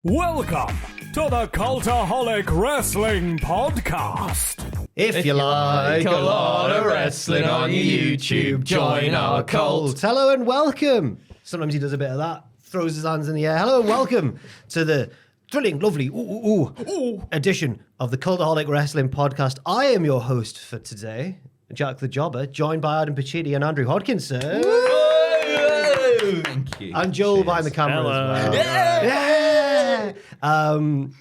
Welcome to the Cultaholic Wrestling Podcast. If you like a lot of wrestling on YouTube, join our cult. Hello and welcome. Sometimes he does a bit of that, throws his hands in the air. Hello and welcome to the thrilling, lovely edition of the Cultaholic Wrestling Podcast. I am your host for today, Jack the Jobber, joined by Adam Pacitti and Andrew Hodkinson. Thank you. And Joel behind the camera as well. Yeah.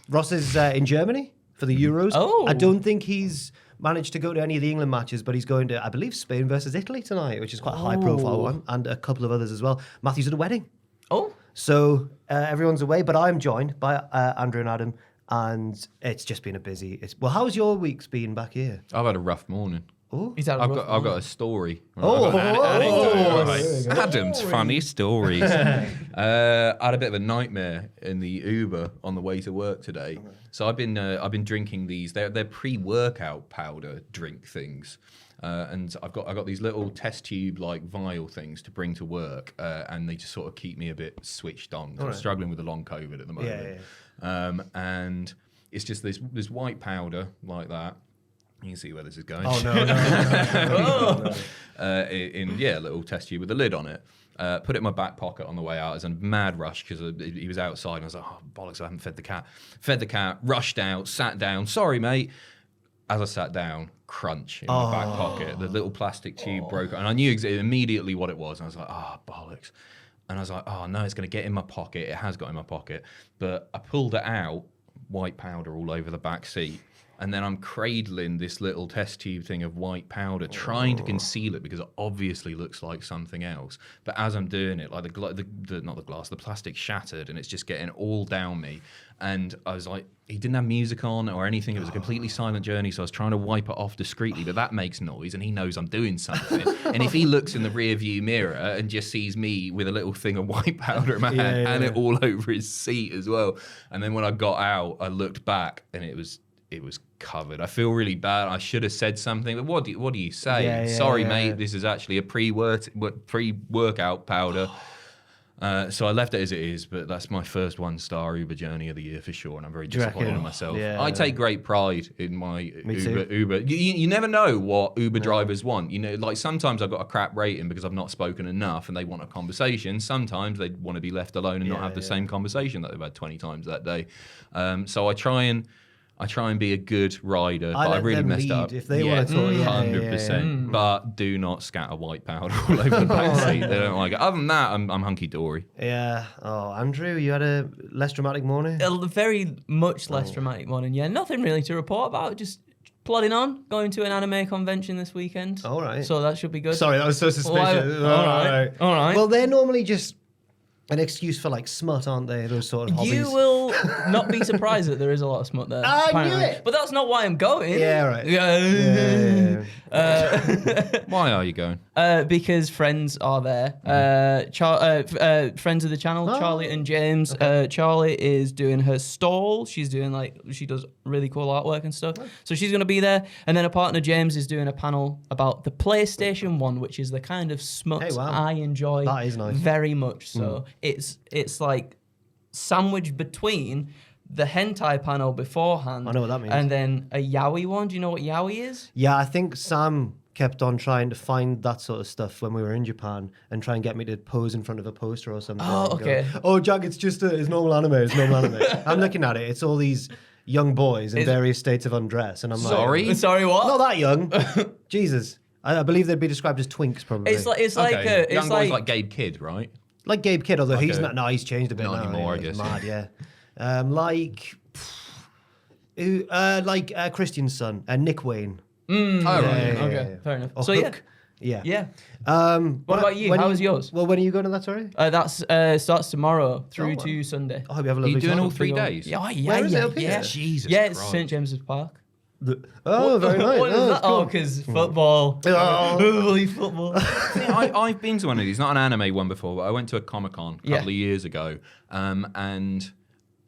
Ross is in Germany for the Euros. Oh. I don't think he's managed to go to any of the England matches, but he's going to, I believe, Spain versus Italy tonight, which is quite a high-profile one, and a couple of others as well. Matthew's at a wedding. Oh. So everyone's away, but I'm joined by Andrew and Adam, and it's just been a busy... Well, how's your week's been back here? I've had a rough morning. Oh. I've got a story. Oh. Adam's funny stories. I had a bit of a nightmare in the Uber on the way to work today. So I've been drinking these. They're pre-workout powder drink things, and I've got these little test tube like vial things to bring to work, and they just sort of keep me a bit switched on. I'm struggling with the long COVID at the moment, and it's just this white powder like that. You can see where this is going. Oh, no. In a little test tube with a lid on it. Put it in my back pocket on the way out. I was in a mad rush because he was outside. And I was like, oh, bollocks, I haven't fed the cat. Fed the cat, rushed out, sat down. Sorry, mate. As I sat down, crunch in my back pocket. The little plastic tube broke. And I knew immediately what it was. And I was like, oh, bollocks. And I was like, oh, no, it's going to get in my pocket. It has got in my pocket. But I pulled it out, white powder all over the back seat. And then I'm cradling this little test tube thing of white powder, trying to conceal it because it obviously looks like something else. But as I'm doing it, like the plastic shattered, and it's just getting all down me. And I was like, he didn't have music on or anything. It was a completely silent journey, so I was trying to wipe it off discreetly. But that makes noise, and he knows I'm doing something. And if he looks in the rear view mirror and just sees me with a little thing of white powder in my hand and it all over his seat as well. And then when I got out, I looked back, and it was covered. I feel really bad. I should have said something, but what do you say? Sorry, mate. This is actually a pre-workout powder. So I left it as it is, but that's my first one-star Uber journey of the year for sure, and I'm very disappointed in myself. Yeah. I take great pride in my Uber. You never know what Uber drivers want. You know, like sometimes I've got a crap rating because I've not spoken enough, and they want a conversation. Sometimes they want to be left alone and not have the same conversation that they've had 20 times that day. So I try and be a good rider, but I really messed up. If they want to talk, 100%. But do not scatter white powder all over the back seat. They don't like it. Other than that, I'm hunky dory. Yeah. Oh, Andrew, you had a less dramatic morning? A very much less dramatic morning. Yeah, nothing really to report about. Just plodding on. Going to an anime convention this weekend. All right. So that should be good. Sorry, that was so suspicious. All right. Well, they're normally just an excuse for like smut, aren't they? Those sort of hobbies. You will not be surprised that there is a lot of smut there. I apparently. knew it. But that's not why I'm going. Yeah, right. Why are you going? Because friends are there. Friends of the channel, Charlie and James. Charlie is doing her stall. She does really cool artwork and stuff. So she's going to be there. And then her partner James is doing a panel about the PlayStation 1, which is the kind of smut I enjoy that is nice. very much. So it's like sandwiched between the hentai panel beforehand. I know what that means. And then a yaoi one. Do you know what yaoi is? Yeah, I think Sam kept on trying to find that sort of stuff when we were in Japan and try and get me to pose in front of a poster or something. Oh, okay. Oh, Jack, it's just it's normal anime. It's normal anime. I'm looking at it. It's all these young boys in various states of undress, and I'm like, sorry, what? Not that young. Jesus, I believe they'd be described as twinks, probably. It's like young boys like Gabe Kidd, right? Like Gabe Kidd, although he's not. No, he's changed a bit. Not now, anymore, yeah, I guess. Mad, yeah. Like Christian's son, Nick Wayne. Right. Okay, fair enough. Or So Hook. Yeah. What about you? How was yours? Well, when are you going to that, sorry? That starts tomorrow through to Sunday. I hope you have a Are lovely you doing time. all 3 days? Yeah, Where is it up here? Jesus Yeah, it's Christ. St James's Park. Very nice. What is that? Cool. Oh, because football. Holy football. I've been to one of these, not an anime one before, but I went to a Comic-Con a couple of years ago, and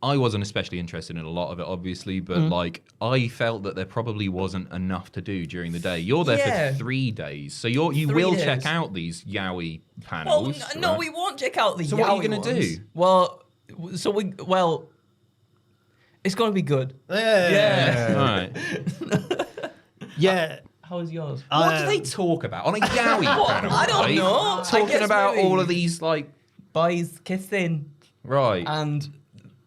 I wasn't especially interested in a lot of it, obviously, but like I felt that there probably wasn't enough to do during the day. You're there for 3 days, so you will check out these yaoi panels. Well, no, we won't check out the yaoi So what are you going to do? Well, It's going to be good. Yeah. All right. Yeah. How is yours? What do they talk about on a Yowie panel? I don't right? know. I Talking guess about maybe all of these, like, boys kissing right. and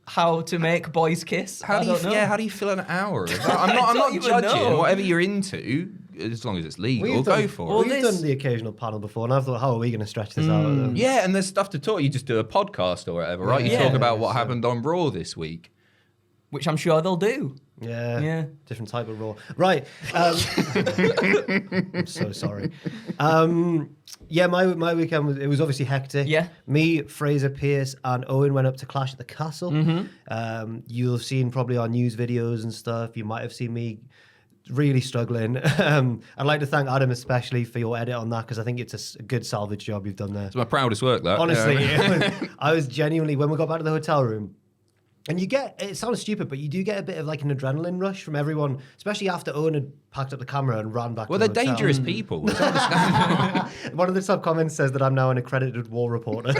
how to make boys kiss. How do you fill an hour of that? I'm not even judging. know. Whatever you're into, as long as it's legal, We've go done- for it. We've done the occasional panel before, and I thought, how are we going to stretch this out? Yeah, and there's stuff to talk. You just do a podcast or whatever, right? You Yeah. talk about what happened on Raw this week. Which I'm sure they'll do. Yeah. Different type of Raw. Right. I'm so sorry. Yeah, my weekend was obviously hectic. Yeah. Me, Fraser, Pierce, and Owen went up to Clash at the Castle. You'll have seen probably our news videos and stuff. You might have seen me really struggling. I'd like to thank Adam especially for your edit on that, because I think it's a good salvage job you've done there. It's my proudest work, that. Honestly, Yeah. I was genuinely, when we got back to the hotel room, and you get, it sounds stupid, but you do get a bit of like an adrenaline rush from everyone, especially after Owen had packed up the camera and ran back Well, to they're the hotel. dangerous people. It's understandable. One of the top comments says that I'm now an accredited war reporter.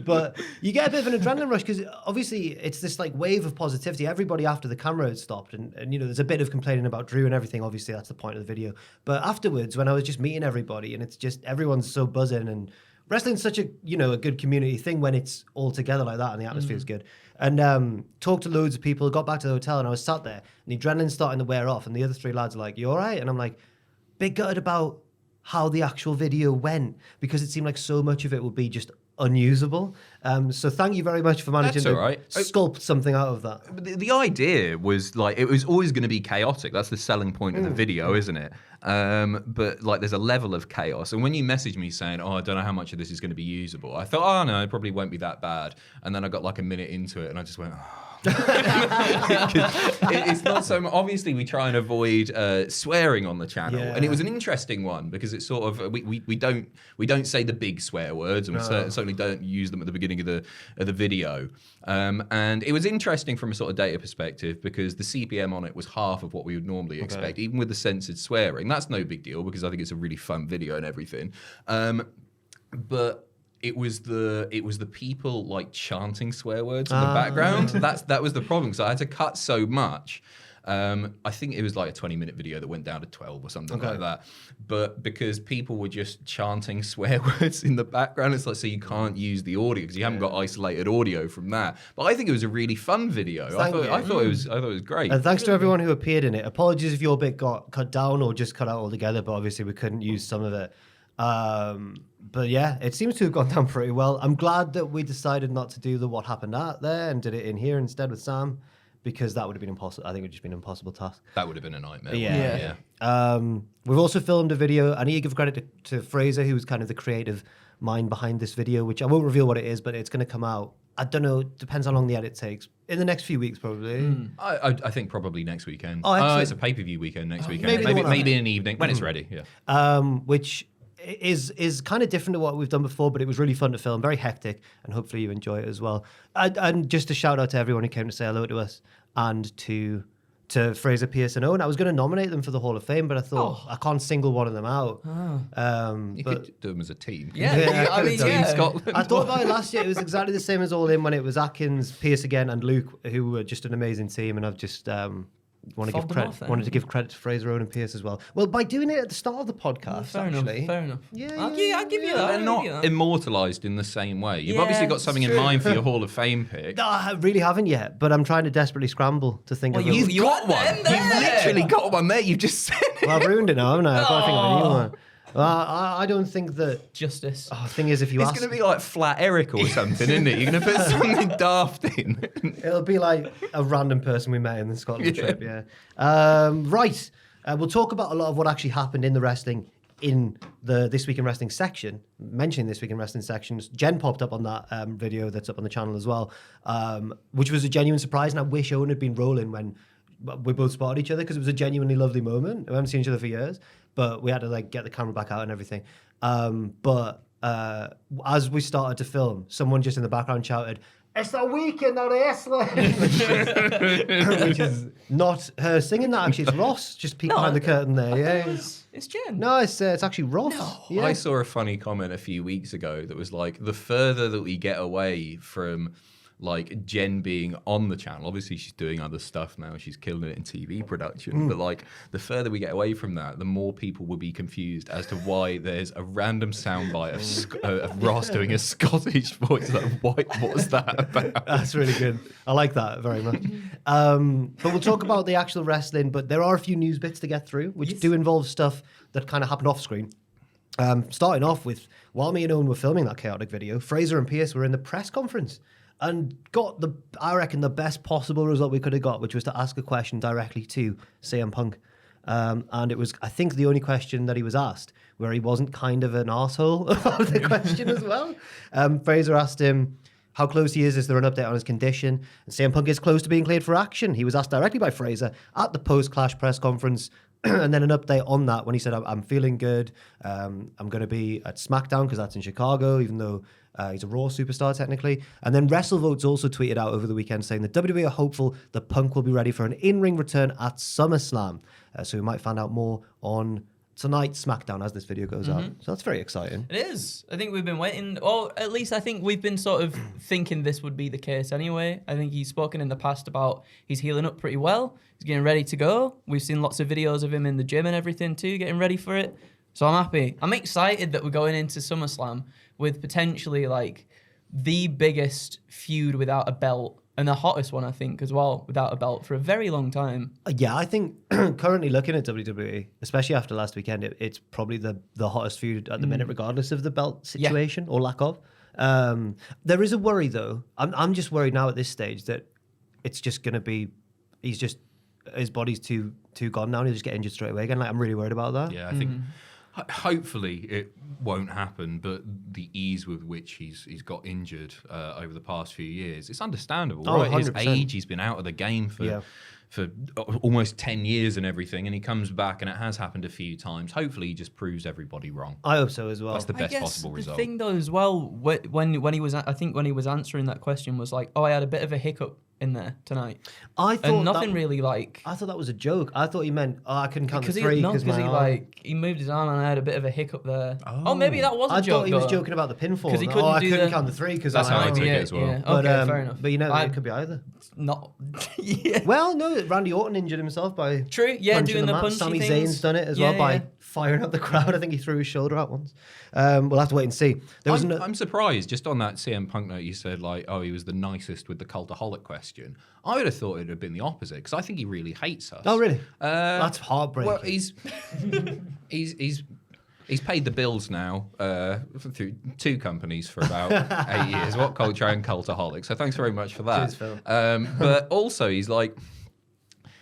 But you get a bit of an adrenaline rush because obviously it's this like wave of positivity. Everybody after the camera had stopped, and you know, there's a bit of complaining about Drew and everything. Obviously, that's the point of the video. But afterwards, when I was just meeting everybody, and it's just everyone's so buzzing, and wrestling's such a a good community thing when it's all together like that and the atmosphere is good. And talked to loads of people, got back to the hotel, and I was sat there, and the adrenaline's starting to wear off, and the other three lads are like, "You all right?" And I'm like, bit gutted about how the actual video went, because it seemed like so much of it would be just unusable. So thank you very much for managing That's all right. to sculpt something out of that. But the idea was like it was always going to be chaotic. That's the selling point of the video, isn't it? But like there's a level of chaos. And when you messaged me saying, "Oh, I don't know how much of this is going to be usable," I thought, "Oh no, it probably won't be that bad." And then I got like a minute into it, and I just went, "Oh." It's not so much. Obviously, we try and avoid swearing on the channel, and it was an interesting one because it's sort of we don't say the big swear words, and we certainly don't use them at the beginning of the video. And it was interesting from a sort of data perspective because the CPM on it was half of what we would normally expect, even with the censored swearing. That's no big deal because I think it's a really fun video and everything. But it was the people like chanting swear words in the background. That was the problem. So I had to cut so much. I think it was like a 20-minute video that went down to 12 or something like that. But because people were just chanting swear words in the background, it's like, so you can't use the audio because you haven't got isolated audio from that. But I think it was a really fun video. I thought it was great. And thanks to everyone who appeared in it. Apologies if your bit got cut down or just cut out altogether, but obviously we couldn't use some of it. But yeah, it seems to have gone down pretty well. I'm glad that we decided not to do the what happened out there and did it in here instead with Sam, because that would have been impossible. I think it would just been an impossible task. That would have been a nightmare. Yeah. We've also filmed a video. I need to give credit to Fraser, who was kind of the creative mind behind this video, which I won't reveal what it is, but it's going to come out. I don't know. Depends how long the edit takes. In the next few weeks, probably. I think probably next weekend. Oh, excellent. It's a pay-per-view weekend next weekend. maybe Maybe in an evening when it's ready. Yeah. Which is kind of different to what we've done before, but it was really fun to film, very hectic, and hopefully you enjoy it as well. And just a shout out to everyone who came to say hello to us, and to Fraser, Pierce, and Owen. I was going to nominate them for the Hall of Fame, but I thought I can't single one of them out. You could do them as a team. Yeah, I mean, Team Scotland. I thought about it last year. It was exactly the same as All In when it was Atkins, Pierce again, and Luke, who were just an amazing team, and I've just... wanted to give credit to Fraser, Owen, and Pierce as well. Well, by doing it at the start of the podcast, Fair enough. Yeah, I'll give you that. They're not immortalised in the same way. You've obviously got something in mind for your Hall of Fame pick. No, I really haven't yet, but I'm trying to desperately scramble to think of You've it. got one. You've literally got one there. You've just said it. Well, I've ruined it now, haven't I? I've got to think of a new one. I don't think that... Justice. The thing is, if you It's ask... going to be like Flat Eric or something, isn't it? You're going to put something daft in. It'll be like a random person we met in the Scotland trip, yeah. Right. We'll talk about a lot of what actually happened in the wrestling in the This Week in Wrestling section. Mentioning This Week in Wrestling sections, Jen popped up on that video that's up on the channel as well, which was a genuine surprise, and I wish Owen had been rolling when we both spotted each other, because it was a genuinely lovely moment. We haven't seen each other for years, but we had to like get the camera back out and everything. But as we started to film, someone just in the background shouted, "It's the weekend of wrestling," which is not her singing that. Actually, it's Ross just peeked behind the curtain there. Yeah, It's Jen. no, it's actually Ross. Yeah. I saw a funny comment a few weeks ago that was like, the further that we get away from like Jen being on the channel. Obviously, she's doing other stuff now. She's killing it in TV production. But like, the further we get away from that, the more people will be confused as to why there's a random soundbite of Ross doing a Scottish voice. Like, what was that about? That's really good. I like that very much. But we'll talk about the actual wrestling. But there are a few news bits to get through, which do involve stuff that kind of happened off screen. Starting off with, while me and Owen were filming that chaotic video, Fraser and Pierce were in the press conference and got I reckon, the best possible result we could have got, which was to ask a question directly to CM Punk. And it was, I think, the only question that he was asked where he wasn't kind of an arsehole about the question as well. Fraser asked him how close he is there an update on his condition? And CM Punk is close to being cleared for action. He was asked directly by Fraser at the post-Clash press conference, and then an update on that when he said, I'm feeling good. I'm going to be at SmackDown because that's in Chicago, even though he's a Raw superstar technically. And then WrestleVotes also tweeted out over the weekend saying that WWE are hopeful that Punk will be ready for an in-ring return at SummerSlam. So we might find out more on tonight's SmackDown as this video goes out. So that's very exciting. It is. I think we've been waiting, or at least I think we've been sort of thinking this would be the case anyway. I think he's spoken in the past about he's healing up pretty well. He's getting ready to go. We've seen lots of videos of him in the gym and everything too, getting ready for it. So I'm happy. I'm excited that we're going into SummerSlam with potentially like the biggest feud without a belt and the hottest one, I think, as well, without a belt for a very long time. Yeah, I think currently looking at WWE, especially after last weekend, it's probably the hottest feud at the minute, regardless of the belt situation or lack of. There is a worry, though. I'm just worried now at this stage that it's just going to be, his body's too gone now and he'll just get injured straight away again. Like, I'm really worried about that. Yeah, I think hopefully it won't happen, but the ease with which he's got injured over the past few years, it's understandable, right? 100%. His age, he's been out of the game for almost 10 years and everything, and he comes back, and it has happened a few times. Hopefully he just proves everybody wrong. I hope so as well. That's the best possible result. The thing though as well, when he was, I think when he was answering that question was like, I had a bit of a hiccup in there tonight. I thought and nothing really like. I thought that was a joke. I thought he meant, I couldn't count to three because he moved his arm and I had a bit of a hiccup there. Oh, maybe that was a joke. I thought he was joking about the pinfall. Because he couldn't I couldn't count to three because that's how I took it as well. Yeah. But, okay, fair enough. But you know, it could be either. Not. Yeah. Well, no, Randy Orton injured himself by True. Yeah, doing the punchy Sami things. Zayn's done it as well by firing up the crowd. I think he threw his shoulder out once. We'll have to wait and see. I'm surprised, just on that CM Punk note, you said like, he was the nicest with the Cultaholic question. I would have thought it would have been the opposite because I think he really hates us. Oh, really? That's heartbreaking. Well, he's paid the bills now through two companies for about 8 years. What Culture and Cultaholic. So thanks very much for that. Cheers, Phil. But also he's like,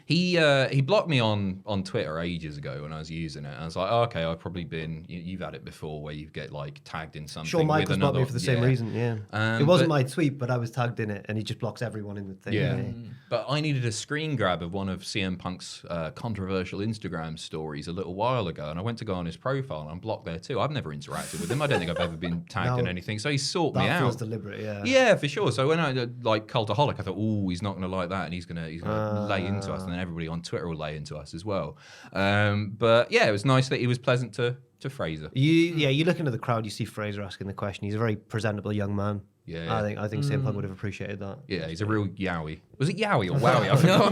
he blocked me on Twitter ages ago when I was using it. I was like, okay, I've probably been. You've had it before where you get like tagged in something. Shawn Michaels with blocked another, me for the same reason. Yeah, it wasn't my tweet, but I was tagged in it, and he just blocks everyone in the thing. Yeah, but I needed a screen grab of one of CM Punk's controversial Instagram stories a little while ago, and I went to go on his profile, and I'm blocked there too. I've never interacted with him. I don't think I've ever been tagged in anything. So he sought me out. That feels deliberate. Yeah. Yeah, for sure. So when I like Cultaholic, I thought, he's not going to like that, and he's going to lay into us, and then everybody on Twitter will lay into us as well. But yeah, it was nice that he was pleasant to Fraser. You look into the crowd, you see Fraser asking the question. He's a very presentable young man. Yeah. I think CM Punk would have apprecited that. Yeah, he's a real yowie. Was it yowie or wowie? I forgot.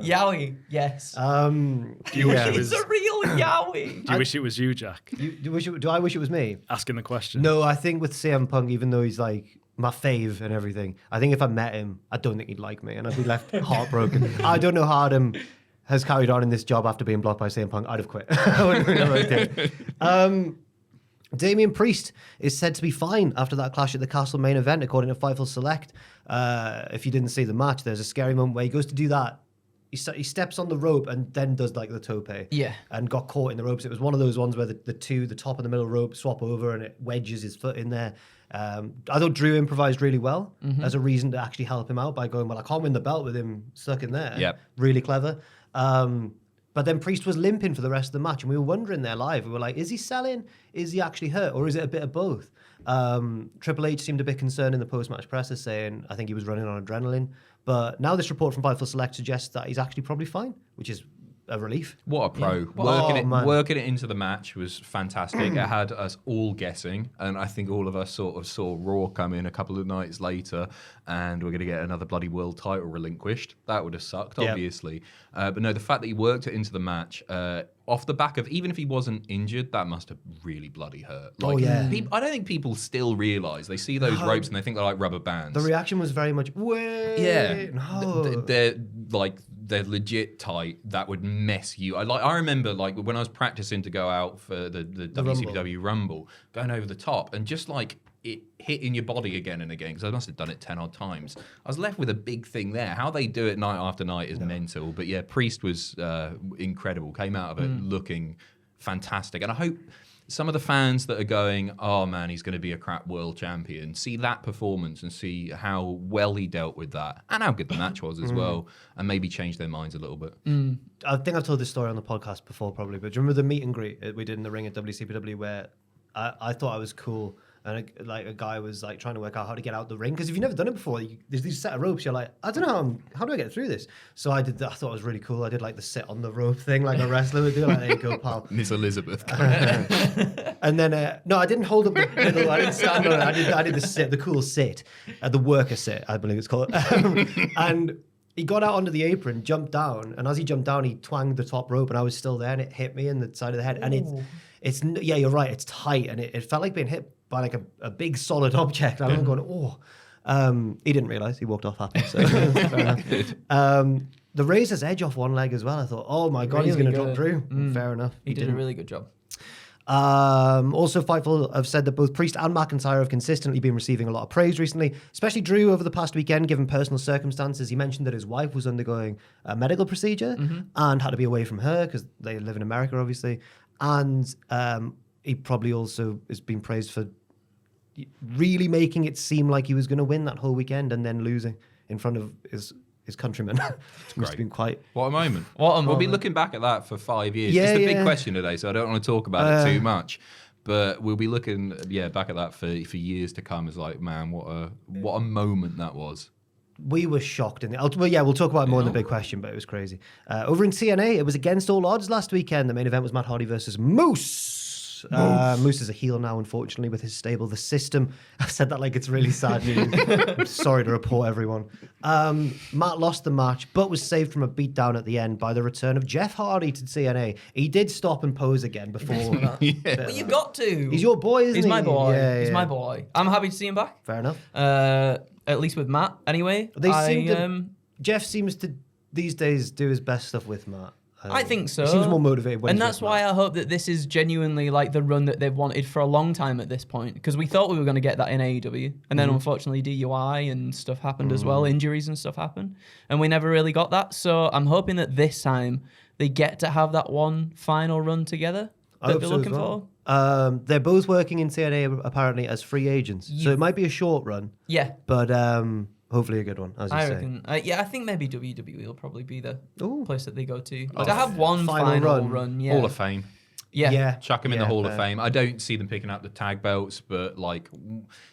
Yowie, yes. Do you wish it was? He's a real yowie. Do you wish it was you, Jack? Do I wish it was me? Asking the question. No, I think with CM Punk, even though he's like my fave and everything, I think if I met him, I don't think he'd like me, and I'd be left heartbroken. I don't know how Adam has carried on in this job after being blocked by CM Punk. I'd have quit. I wouldn't really like Damian Priest is said to be fine after that Clash at the Castle main event, according to Fightful Select. If you didn't see the match, there's a scary moment where he goes to do that. He steps on the rope and then does like the tope. Yeah. And got caught in the ropes. It was one of those ones where the top and the middle rope swap over and it wedges his foot in there. I thought Drew improvised really well as a reason to actually help him out by going, well, I can't win the belt with him stuck in there. Yep. Really clever. But then Priest was limping for the rest of the match, and we were wondering there live. We were like, is he selling? Is he actually hurt? Or is it a bit of both? Triple H seemed a bit concerned in the post-match presser, saying, I think he was running on adrenaline. But now this report from Fightful Select suggests that he's actually probably fine, which is a relief. What a pro. Working it into the match was fantastic. It had us all guessing, and I think all of us sort of saw Raw come in a couple of nights later, and we're going to get another bloody world title relinquished. That would have sucked, obviously. But no, the fact that he worked it into the match, off the back of, even if he wasn't injured, that must have really bloody hurt. Like, I don't think people still realise. They see those ropes and they think they're like rubber bands. The reaction was very much, wait. Yeah. No. They're legit tight. That would mess you. I remember like when I was practicing to go out for the WCPW Rumble, going over the top and just like it hitting your body again and again, because I must have done it 10 odd times. I was left with a big thing there. How they do it night after night is mental. But yeah, Priest was incredible. Came out of it looking fantastic. And I hope some of the fans that are going, oh man, he's going to be a crap world champion, see that performance and see how well he dealt with that and how good the match was as well, and maybe change their minds a little bit. I think I've told this story on the podcast before probably, but do you remember the meet and greet we did in the ring at WCPW where I thought I was cool, and a guy was like trying to work out how to get out the ring, because if you've never done it before, there's these set of ropes, you're like, I don't know how do I get through this? So I did that. I thought it was really cool. I did like the sit on the rope thing like a wrestler would do, like, there you go, pal. Miss Elizabeth. And then no, I didn't hold up the middle, I didn't stand on it, I did the sit, the cool sit, the worker sit, I believe it's called. And he got out onto the apron, jumped down, and as he jumped down, he twanged the top rope, and I was still there, and it hit me in the side of the head. And it's yeah, you're right, it's tight, and it felt like being hit by like a big solid object. I remember going, he didn't realise, he walked off happy. So fair enough. The Razor's Edge off one leg as well. I thought, oh my God, he's going to drop Drew. Fair enough. He did a really good job. Also, Fightful have said that both Priest and McIntyre have consistently been receiving a lot of praise recently, especially Drew over the past weekend, given personal circumstances. He mentioned that his wife was undergoing a medical procedure and had to be away from her because they live in America, obviously. And he probably also has been praised for really making it seem like he was going to win that whole weekend and then losing in front of his countrymen. It's must have been quite... What a moment. We'll be looking back at that for 5 years. Yeah, it's the big question today, so I don't want to talk about it too much. But we'll be looking back at that for years to come as like, man, what a moment that was. We were shocked. We'll talk about it more in the big question, but it was crazy. Over in TNA, it was against all odds last weekend. The main event was Matt Hardy versus Moose. Moose is a heel now, unfortunately, with his stable, The System. I've said that like it's really sad news. I'm sorry to report, everyone. Matt lost the match, but was saved from a beatdown at the end by the return of Jeff Hardy to TNA. He did stop and pose again before. Well, you've got to. He's your boy, isn't he? He's my boy. Yeah, He's yeah. my boy. I'm happy to see him back. Fair enough. At least with Matt, anyway. Jeff seems to, these days, do his best stuff with Matt. I think so. He seems more motivated when and he's that's with why Matt. I hope that this is genuinely like the run that they've wanted for a long time at this point, because we thought we were going to get that in AEW, and then unfortunately DUI and stuff happened as well, injuries and stuff happened, and we never really got that. So I'm hoping that this time they get to have that one final run together that they're looking for. They're both working in TNA apparently as free agents, so it might be a short run. Yeah, but hopefully a good one, as you say. reckon. I think maybe WWE will probably be the place that they go to. Oh, To have one final run. Yeah. Hall of Fame. Yeah. Chuck him in the Hall of Fame. I don't see them picking up the tag belts, but like,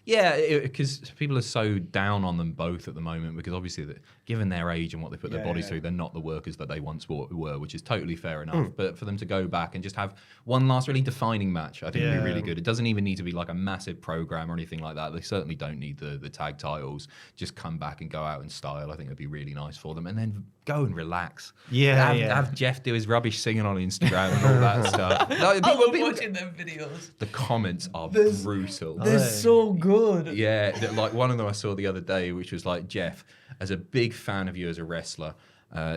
because people are so down on them both at the moment, because obviously, given their age and what they put their bodies through, they're not the workers that they once were, which is totally fair enough. But for them to go back and just have one last really defining match, I think would be really good. It doesn't even need to be like a massive program or anything like that. They certainly don't need the tag titles. Just come back and go out in style. I think it'd be really nice for them. And then go and relax. Have Jeff do his rubbish singing on Instagram and all that stuff. I love watching them videos. The comments are brutal. They're so good. Yeah, like one of them I saw the other day, which was like, Jeff, as a big fan of you as a wrestler,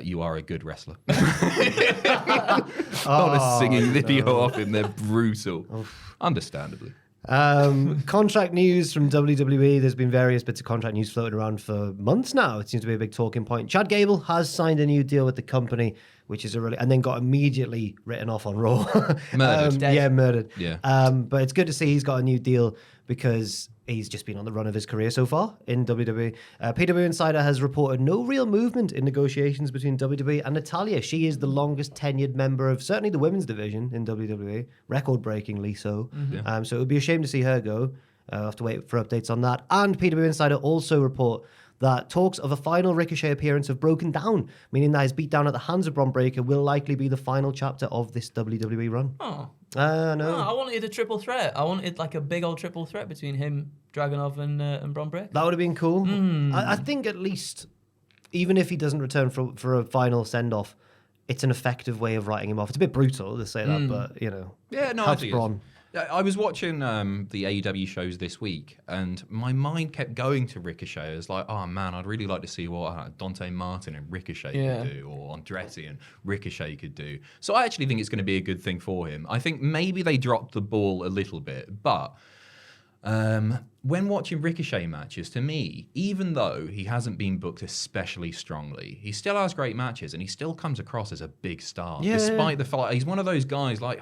you are a good wrestler. Not a singing video off him. They're brutal. Understandably. Contract news from WWE. There's been various bits of contract news floating around for months now. It seems to be a big talking point. Chad Gable has signed a new deal with the company, which is and then got immediately written off on Raw. Murdered. Murdered. Yeah. But it's good to see he's got a new deal because he's just been on the run of his career so far in WWE. PW Insider has reported no real movement in negotiations between WWE and Natalya. She is the longest tenured member of certainly the women's division in WWE, record-breakingly so. So it would be a shame to see her go. I'll have to wait for updates on that. And PW Insider also report that talks of a final Ricochet appearance have broken down, meaning that his beatdown at the hands of Bron Breakker will likely be the final chapter of this WWE run. Oh. No. No, I wanted a triple threat. I wanted like a big old triple threat between him, Dragunov, and Bron Breakker. That would have been cool. I think at least, even if he doesn't return for a final send-off, it's an effective way of writing him off. It's a bit brutal to say that, but, you know, Yeah, no, I helps think Bron. I was watching the AEW shows this week, and my mind kept going to Ricochet. It was like, oh man, I'd really like to see what Dante Martin and Ricochet could do, or Andretti and Ricochet could do. So I actually think it's going to be a good thing for him. I think maybe they dropped the ball a little bit, but when watching Ricochet matches, to me, even though he hasn't been booked especially strongly, he still has great matches and he still comes across as a big star. Despite the fact he's one of those guys like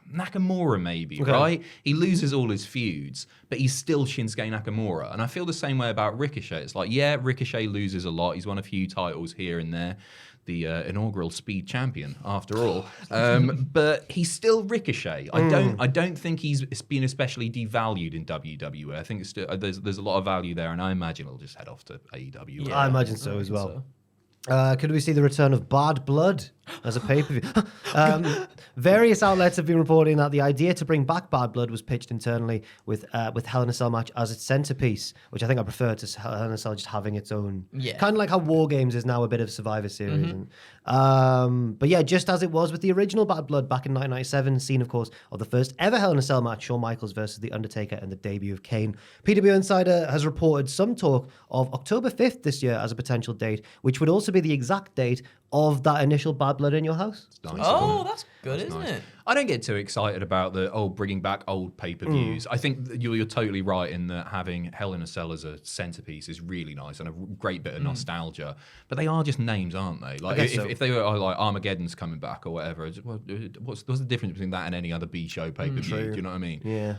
Nakamura, maybe, right? He loses all his feuds, but he's still Shinsuke Nakamura. And I feel the same way about Ricochet. It's like, yeah, Ricochet loses a lot. He's won a few titles here and there. The inaugural speed champion, after all, but he's still Ricochet. I don't think he's been especially devalued in WWE. I think it's still, there's a lot of value there, and I imagine he'll just head off to AEW. I imagine so as well. Could we see the return of Bad Blood as a pay-per-view? Various outlets have been reporting that the idea to bring back Bad Blood was pitched internally with Hell in a Cell match as its centerpiece, which I think I prefer to Hell in a Cell just having its own. Yeah. Kind of like how War Games is now a bit of Survivor Series. But yeah, just as it was with the original Bad Blood back in 1997, scene, of course, of the first ever Hell in a Cell match, Shawn Michaels versus The Undertaker and the debut of Kane. PW Insider has reported some talk of October 5th this year as a potential date, which would also be the exact date of that initial Bad Blood in Your House. Nice, oh, that's good, isn't it? I don't get too excited about bringing back old pay-per-views. I think you're totally right in that having Hell in a Cell as a centerpiece is really nice and a great bit of nostalgia. But they are just names, aren't they? Like if they were like Armageddon's coming back or whatever, what's the difference between that and any other B-show pay-per-view? Do you know what I mean? Yeah.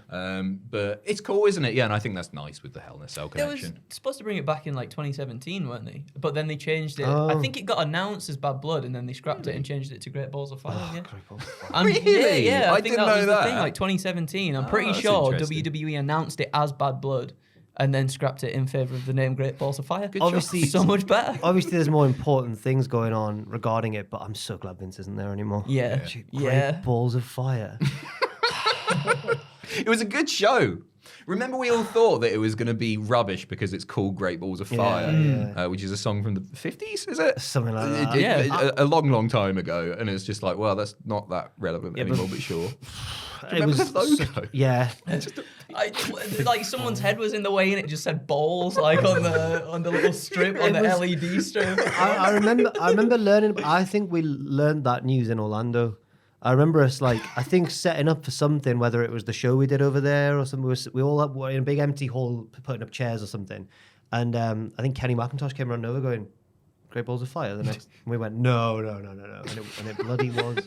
But it's cool, isn't it? Yeah, and I think that's nice with the Hell in a Cell connection. They were supposed to bring it back in like 2017, weren't they? But then they changed it. I think it got announced as Bad Blood, and then they scrapped it and changed it to Great Balls of Fire. Great Balls of Fire. Yeah. I think didn't that know was that. the thing, like 2017. I'm pretty that's sure interesting. WWE announced it as Bad Blood and then scrapped it in favour of the name Great Balls of Fire. Obviously, so much better. Obviously, there's more important things going on regarding it, but I'm so glad Vince isn't there anymore. Yeah. Great Balls of Fire. It was a good show. Remember, we all thought that it was going to be rubbish because it's called Great Balls of Fire, which is a song from the 50s, is it? Something like that. A long, long time ago. And it's just like, well, that's not that relevant anymore, but sure. It was the logo? Yeah. Like someone's head was in the way and it just said balls like on the little strip on the LED strip. I remember learning. I think we learned that news in Orlando. I remember us setting up for something, whether it was the show we did over there or something. We all were in a big empty hall putting up chairs or something. And I think Kenny McIntosh came running over going, Great Balls of Fire. The next, and we went, no. And it bloody was.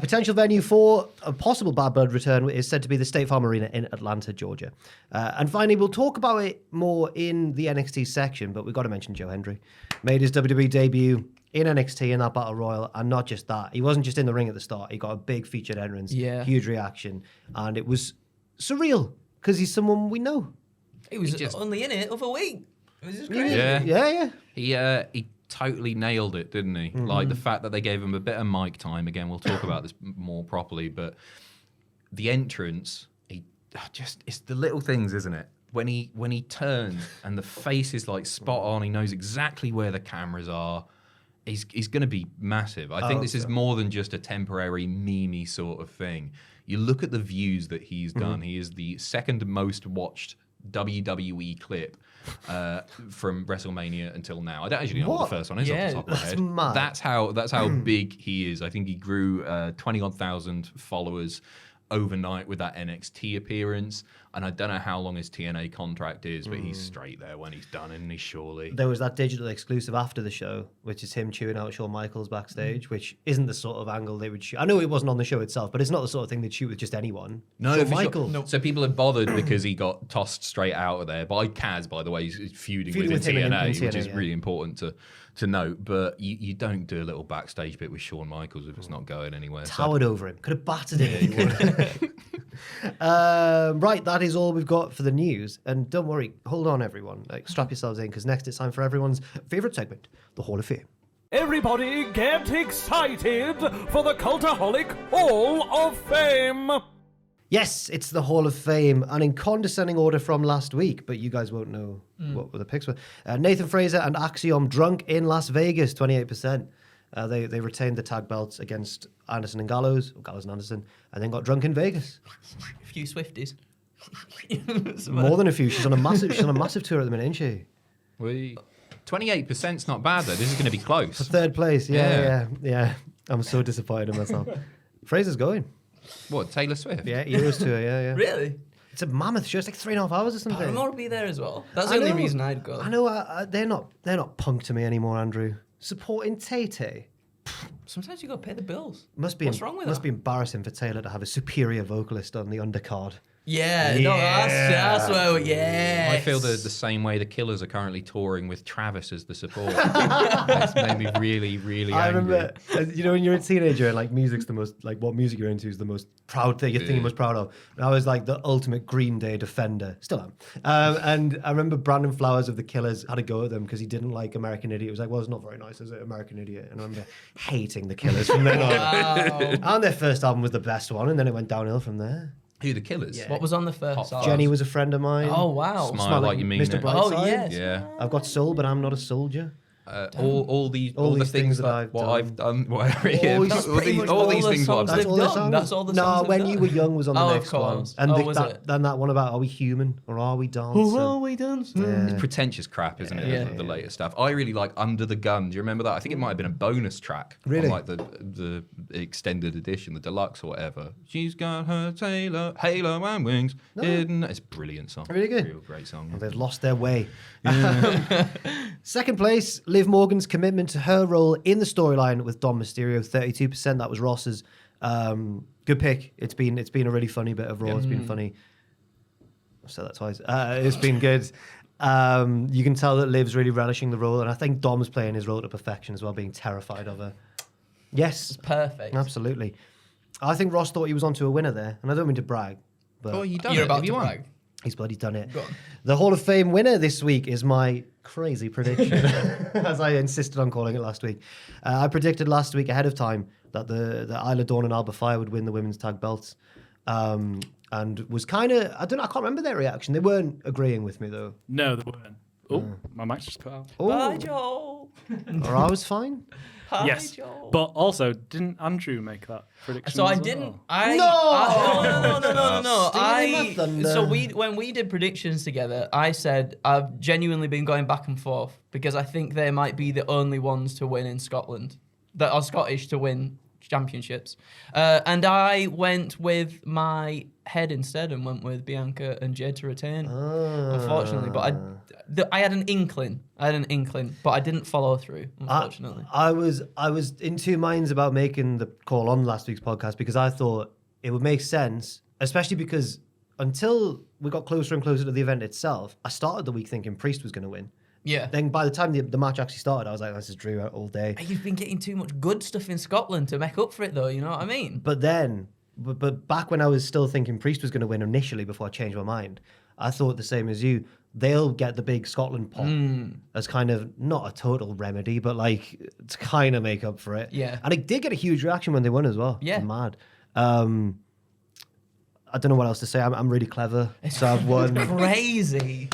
Potential venue for a possible Bad Blood return is said to be the State Farm Arena in Atlanta, Georgia. And finally, we'll talk about it more in the NXT section, but we've got to mention Joe Hendry. Made his WWE debut in NXT in that Battle Royal, and not just that. He wasn't just in the ring at the start. He got a big featured entrance, huge reaction, and it was surreal because he's someone we know. He was just only in it over a week. It was just crazy. Yeah. He totally nailed it, didn't he? Like the fact that they gave him a bit of mic time. Again, we'll talk about this more properly, but the entrance, it's the little things, isn't it? When he turns and the face is like spot on, he knows exactly where the cameras are. He's going to be massive. I think this is more than just a temporary meme sort of thing. You look at the views that he's done. He is the second most watched WWE clip from WrestleMania until now. I don't actually know what the first one is off the top of my head. Mad. That's how big he is. I think he grew 20-odd thousand followers overnight with that NXT appearance, and I don't know how long his TNA contract is, but he's straight there when he's done, isn't he? Surely. There was that digital exclusive after the show, which is him chewing out Shawn Michaels backstage, which isn't the sort of angle they would shoot. I know it wasn't on the show itself, but it's not the sort of thing they'd shoot with just anyone. No, Shawn Michaels. Sure. So people are bothered because he got tossed straight out of there by Kaz, by the way. He's feuding with him in TNA, which is really important to note. But you don't do a little backstage bit with Shawn Michaels if it's not going anywhere. Towered over him. Could have battered him. Right, that is all we've got for the news. And don't worry, hold on, everyone. Like, strap yourselves in, because next it's time for everyone's favourite segment, the Hall of Fame. Everybody get excited for the Cultaholic Hall of Fame! Yes, it's the Hall of Fame, and in condescending order from last week, but you guys won't know what the picks were. Nathan Fraser and Axiom drunk in Las Vegas, 28%. They retained the tag belts against Anderson and Gallows, or Gallows and Anderson, and then got drunk in Vegas. A few Swifties. More than a few. She's on a massive tour at the minute, isn't she? 28%'s not bad though. This is going to be close. For third place, yeah. I'm so disappointed in myself. Fraser's going. What, Taylor Swift? Yeah, Eros tour, yeah. Really? It's a mammoth show. It's like 3.5 hours or something. Paramore will be there as well. That's I the only know. reason I'd go. I know. They're not punk to me anymore, Andrew. Supporting Tay-Tay. Sometimes you got to pay the bills. Must be What's wrong with must that? be embarrassing for Taylor to have a superior vocalist on the undercard. Yeah, no, that's where, yeah. I feel the same way the Killers are currently touring with Travis as the support. That's made me really, really I angry. remember, when you're a teenager and like music's the most, like what music you're into is the most proud thing, you're most proud of. And I was like the ultimate Green Day defender, still am. And I remember Brandon Flowers of the Killers had a go at them because he didn't like American Idiot. It was like, well, it's not very nice, is it, American Idiot? And I remember hating the Killers from then on. Wow. And their first album was the best one, and then it went downhill from there. Who, the Killers? Yeah. What was on the first Hot album? Jenny was a friend of mine. Oh, wow. Smile like you mean Mr. it. Brightside. Oh, yes. Yeah. I've got soul, but I'm not a soldier. All the these things that I've done. I've done, whatever. Yeah, That's pretty much all all these the things. What songs I've they've done. all their done. songs. That's all the No, songs When they've You done. Were Young was on the Oh, of next one. course. And Oh, was it? then that one about Are We Human or Are We Dancing? we dancing? Yeah. It's pretentious crap, isn't it? Yeah. The latest stuff. I really like Under the Gun. Do you remember that? I think it might have been a bonus track. Really? On like the extended edition, the deluxe or whatever. She's got her halo and wings. Hidden. It's a brilliant song. Really good. Real great song. Well, they've lost their way. Second place, Liv Morgan's commitment to her role in the storyline with Dom Mysterio, 32%. That was Ross's. Good pick. It's been a really funny bit of Raw. It's been funny. I've said that twice. It's been good. You can tell that Liv's really relishing the role, and I think Dom's playing his role to perfection as well, being terrified of her. Yes, Perfect. absolutely. I think Ross thought he was onto a winner there, and I don't mean to brag, but Oh, you done You're it. about Have to you won? brag. he's bloody done it. Go on. The Hall of Fame winner this week is my crazy prediction, as I insisted on calling it last week. I predicted last week ahead of time that the Isla Dawn and Alba Fire would win the women's tag belts, and was kind of I can't remember their reaction. They weren't agreeing with me though. No, they weren't. Oh, my mic's just cut out. Bye, Joel. Or I was fine. Hi, Yes, Joel. but also, didn't Andrew make that prediction? So I as didn't. well? No. Stealing my thunder. So when we did predictions together, I said I've genuinely been going back and forth because I think they might be the only ones to win in Scotland that are Scottish to win championships, and I went with my head instead and went with Bianca and Jade to retain. Unfortunately, but I had an inkling. But I didn't follow through. Unfortunately. I was in two minds about making the call on last week's podcast because I thought it would make sense, especially because until we got closer and closer to the event itself, I started the week thinking Priest was going to win. Yeah. Then by the time the match actually started, I was like, this is Drew all day. You've been getting too much good stuff in Scotland to make up for it, though. You know what I mean? But then, but back when I was still thinking Priest was going to win initially before I changed my mind, I thought the same as you. They'll get the big Scotland pop as kind of not a total remedy, but like to kind of make up for it. Yeah. And it did get a huge reaction when they won as well. Yeah. It's mad. I don't know what else to say. I'm really clever, so I've won. Crazy.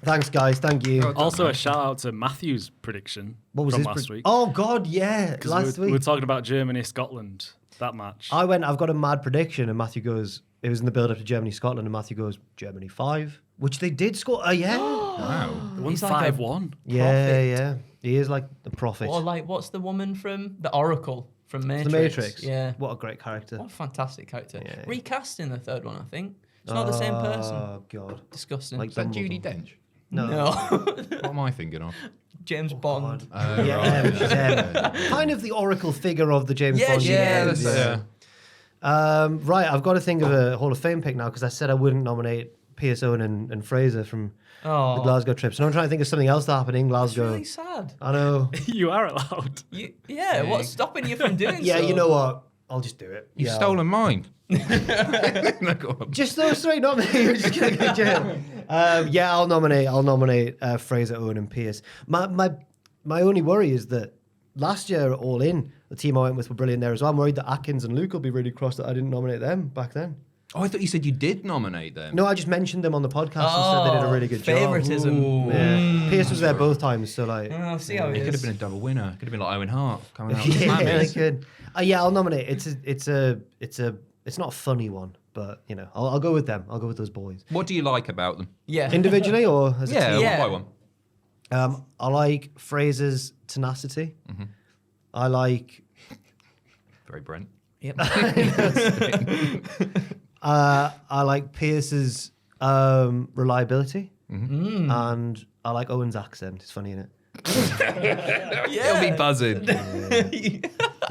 Thanks, guys. Thank you. Also, a shout out to Matthew's prediction What was from his last week. Oh God, yeah, 'Cause last we were week. talking about Germany, Scotland, that match. I went, I've got a mad prediction, and Matthew goes, it was in the build up to Germany, Scotland, and Matthew goes, Germany 5, which they did score. Yeah. Wow. They won He's like a 5-1. Yeah. He is like the prophet. Or like, what's the woman from the Oracle from Matrix? The Matrix. Yeah. What a great character. What a fantastic character. Yeah. Recasting the third one, I think. It's not the same person. Oh God. Disgusting. Like Is that Dumbledore. Judi Dench? no. What am I thinking of? James Bond. Yeah, she's kind of the oracle figure of the James Yeah, Bond. she universe. is. Right, I've got to think of a Hall of Fame pick now because I said I wouldn't nominate Pierce Owen and Fraser from the Oh, Glasgow trip. So now I'm trying to think of something else that happened in that's Glasgow. really sad. I know. You are allowed. Yeah, what's stopping you from doing so? Yeah, you know what? I'll just do it. You've Yeah, stolen mine. No, go on. Just those three, not me. You're just gonna go to jail. Yeah, I'll nominate Fraser, Owen, and Pierce. My only worry is that last year at All In, the team I went with were brilliant there as well. I'm worried that Atkins and Luke will be really cross that I didn't nominate them back then. Oh, I thought you said you did nominate them. No, I just mentioned them on the podcast and said they did a really good favoritism. job. Yeah. Pierce was there both times, so like. Oh, see how It it could have is. been a double winner. Could have been like Owen Hart coming out. Yeah, really It's good. Yeah, I'll nominate. It's not a funny one, but you know, I'll go with them. I'll go with those boys. What do you like about them? Yeah. Individually or as a Yeah, team? Yeah. one by one. I like Fraser's tenacity. Mm-hmm. I like. Very Brent. Yep. I like Pierce's reliability, Mm-hmm. and I like Owen's accent. It's funny, isn't it? He'll be buzzing.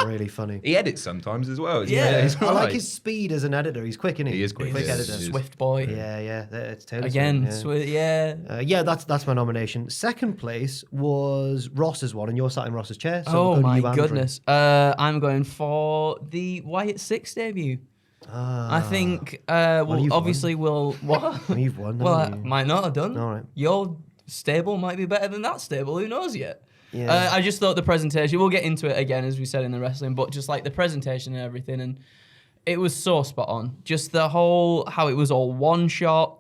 Really funny. He edits sometimes as well. Yeah. he's I like right. his speed as an editor. He's quick, isn't he? He is quick, Quick yeah. editor. He is. Swift boy. Yeah. It's Taylor Again, Swift, yeah. yeah, that's my nomination. Second place was Ross's one, and you're sat in Ross's chair. So Oh we'll go to my you, Andrew. goodness. I'm going for the Wyatt 6 debut. I think, well, you've obviously we'll... What? Well, you've won. Well, I haven't you? might not have done. All right. Your stable might be better than that stable. Who knows yet? Yeah. I just thought the presentation, we'll get into it again, as we said in the wrestling, but just like the presentation and everything, and it was so spot on. Just the whole, how it was all one shot,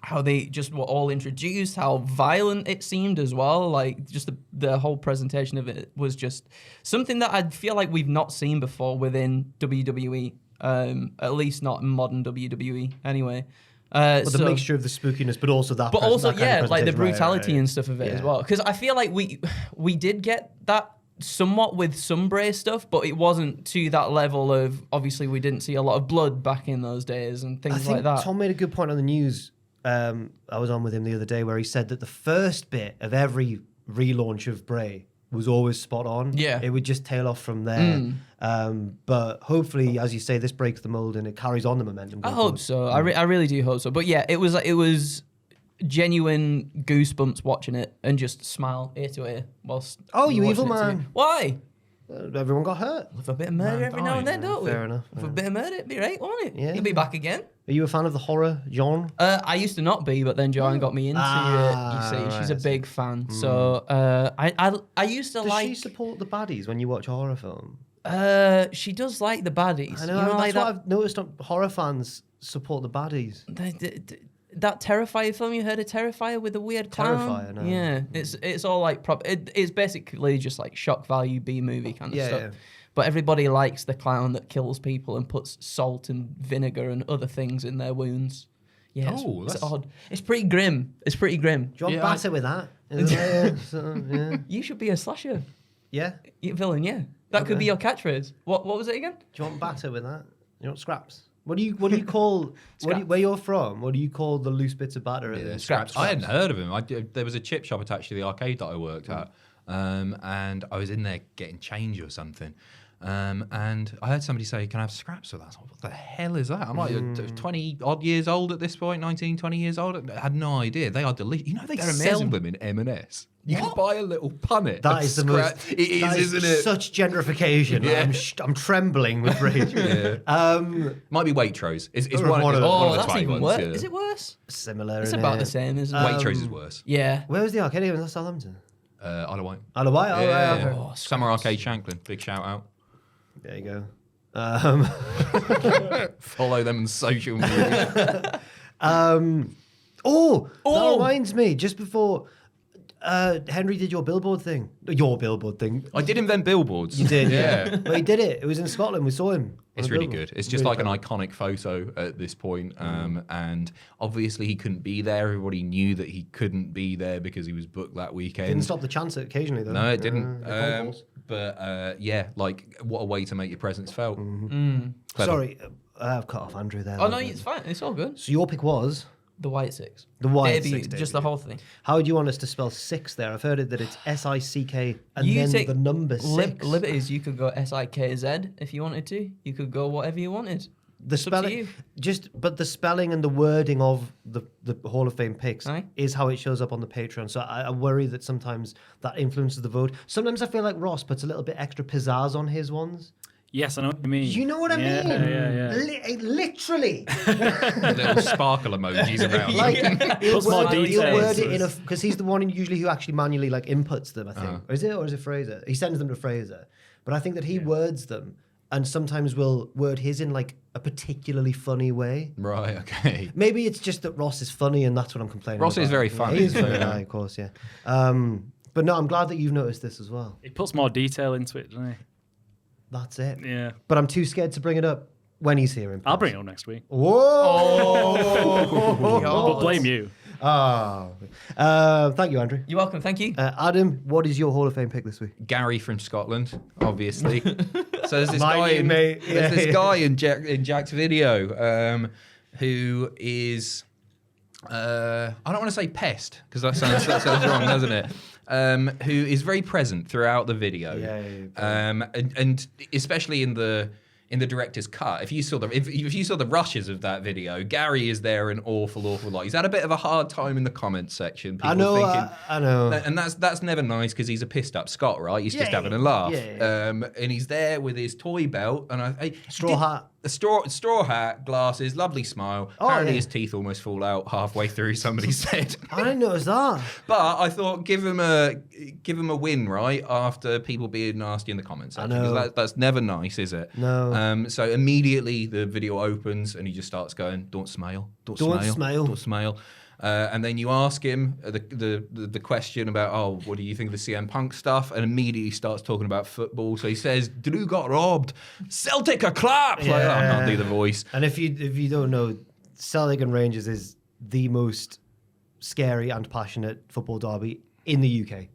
how they just were all introduced, how violent it seemed as well. Like, just the whole presentation of it was just something that I feel like we've not seen before within WWE, at least not modern WWE anyway. But the mixture of the spookiness, but also that. But also, that kind of like the presentation, right, brutality right. and stuff of it as Yeah. well. Because I feel like we did get that somewhat with some Bray stuff, but it wasn't to that level of, obviously we didn't see a lot of blood back in those days and I things think like that. Tom made a good point on the news. I was on with him the other day where he said that the first bit of every relaunch of Bray was always spot on. Yeah. It would just tail off from there. But hopefully, as you say, this breaks the mold and it carries on the momentum. I going hope forward. so. I really do hope so. But yeah, it was genuine goosebumps watching it and just smile ear to ear whilst. Oh, you watching evil it too. man. Why? Everyone got hurt. With a bit of murder every now and then, don't we? Fair enough. With a bit of murder, it'd be right, won't it? Yeah. You'll be back again. Are you a fan of the horror genre? I used to not be, but then Joanne got me into it. You see, she's a right. big fan. So I used to Does like. she support the baddies when you watch a horror film? She does like the baddies. I know, You know, that's like what that. I've noticed. Horror fans support the baddies. That Terrifier film you heard of, Terrifier with the weird clown. Terrifier, no. Yeah, it's all like it's basically just like shock value B movie kind of Yeah, stuff. yeah. But everybody likes the clown that kills people and puts salt and vinegar and other things in their wounds. Yeah, Oh, it's that's- odd. It's pretty grim. It's pretty grim. Do you want Yeah, batter with that? Yeah. You should be a slasher Yeah. villain. Yeah, that could be your catchphrase. What was it again? Do you want batter with that? You want scraps? What do you call where you're from? What do you call the loose bits of batter? at the- Scraps. I hadn't heard of him. There was a chip shop attached to the arcade that I worked at, and I was in there getting change or something. And I heard somebody say, "Can I have scraps with that?" I was like, what the hell is that? I'm like 20 odd years old at this point, 19, 20 years old. I had no idea. They are delicious. You know, they They're sell amazing. them in M&S. You can buy a little punnet. That of is the scrap- most. It is, that isn't it? Such gentrification. Yeah. I'm trembling with rage. Might be Waitrose. It's Or one one of of the, the- one Oh, of the that's 20 even ones. worse. Yeah. Is it worse? Similar. It's innit? about the same, isn't it? Waitrose is worse. Yeah. Where was the arcade? Was that Southampton? Isle of Wight. Isle of Wight. Oh, Yeah, right, yeah. okay. Oh, Summer Arcade Shanklin. Big shout out. There you go. Follow them on social media. That reminds me. Just before Henry did your billboard thing. I did invent billboards. You did, Yeah. Well, he did it. It was in Scotland. We saw him. It's on a really billboard. good. It's just Really like an clever. iconic photo at this point. And obviously he couldn't be there. Everybody knew that he couldn't be there because he was booked that weekend. Didn't stop the chance occasionally though. No, it didn't. the phone calls. But yeah, like what a way to make your presence felt. Mm-hmm. Clever. Sorry, I've cut off Andrew there. Oh no, it's fine. It's all good. So your pick was The White Six. the Wyatt Debut, Six. just the whole thing. How do you want us to spell six there? I've heard it that it's SICK and You then take the number six. Liberties, you could go SIKZ if you wanted to. You could go whatever you wanted. The It's up to spelling, you. but the spelling and the wording of the Hall of Fame picks Aye. is how it shows up on the Patreon. So I worry that sometimes that influences the vote. Sometimes I feel like Ross puts a little bit extra pizzazz on his ones. Yes, I know what you mean. You know what I mean? Yeah. Literally. Little sparkle emojis around. Like, he'll Plus more word details. it because he's the one usually who actually manually like inputs them, I think. Or is it Fraser? He sends them to Fraser. But I think that he words them and sometimes will word his in like a particularly funny way. Right, okay. Maybe it's just that Ross is funny and that's what I'm complaining Ross about. is very funny. He is funny, of course, yeah. But no, I'm glad that you've noticed this as well. He puts more detail into it, doesn't That's it. he? Yeah. But I'm too scared to bring it up when he's here in person. I'll bring it up next week. Whoa! But blame you. Thank you, Andrew. You're welcome. Thank you. Adam, what is your Hall of Fame pick this week? Gary from Scotland, obviously. So there's this My guy new mate. there's this guy in Jack's video who is I don't want to say pest because that sounds wrong, doesn't it? Who is very present throughout the video, and especially in the director's cut. If you saw the rushes of that video, Gary is there an awful lot. He's had a bit of a hard time in the comments section. People I know, thinking, I know. and that's never nice because he's a pissed up Scot, right? He's just having a laugh, and he's there with his toy belt and Straw hat, glasses, lovely smile. Apparently his teeth almost fall out halfway through. Somebody said. I didn't notice that. But I thought give him a win, right? After people being nasty in the comments section, because that's never nice, is it? No. So immediately the video opens and he just starts going, "Don't smile, don't smile." And then you ask him the question about, what do you think of the CM Punk stuff? And immediately starts talking about football. So he says, Drew got robbed. Celtic a clap. Like, I can't do the voice. And if you don't know, Celtic and Rangers is the most scary and passionate football derby in the UK.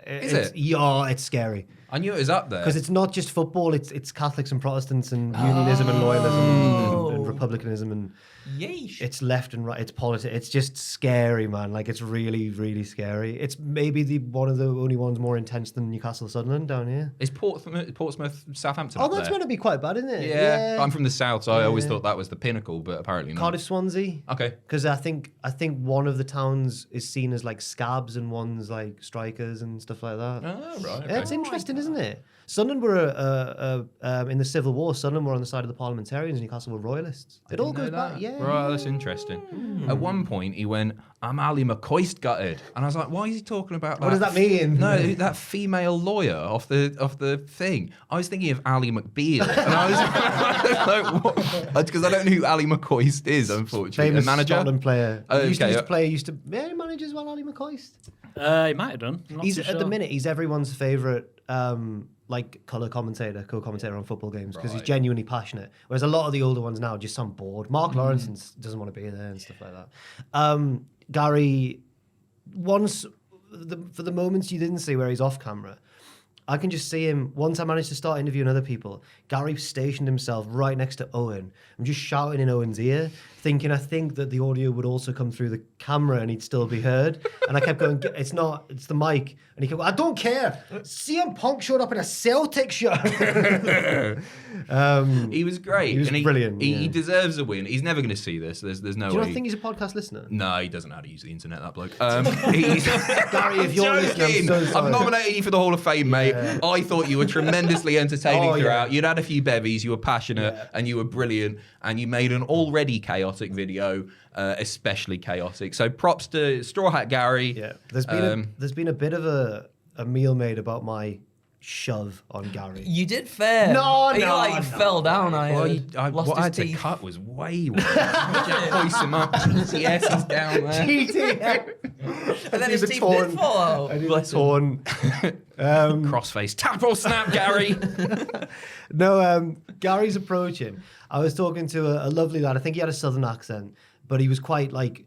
Is it? Yeah, it's scary. I knew it was up there. Because it's not just football, it's Catholics and Protestants and unionism and loyalism and republicanism and Yeesh. it's left and right, it's politics. It's just scary, man. Like, it's really, really scary. It's maybe one of the only ones more intense than Newcastle Sunderland down here. Is Portsmouth, Southampton Oh, up that's there? going to be quite bad, isn't it? Yeah. I'm from the south, so I always thought that was the pinnacle, but apparently not. Cardiff, Swansea. Okay. Because I think one of the towns is seen as like scabs and one's like strikers and stuff like that. Oh, right. Okay. Yeah, it's interesting, isn't it? Sunderland were in the Civil War. Sunderland were on the side of the parliamentarians. Newcastle were royalists. It all goes back. Yeah. Right, that's interesting. At one point, he went, "I'm Ali McCoist gutted," and I was like, "Why is he talking about that?" What does that mean? No, that female lawyer off the thing. I was thinking of Ali McBeal, and I was like, because I don't know who Ali McCoist is, unfortunately. Famous a manager, Scotland player. Oh, Used okay. to play. He manage as well, Ali McCoist. He might have done. I'm not He's too at sure. the minute. He's everyone's favorite. Colour co-commentator on football games because he's Right. genuinely passionate. Whereas a lot of the older ones now just sound bored. Mark Lawrence doesn't want to be there and stuff like that. Gary, for the moments you didn't see where he's off camera, I can just see him. Once I managed to start interviewing other people, Gary stationed himself right next to Owen. I'm just shouting in Owen's ear, thinking I think that the audio would also come through the camera and he'd still be heard. And I kept going, it's not, it's the mic. And he kept going, I don't care. CM Punk showed up in a Celtic shirt. He was great. He was brilliant, He yeah. deserves a win. He's never going to see this. There's no Do you way. not think he's a podcast listener? No, he doesn't know how to use the internet, that bloke. Gary, if you're listening, I'm so sorry. I've nominated you for the Hall of Fame, mate. I thought you were tremendously entertaining Oh, yeah. throughout. You'd had a few bevies, you were passionate, and you were brilliant, and you made an already chaotic video especially chaotic. So props to Straw Hat Gary. Yeah, there's been a bit of a meal made about my shove on Gary. You did fair. No, He no, like no. fell down. Lost What I his had to teeth. cut was way worse. Hoist him up. TTS is down there. GTM. And then his These are teeth torn. did fall out. And Bless him. torn. Crossface. Tap or snap, Gary. No, Gary's approaching. I was talking to a lovely lad. I think he had a southern accent, but he was quite like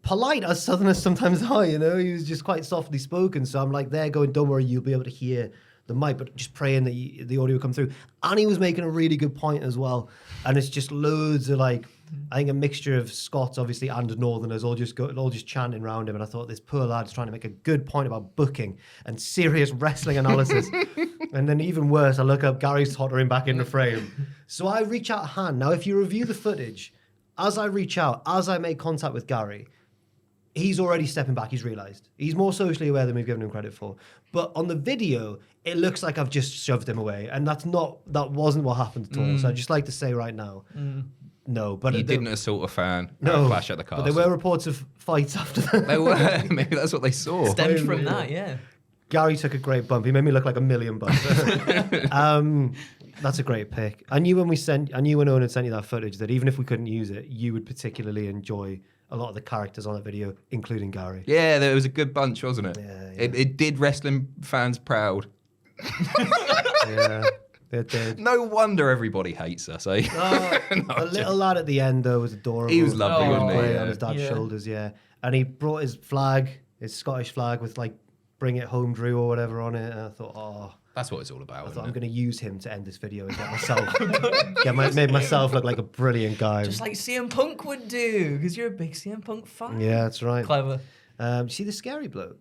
polite as southerners sometimes are, you know. He was just quite softly spoken. So I'm like there going, don't worry, you'll be able to hear the mic, but just praying that the audio will come through. And he was making a really good point as well. And it's just loads of like, I think a mixture of Scots, obviously, and Northerners all just chanting around him. And I thought this poor lad's trying to make a good point about booking and serious wrestling analysis. And then even worse, I look up, Gary's tottering back in the frame. So I reach out a hand. Now, if you review the footage, as I reach out, as I make contact with Gary, he's already stepping back. He's realised. He's more socially aware than we've given him credit for. But on the video, it looks like I've just shoved him away. And that wasn't what happened at all. So I'd just like to say right now, no. But You didn't assault a fan. No. Clash at the castle. But there were reports of fights after that. There were. Maybe that's what they saw. Stemmed from that, yeah. Gary took a great bump. He made me look like a million bucks. That's a great pick. I knew when Owen had sent you that footage that even if we couldn't use it, you would particularly enjoy a lot of the characters on that video, including Gary. Yeah, there was a good bunch, wasn't it? Yeah. It did wrestling fans proud. Yeah, it did. No wonder everybody hates us, eh? The little lad at the end, though, was adorable. He was lovely, wasn't he? Playing Yeah. on his dad's shoulders, yeah. And he brought his flag, his Scottish flag, with like "Bring It Home, Drew" or whatever on it. And I thought, That's what it's all about. I Isn't thought I'm it? going to use him to end this video and get myself, made myself look like a brilliant guy. Just like CM Punk would do, because you're a big CM Punk fan. Yeah, that's right. Clever. See the scary bloke?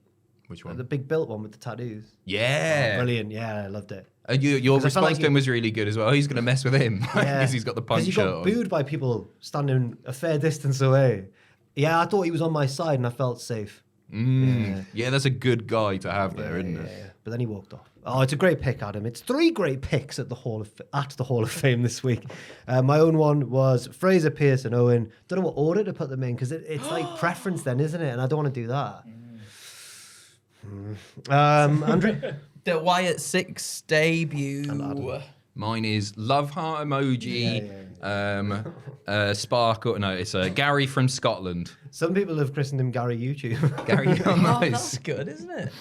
Which one? The big built one with the tattoos. Yeah. Brilliant. Yeah, I loved it. Your 'Cause I felt response like to him was really good as well. He's going to mess with him because he's got the punch he shirt got on. booed by people standing a fair distance away. Yeah, I thought he was on my side and I felt safe. Yeah, that's a good guy to have there, isn't it? Yeah. But then he walked off. Oh, it's a great pick, Adam. It's 3 great picks at the Hall of Fame this week. My own one was Fraser, Pierce, and Owen. Don't know what order to put them in because it's like preference then, isn't it? And I don't want to do that. Andrew? The Wyatt 6 debut. Mine is love heart emoji, sparkle. No, it's Gary from Scotland. Some people have christened him Gary YouTube. Gary, oh, Oh, nice. that's good, isn't it?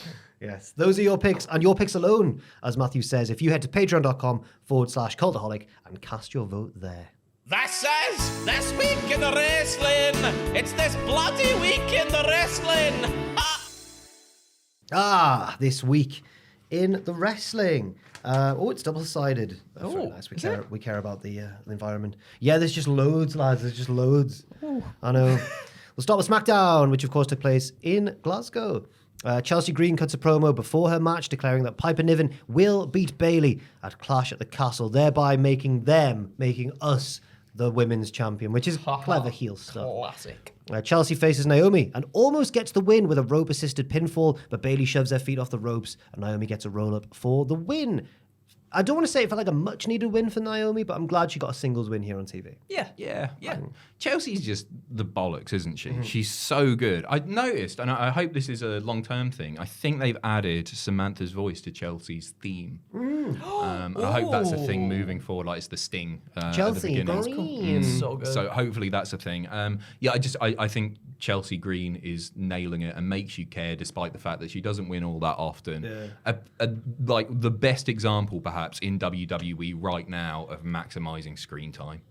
Yes, those are your picks, and your picks alone, as Matthew says. If you head to patreon.com/Cultaholic and cast your vote there. This is This Week in the Wrestling. It's this bloody week in the wrestling. This week in the wrestling. It's double-sided. That's very nice. We care about the environment. Yeah, there's just loads, lads. There's just loads. I know. We'll start with SmackDown, which of course took place in Glasgow. Chelsea Green cuts a promo before her match declaring that Piper Niven will beat Bayley at Clash at the Castle, thereby making us the women's champion, which is clever heel stuff. Classic. Chelsea faces Naomi and almost gets the win with a rope-assisted pinfall, but Bayley shoves her feet off the ropes and Naomi gets a roll-up for the win. I don't want to say it felt like a much-needed win for Naomi, but I'm glad she got a singles win here on TV. Yeah. Chelsea's just the bollocks, isn't she? She's so good. I noticed, and I hope this is a long-term thing, I think they've added Samantha's voice to Chelsea's theme. And I hope that's a thing moving forward, like it's the sting Chelsea at the beginning. Green. So good. So hopefully that's a thing. I think Chelsea Green is nailing it and makes you care despite the fact that she doesn't win all that often. Like the best example perhaps in WWE right now of maximizing screen time.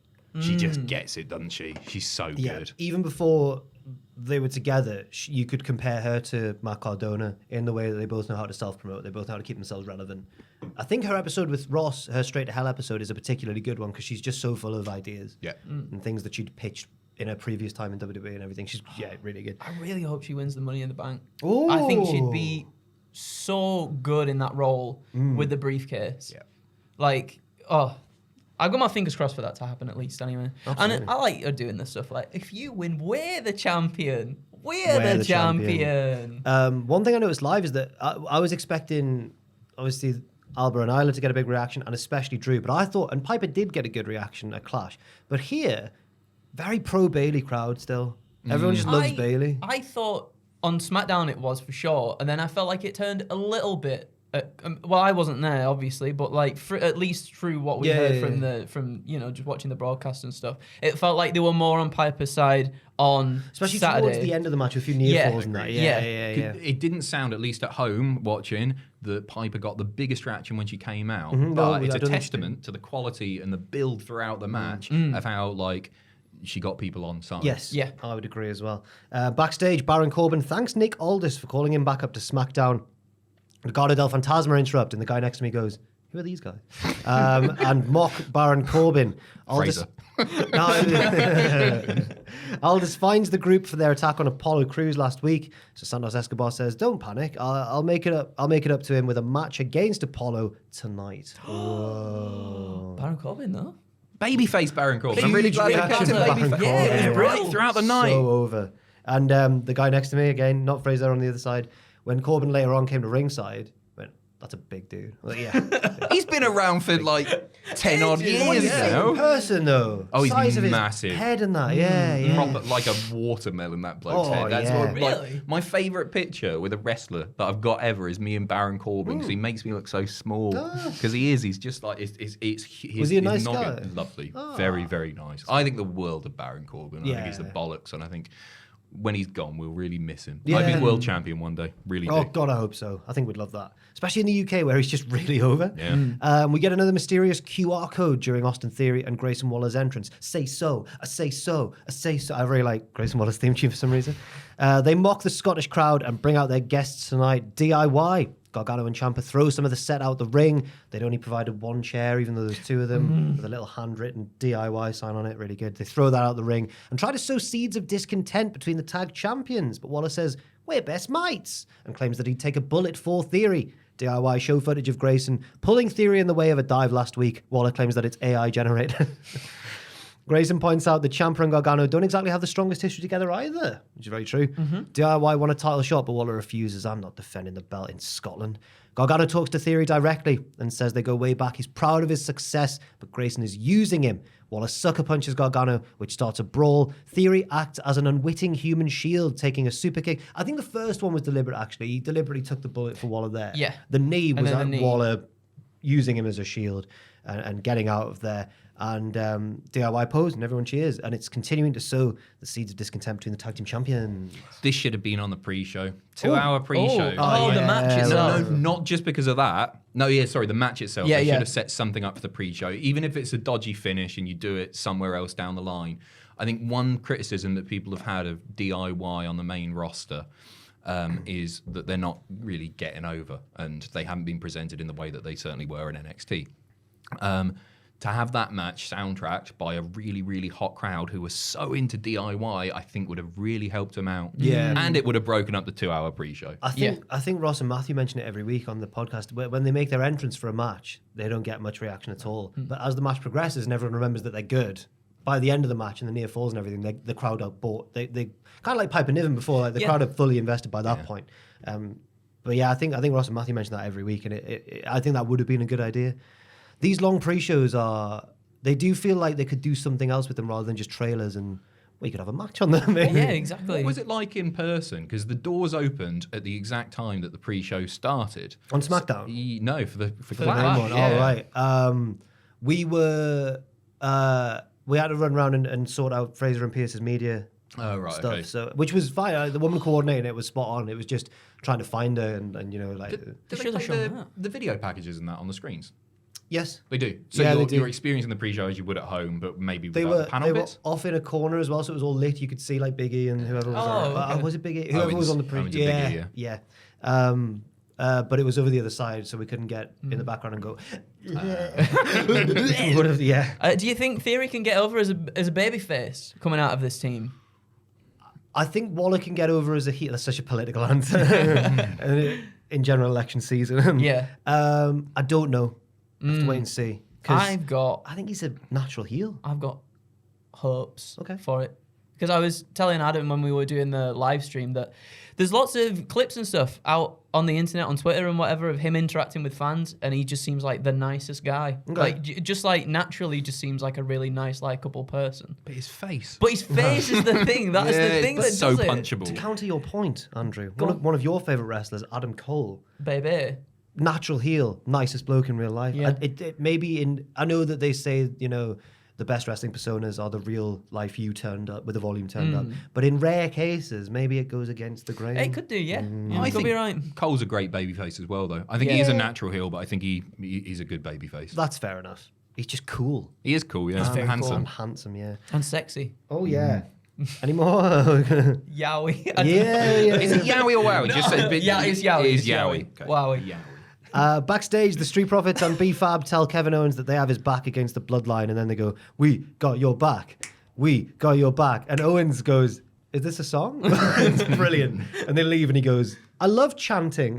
She just gets it, doesn't she? She's so good. Even before they were together, you could compare her to Matt Cardona in the way that they both know how to self-promote. They both know how to keep themselves relevant. I think her episode with Ross, her Straight to Hell episode, is a particularly good one because she's just so full of ideas and things that she'd pitched in her previous time in WWE and everything. She's really good. I really hope she wins the Money in the Bank. Ooh. I think she'd be so good in that role with the briefcase. Yeah. Like, I've got my fingers crossed for that to happen at least anyway. Absolutely. And I like her doing this stuff. Like, if you win, we're the champion. We're the champion. One thing I noticed live is that I was expecting, obviously, Alba and Isla to get a big reaction, and especially Drew. But I thought, and Piper did get a good reaction at Clash. But here, very pro-Bayley crowd still. Everyone just loves Bayley. I thought on SmackDown it was for sure, and then I felt like it turned a little bit. Well, I wasn't there, obviously, but like at least through what we heard from just watching the broadcast and stuff, it felt like they were more on Piper's side on Especially Saturday. towards the end of the match with a few near falls and that. Yeah. It didn't sound, at least at home watching, that Piper got the biggest reaction when she came out. No, But it's I a don't think testament to the quality and the build throughout the match of how she got people on side. Yes, Yeah. I would agree as well. Backstage, Baron Corbin thanks Nick Aldis for calling him back up to SmackDown. Ricardo Del Fantasma interrupt, and the guy next to me goes, "Who are these guys?" And mock Baron Corbin. Fraser. Aldis finds the group for their attack on Apollo Crews last week. So Santos Escobar says, "Don't panic. I'll make it up. I'll make it up to him with a match against Apollo tonight." Whoa. Baron Corbin, though. Babyface Baron Corbin. I'm Huge really glad they reaction kept it to Baron babyface. Corbin. Yeah, Yeah, right throughout the night. So over. And the guy next to me, again, not Fraser on the other side, when Corbin later on came to ringside, went, that's a big dude. Like, yeah. He's been around for like 10 odd years now. Person though. Oh, he's Size of massive. his head and that. Yeah. Proper, like a watermelon, that bloke's Oh, head. That's yeah. what, like, Really? my favourite picture with a wrestler that I've got ever is me and Baron Corbin because he makes me look so small. Because he is. He's just like, his Was he a nice noggin- guy? Lovely. Very, very nice. I think the world of Baron Corbin. I think he's the bollocks. And I think when he's gone, we'll really miss him. Yeah. I'd be world champion one day. Really Oh, do. God, I hope so. I think we'd love that. Especially in the UK where he's just really over. Yeah. We get another mysterious QR code during Austin Theory and Grayson Waller's entrance. Say so, I say so, I say so. I really like Grayson Waller's theme tune for some reason. They mock the Scottish crowd and bring out their guests tonight, DIY. Gargano and Ciampa throw some of the set out the ring. They'd only provided one chair, even though there's two of them, with a little handwritten DIY sign on it. Really good. They throw that out the ring and try to sow seeds of discontent between the tag champions. But Waller says, we're best mates, and claims that he'd take a bullet for Theory. DIY show footage of Grayson pulling Theory in the way of a dive last week. Waller claims that it's AI generated. Grayson points out that Ciampa and Gargano don't exactly have the strongest history together either, which is very true. DIY won a title shot, but Waller refuses. I'm not defending the belt in Scotland. Gargano talks to Theory directly and says they go way back. He's proud of his success, but Grayson is using him. Waller sucker punches Gargano, which starts a brawl. Theory acts as an unwitting human shield, taking a super kick. I think the first one was deliberate, actually. He deliberately took the bullet for Waller there. Yeah. The knee was then at the knee. Waller using him as a shield and getting out of there. And DIY pose and everyone cheers. And it's continuing to sow the seeds of discontent between the tag team champions. This should have been on the pre-show. 2-hour pre-show. The match yeah. itself. No, not just because of that. No, yeah, sorry, the match itself. Yeah, They yeah. should have set something up for the pre-show. Even if it's a dodgy finish and you do it somewhere else down the line. I think one criticism that people have had of DIY on the main roster is that they're not really getting over and they haven't been presented in the way that they certainly were in NXT. To have that match soundtracked by a really, really hot crowd who were so into DIY, I think would have really helped them out. Yeah. And it would have broken up the 2-hour pre-show. I think Ross and Matthew mention it every week on the podcast. When they make their entrance for a match, they don't get much reaction at all. But as the match progresses and everyone remembers that they're good, by the end of the match and the near falls and everything, the crowd are bought. They kind of like Piper Niven before, like the crowd are fully invested by that point. But yeah, I think Ross and Matthew mention that every week, and I think that would have been a good idea. These long pre-shows they do feel like they could do something else with them rather than just trailers, and we could have a match on them. Yeah, exactly. What was it like in person? Because the doors opened at the exact time that the pre-show started. On SmackDown? No, for the Clash. main one. Yeah. Oh, right. We had to run around and sort out Fraser and Pierce's media Oh, right, stuff. okay. So, which was fine. The woman coordinating it was spot on. It was just trying to find her and like. Did they should have play shown that. the video packages and that on the screens? Yes. They do. So Yeah, you're, they do. you're experiencing the pre-show as you would at home, but maybe They without were the panel bits? off in a corner as well, so it was all lit. You could see like Big E and whoever was on. okay. Was it Big E? Whoever was on the pre. into Big E, yeah. But it was over the other side, so we couldn't get in the background and go. Yeah. Do you think Theory can get over as a babyface coming out of this team? I think Waller can get over as a heel. That's such a political answer in general election season. Yeah. I don't know. I have to wait and see. 'Cause I think he's a natural heel. I've got hopes Okay. for it. Because I was telling Adam when we were doing the live stream that there's lots of clips and stuff out on the internet, on Twitter and whatever, of him interacting with fans, and he just seems like the nicest guy. Okay. Like, just like naturally just seems like a really nice, likable person. But his face. But his face is the thing. That's the thing that that's so does it. punchable. To counter your point, Andrew, Go on. one of your favourite wrestlers, Adam Cole, Baby. natural heel, nicest bloke in real life. Yeah. It maybe I know that they say, the best wrestling personas are the real life you turned up with the volume turned up. But in rare cases, maybe it goes against the grain. It could do, yeah. Yeah, I you could think be right. Cole's a great babyface as well, though. I think he is a natural heel, but I think he's a good babyface. That's fair enough. He's just cool. He is cool, yeah. very Handsome. And handsome, yeah. And sexy. Oh, yeah. Any more? Yowie. yeah. Is it Yowie or Wowie? Just say, Yeah, it's Yowie. It is It's Yowie. Yowie. Wowie. Yowie. Backstage, the Street Profits and B-Fab tell Kevin Owens that they have his back against the Bloodline, and then they go, "We got your back. We got your back." And Owens goes, "Is this a song?" It's brilliant. And they leave, and he goes, I love chanting.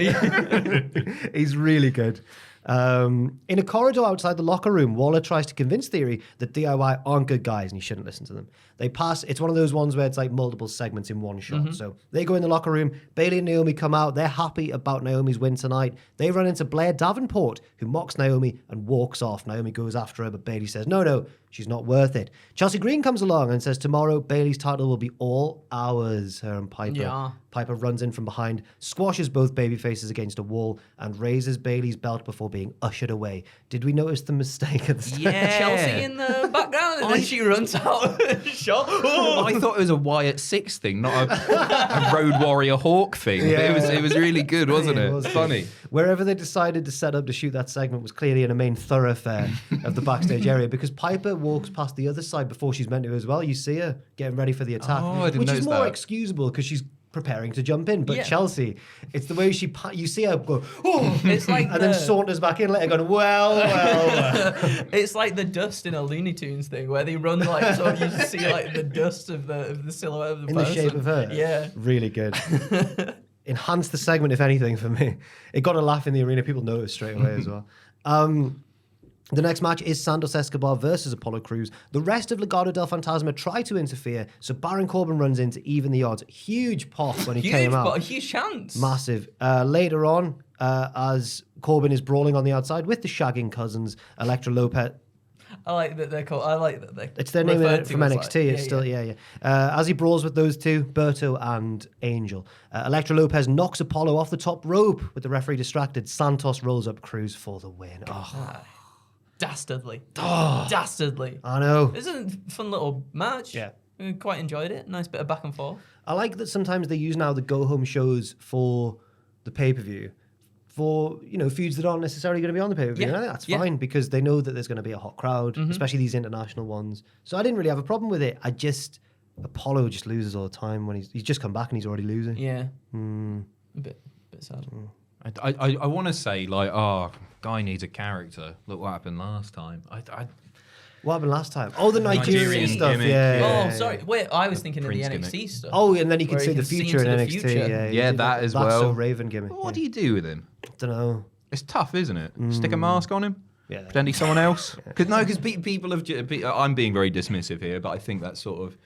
He's really good. In a corridor outside the locker room, Waller tries to convince Theory that DIY aren't good guys and he shouldn't listen to them. They pass. It's one of those ones where it's like multiple segments in one shot. So they go in the locker room. Bayley and Naomi come out. They're happy about Naomi's win tonight. They run into Blair Davenport, who mocks Naomi and walks off. Naomi goes after her, but Bayley says, no, she's not worth it. Chelsea Green comes along and says tomorrow Bayley's title will be all ours. Her and Piper. Yeah. Piper runs in from behind, squashes both baby faces against a wall, and raises Bayley's belt before being ushered away. Did we notice the mistake at the start? Yeah. Chelsea in the background, and then she runs out. Shot. I thought it was a Wyatt 6 thing, not a Road Warrior Hawk thing. Yeah. But it was really good, wasn't it? It was Funny. Wherever they decided to set up to shoot that segment was clearly in a main thoroughfare of the backstage area, because Piper walks past the other side before she's meant to as well. You see her getting ready for the attack, Oh, I didn't which is notice more that. excusable because she's preparing to jump in. But Yeah. Chelsea, it's the way you see her go, oh, It's like and then saunters back in later going, well. It's like the dust in a Looney Tunes thing where they run like so you just see like the dust of the silhouette of the In person. the shape of her. Yeah. Really good. Enhanced the segment, if anything, for me. It got a laugh in the arena. People noticed straight away as well. The next match is Santos Escobar versus Apollo Crews. The rest of Legado del Fantasma try to interfere, so Baron Corbin runs in to even the odds. Huge pop when he came out. But a huge chance. Massive. Later on, as Corbin is brawling on the outside with the shagging cousins, Elektra Lopez. I like that they're called. I like that they're. It's their name referred from to as NXT. like- It's still, yeah. As he brawls with those two, Berto and Angel. Elektra Lopez knocks Apollo off the top rope with the referee distracted. Santos rolls up Crews for the win. Oh, Dastardly. Dastardly. I know. It's a fun little match. Yeah. I quite enjoyed it. Nice bit of back and forth. I like that sometimes they use now the go-home shows for the pay-per-view for, feuds that aren't necessarily going to be on the pay-per-view. Yeah. And I think that's Yeah. fine because they know that there's going to be a hot crowd, especially these international ones. So I didn't really have a problem with it. Apollo just loses all the time when he's just come back and he's already losing. Yeah. A bit sad. I want to say, guy needs a character. Look what happened last time. What happened last time? Oh, the Nigerian Nigerian stuff. gimmick, Yeah. yeah. Oh, sorry. Wait, I was thinking of the Prince NXT gimmick. stuff. Oh, and then he can Where see he the can see future in into the NXT. future. Yeah, Yeah, that as That's well. so Raven gimmick. What do you do with him? Don't know. It's tough, isn't it? Stick a mask on him? Yeah. Pretend he's someone else? Because people have... I'm being very dismissive here, but I think that's sort of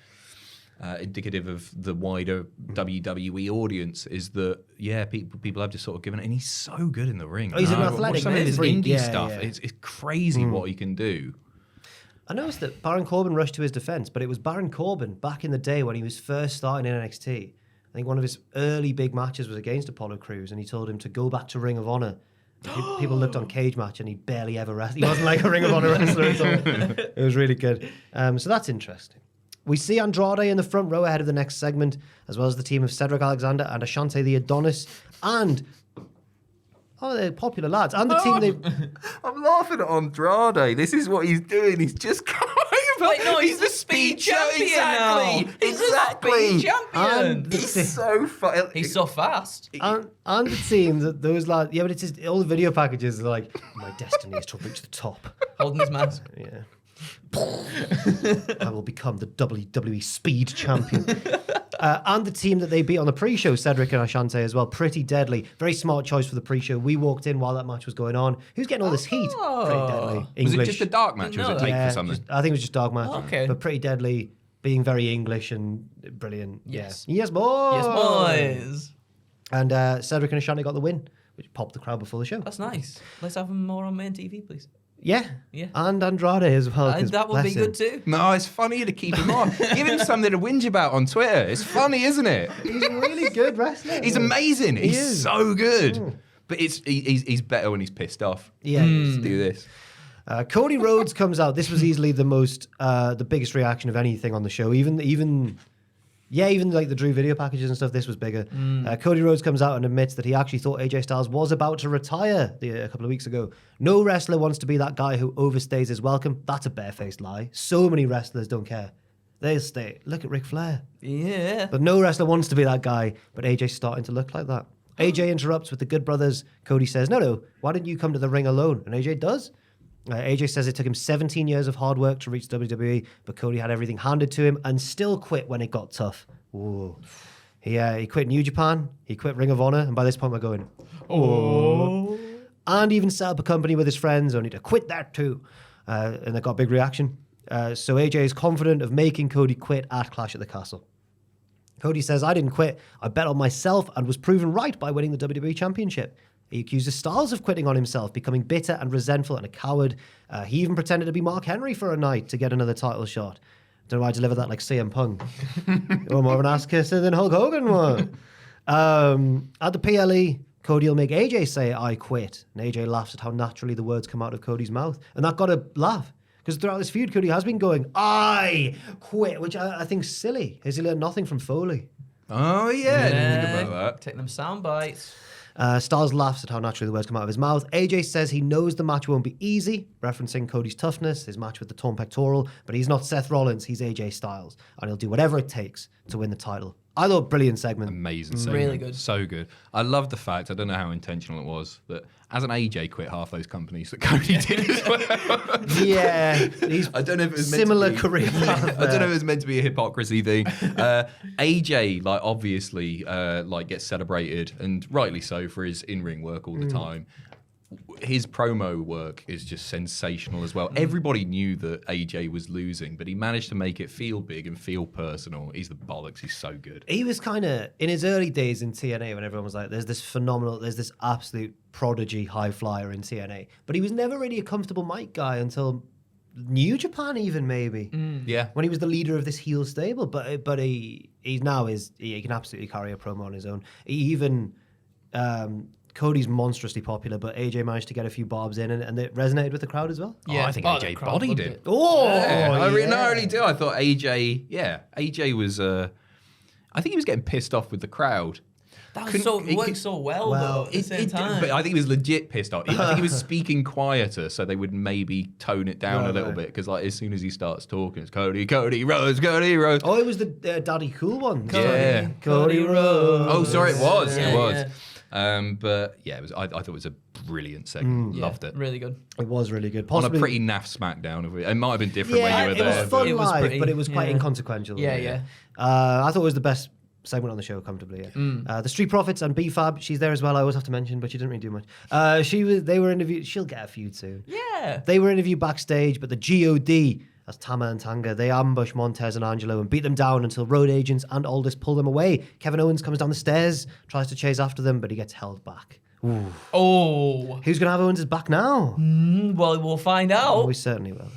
indicative of the wider WWE audience is that, people have just sort of given it. And he's so good in the ring. Oh, he's an Watch athletic some of his freak. indie Yeah, stuff. yeah. It's crazy what he can do. I noticed that Baron Corbin rushed to his defense, but it was Baron Corbin back in the day when he was first starting in NXT. I think one of his early big matches was against Apollo Crews, and he told him to go back to Ring of Honor. People looked on Cage Match, and he barely ever wrestled. He wasn't like a Ring of Honor wrestler at all. It was really good. So that's interesting. We see Andrade in the front row ahead of the next segment, as well as the team of Cedric Alexander and Ashante the Adonis, and they're popular lads. And the team they... I'm laughing at Andrade. This is what he's doing. He's just coming over. Wait, no, he's the speed champion now. He's the speed champion. And He's so funny. He's so fast. and the team that those lads... Yeah, but it's just, all the video packages are like, my destiny is to reach the top. Holding his mask. Yeah. I will become the WWE Speed Champion. And the team that they beat on the pre-show, Cedric and Ashante as well, pretty deadly. Very smart choice for the pre-show. We walked in while that match was going on. Who's getting all this heat? Pretty deadly. Was English. it just a dark match or was it No, take Yeah, for something? I think it was just dark match. Okay. But pretty deadly, being very English and brilliant. Yes. Yeah. Yes, boys. Yes, boys. And Cedric and Ashante got the win, which popped the crowd before the show. That's nice. Let's have him more on main TV, please. Yeah. Yeah. And Andrade as well. 'cause That would be bless him. good too. No, it's funny to keep him on. Give him something to whinge about on Twitter. It's funny, isn't it? He's a really good wrestler. He's amazing. He's is. so good. But he's better when he's pissed off. Yeah. Let's do this. Cody Rhodes comes out. This was easily the biggest reaction of anything on the show. Even like the Drew video packages and stuff, this was bigger. Cody Rhodes comes out and admits that he actually thought AJ Styles was about to retire a couple of weeks ago. No wrestler wants to be that guy who overstays his welcome. That's a barefaced lie. So many wrestlers don't care. They'll stay. Look at Ric Flair. Yeah. But no wrestler wants to be that guy, but AJ's starting to look like that. AJ interrupts with the Good Brothers. Cody says, no, why didn't you come to the ring alone? And AJ does. AJ says it took him 17 years of hard work to reach WWE, but Cody had everything handed to him and still quit when it got tough. Ooh. He quit New Japan, he quit Ring of Honor, and by this point we're going, oh. And even set up a company with his friends, only to quit that too. And they got a big reaction. So AJ is confident of making Cody quit at Clash at the Castle. Cody says, I didn't quit. I bet on myself and was proven right by winning the WWE Championship. He accuses Styles of quitting on himself, becoming bitter and resentful and a coward. He even pretended to be Mark Henry for a night to get another title shot. Don't know why I delivered that like CM Punk. Or more of an ass kisser than Hulk Hogan was. At the PLE, Cody will make AJ say, I quit. And AJ laughs at how naturally the words come out of Cody's mouth. And that got a laugh. Because throughout this feud, Cody has been going, I quit, which I think is silly. Has he learned nothing from Foley? Oh, yeah. I didn't think about that. Take them sound bites. Styles laughs at how naturally the words come out of his mouth. AJ says he knows the match won't be easy, referencing Cody's toughness, his match with the torn pectoral, but he's not Seth Rollins, he's AJ Styles, and he'll do whatever it takes to win the title. I thought brilliant segment. Amazing segment. Really good. So good. I love the fact, I don't know how intentional it was, that as an AJ quit half those companies that Cody did as well. Yeah. He's I don't know if it was meant similar to be, career path I don't know if it was meant to be a hypocrisy thing. AJ, like, obviously, like, gets celebrated, and rightly so, for his in-ring work all the time. His promo work is just sensational as well. Everybody knew that AJ was losing, but he managed to make it feel big and feel personal. He's the bollocks. He's so good. He was kind of, in his early days in TNA, when everyone was like, there's this absolute prodigy high flyer in TNA. But he was never really a comfortable mic guy until New Japan even, maybe. Yeah. When he was the leader of this heel stable. But he now is, he can absolutely carry a promo on his own. He even... Cody's monstrously popular, but AJ managed to get a few barbs in, and it resonated with the crowd as well. Yeah, I think AJ bodied it. I really do. I thought AJ was. I think he was getting pissed off with the crowd. That was worked so well though, at the same time. But I think he was legit pissed off. I think he was speaking quieter, so they would maybe tone it down a little bit. Because like as soon as he starts talking, it's Cody Rhodes. Oh, it was the Daddy Cool one. Yeah, Cody Rhodes. Oh, sorry, it was. Yeah, It was. yeah. But yeah, it was. I thought it was a brilliant segment. Loved it. Really good. It was really good. On a Possibly, pretty naff SmackDown. It might have been different when you were it there. was fun It was live, pretty- but it was quite yeah. inconsequential. Yeah. I thought it was the best segment on the show, comfortably. Yeah. The Street Profits and B-Fab, she's there as well. I always have to mention, but she didn't really do much. They were interviewed. She'll get a feud soon. Yeah. They were interviewed backstage, but the GOD, that's Tama and Tanga, they ambush Montez and Angelo and beat them down until road agents and Aldis pull them away. Kevin Owens comes down the stairs, tries to chase after them, but he gets held back. Ooh. Oh. Who's going to have Owens' back now? Well, we'll find out. We certainly will.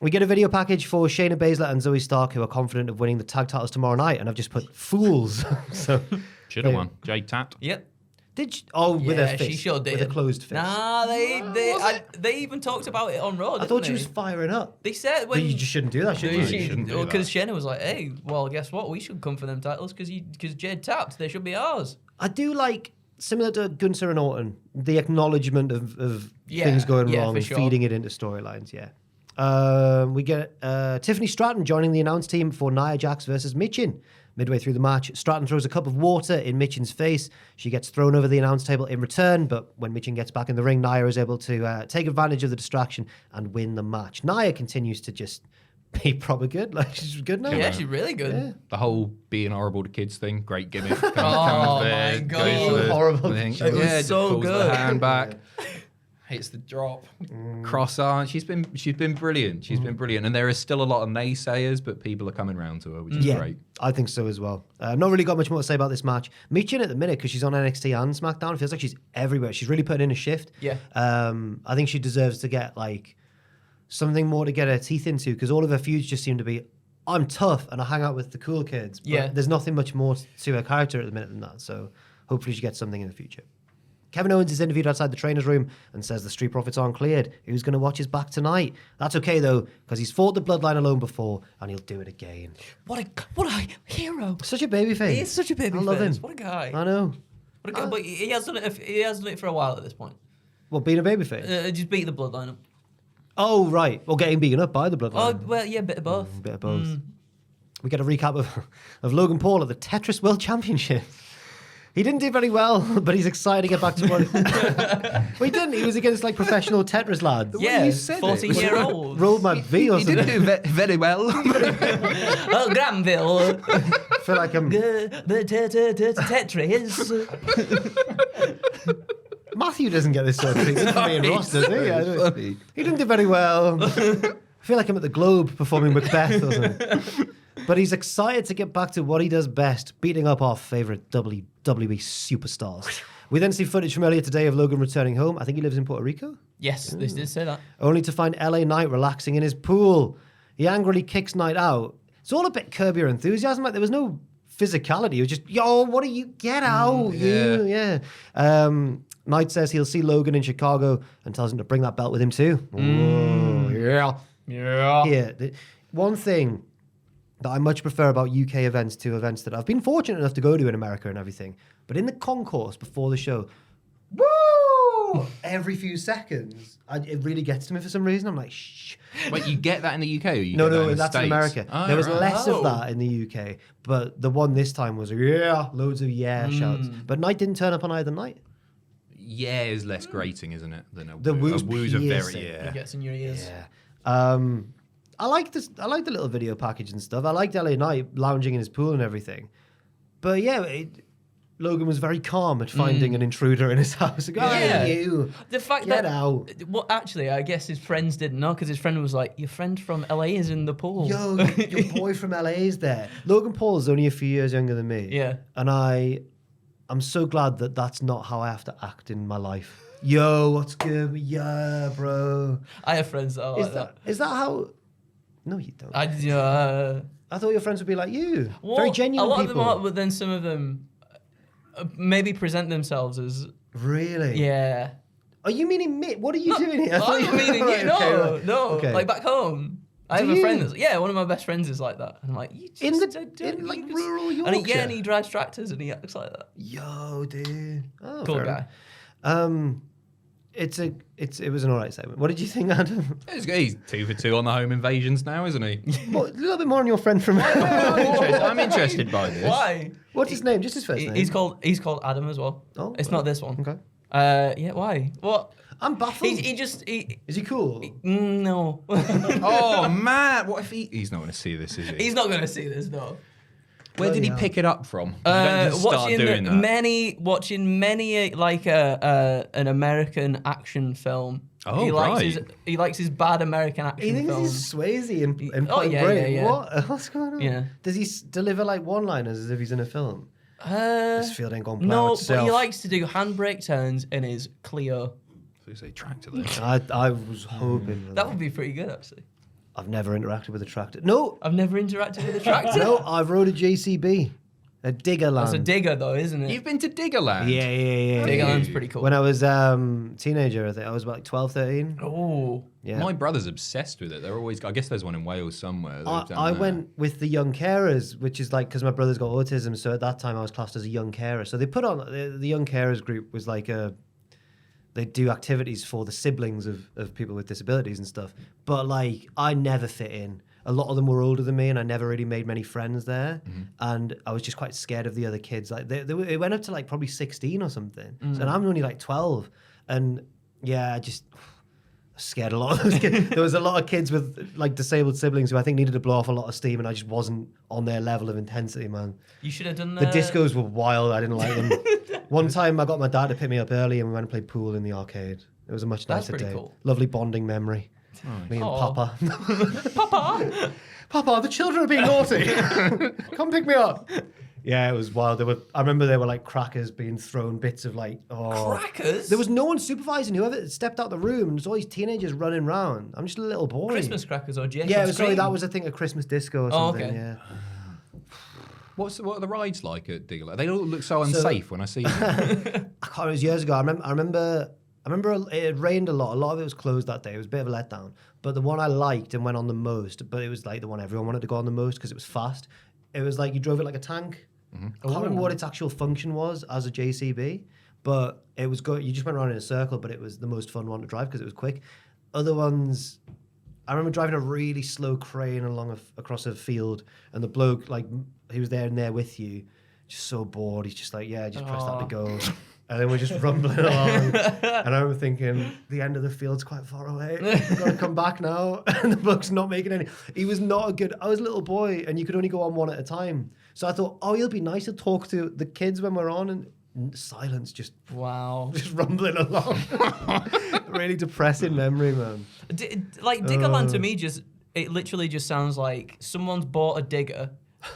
We get a video package for Shayna Baszler and Zoe Stark, who are confident of winning the tag titles tomorrow night, and I've just put fools. So Should have won. Jade tapped. Yep. did she? Oh, with a fist. she sure did. With a closed fist. Nah, they even talked about it on Raw. I thought she was firing up. They said But when you just shouldn't do that, should you? shouldn't do because that. Shayna was like, "Hey, well, guess what? We should come for them titles because Jade tapped. They should be ours." I do like, similar to Gunther and Orton, the acknowledgement of Yeah, things going yeah, wrong for and sure. feeding it into storylines, yeah. We get Tiffany Stratton joining the announce team for Nia Jax versus Michin. Midway through the match, Stratton throws a cup of water in Michin's face. She gets thrown over the announce table in return, but when Michin gets back in the ring, Nia is able to take advantage of the distraction and win the match. Nia continues to just be proper good. Like, she's good now. Yeah, she's really good. Yeah. The whole being horrible to kids thing, great gimmick. Comes my there, God. goes for the Horrible. thing. It was Just so pulls good. the hand back, hits the drop, cross arm. She's been brilliant. She's been brilliant, and there is still a lot of naysayers, but people are coming round to her, which is great. I think so as well. Not really got much more to say about this match. Michin at the minute, because she's on NXT and SmackDown, it feels like she's everywhere. She's really putting in a shift. Yeah. I think she deserves to get like something more to get her teeth into, because all of her feuds just seem to be, I'm tough and I hang out with the cool kids. But Yeah. there's nothing much more to her character at the minute than that. So hopefully she gets something in the future. Kevin Owens is interviewed outside the trainer's room and says the Street Profits aren't cleared. Who's going to watch his back tonight? That's okay, though, because he's fought the Bloodline alone before, and he'll do it again. What a hero! Such a babyface. He is such a baby I love face. him. What a guy! I know. What a guy. But he has done it. He has done it for a while at this point. Well, being a babyface? Just beat the Bloodline up. Oh, right. Well, getting beaten up by the Oh Bloodline. well, yeah, bit of both. A bit of both. We get a recap of Logan Paul at the Tetris World Championship. He didn't do very well, but he's excited to get back to what. Well, he didn't. He was against like professional Tetris lads. Yeah, you said it. 14-year-old. Rolled my V or He something. didn't do very well. Oh, Granville. I feel like I'm. Tetris. Matthew doesn't get this sort of treatment from me and Ross, does he? I don't- He didn't do very well. I feel like I'm at the Globe performing Macbeth or something. But he's excited to get back to what he does best, beating up our favourite WWE superstars. We then see footage from earlier today of Logan returning home. I think he lives in Puerto Rico. Yes, they did say that. Only to find LA Knight relaxing in his pool. He angrily kicks Knight out. It's all a bit Curb Your Enthusiasm. Like, there was no physicality. It was just, yo, what are you? Get out. Yeah. Knight says he'll see Logan in Chicago and tells him to bring that belt with him too. Ooh, yeah. One thing that I much prefer about UK events to events that I've been fortunate enough to go to in America and everything, but in the concourse before the show, woo! Every few seconds, it really gets to me for some reason. I'm like, shh. Wait, you get that in the UK? Or you No, get that in that's the in States? America. Oh, there was right. less of that in the UK, but the one this time was loads of shouts. But Knight didn't turn up on either night. Yeah, is less grating, isn't it? Than The woo's a woo's are piercing. very It gets in your ears. Yeah. I like this. I like the little video package and stuff. I liked LA Knight lounging in his pool and everything. But yeah, Logan was very calm at finding an intruder in his house. Like, Yeah. you The fact get that out. Well, actually, I guess his friends didn't know because his friend was like, "Your friend from LA is in the pool." Yo, your boy from LA is there. Logan Paul is only a few years younger than me. Yeah. And I'm so glad that that's not how I have to act in my life. Yo, what's good? Yeah, bro. I have friends that are like that. Is that how? No, you don't. I thought your friends would be like you. well, Very genuine A lot people. of them are, but then some of them maybe present themselves as Really? yeah. Are you meaning me? What are you doing here? I I'm thought not you- meaning Right, you. No, okay, right. no. Okay. Like back home. I Do have a friend you? that's one of my best friends is like that. And I'm like, you just In don't- like you just- rural and Yorkshire. and he drives tractors and he acts like that. Yo, dude. Oh, Cool fair guy. enough. It was an alright segment. What did you think, Adam? He's 2 for 2 on the home invasions now, isn't he? Well, a little bit more on your friend from. I'm interested by this. Why? What's his name? Just his first name. He's called Adam as well. Oh, It's not this one. Okay. Yeah. Why? What? I'm baffled. He Is he cool? no. Oh, man. What if he's not going to see this, is he? He's not gonna see this though. Where did he Bloody pick it up from? You don't just start doing that. Watching many like an American action film. Oh, he likes his bad American He action thinks films. he's Swayze in Oh, Point yeah, Break. yeah, yeah. What? What's going on? Yeah. Does he deliver like one-liners as if he's in a film? This field ain't gonna plow No, itself. but he likes to do handbrake turns in his Clio. So you say tractor then. I was hoping for That would be pretty good, actually. I've never interacted with a tractor. No, I've never interacted with a tractor. no, I've rode a JCB, a Diggerland. That's a digger, though, isn't it? You've been to Diggerland? Yeah. Diggerland's pretty cool. When I was teenager, I think I was about like 12, 13. Oh. Yeah. My brother's obsessed with it. They're always. I guess there's one in Wales somewhere. I went with the young carers, which is like because my brother's got autism, so at that time I was classed as a young carer. So they put on the young carers group was like they do activities for the siblings of people with disabilities and stuff. But like I never fit in. A lot of them were older than me, and I never really made many friends there. And I was just quite scared of the other kids. Like it went up to like probably 16 or something, and I'm only like 12. And yeah, I just scared a lot of those kids. There was a lot of kids with like disabled siblings who I think needed to blow off a lot of steam, and I just wasn't on their level of intensity, man. You should have done The discos were wild. I didn't like them. One time I got my dad to pick me up early, and we went and played pool in the arcade. It was a much That's nicer pretty day. cool. Lovely bonding memory. Me and Aw. Papa. Papa! Papa, the children are being naughty. Come pick me up. Yeah, it was wild. I remember there were like crackers being thrown, bits of like Crackers? There was no one supervising. Whoever stepped out the room, there's all these teenagers running around. I'm just a little boy. Christmas crackers or Jacob's Yeah, sorry, cream? that was I think a Christmas disco or Oh, something. okay. Yeah. What are the rides like at Diggerland? They all look so unsafe when I see them. I can't remember, it was years ago. I remember it had rained a lot. A lot of it was closed that day. It was a bit of a letdown. But the one I liked and went on the most, but it was like the one everyone wanted to go on the most because it was fast. It was like you drove it like a tank. I can't remember what its actual function was as a JCB, but it was good. You just went around in a circle, but it was the most fun one to drive because it was quick. Other ones, I remember driving a really slow crane across a field, and the bloke, like, he was there with you, just so bored. He's just like, yeah, just press that to go. And then we're just rumbling along. And I remember thinking, the end of the field's quite far away. We've got to come back now. And the bloke's not making any. He was not a good. I was a little boy, and you could only go on one at a time. So I thought, he'll be nice to talk to the kids when we're on. And silence, just rumbling along. Really depressing memory, man. Diggerland to me it literally just sounds like someone's bought a digger,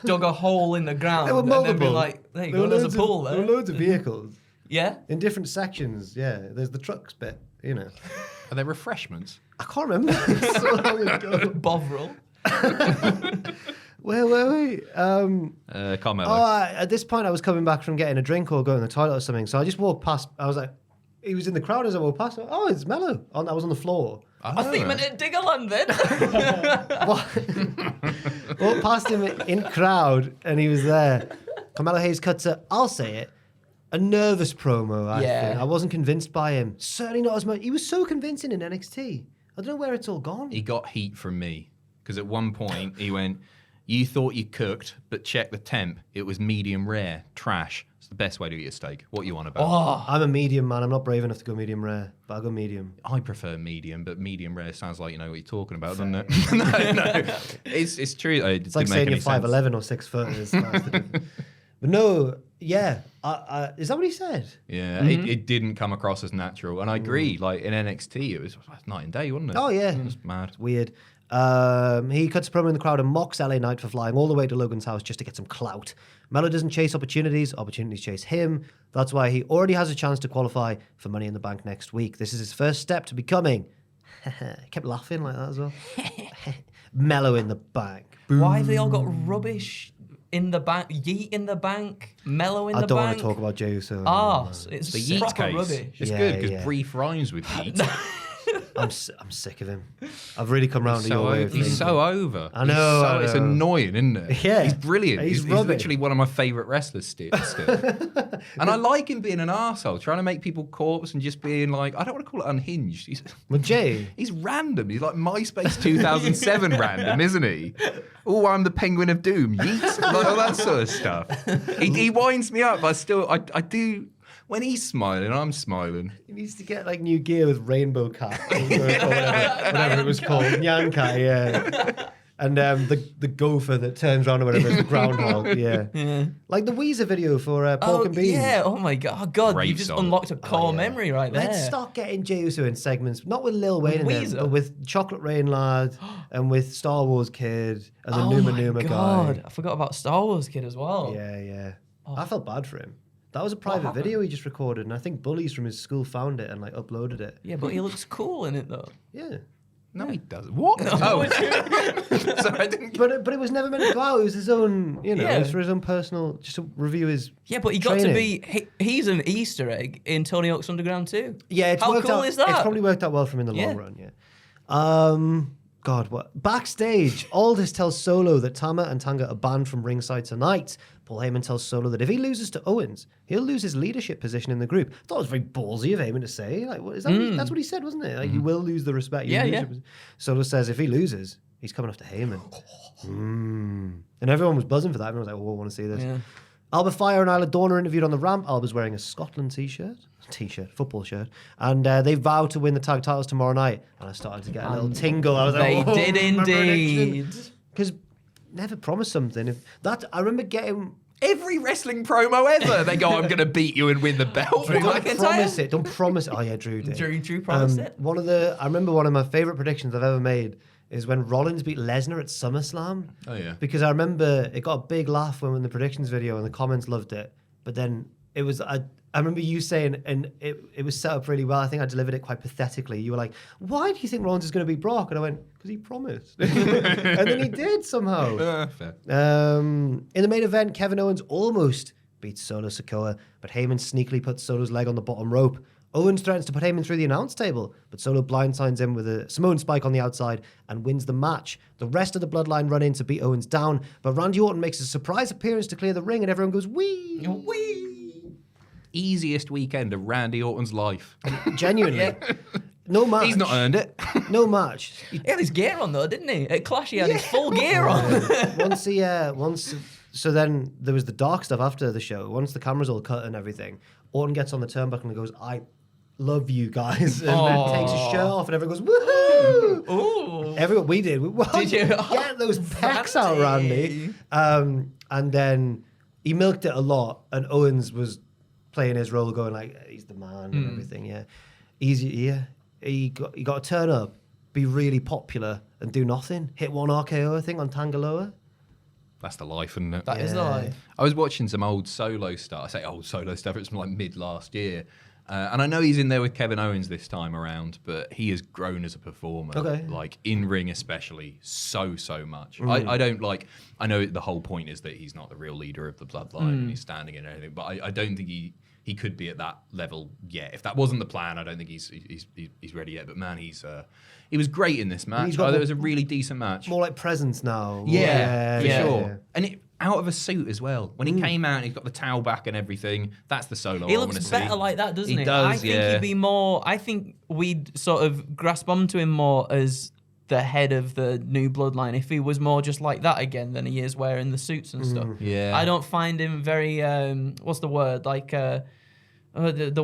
dug a hole in the ground, They were and then multiple. been like, there you go, there's a pool There there. were loads of vehicles. Yeah? In different sections, yeah. There's the trucks bit, you know. Are there refreshments? I can't remember. It's so long ago. Bovril. Where were we? Carmelo. At this point, I was coming back from getting a drink or going to the toilet or something. So I just walked past. I was like, he was in the crowd as I walked past. Oh, it's Mello. I was on the floor. I think you meant at Diggerland then. Walked past him in crowd, and he was there. Carmelo Hayes cuts I'll say it, a nervous promo, I think. I wasn't convinced by him. Certainly not as much. He was so convincing in NXT. I don't know where it's all gone. He got heat from me because at one point he went, "You thought you cooked, but check the temp. It was medium rare. Trash. It's the best way to eat a steak. What you on about?" I'm a medium man. I'm not brave enough to go medium rare, but I'll go medium. I prefer medium, but medium rare sounds like you know what you're talking about, doesn't it? no. It's true. It's like saying you're 5'11" or 6 foot. But no, yeah. Is that what he said? Yeah, it didn't come across as natural. And I agree, like in NXT, it was night and day, wasn't it? Oh, yeah. It was mad. It's weird. He cuts a promo in the crowd and mocks LA Knight for flying all the way to Logan's house just to get some clout. Mello doesn't chase opportunities chase him. That's why he already has a chance to qualify for Money in the Bank next week. This is his first step to becoming... He kept laughing like that as well. Mello in the bank. Why have they all got rubbish in the bank? Yeet in the bank, Mellow in the bank. I don't want to talk about Jey Uso. It's The Yeats proper case. rubbish. It's Yeah, good because yeah. brief rhymes with Yeats. I'm sick of him. I've really come round to your way of thinking. He's so over. I know, I It's know. annoying, isn't it? Yeah. He's brilliant. He's He's rubbish. literally one of my favourite wrestlers still. And I like him being an arsehole, trying to make people corpse and just being like, I don't want to call it unhinged. With Jay? He's random. He's like MySpace 2007 random, isn't he? Oh, I'm the Penguin of Doom. Yeet. Like all that sort of stuff. He winds me up, but I do... When he's smiling, I'm smiling. He needs to get like new gear with rainbow cat or whatever it was called. Nyan cat, yeah. And the gopher that turns around or whatever, the groundhog, yeah. Like the Weezer video for Pork and Beans. Yeah, oh my God. Great You just song. unlocked a core yeah. memory right there. Let's start getting Jey Uso in segments, not with Lil Wayne and them, Weezer? but with Chocolate Rain Lad and with Star Wars Kid and the Oh Numa my Numa God. guy. I forgot about Star Wars Kid as well. Yeah, yeah. I felt bad for him. That was a private video he just recorded, and I think bullies from his school found it and like uploaded it. Yeah, but he looks cool in it though. Yeah. No, he doesn't. What? Oh. Sorry, I didn't get... But it was never meant to go out. It was his own, you know, Yeah. it was for his own personal, just to review his Yeah, but he got to training. be. He's an Easter egg in Tony Hawk's Underground too. Yeah, it's How worked cool out. is that? It's probably worked out well for him in the Yeah. long run, yeah. God, what? Backstage, Aldis tells Solo that Tama and Tanga are banned from ringside tonight. Paul Heyman tells Solo that if he loses to Owens, he'll lose his leadership position in the group. I thought it was very ballsy of Heyman to say. Like, what is that? That's what he said, wasn't it? Like, you will lose the respect. Yeah, leadership position. Solo says if he loses, he's coming after Heyman. And everyone was buzzing for that. Everyone was like, oh, I want to see this. Yeah. Alba Fire and Isla Dawn are interviewed on the ramp. Alba's wearing a Scotland football shirt. And they vow to win the tag titles tomorrow night. And I started to get a little tingle. I was They like, did indeed. Because never promise something. I remember getting... Every wrestling promo ever, they go, I'm going to beat you and win the belt. Don't McIntyre? promise it. Don't promise it. Oh, yeah, Drew did. Drew promised it. I remember one of my favourite predictions I've ever made is when Rollins beat Lesnar at SummerSlam. Oh, yeah. Because I remember it got a big laugh when the predictions video and the comments loved it. But then it was... I remember you saying, and it was set up really well. I think I delivered it quite pathetically. You were like, why do you think Rollins is going to beat Brock? And I went, because he promised. And then he did somehow. Fair. In the main event, Kevin Owens almost beats Solo Sikoa, but Heyman sneakily puts Solo's leg on the bottom rope. Owens threatens to put Heyman through the announce table, but Solo blindsides him with a Samoan spike on the outside and wins the match. The rest of the Bloodline run in to beat Owens down, but Randy Orton makes a surprise appearance to clear the ring and everyone goes, wee! Wee. Easiest weekend of Randy Orton's life. Genuinely. No match. He's not earned it. No match. He had his gear on though, didn't he? At Clash he had his full gear on. Once So then there was the dark stuff after the show. Once the cameras all cut and everything, Orton gets on the turnbuckle and goes, "I love you guys," and then takes his shirt off, and everyone goes, "Woohoo!" Ooh. Everyone, we did. Did you? Get those pecs out, Randy. And then he milked it a lot, and Owens was playing his role, going like, "He's the man and everything." Yeah, easy. Yeah, he got to turn up, be really popular, and do nothing. Hit one RKO, I think, on Tangaloa. That's the life, isn't it? That is the life. I was watching some old solo stuff. I say old solo stuff. It's from like mid last year. And I know he's in there with Kevin Owens this time around, but he has grown as a performer. Okay. Like in ring especially, so much. I don't like, I know the whole point is that he's not the real leader of the bloodline and he's standing in everything, but I don't think he could be at that level yet. If that wasn't the plan, I don't think he's ready yet. But man, he was great in this match. It was a really decent match. More like presence now. Yeah, for sure. Yeah. And out of a suit as well. When he came out and he's got the towel back and everything, that's the solo He I want to looks see. better like that, doesn't he? He does, I think he'd be more. I think we'd sort of grasp onto him more as the head of the new bloodline if he was more just like that again than he is wearing the suits and stuff. Yeah. I don't find him very. What's the word? Like the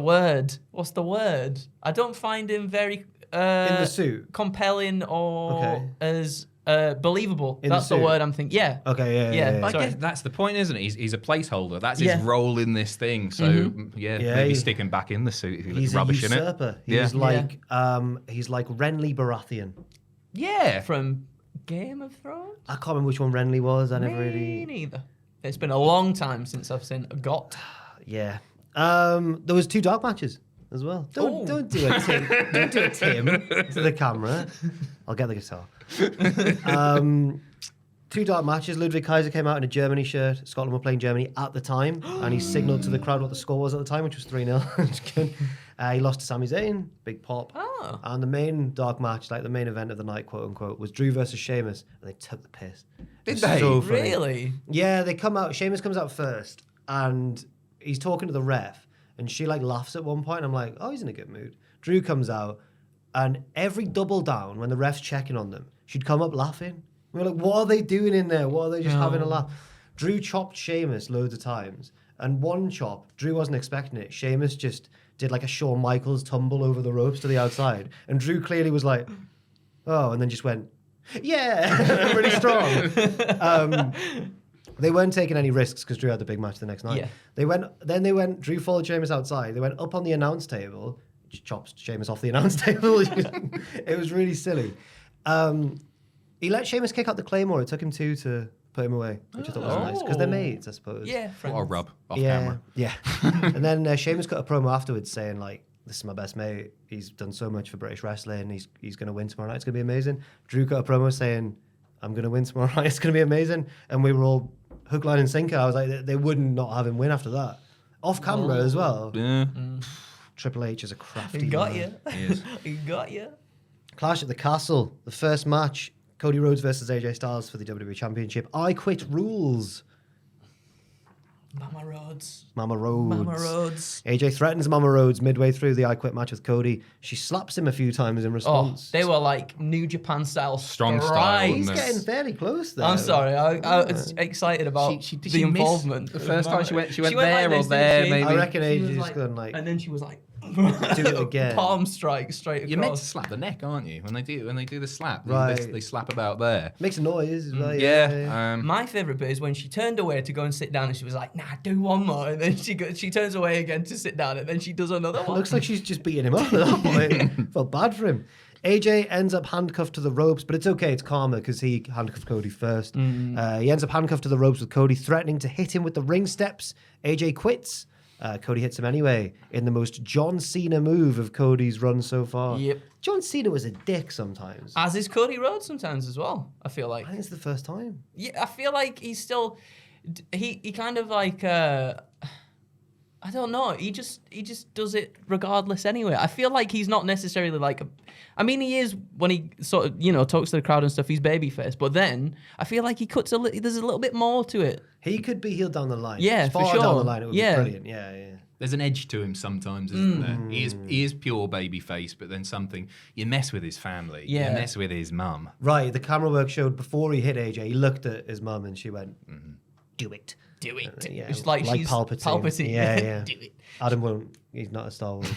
word. What's the word? I don't find him very In the suit. compelling or Okay. as believable. In the That's the suit. word I'm thinking. Yeah. Okay, yeah. I Sorry. guess that's the point, isn't it? He's a placeholder. That's his Yeah. role in this thing. So Yeah, maybe he- stick him back in the suit if he looks He's a rubbish in it. usurper. Yeah. He's like Renly Baratheon. Yeah. From Game of Thrones. I can't remember which one Renly was. I never Me really. neither. It's been a long time since I've seen a GOT. Yeah. There was 2 dark matches as well. Don't do a Tim. Don't do a Tim to the camera. I'll get the guitar. 2 dark matches. Ludwig Kaiser came out in a Germany shirt. Scotland were playing Germany at the time, and he signalled to the crowd what the score was at the time, which was 3-0. He lost to Sami Zayn, big pop. Oh. And the main dark match, like the main event of the night, quote unquote, was Drew versus Sheamus, and they took the piss. Did It was they? So funny. Really? Yeah, they come out. Sheamus comes out first, and he's talking to the ref, and she like laughs at one point. I'm like, oh, he's in a good mood. Drew comes out, and every double down when the ref's checking on them, she'd come up laughing. We were like, what are they doing in there? What are they just having a laugh? Drew chopped Sheamus loads of times, and one chop, Drew wasn't expecting it. Sheamus just did like a Shawn Michaels tumble over the ropes to the outside, and Drew clearly was like, oh, and then just went, yeah, really strong. They weren't taking any risks because Drew had the big match the next night. Yeah. Drew followed Sheamus outside. They went up on the announce table, chopped Sheamus off the announce table. It was really silly. He let Sheamus kick out the Claymore. It took him 2 to put him away, which I thought was nice because they're mates, I suppose. Yeah. What a rub off Yeah, camera. yeah. And then Sheamus cut a promo afterwards saying like, "This is my best mate. He's done so much for British wrestling. He's going to win tomorrow night. It's going to be amazing." Drew cut a promo saying, "I'm going to win tomorrow night. It's going to be amazing." And we were all hook, line, and sinker. I was like, they wouldn't not have him win after that, off camera as well. Yeah. Triple H is a crafty. He got man. you. He is. He got you. Clash at the Castle. The first match. Cody Rhodes versus AJ Styles for the WWE Championship. I Quit rules. Mama Rhodes. Mama Rhodes. Mama Rhodes. AJ threatens Mama Rhodes midway through the I Quit match with Cody. She slaps him a few times in Oh, response. they were like New Japan style. Strong style, strides. He's wasn't it? getting fairly close there. I'm sorry. I was excited about Did the she miss involvement. the of first time Mama. she went like there or this, there, didn't she? maybe? I reckon She was AJ's like- gone like, And then she was like, do it again. palm strike straight across. You're meant to slap the neck, aren't you? When they do the slap, Right. they slap about there. Makes a noise as well. Yeah. My favourite bit is when she turned away to go and sit down and she was like, nah, do one more. And then she turns away again to sit down and then she does another one. Looks like she's just beating him up at that point. Felt bad for him. AJ ends up handcuffed to the ropes, but it's okay. It's karma because he handcuffed Cody first. He ends up handcuffed to the ropes with Cody threatening to hit him with the ring steps. AJ quits. Cody hits him anyway in the most John Cena move of Cody's run so far. Yep. John Cena was a dick sometimes. As is Cody Rhodes sometimes as well, I feel like. I think it's the first time. Yeah, I feel like he's still... He kind of like... I don't know. He just does it regardless anyway. I feel like he's not necessarily like... I mean, he is when he sort of, talks to the crowd and stuff, he's babyface. But then I feel like he cuts there's a little bit more to it. He could be healed down the line. Yeah, Far for sure. down the line, it would Yeah. be brilliant. Yeah. There's an edge to him sometimes, isn't there? He is pure baby face, but then something you mess with his family, Yeah. you mess with his mum. Right, the camera work showed before he hit AJ, he looked at his mum and she went, do it. Do it. Yeah, It's like she's Palpatine. Yeah. Do it. Adam won't. He's not a Star Wars.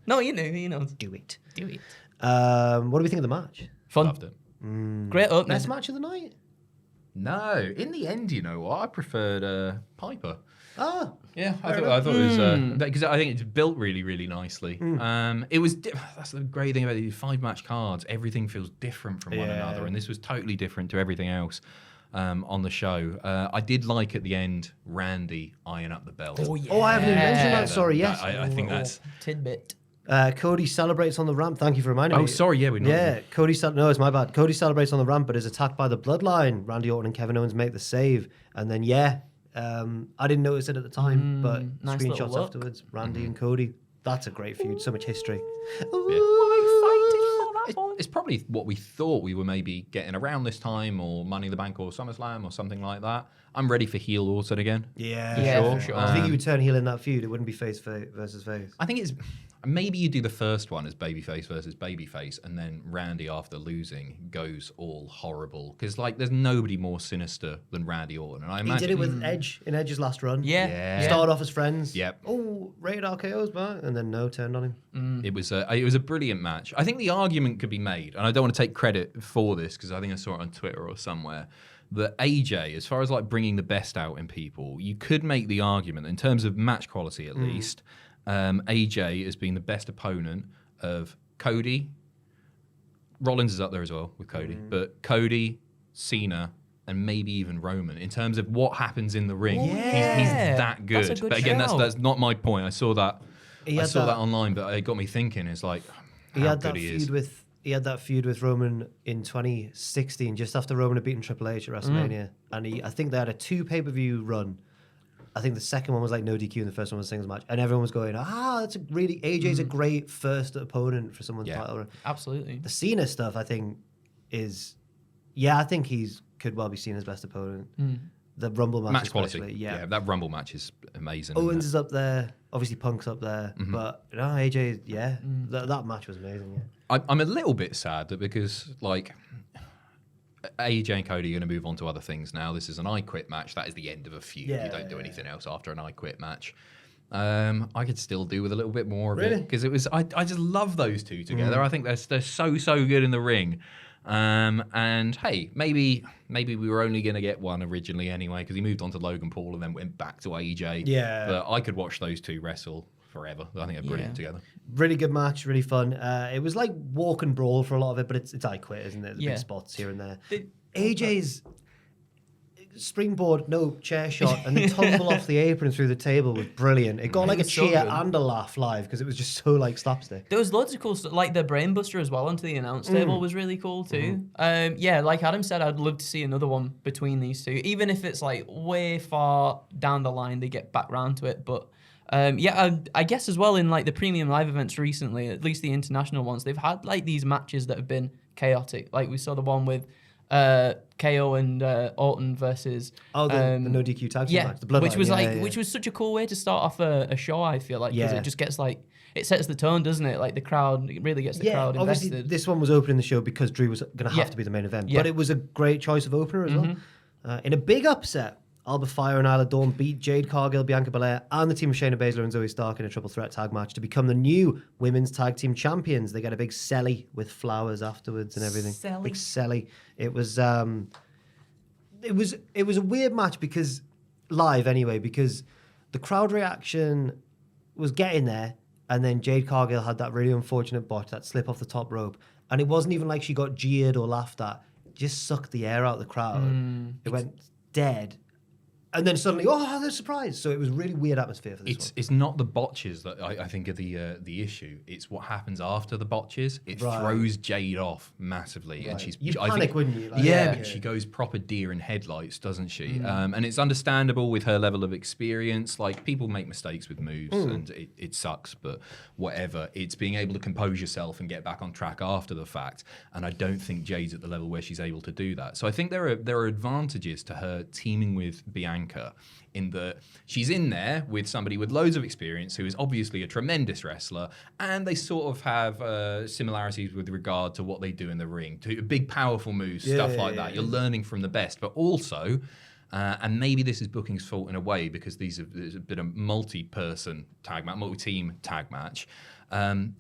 No, you know, he knows. Do it. Do it. What do we think of the match? Fun. Loved it. Great opening. Best match of the night? No, in the end, you know what? I preferred Piper. Ah, Yeah, I thought it was because I think it's built really, really nicely. It was that's the great thing about these 5-match cards. Everything feels different from one another, and this was totally different to everything else on the show. I did like at the end Randy eyeing up the belt. Oh, yeah. Oh, I haven't even mentioned that. Sorry, yes. I think that's. Tidbit. Cody celebrates on the ramp. Thank you for reminding me. Oh, sorry, yeah, we know. Yeah, no, it's my bad. Cody celebrates on the ramp, but is attacked by the Bloodline. Randy Orton and Kevin Owens make the save, and then I didn't notice it at the time, but nice little screenshots look. afterwards. Randy and Cody. That's a great feud. So much history. It's probably what we thought we were maybe getting around this time, or Money in the Bank, or SummerSlam, or something like that. I'm ready for heel Orton again. Yeah, for sure. I think you would turn heel in that feud. It wouldn't be face versus face. I think it's maybe you do the first one as babyface versus babyface, and then Randy, after losing, goes all horrible because there's nobody more sinister than Randy Orton. And I imagine He did it with Edge in Edge's last run. Yeah. Started off as friends. Yep. Oh, rated RKO's back, and then turned on him. It was a brilliant match. I think the argument could be made, and I don't want to take credit for this because I think I saw it on Twitter or somewhere, that AJ, as far as bringing the best out in people, you could make the argument in terms of match quality at least. AJ has been the best opponent of Cody. Rollins is up there as well with Cody, but Cody, Cena, and maybe even Roman in terms of what happens in the ring. He's that good. That's a good But again, shout. that's not my point. I saw that. He I had saw that- that online, but it got me thinking. It's like He how had good that he feud is. with that feud with Roman in 2016, just after Roman had beaten Triple H at WrestleMania, and I think they had a 2 pay-per-view run. I think the second one was no DQ, and the first one was a singles match, and everyone was going, that's AJ's a great first opponent for someone's title run. Absolutely. The Cena stuff, I think, I think could well be Cena's best opponent. The Rumble match quality. especially, That Rumble match is amazing. Owens is up there, obviously Punk's up there, but no, AJ, that match was amazing. Yeah. I'm a little bit sad that because AJ and Cody are going to move on to other things now. This is an I Quit match. That is the end of a feud. You don't do anything else after an I Quit match. I could still do with a little bit more of it because it was. I just love those two together. I think they're so good in the ring. And hey, maybe we were only going to get one originally anyway because he moved on to Logan Paul and then went back to AJ. Yeah. But I could watch those two wrestle forever. I think they're brilliant together. Really good match, really fun. It was like walk and brawl for a lot of it, but it's I Quit, isn't it? There's big spots here and there. AJ's springboard, chair shot, and the tumble off the apron through the table was brilliant. It got a was so cheer good. and a laugh live because it was just so slapstick. There was loads of cool stuff, like the Brainbuster as well onto the announce table was really cool too. Like Adam said, I'd love to see another one between these two, even if it's way far down the line they get back round to it. But I guess as well in the premium live events recently, at least the international ones, they've had these matches that have been chaotic. Like we saw the one with KO and Orton versus the no DQ tag team match, the Bloodline, which was which was such a cool way to start off a show. I feel because it just gets it sets the tone, doesn't it? The crowd, it really gets the crowd obviously invested. this one was opening the show because Drew was going to have to be the main event, but it was a great choice of opener as well. In a big upset, Alba Fire and Isla Dawn beat Jade Cargill, Bianca Belair, and the team of Shayna Baszler and Zoe Stark in a triple threat tag match to become the new women's tag team champions. They get a big selly with flowers afterwards and everything. Big selly. It was a weird match because the crowd reaction was getting there, and then Jade Cargill had that really unfortunate botch, that slip off the top rope, and it wasn't even like she got jeered or laughed at. It just sucked the air out of the crowd. It went dead. And then suddenly, they're surprised. So it was really weird atmosphere for this one. It's not the botches that I think are the issue. It's what happens after the botches. It throws Jade off massively, and she's. You'd I panic, think, wouldn't you? But she goes proper deer in headlights, doesn't she? And it's understandable with her level of experience. People make mistakes with moves, and it sucks. But whatever, it's being able to compose yourself and get back on track after the fact. And I don't think Jade's at the level where she's able to do that. So I think there are advantages to her teaming with Bianca. In that she's in there with somebody with loads of experience who is obviously a tremendous wrestler, and they sort of have similarities with regard to what they do in the ring, to big powerful moves, stuff like that. You're learning from the best, but also And maybe this is booking's fault in a way because there's been a multi-person multi-team tag match.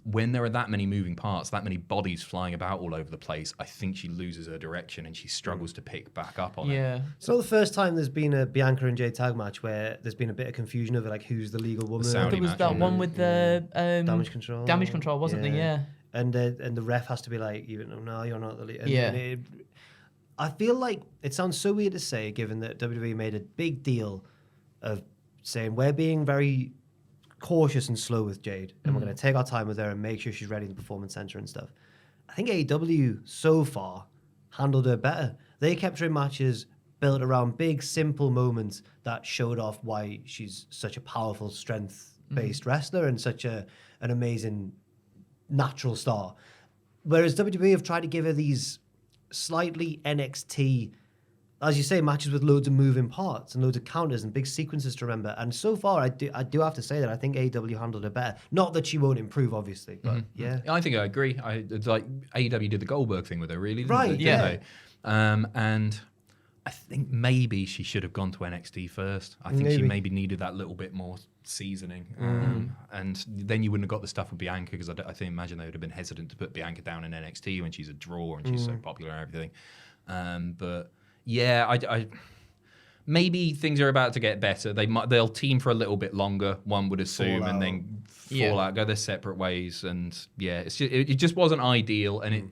When there are that many moving parts, that many bodies flying about all over the place, I think she loses her direction and she struggles to pick back up on it. Yeah. It's not the first time there's been a Bianca and Jade tag match where there's been a bit of confusion over like who's the legal woman. Saudi There was match, that yeah. one with the Damage control. Damage control, wasn't there? Yeah. And the ref has to be like, no, you're not the lead. Yeah. I feel like it sounds so weird to say, given that WWE made a big deal of saying we're being very cautious and slow with Jade, and we're going to take our time with her and make sure she's ready in the Performance Center and stuff. I think AEW so far handled her better. They kept her in matches built around big, simple moments that showed off why she's such a powerful, strength-based wrestler and such an amazing natural star. Whereas WWE have tried to give her these slightly NXT, as you say, matches with loads of moving parts and loads of counters and big sequences to remember. And so far, I do have to say that I think AEW handled it better. Not that she won't improve, obviously, but yeah. I think I agree. It's like AEW did the Goldberg thing with her, really, didn't Right, they? yeah. Didn't they? And I think maybe she should have gone to NXT first. I think she maybe needed that little bit more seasoning. And then you wouldn't have got the stuff with Bianca, because I imagine they would have been hesitant to put Bianca down in NXT when she's a draw and she's so popular and everything. But yeah, I maybe things are about to get better. They'll team for a little bit longer, one would assume, and then fall out, go their separate ways. And yeah, it just wasn't ideal, and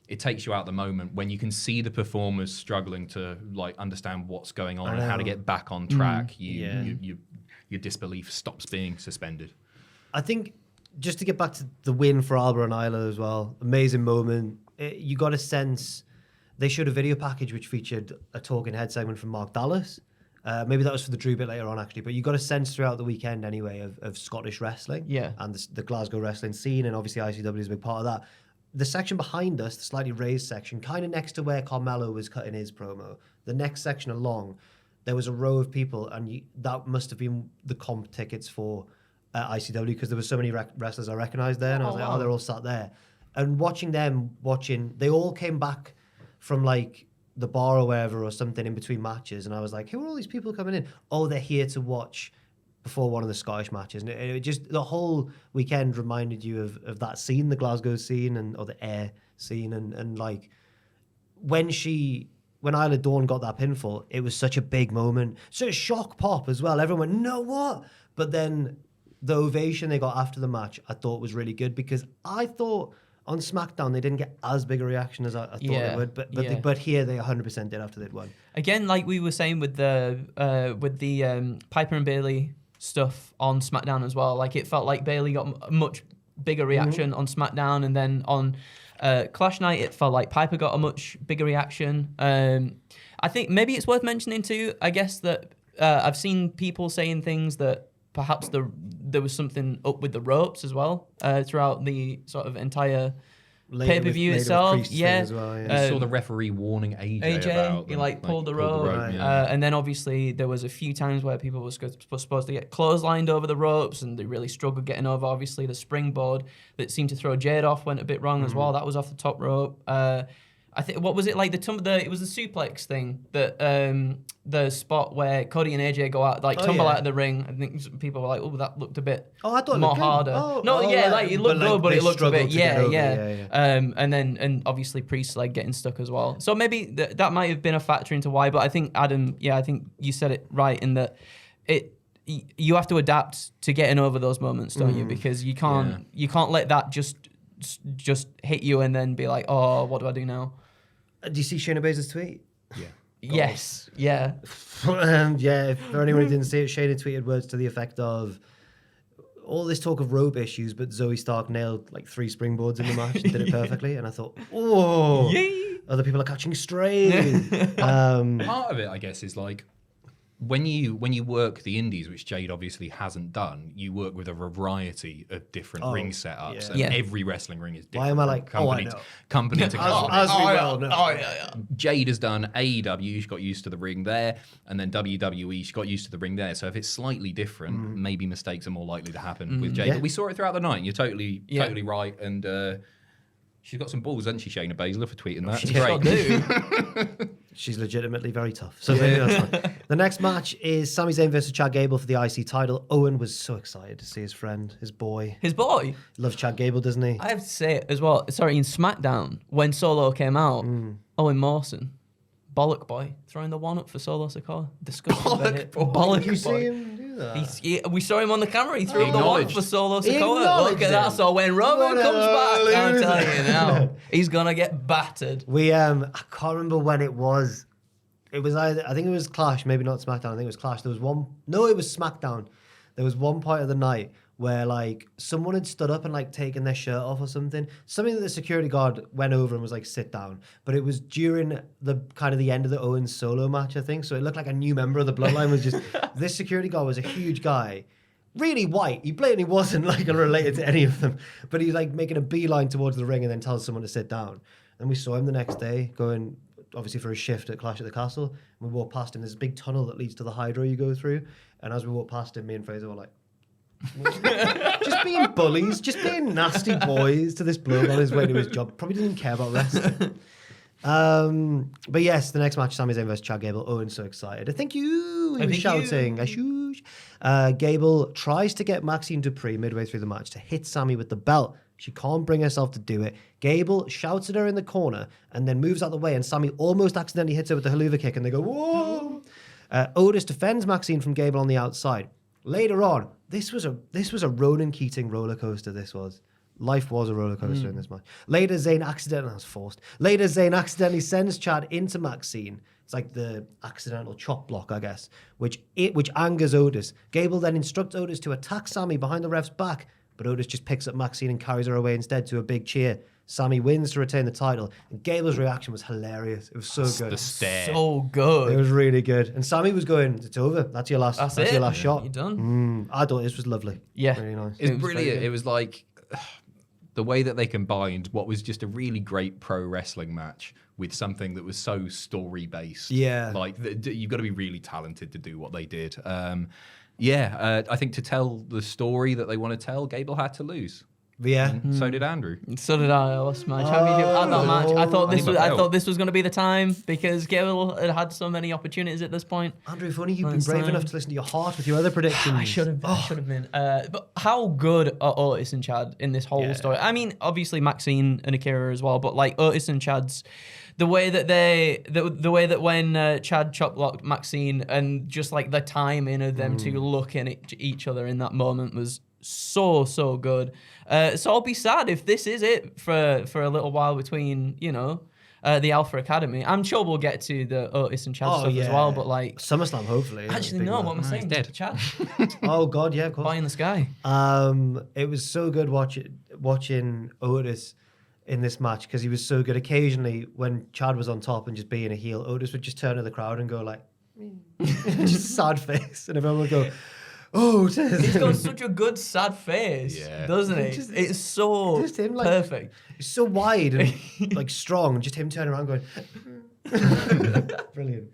it takes you out the moment when you can see the performers struggling to like understand what's going on and how to get back on track. Your disbelief stops being suspended. I think just to get back to the win for Alba and Isla as well, amazing moment. You got a sense they showed a video package which featured a talking head segment from Mark Dallas. Maybe that was for the Drew bit later on, actually. But you got a sense throughout the weekend anyway of Scottish wrestling and the Glasgow wrestling scene, and obviously ICW is a big part of that. The section behind us, the slightly raised section, kind of next to where Carmelo was cutting his promo, the next section along, there was a row of people, and that must have been the comp tickets for ICW, because there were so many wrestlers I recognised there, and I was like, they're all sat there. And watching them, they all came back from like the bar or wherever or something in between matches, and I was like, who are all these people coming in? Oh, they're here to watch before one of the Scottish matches. And it just, the whole weekend reminded you of that scene, the Glasgow scene or the Air scene, and like when Isla Dawn got that pinfall, it was such a big moment, such a shock pop as well. Everyone went, no, what? But then the ovation they got after the match, I thought was really good, because I thought on SmackDown they didn't get as big a reaction as I thought they would, but here they 100% did after they'd won. Again, like we were saying with the Piper and Bayley stuff on SmackDown as well, like it felt like Bayley got a much bigger reaction on SmackDown, and then on Clash Night it felt like Piper got a much bigger reaction. I think maybe it's worth mentioning too, I guess, that I've seen people saying things that perhaps there was something up with the ropes as well throughout the sort of entire pay-per-view itself. As well, You saw the referee warning AJ about he them, pulled the rope. Right. And then obviously there was a few times where people were supposed to get clotheslined over the ropes, and they really struggled getting over. Obviously the springboard that seemed to throw Jade off went a bit wrong as well. That was off the top rope. I think, what was it like? It was the suplex thing, that the spot where Cody and AJ go out, tumble out of the ring. I think some people were like, "Oh, that looked a bit I thought it more looked good. harder." Right. It looked good, but it looked a bit, yeah. And obviously Priest's leg getting stuck as well. So maybe that might have been a factor into why. But I think Adam, I think you said it right in that you have to adapt to getting over those moments, don't you? Because you can't let that just hit you and then be like, "Oh, what do I do now?" Do you see Shayna Baszler's tweet? Yeah. Yes. Yeah. If for anyone who didn't see it, Shayna tweeted words to the effect of, all this talk of rope issues, but Zoe Stark nailed like 3 springboards in the match and did it perfectly. And I thought, oh, other people are catching strain. Part of it, I guess, is like when you work the indies, which Jade obviously hasn't done, you work with a variety of different ring setups, and every wrestling ring is different. Why am I like, company I know. company to company? As we well know. Jade has done AEW, she got used to the ring there, and then WWE, she got used to the ring there. So if it's slightly different, maybe mistakes are more likely to happen with Jade. But we saw it throughout the night, and you're totally right. And She's got some balls, hasn't she, Shayna Baszler, for tweeting that? It's She sure great. do. She's legitimately very tough. So maybe that's fine. The next match is Sami Zayn versus Chad Gable for the IC title. Owen was so excited to see his friend, his boy. His boy. Loves Chad Gable, doesn't he? I have to say it as well. Sorry, in SmackDown, when Solo came out, Owen Mawson, bollock boy, throwing the one up for Solo Sikoa. Disgusting. Bollock boy. Bollock Did you see boy. him do that? We saw him on the camera. He threw up the one Acknowledged. for Solo He Sikoa. acknowledged Look at that. it. So when Roman What a comes back, I'm loser. telling you now, he's gonna get battered. We I can't remember when it was. It was either, I think it was Clash, maybe not SmackDown. I think it was Clash. There was one. No, it was SmackDown. There was one point of the night where like someone had stood up and like taken their shirt off or something. Something that the security guard went over and was like, sit down. But it was during the kind of the end of the Owens Solo match, I think. So it looked like a new member of the bloodline was just, this security guard was a huge guy. Really white. He blatantly wasn't like related to any of them. But he was like making a beeline towards the ring and then tells someone to sit down. And we saw him the next day going, obviously for a shift at Clash at the Castle. We walked past him. There's a big tunnel that leads to the Hydro you go through. And as we walked past him, me and Fraser were like, just being bullies, just being nasty boys to this bloke on his way to his job. Probably didn't care about wrestling. But yes, the next match, Sami Zayn versus Chad Gable. Owen's so excited. I think you. He was shouting. Gable tries to get Maxine Dupree midway through the match to hit Sami with the belt. She can't bring herself to do it. Gable shouts at her in the corner and then moves out the way, and Sami almost accidentally hits her with the haluva kick, and they go, whoa! Otis defends Maxine from Gable on the outside. Later on, this was a Ronan Keating roller coaster. This was. Life was a roller coaster in this match. Later, Zayn accidentally sends Chad into Maxine. It's like the accidental chop block, I guess, which angers Otis. Gable then instructs Otis to attack Sami behind the ref's back, but Otis just picks up Maxine and carries her away instead to a big cheer. Sami wins to retain the title, and Gable's reaction was hilarious. It was so good. The stare. So good. It was really good. And Sami was going, it's over. That's your last your last shot. You're done. I thought this was lovely. Yeah. Really nice. It's It was very brilliant. good. It was like the way that they combined what was just a really great pro wrestling match with something that was so story based. Yeah. Like you've got to be really talented to do what they did. I think to tell the story that they want to tell, Gable had to lose. Yeah. So did Andrew. So did I. I was match. How did you at that match? I thought this Oh, was. I no. thought this was going to be the time because Gable had so many opportunities at this point. Andrew, if only you'd been It's brave time. enough to listen to your heart with your other predictions. I should have. I should have been. But how good are Otis and Chad in this whole story? I mean, obviously Maxine and Akira as well, but like Otis and Chad's. The way that the way that when Chad chop blocked Maxine and just like the timing of them two looking at each other in that moment was so good. So I'll be sad if this is it for a little while between the Alpha Academy. I'm sure we'll get to the Otis and Chad stuff as well, but like SummerSlam, hopefully. actually no, what am I saying? dead. Chad, Oh God, yeah, of course. Pie in the sky. It was so good watching Otis in this match because he was so good. Occasionally, when Chad was on top and just being a heel, Otis would just turn to the crowd and go like, just sad face, and everyone would go, Otis. He's got such a good sad face, Yeah. doesn't he? Just- It's so just him, like- perfect. He's so wide and like strong, and just him turning around going, brilliant.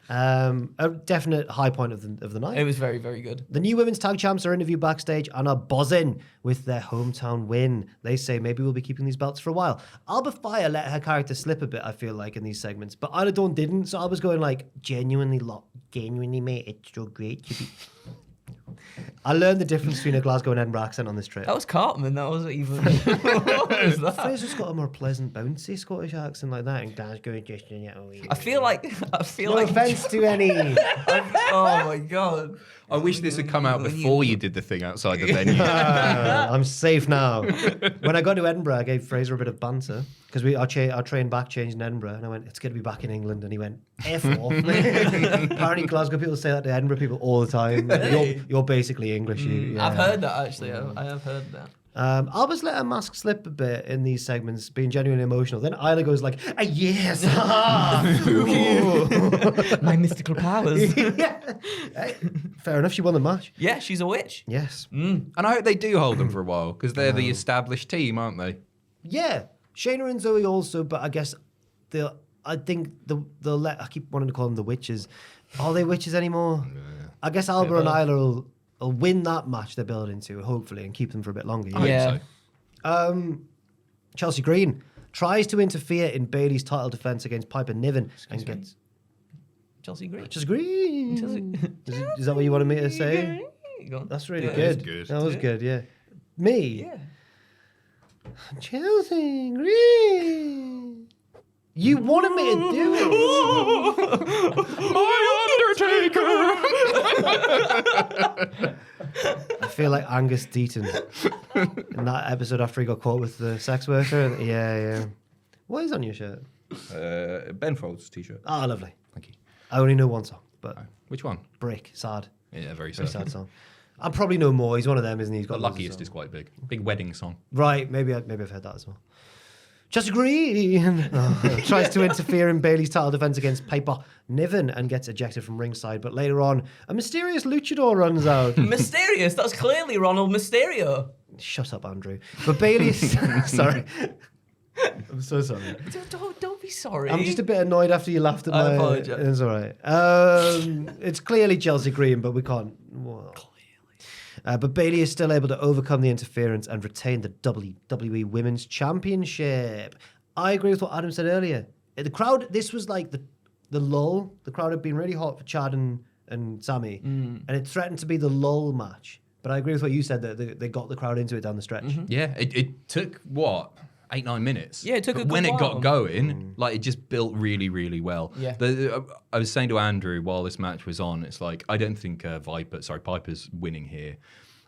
A definite high point of the night. It was very, very good. The new women's tag champs are interviewed backstage and are buzzing with their hometown win. They say maybe we'll be keeping these belts for a while. Alba Fire let her character slip a bit, I feel like, in these segments, but Isla Dawn didn't. So I was going like, genuinely, mate, it's so great to be. I learned the difference between a Glasgow and Edinburgh accent on this trip. That was Cartman. That wasn't even. What was that? Fraser's got a more pleasant, bouncy Scottish accent like that, and Glasgow is just I feel like. No offense to any. Oh my god. I wish this had come out before you did the thing outside the venue. I'm safe now. When I got to Edinburgh, I gave Fraser a bit of banter because our train back changed in Edinburgh, and I went, "It's good to be back in England," and he went, "F off." Apparently, Glasgow people say that to Edinburgh people all the time. You're basically English. I've heard that actually. I have heard that. Alba's let her mask slip a bit in these segments, being genuinely emotional. Then Isla goes like, "Yes, My mystical powers. yeah." Hey, fair enough. She won the match. Yeah, she's a witch. Yes. And I hope they do hold them for a while because they're the established team, aren't they? Yeah, Shayna and Zoe also, but I guess I think they'll let. I keep wanting to call them the witches. Are they witches anymore? I guess Alba and Isla will win that match they're building to, hopefully, and keep them for a bit longer. I Yeah. hope so. Chelsea Green tries to interfere in Bayley's title defense against Piper Niven and gets... Chelsea Green. Chelsea Green. Is that what you wanted me to say? That's really good. That was good, yeah. Me? Yeah. Chelsea Green. You wanted me to do it. My Undertaker! I feel like Angus Deaton in that episode after he got caught with the sex worker. Yeah. What is on your shirt? Ben Folds t-shirt. Ah, lovely. Thank you. I only know one song, but Which one? Brick, sad. Yeah, very Very sad. sad song. I probably know more. He's one of them, isn't he? He's got The loads of Luckiest is songs. quite big. Big wedding song. Right, maybe I've heard that as well. Chelsea Green tries to interfere in Bayley's title defense against Piper Niven and gets ejected from ringside. But later on, a mysterious luchador runs out. Mysterious. That's clearly Ronald Mysterio. Shut up, Andrew. But Bayley is... Sorry. I'm so sorry. Don't be sorry. I'm just a bit annoyed after you laughed at I my... apologise. It's all right. It's clearly Chelsea Green, but we can't... Well. But Bayley is still able to overcome the interference and retain the WWE Women's Championship. I agree with what Adam said earlier. The crowd, this was like the lull. The crowd had been really hot for Chad and Sammy, and it threatened to be the lull match. But I agree with what you said, that they got the crowd into it down the stretch. Yeah, it took, what, 8-9 minutes? Yeah, it took but a good when it while. got going, like, it just built really, really well. Yeah. I was saying to Andrew while this match was on, it's like, I don't think Piper's winning here.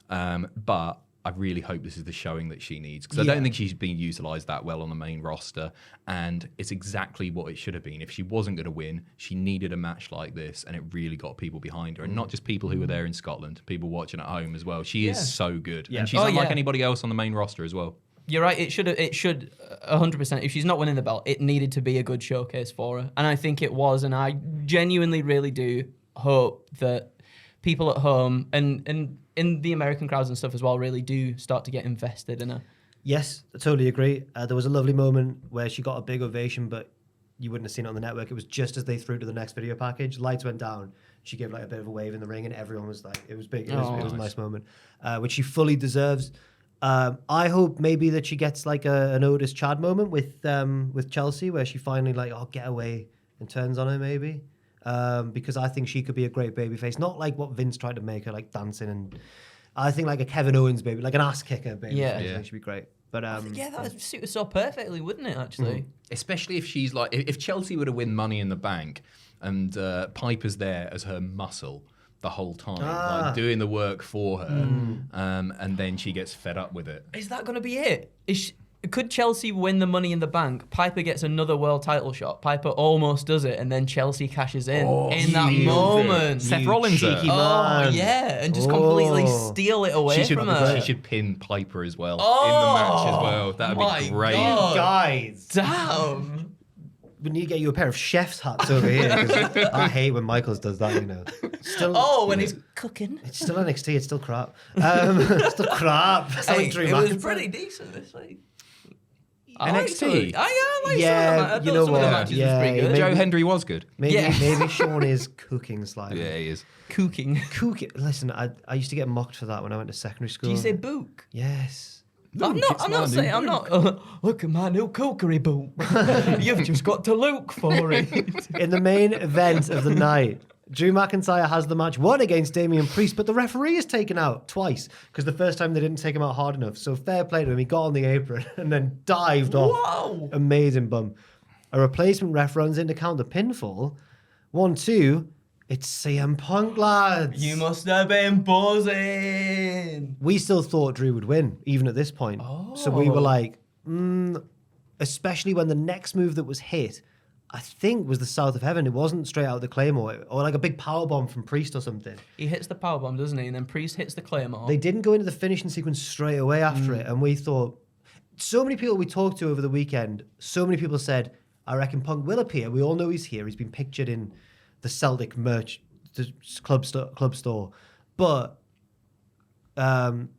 But I really hope this is the showing that she needs, because I don't think she's been utilised that well on the main roster, and it's exactly what it should have been. If she wasn't going to win, she needed a match like this, and it really got people behind her, and not just people who were there in Scotland, people watching at home as well. She is so good, and she's unlike anybody else on the main roster as well. You're right. It should 100%. If she's not winning the belt, it needed to be a good showcase for her, and I think it was. And I genuinely, really do hope that people at home and in the American crowds and stuff as well really do start to get invested in her. Yes, I totally agree. There was a lovely moment where she got a big ovation, but you wouldn't have seen it on the network. It was just as they threw to the next video package. Lights went down. She gave like a bit of a wave in the ring, and everyone was like, it was big. It was a nice moment, which she fully deserves. I hope maybe that she gets like an Otis Chad moment with Chelsea, where she finally like, get away and turns on her maybe. Because I think she could be a great babyface. Not like what Vince tried to make her, like dancing, and I think like a Kevin Owens baby, like an ass kicker babyface. Yeah. I think she'd be great. But That would suit her so perfectly, wouldn't it? Actually, Especially if she's like, if Chelsea were to win Money in the Bank, and Piper's there as her muscle the whole time, like doing the work for her, and then she gets fed up with it. is that going to be it? Could Chelsea win the Money in the Bank? Piper gets another world title shot. Piper almost does it, and then Chelsea cashes in that moment. Seth Rollins. cheeky Oh man. yeah, and just completely steal it away from her. She should pin Piper as well in the match as well. That would my be great. God. Guys, Damn. we need to get you a pair of chef's hats over here, 'cause I hate when Michaels does that, you know. Still, When he's cooking. it's still NXT, it's still crap. It's still crap. It's not Hey, like Drew it was McIntyre. pretty decent this week. NXT? I like some of the Yeah, matches. you know Some of the what? matches was Yeah, pretty good. maybe- Joe Hendry was good. Maybe Sean is cooking slightly. Yeah, he is. Cooking. Cooking. Listen, I used to get mocked for that when I went to secondary school. Do you say book? Yes. I'm not saying, I'm not, look at my new cookery book. You've just got to look for it. In the main event of the night, Drew McIntyre has the match won against Damian Priest, but the referee is taken out twice because the first time they didn't take him out hard enough. So fair play to him. He got on the apron and then dived off. Wow. Amazing bum. A replacement ref runs in to count the pinfall. 1-2. It's CM Punk, lads. You must have been buzzing. We still thought Drew would win, even at this point. So we were like, especially when the next move that was hit, I think, was the South of Heaven. It wasn't straight out of the Claymore, or like a big powerbomb from Priest or something. He hits the powerbomb, doesn't he? And then Priest hits the Claymore. They didn't go into the finishing sequence straight away after it, and we thought, so many people we talked to over the weekend, so many people said, I reckon Punk will appear. We all know he's here. He's been pictured in the Celtic merch, the club store. But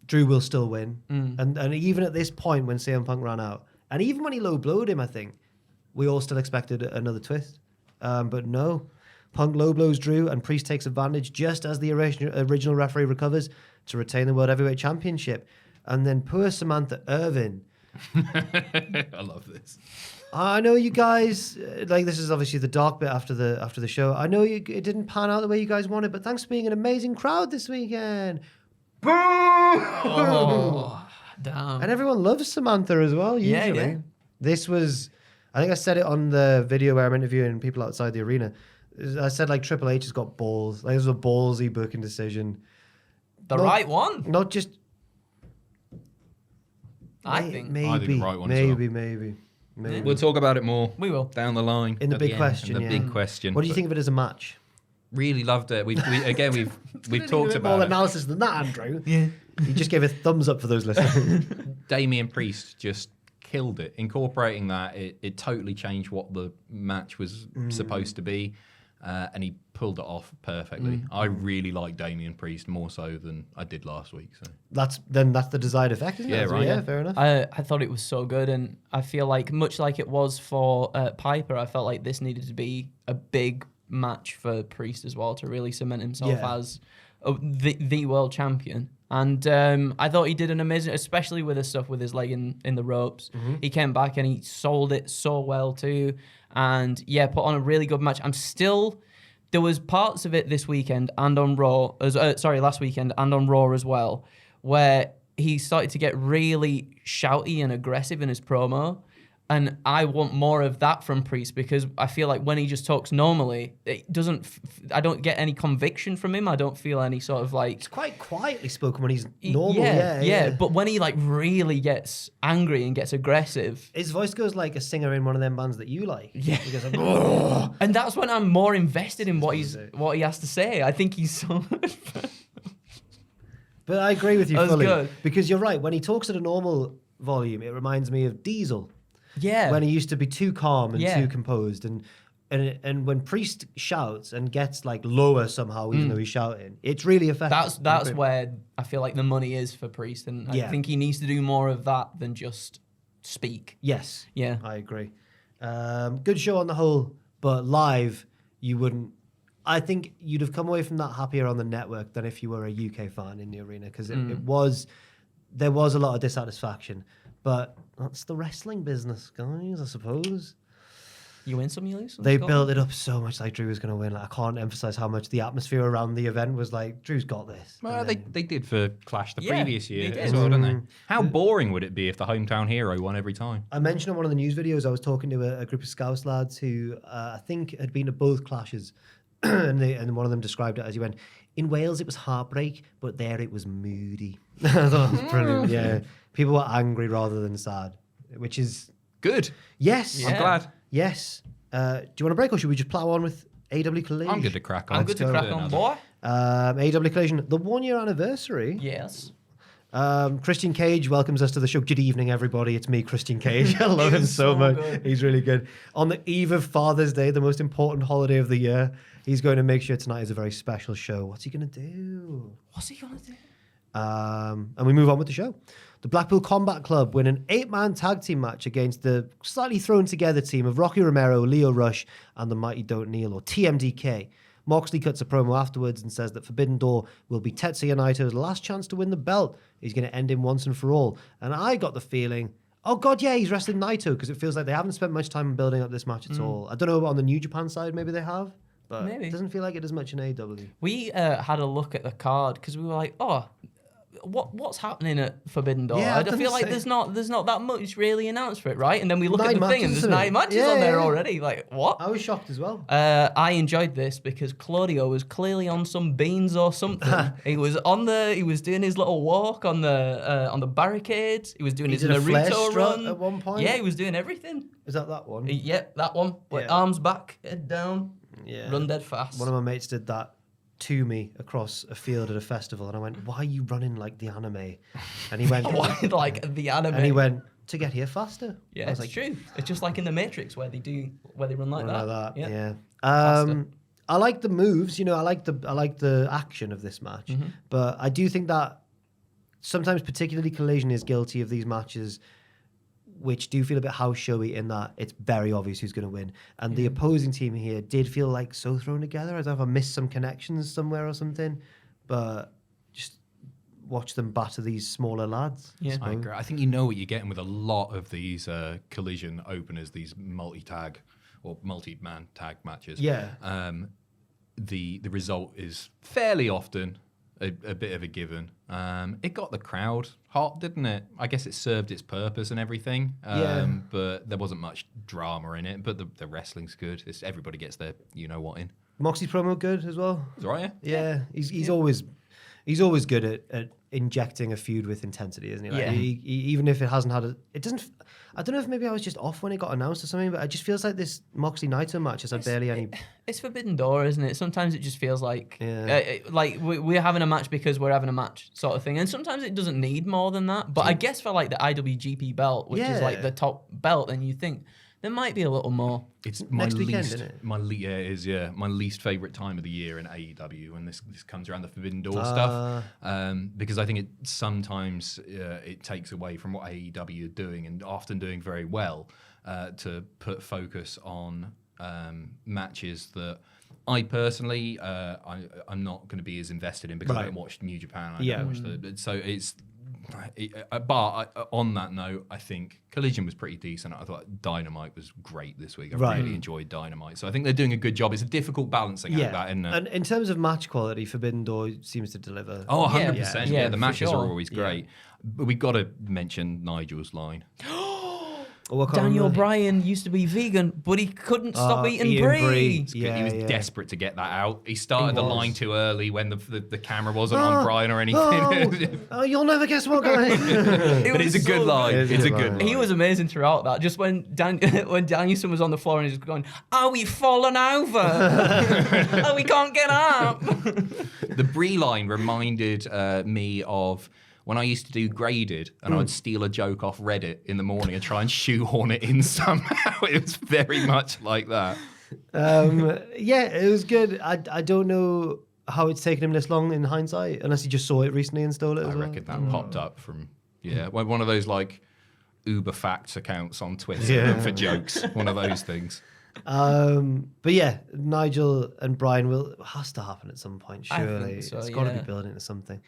Drew will still win. And even at this point when CM Punk ran out, and even when he low-blowed him, I think, we all still expected another twist. But no. Punk low-blows Drew, and Priest takes advantage just as the original referee recovers to retain the World Heavyweight Championship. And then poor Samantha Irvin I love this. I know you guys like this is obviously the dark bit after the show. I know it didn't pan out the way you guys wanted, but thanks for being an amazing crowd this weekend. Boo! Oh, damn. And everyone loves Samantha as well. Usually, Yeah. This was. I think I said it on the video where I'm interviewing people outside the arena. I said like Triple H has got balls. Like, this was a ballsy booking decision. Right one, Not just. I think. Maybe. I think the right one as well. Maybe. We'll talk about it more. We will. Down the line. In the at big end, question, in the yeah. big question. What do you But think of it as a match? Really loved it. We've talked more about it. analysis than that, Andrew. Yeah. You just gave a thumbs up for those listening. Damian Priest just killed it. Incorporating that, it totally changed what the match was supposed to be. And he pulled it off perfectly. I really like Damian Priest more so than I did last week. So That's the desired effect, isn't it? Yeah, right. Yeah, fair enough. I thought it was so good, and I feel like much like it was for Piper, I felt like this needed to be a big match for Priest as well to really cement himself as the world champion. And I thought he did an amazing, especially with his stuff with his leg in the ropes. He came back and he sold it so well too. And yeah, put on a really good match. There was parts of it this weekend and on Raw, last weekend and on Raw as well, where he started to get really shouty and aggressive in his promo. And I want more of that from Priest because I feel like when he just talks normally, I don't get any conviction from him. I don't feel any sort of like... It's quite quietly spoken when he's normal. Yeah. But when he like really gets angry and gets aggressive... His voice goes like a singer in one of them bands that you like. Yeah. He goes like, "Ugh." And that's when I'm more invested in what he has to say. I think he's so... But I agree with you That's fully. good. Because you're right. When he talks at a normal volume, it reminds me of Diesel. Yeah. When he used to be too calm and Yeah. too composed. And when Priest shouts and gets like lower somehow, even though he's shouting, it's really effective. That's where I feel like the money is for Priest, and I think he needs to do more of that than just speak. Yes. Yeah. I agree. Good show on the whole, but live, you wouldn't. I think you'd have come away from that happier on the network than if you were a UK fan in the arena, because there was a lot of dissatisfaction. But that's the wrestling business, guys, I suppose. You win some, you lose some. They built it up so much like Drew was going to win. Like, I can't emphasize how much the atmosphere around the event was like, Drew's got this. well, And then- they did for Clash the Yeah, previous year they did. as well, didn't they? How boring would it be if the hometown hero won every time? I mentioned on one of the news videos, I was talking to a group of Scouse lads who I think had been to both clashes. and one of them described it as he went, in Wales it was heartbreak, but there it was moody. I thought it was brilliant. Yeah. People were angry rather than sad, which is... Good. Yes. I'm glad. Yes. Do you want a break or should we just plow on with AEW Collision? I'm good to crack on. I'm good to crack on, boy. AEW Collision, the 1 year anniversary. Yes. Christian Cage welcomes us to the show. Good evening, everybody. It's me, Christian Cage. I love him so much. good. He's really good. On the eve of Father's Day, the most important holiday of the year, he's going to make sure tonight is a very special show. What's he going to do? What's he gonna do? And we move on with the show. The Blackpool Combat Club win an 8-man tag team match against the slightly thrown together team of Rocky Romero, Leo Rush, and the Mighty Don't Kneel, or TMDK. Moxley cuts a promo afterwards and says that Forbidden Door will be Tetsuya Naito's last chance to win the belt. He's going to end him once and for all. And I got the feeling, oh God, yeah, he's wrestling Naito, because it feels like they haven't spent much time building up this match at all. I don't know, on the New Japan side, maybe they have. But Maybe. it doesn't feel like it as much in AEW. We had a look at the card because we were like, oh, what's happening at Forbidden Door? Yeah, I I was feel gonna like say- there's not that much really announced for it, right? And then we look at 9 the thing and matches, there's isn't it? 9 matches Yeah, on there yeah. already. Like, what? I was shocked as well. I enjoyed this because Claudio was clearly on some beans or something. He was doing his little walk on the barricades. He was doing his did a flare Naruto strut run at one point? Yeah, he was doing everything. Is that one? Yep, that one. With Yeah. arms back, head down, Yeah. run dead fast. One of my mates did that to me across a field at a festival, and I went, "Why are you running like the anime?" And he went, like the anime. and he went, "To get here faster." Yeah, I was it's true. It's just like in the Matrix where they run like Like that. that. Yeah. Faster. I like the moves. You know, I like the action of this match, Mm-hmm. but I do think that sometimes, particularly Collision, is guilty of these matches which do feel a bit house showy in that it's very obvious who's going to win. And the opposing team here did feel like so thrown together. I don't know if I missed some connections somewhere or something, but just watch them batter these smaller lads. Yeah. I agree. I think you know what you're getting with a lot of these Collision openers, these multi-tag or multi-man tag matches. Yeah. The result is fairly often a bit of a given. It got the crowd hot, didn't it? I guess it served its purpose and everything. But there wasn't much drama in it. But the wrestling's good. Everybody gets their you-know-what in. Moxie's promo good as well. Is that right? Yeah, he's always good at injecting a feud with intensity, isn't he? Like, Yeah. he even if it hasn't had it doesn't. I don't know if maybe I was just off when it got announced or something, but it just feels like this Moxley Naito match has had barely any. It's Forbidden Door, isn't it? Sometimes it just feels like Yeah. like we're having a match because we're having a match sort of thing, and sometimes it doesn't need more than that. But I guess for like the IWGP belt, which is like the top belt, and you think there might be a little more. It's my Next weekend, least, isn't it? it is, yeah. My least favorite time of the year in AEW when this comes around the Forbidden Door stuff, because I think it sometimes it takes away from what AEW are doing and often doing very well to put focus on matches that I personally I'm not going to be as invested in because I don't watch New Japan. I don't watch so it's. But on that note, I think Collision was pretty decent. I thought Dynamite was great this week. I really enjoyed Dynamite. So I think they're doing a good job. It's a difficult balancing act, that, isn't it? And in terms of match quality, Forbidden Door seems to deliver. Oh, 100%. Yeah, the for matches sure. are always great. But we've got to mention Nigel's line. Daniel Bryan used to be vegan, but he couldn't stop eating brie. Yeah, he was yeah. desperate to get that out. He started the line too early when the camera wasn't on Bryan or anything. Oh, you'll never guess what, guys. But it's a good line. It's a good line. He was amazing throughout that. Just when when Danielson was on the floor and he's going, "Are we falling over? Oh, we can't get up." The Brie line reminded me of when I used to do graded and I would steal a joke off Reddit in the morning and try and shoehorn it in somehow. It was very much like that. Yeah, it was good. I don't know how it's taken him this long in hindsight, unless he just saw it recently and stole it as I well. reckon that popped up from, one of those like Uber Facts accounts on Twitter for jokes. One of those things. But yeah, Nigel and Brian has to happen at some point, I surely. think so, It's got to yeah. be building to something.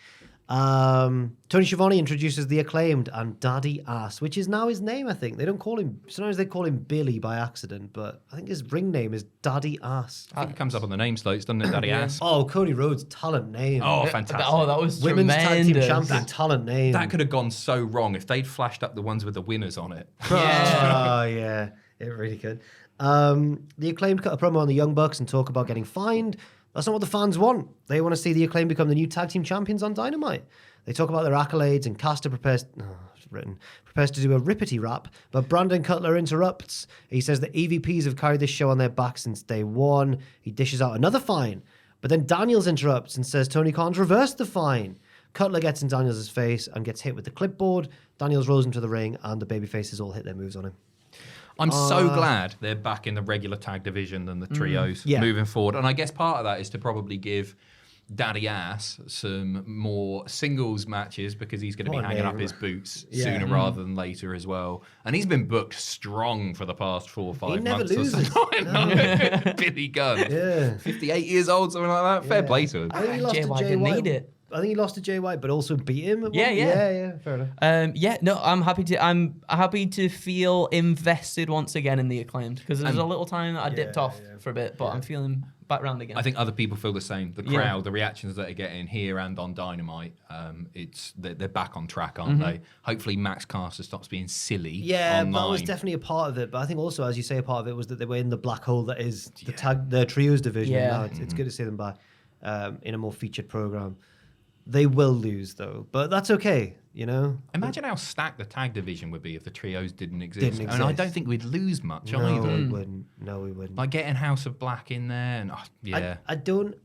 Tony Schiavone introduces The Acclaimed and Daddy Ass, which is now his name, I think. They don't call him, sometimes they call him Billy by accident, but I think his ring name is Daddy Ass. I think it comes up on the name slates, doesn't it, Daddy Ass? Oh, Cody Rhodes, talent name. Oh, fantastic. Oh, that was Women's Tag Team tremendous. Champion, talent name. That could have gone so wrong if they'd flashed up the ones with the winners on it. Oh, yeah, it really could. The Acclaimed cut a promo on the Young Bucks and talk about getting fined. That's not what the fans want. They want to see the Acclaimed become the new tag team champions on Dynamite. They talk about their accolades, and Caster prepares to do a rippity rap, but Brandon Cutler interrupts. He says that EVPs have carried this show on their back since day one. He dishes out another fine, but then Daniels interrupts and says Tony Khan's reversed the fine. Cutler gets in Daniels' face and gets hit with the clipboard. Daniels rolls into the ring, and the babyfaces all hit their moves on him. I'm so glad they're back in the regular tag division than the trios moving forward. And I guess part of that is to probably give Daddy Ass some more singles matches because he's going to be hanging up his boots sooner rather than later as well. And he's been booked strong for the past 4 or 5 He never months. loses. Or so. I know. Billy Gunn. Yeah. 58 years old, something like that. Fair play to him. I think he lost Jay to White Jay didn't White. need it. I think he lost to Jay White, but also beat him. At Yeah, one. yeah. Yeah, fair enough. I'm happy to feel invested once again in the Acclaimed because there's a little time that I dipped off for a bit, but I'm feeling back round again. I think other people feel the same. The crowd, the reactions that are getting here and on Dynamite, they're back on track, aren't they? Hopefully Max Caster stops being silly. Yeah, online. that was definitely a part of it. But I think also, as you say, a part of it was that they were in the black hole that is the trios division. Yeah. Now it's good to see them back in a more featured program. They will lose though, but that's okay. You know. Imagine how stacked the tag division would be if the trios didn't exist. Didn't And I exist. don't think we'd lose much No, either. we wouldn't. No, we wouldn't. Like getting House of Black in there, and I don't.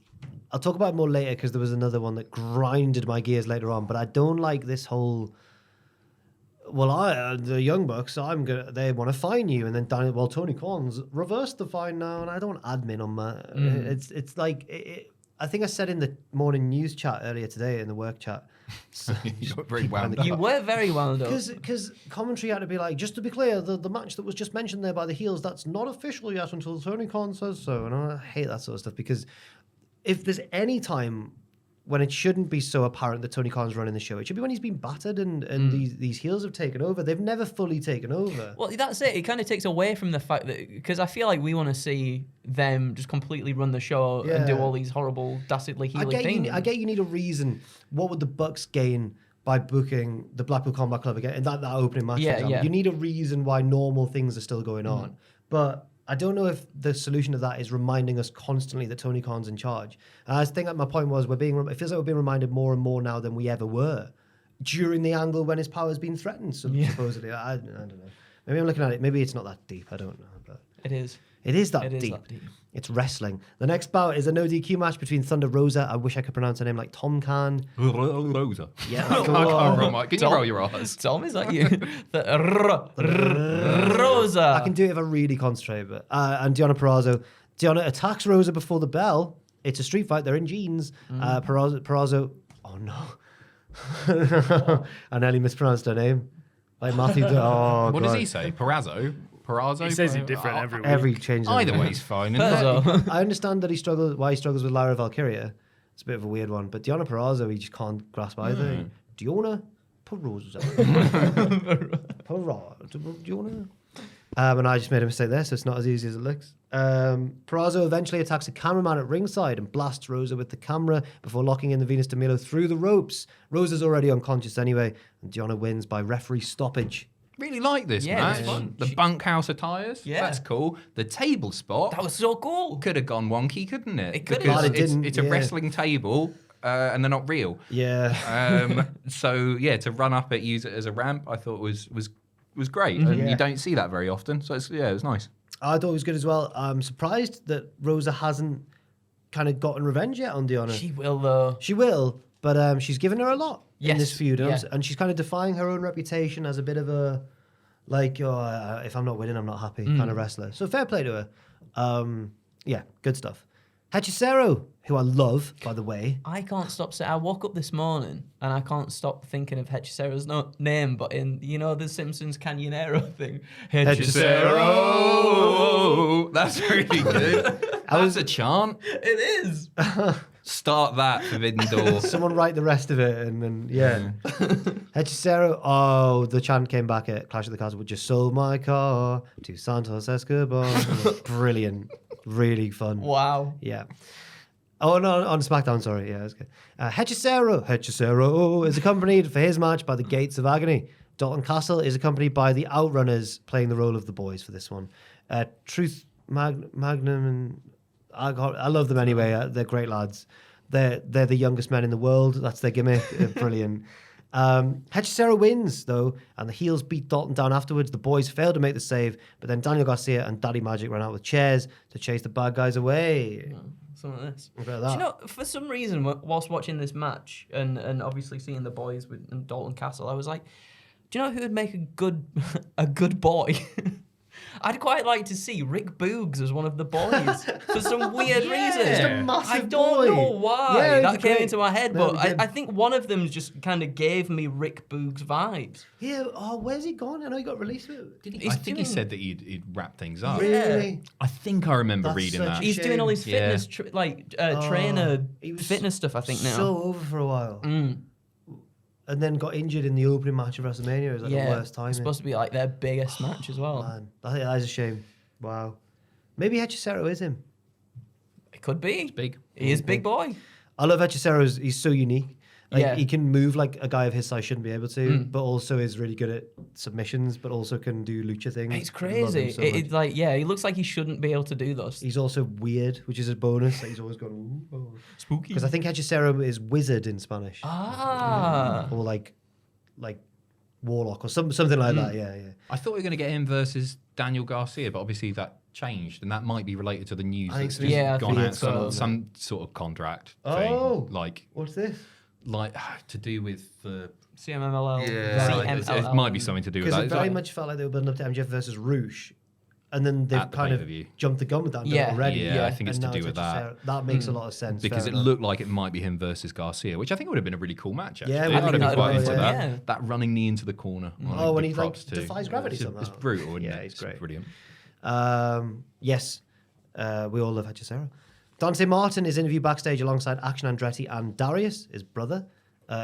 I'll talk about it more later because there was another one that grinded my gears later on. But I don't like this whole. Well, the Young Bucks, they want to fine you, and then Tony Khan's reversed the fine now, and I don't admin on that. It's like I think I said in the morning news chat earlier today in the work chat. you got very wound up. you were very wound up. Because commentary had to be like, just to be clear, the match that was just mentioned there by the heels, that's not official yet until Tony Khan says so. And I hate that sort of stuff because if there's any time when it shouldn't be so apparent that Tony Khan's running the show. It should be when he's been battered and these heels have taken over. They've never fully taken over. Well, that's it. It kind of takes away from the fact that, because I feel like we want to see them just completely run the show and do all these horrible, dastardly healing things. I get you need a reason. What would the Bucks gain by booking the Blackpool Combat Club again in that opening match? For example? You need a reason why normal things are still going on. But I don't know if the solution to that is reminding us constantly that Tony Khan's in charge. And I think that my point was it feels like we're being reminded more and more now than we ever were during the angle when his power's been threatened, supposedly. I don't know. Maybe I'm looking at it. Maybe it's not that deep. I don't know. But It is. it is that deep. It's wrestling. The next bout is a no DQ match between Thunder Rosa. I wish I could pronounce her name like Tom Khan. Rosa. Yeah. I can't remember. Can you roll your eyes? Tom, is that you? Rosa. I can do it if I really concentrate. But and Deonna Purrazzo. Deonna attacks Rosa before the bell. It's a street fight. They're in jeans. Purrazzo. Oh no! I nearly mispronounced her name. Like Matthew. Oh, What God. does he say? Purrazzo? He says it different every week. Every change. Either way, he's fine. isn't it? I understand that why he struggles with Lyra Valkyria. It's a bit of a weird one, but Deonna Purrazzo, he just can't grasp either. Deonna Purrazzo. Deonna. And I just made a mistake there, so it's not as easy as it looks. Purrazzo eventually attacks a cameraman at ringside and blasts Rosa with the camera before locking in the Venus de Milo through the ropes. Rosa's already unconscious anyway, and Deonna wins by referee stoppage. Really like this match. it's fun. The bunkhouse attires. Yeah. That's cool. The table spot. That was so cool. Could have gone wonky, couldn't it? It could have. Because But it didn't, it's a wrestling table and they're not real. Yeah. So yeah, to run up it, use it as a ramp, I thought was great. And Yeah. you don't see that very often. So it was nice. I thought it was good as well. I'm surprised that Rosa hasn't kind of gotten revenge yet on Deonna. She will, though. She will, but she's given her a lot in Yes, this feud. yeah. And she's kind of defying her own reputation as a bit of a, like, if I'm not winning, I'm not happy kind of wrestler. So fair play to her. Yeah, good stuff. Hechicero, who I love, by the way. I can't stop saying. I woke up this morning and I can't stop thinking of Hechicero's name, but in the Simpsons Canyonero thing, Hechicero! That's really good. That's a chant. It is. Start that for Vindor. Someone write the rest of it, and then, yeah. Hechicero, the chant came back at Clash of the Castle, just sold my car to Santos Escobar. Brilliant. Really fun. Wow. Yeah. Oh, no, on SmackDown, sorry. Yeah, that's good. Hechicero is accompanied for his match by the Gates of Agony. Dalton Castle is accompanied by the Outrunners, playing the role of the boys for this one. Truth Magnum and I love them anyway. They're great lads. They're the youngest men in the world. That's their gimmick. They're brilliant. Hechicero wins, though, and the heels beat Dalton down afterwards. The boys failed to make the save, but then Daniel Garcia and Daddy Magic ran out with chairs to chase the bad guys away. Some of this. Look at Do that. you know, for some reason, whilst watching this match and obviously seeing the boys and Dalton Castle, I was like, do you know who would make a good boy? I'd quite like to see Rick Boogs as one of the boys for some weird reason. Just a massive I don't boy. know why Yeah, that he's came great. into my head, No, but he did. I think one of them just kind of gave me Rick Boogs vibes. Yeah. Oh, where's he gone? I know he got released. I think he said that he'd wrap things up. Really? I think I remember That's reading such that. a He's doing all his Yeah. fitness, trainer he was fitness stuff, I think, now. So over for a while. And then got injured in the opening match of WrestleMania. It was like the worst time. It's supposed to be like their biggest match as well. Man, I think that is a shame. Wow. Maybe Hechicero is him. It could be. Big. He is big boy. I love Hechicero. He's so unique. Like, Yeah. he can move like a guy of his size shouldn't be able to, but also is really good at submissions, but also can do lucha things. It's I love him crazy. so much. It's like, he looks like he shouldn't be able to do those. He's also weird, which is a bonus. Like, he's always going, ooh. Spooky. Because I think Hechicero is wizard in Spanish. Or like warlock or something like that. Yeah. I thought we were going to get him versus Daniel Garcia, but obviously that changed, and that might be related to the news I think that's so. just Yeah, I gone think out. so. Some sort of contract Oh. thing, like What's this? to do with the CMMLL. it might be something to do with Because that. it very much felt like they were building up to MJF versus Roosh. And then they've At the kind of pay-per-view. jumped the gun with that Yeah. already. Yeah, I think it's And to now do with that. Hechicero. That makes a lot of sense. because fair it enough. looked like it might be him versus Garcia, which I think would have been a really cool match. Actually. Yeah, I'd I have think been that quite would, into that. yeah. That running knee into the corner. Oh, when he like props too. defies gravity It's somehow. brutal. Isn't Yeah, it? he's It's great. brilliant. Yes, we all love Hechicero. Dante Martin is interviewed backstage alongside Action Andretti and Darius, his brother.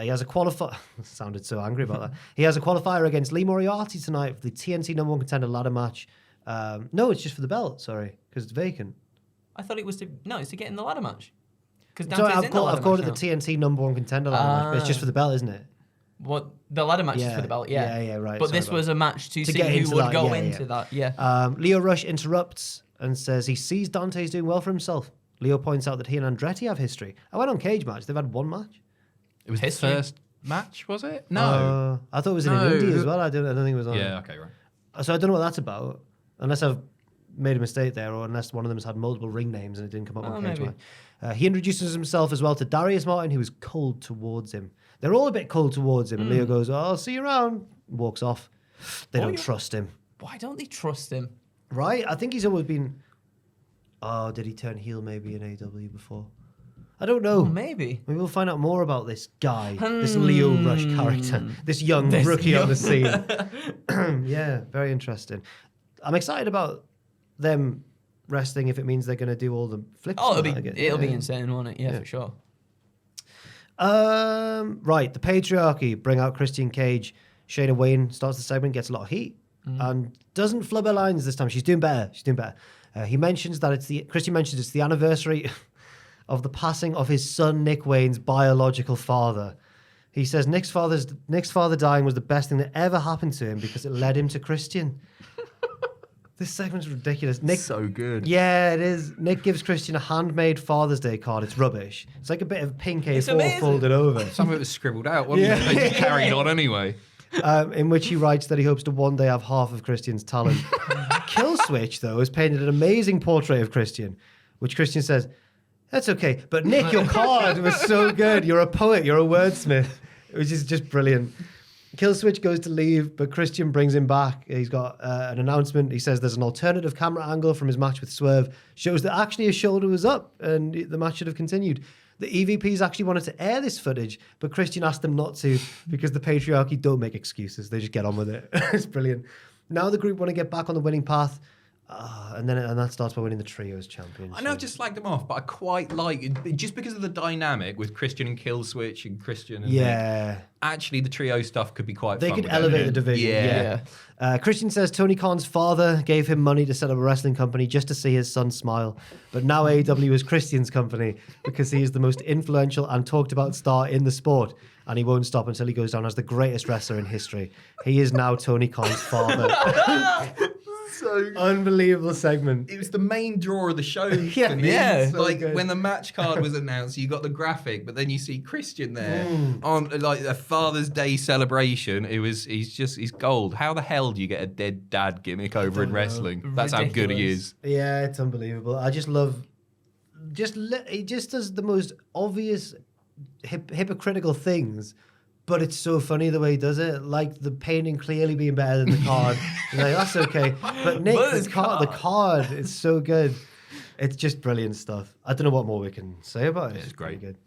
He has a qualifier. Sounded so angry about that. He has a qualifier against Lee Moriarty tonight for the TNT number 1 contender ladder match. No, it's just for the belt. Sorry, because it's vacant. I thought it was it's to get in the ladder match. Because So I've called it the TNT number 1 contender ladder match, but it's just for the belt, isn't it? What the ladder match is for the belt, yeah. Yeah, right. But sorry this about was a match to see get who into would that, go yeah, into yeah. that. Yeah. Leo Rush interrupts and says he sees Dante's doing well for himself. Leo points out that he and Andretti have history. I went on Cage Match. They've had one match. It was History. the first match, was it? No. I thought it was in No. India as well. I don't think it was on. Yeah, okay, right. So I don't know what that's about. Unless I've made a mistake there, or unless one of them has had multiple ring names and it didn't come up on Cage maybe. Match. He introduces himself as well to Darius Martin, who is cold towards him. They're all a bit cold towards him, and Leo goes, I'll see you around. Walks off. They don't trust him. Why don't they trust him? Right? I think he's always been... Oh, did he turn heel maybe in AEW before? I don't know. Maybe. Maybe we'll find out more about this guy, this Leo Rush character, this young rookie on the scene. Yeah, very interesting. I'm excited about them wrestling if it means they're going to do all the flips. Oh, and that, it'll be insane, won't it? Yeah, for sure. Right, the patriarchy bring out Christian Cage. Shayna Wayne starts the segment, gets a lot of heat, and doesn't flub her lines this time. She's doing better. He mentions that Christian mentions it's the anniversary of the passing of his son Nick Wayne's biological father. He says Nick's father dying was the best thing that ever happened to him because it led him to Christian. This segment's ridiculous. Nick, So good. yeah, it is. Nick gives Christian a handmade Father's Day card. It's rubbish. It's like a bit of pink A4 amazing. folded over. Some of it was scribbled out, wasn't it? They just carried on anyway. In which he writes that he hopes to one day have half of Christian's talent. Killswitch, though, has painted an amazing portrait of Christian, which Christian says, that's okay. But Nick, your card was so good. You're a poet. You're a wordsmith, which is just brilliant. Killswitch goes to leave, but Christian brings him back. He's got an announcement. He says there's an alternative camera angle from his match with Swerve. Shows that actually his shoulder was up and the match should have continued. The EVPs actually wanted to air this footage, but Christian asked them not to because the patriarchy don't make excuses. They just get on with it. It's brilliant. Now the group want to get back on the winning path. And that starts by winning the Trios Championship. I know I've just slagged them off, but I quite like it just because of the dynamic with Christian and Killswitch and Christian and Nick. Actually, the trio stuff could be quite They fun. could with elevate it. the division. Yeah. Christian says Tony Khan's father gave him money to set up a wrestling company just to see his son smile. But now AEW is Christian's company because he is the most influential and talked about star in the sport. And he won't stop until he goes down as the greatest wrestler in history. He is now Tony Khan's father. So unbelievable segment. It was the main draw of the show for me. Yeah. So, like good. when the match card was announced, you got the graphic, but then you see Christian there on like a Father's Day celebration. He's gold. How the hell do you get a dead dad gimmick over in wrestling? That's how good he is. Yeah, it's unbelievable. I just love... he just does the most obvious hypocritical things, but it's so funny the way he does it. Like the painting clearly being better than the card. You're like, that's okay. But Nick, the card, it's so good. It's just brilliant stuff. I don't know what more we can say about it. It's great. Really good.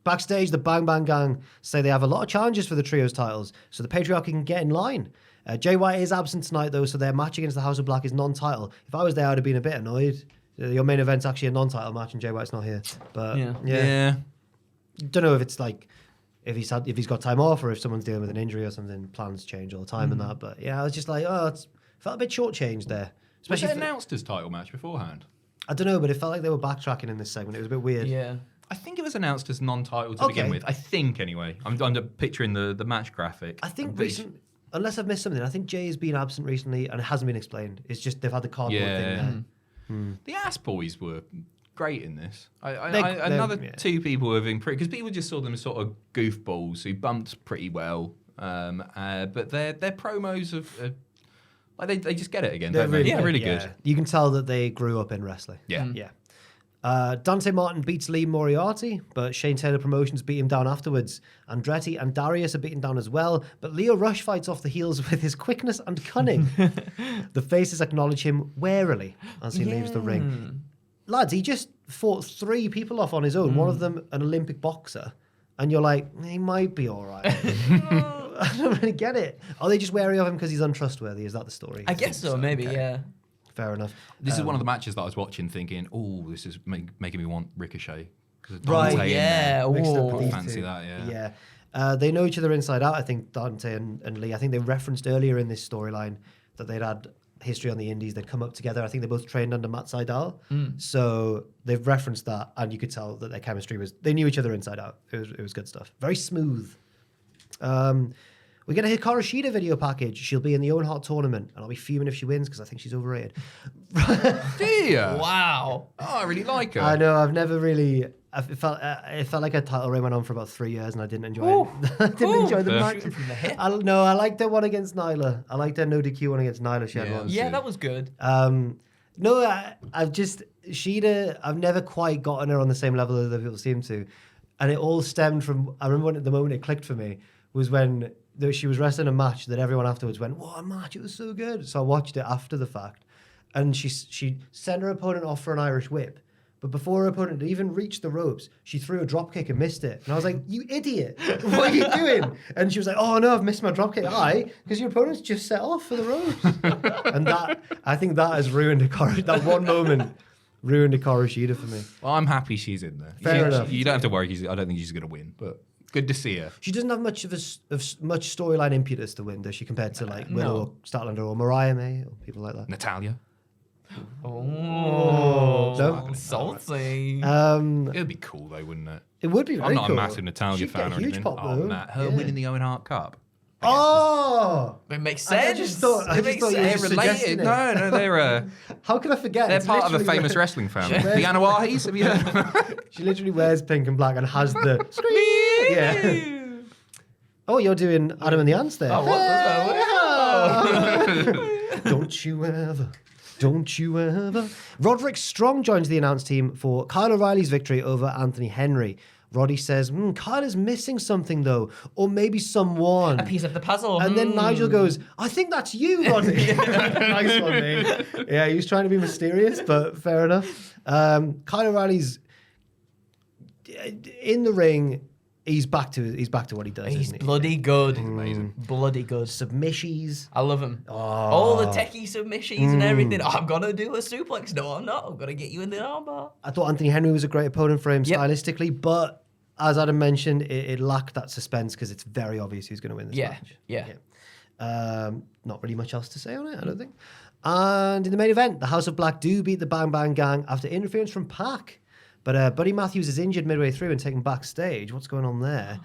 Backstage, the Bang Bang Gang say they have a lot of challenges for the trios titles, so the patriarchy can get in line. Jay White is absent tonight, though, so their match against the House of Black is non-title. If I was there, I'd have been a bit annoyed. Your main event's actually a non-title match, and Jay White's not here. But Yeah. Don't know if it's like if he's got time off or if someone's dealing with an injury or something. Plans change all the time and that. But yeah, I was just like, it's felt a bit shortchanged there. Was Especially it announced as title match beforehand? I don't know, but it felt like they were backtracking in this segment. It was a bit weird. Yeah. I think it was announced as non-title to begin with. I think, anyway. I'm picturing the match graphic. I think unless I've missed something, I think Jay's been absent recently and it hasn't been explained. It's just they've had the cardboard thing there. The Ass Boys were great in this. Another two people have improved because people just saw them as sort of goofballs who bumped pretty well, but their promos have like they just get it again. They're really good. You can tell that they grew up in wrestling. Yeah. Dante Martin beats Lee Moriarty, but Shane Taylor Promotions beat him down afterwards. Andretti and Darius are beaten down as well, but Leo Rush fights off the heels with his quickness and cunning. The faces acknowledge him warily as he leaves the ring. Lads, he just fought 3 people off on his own, one of them an Olympic boxer, and you're like, he might be all right. I don't really get it. Are they just wary of him because he's untrustworthy? Is that the story? I guess so, maybe, yeah. fair enough. This is one of the matches that I was watching thinking, oh, this is making me want Ricochet. Right, yeah. Mixed up with I these fancy two. that, yeah. Yeah. They know each other inside out, I think, Dante and Lee. I think they referenced earlier in this storyline that they'd had history on the indies. They'd come up together. I think they both trained under Matt Sydal. So they've referenced that, and you could tell that their chemistry was... They knew each other inside out. It was good stuff. Very smooth. We get a Hikaru Shida video package. She'll be in the Owen Hart tournament, and I'll be fuming if she wins because I think she's overrated. Dear. Wow. Oh, I really like her. I know. I've never really... It felt like a title reign went on for about 3 years, and I didn't enjoy it. I didn't enjoy the match. I liked her one against Nyla. I liked her no DQ one against Nyla. She had one. Yeah, that was good. I've just... Shida, I've never quite gotten her on the same level as other people seem to. And it all stemmed from... I remember when, the moment it clicked for me was when she was wrestling a match that everyone afterwards went, what a match, it was so good. So I watched it after the fact. And she sent her opponent off for an Irish whip. But before her opponent even reached the ropes, she threw a drop kick and missed it. And I was like, you idiot, what are you doing? And she was like, oh no, I've missed my drop kick. Aye, because your opponent's just set off for the ropes. And I think that has ruined Hikaru. That one moment ruined Hikaru Shida for me. Well, I'm happy she's in there. Fair enough. You don't have to worry. I don't think she's going to win, but good to see her. She doesn't have much much storyline impetus to win, does she, compared to like Willow or Statlander or Mariah May or people like that? Natalia. Oh, No? salty. It would be cool though, wouldn't it? It would be very I'm not cool. a massive Natalia She'd fan get or huge anything. pop, Oh, though. Matt, her Yeah. winning the Owen Hart Cup. Oh! It makes I sense. just thought you were They're just related. suggesting it. No, they're How can I forget? they're It's part of a literally famous where- wrestling family. Where's- The Anawahis, have you heard? She literally wears pink and black and has the scream. Yeah. Oh, you're doing Adam and the Ants there. Oh, what was that? Don't you ever. Roderick Strong joins the announce team for Kyle O'Reilly's victory over Anthony Henry. Roddy says, Kyle is missing something though, or maybe someone. A piece of the puzzle. And then Nigel goes, I think that's you, Roddy. Nice one, mate. Yeah, he was trying to be mysterious, but fair enough. Kyle O'Reilly's in the ring. He's back to what he does. He's isn't he? bloody good. Amazing. Bloody good. Submissions. I love him. Oh. All the techie submissions and everything. Oh, I'm going to do a suplex. No, I'm not. I'm going to get you in the armbar. I thought Anthony Henry was a great opponent for him stylistically, but as Adam mentioned, it lacked that suspense because it's very obvious who's going to win this match. Yeah. Not really much else to say on it, I don't think. And in the main event, the House of Black do beat the Bang Bang Gang after interference from Pac. But Buddy Matthews is injured midway through and taken backstage. What's going on there?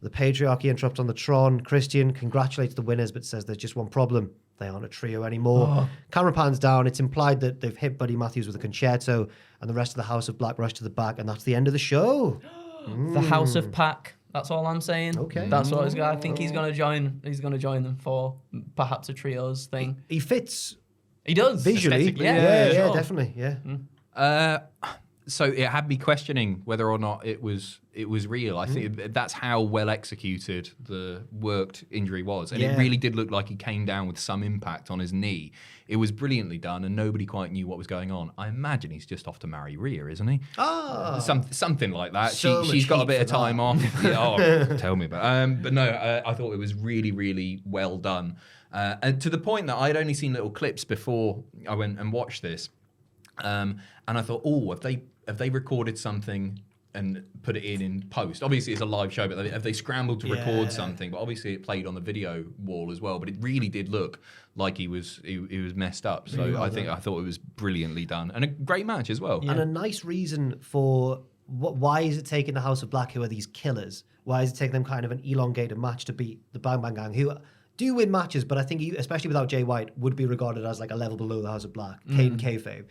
The Patriarchy interrupts on the Tron. Christian congratulates the winners, but says there's just one problem. They aren't a trio anymore. Camera pans down. It's implied that they've hit Buddy Matthews with a concerto, and the rest of the House of Black rush to the back, and that's the end of the show. The House of Pac. That's all I'm saying. Okay. That's what I think he's going to join. He's going to join them for perhaps a trios thing. He fits He does. visually. Aesthetically, Yeah, sure. definitely. Yeah. So it had me questioning whether or not it was real. I think that's how well executed the worked injury was, and it really did look like he came down with some impact on his knee. It was brilliantly done, and nobody quite knew what was going on. I imagine he's just off to marry Rhea, isn't he? Oh. Something like that. So She's much got a heat bit of for time that. off. Yeah, tell me about it. But no, I thought it was really, really well done. And to the point that I'd only seen little clips before I went and watched this. And I thought, have they recorded something and put it in post? Obviously, it's a live show, but have they scrambled to record something? But obviously, it played on the video wall as well. But it really did look like he was messed up. So I thought it was brilliantly done and a great match as well. And a nice reason for why is it taking the House of Black, who are these killers? Why is it taking them kind of an elongated match to beat the Bang Bang Gang, who do win matches, but I think, especially without Jay White, would be regarded as like a level below the House of Black, Kane kayfabe.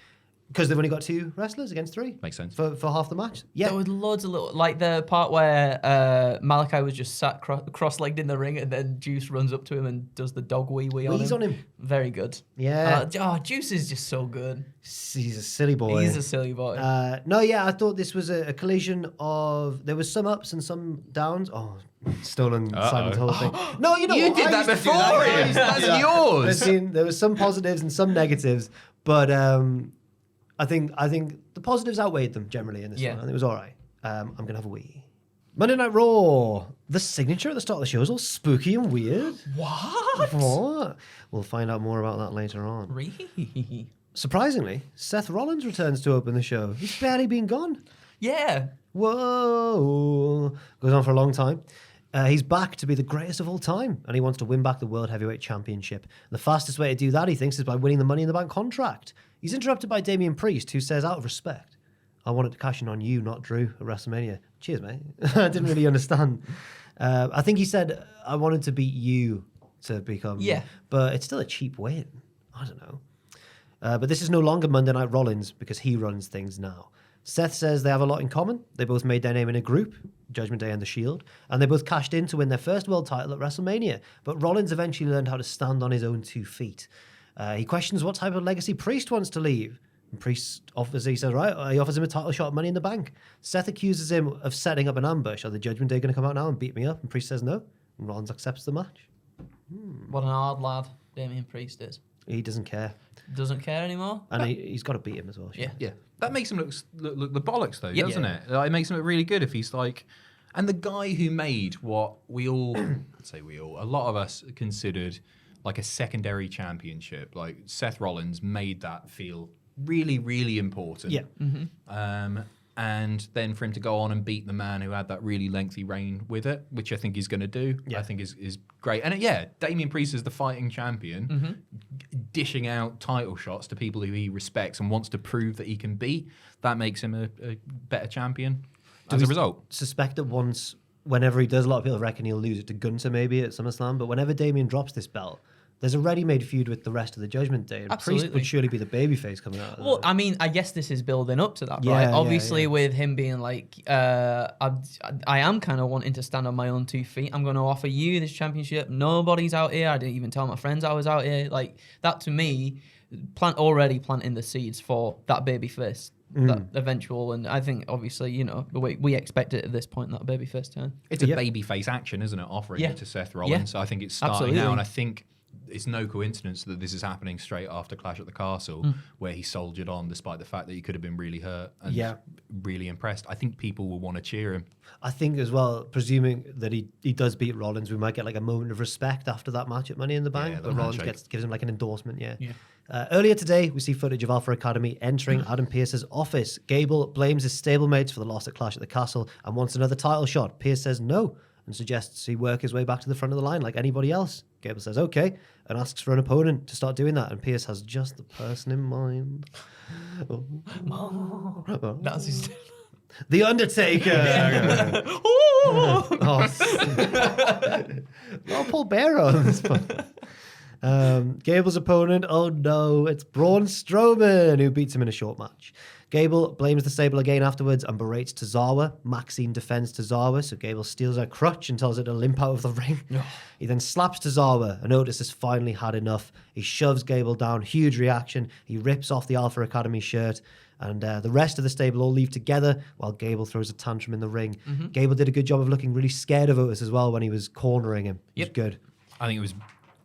Because they've only got 2 wrestlers against 3. Makes sense. For half the match. Yeah. There was loads of little, like the part where Malachi was just sat cross-legged in the ring, and then Juice runs up to him and does the dog wee Wheeze on him. Very good. Yeah. Juice is just so good. He's a silly boy. He's a silly boy. I thought this was a collision of... There was some ups and some downs. Oh, stolen Simon's whole thing. No, you know You what? did I that used to do before that. I him. used to That's do that. yours. There was some positives and some negatives, but I think the positives outweighed them generally in this one. And it was all right. I'm going to have a wee. Monday Night Raw. The signature at the start of the show is all spooky and weird. What? What? We'll find out more about that later on. Really? Surprisingly, Seth Rollins returns to open the show. He's barely been gone. Yeah. Whoa. Goes on for a long time. He's back to be the greatest of all time, and he wants to win back the World Heavyweight Championship. And the fastest way to do that, he thinks, is by winning the Money in the Bank contract. He's interrupted by Damian Priest, who says, out of respect, I wanted to cash in on you, not Drew, at WrestleMania. Cheers, mate. I didn't really understand. I think he said, I wanted to beat you to become... Yeah. But it's still a cheap win. I don't know. But this is no longer Monday Night Rollins because he runs things now. Seth says they have a lot in common. They both made their name in a group, Judgment Day and The Shield, and they both cashed in to win their first world title at WrestleMania. But Rollins eventually learned how to stand on his own 2 feet. He questions what type of legacy Priest wants to leave. And Priest offers, he says, right, he offers him a title shot, Money in the Bank. Seth accuses him of setting up an ambush. Are the Judgment Day going to come out now and beat me up? And Priest says no. And Rollins accepts the match. What an hard lad Damian Priest is. He doesn't care. Doesn't care anymore. And he's got to beat him as well. Yeah. Yeah, that makes him look the bollocks though, Yep. doesn't it? Like, it makes him look really good if he's like, and the guy who made what we all, a lot of us considered like a secondary championship, like Seth Rollins made that feel really, really important. Yeah. And then for him to go on and beat the man who had that really lengthy reign with it, which I think he's going to do, I think is great. And Damian Priest is the fighting champion, dishing out title shots to people who he respects and wants to prove that he can beat. That makes him a better champion as a result. Suspect that whenever he does, a lot of people reckon he'll lose it to Gunther maybe at SummerSlam. But whenever Damian drops this belt, there's a ready-made feud with the rest of the Judgment Day. And Absolutely. Priest would surely be the babyface coming out of Well, that. I mean, I guess this is building up to that, Yeah, right? yeah, Obviously, yeah. with him being like, I am kind of wanting to stand on my own 2 feet. I'm going to offer you this championship. Nobody's out here. I didn't even tell my friends I was out here. Like, that to me, already planting the seeds for that babyface, that eventual. And I think, obviously, you know, we expect it at this point, that babyface turn. It's a babyface action, isn't it? Offering it to Seth Rollins. Yeah. So I think it's starting Absolutely. now, and I think it's no coincidence that this is happening straight after Clash at the Castle, where he soldiered on despite the fact that he could have been really hurt and really impressed. I think people will want to cheer him. I think as well, presuming that he does beat Rollins, we might get like a moment of respect after that match at Money in the Bank. the But Rollins handshake. gives him like an endorsement, Earlier today, we see footage of Alpha Academy entering Adam Pearce's office. Gable blames his stablemates for the loss at Clash at the Castle and wants another title shot. Pearce says no and suggests he work his way back to the front of the line like anybody else. Gable says okay and asks for an opponent to start doing that, and Pearce has just the person in mind. That's his... The Undertaker! Paul Bearer on this one. Gable's opponent, oh no, it's Braun Strowman, who beats him in a short match. Gable blames the stable again afterwards and berates Tozawa. Maxine defends Tozawa, so Gable steals her crutch and tells her to limp out of the ring. He then slaps Tozawa, and Otis has finally had enough. He shoves Gable down, huge reaction. He rips off the Alpha Academy shirt, and the rest of the stable all leave together while Gable throws a tantrum in the ring. Gable did a good job of looking really scared of Otis as well when he was cornering him. It was good. I think it was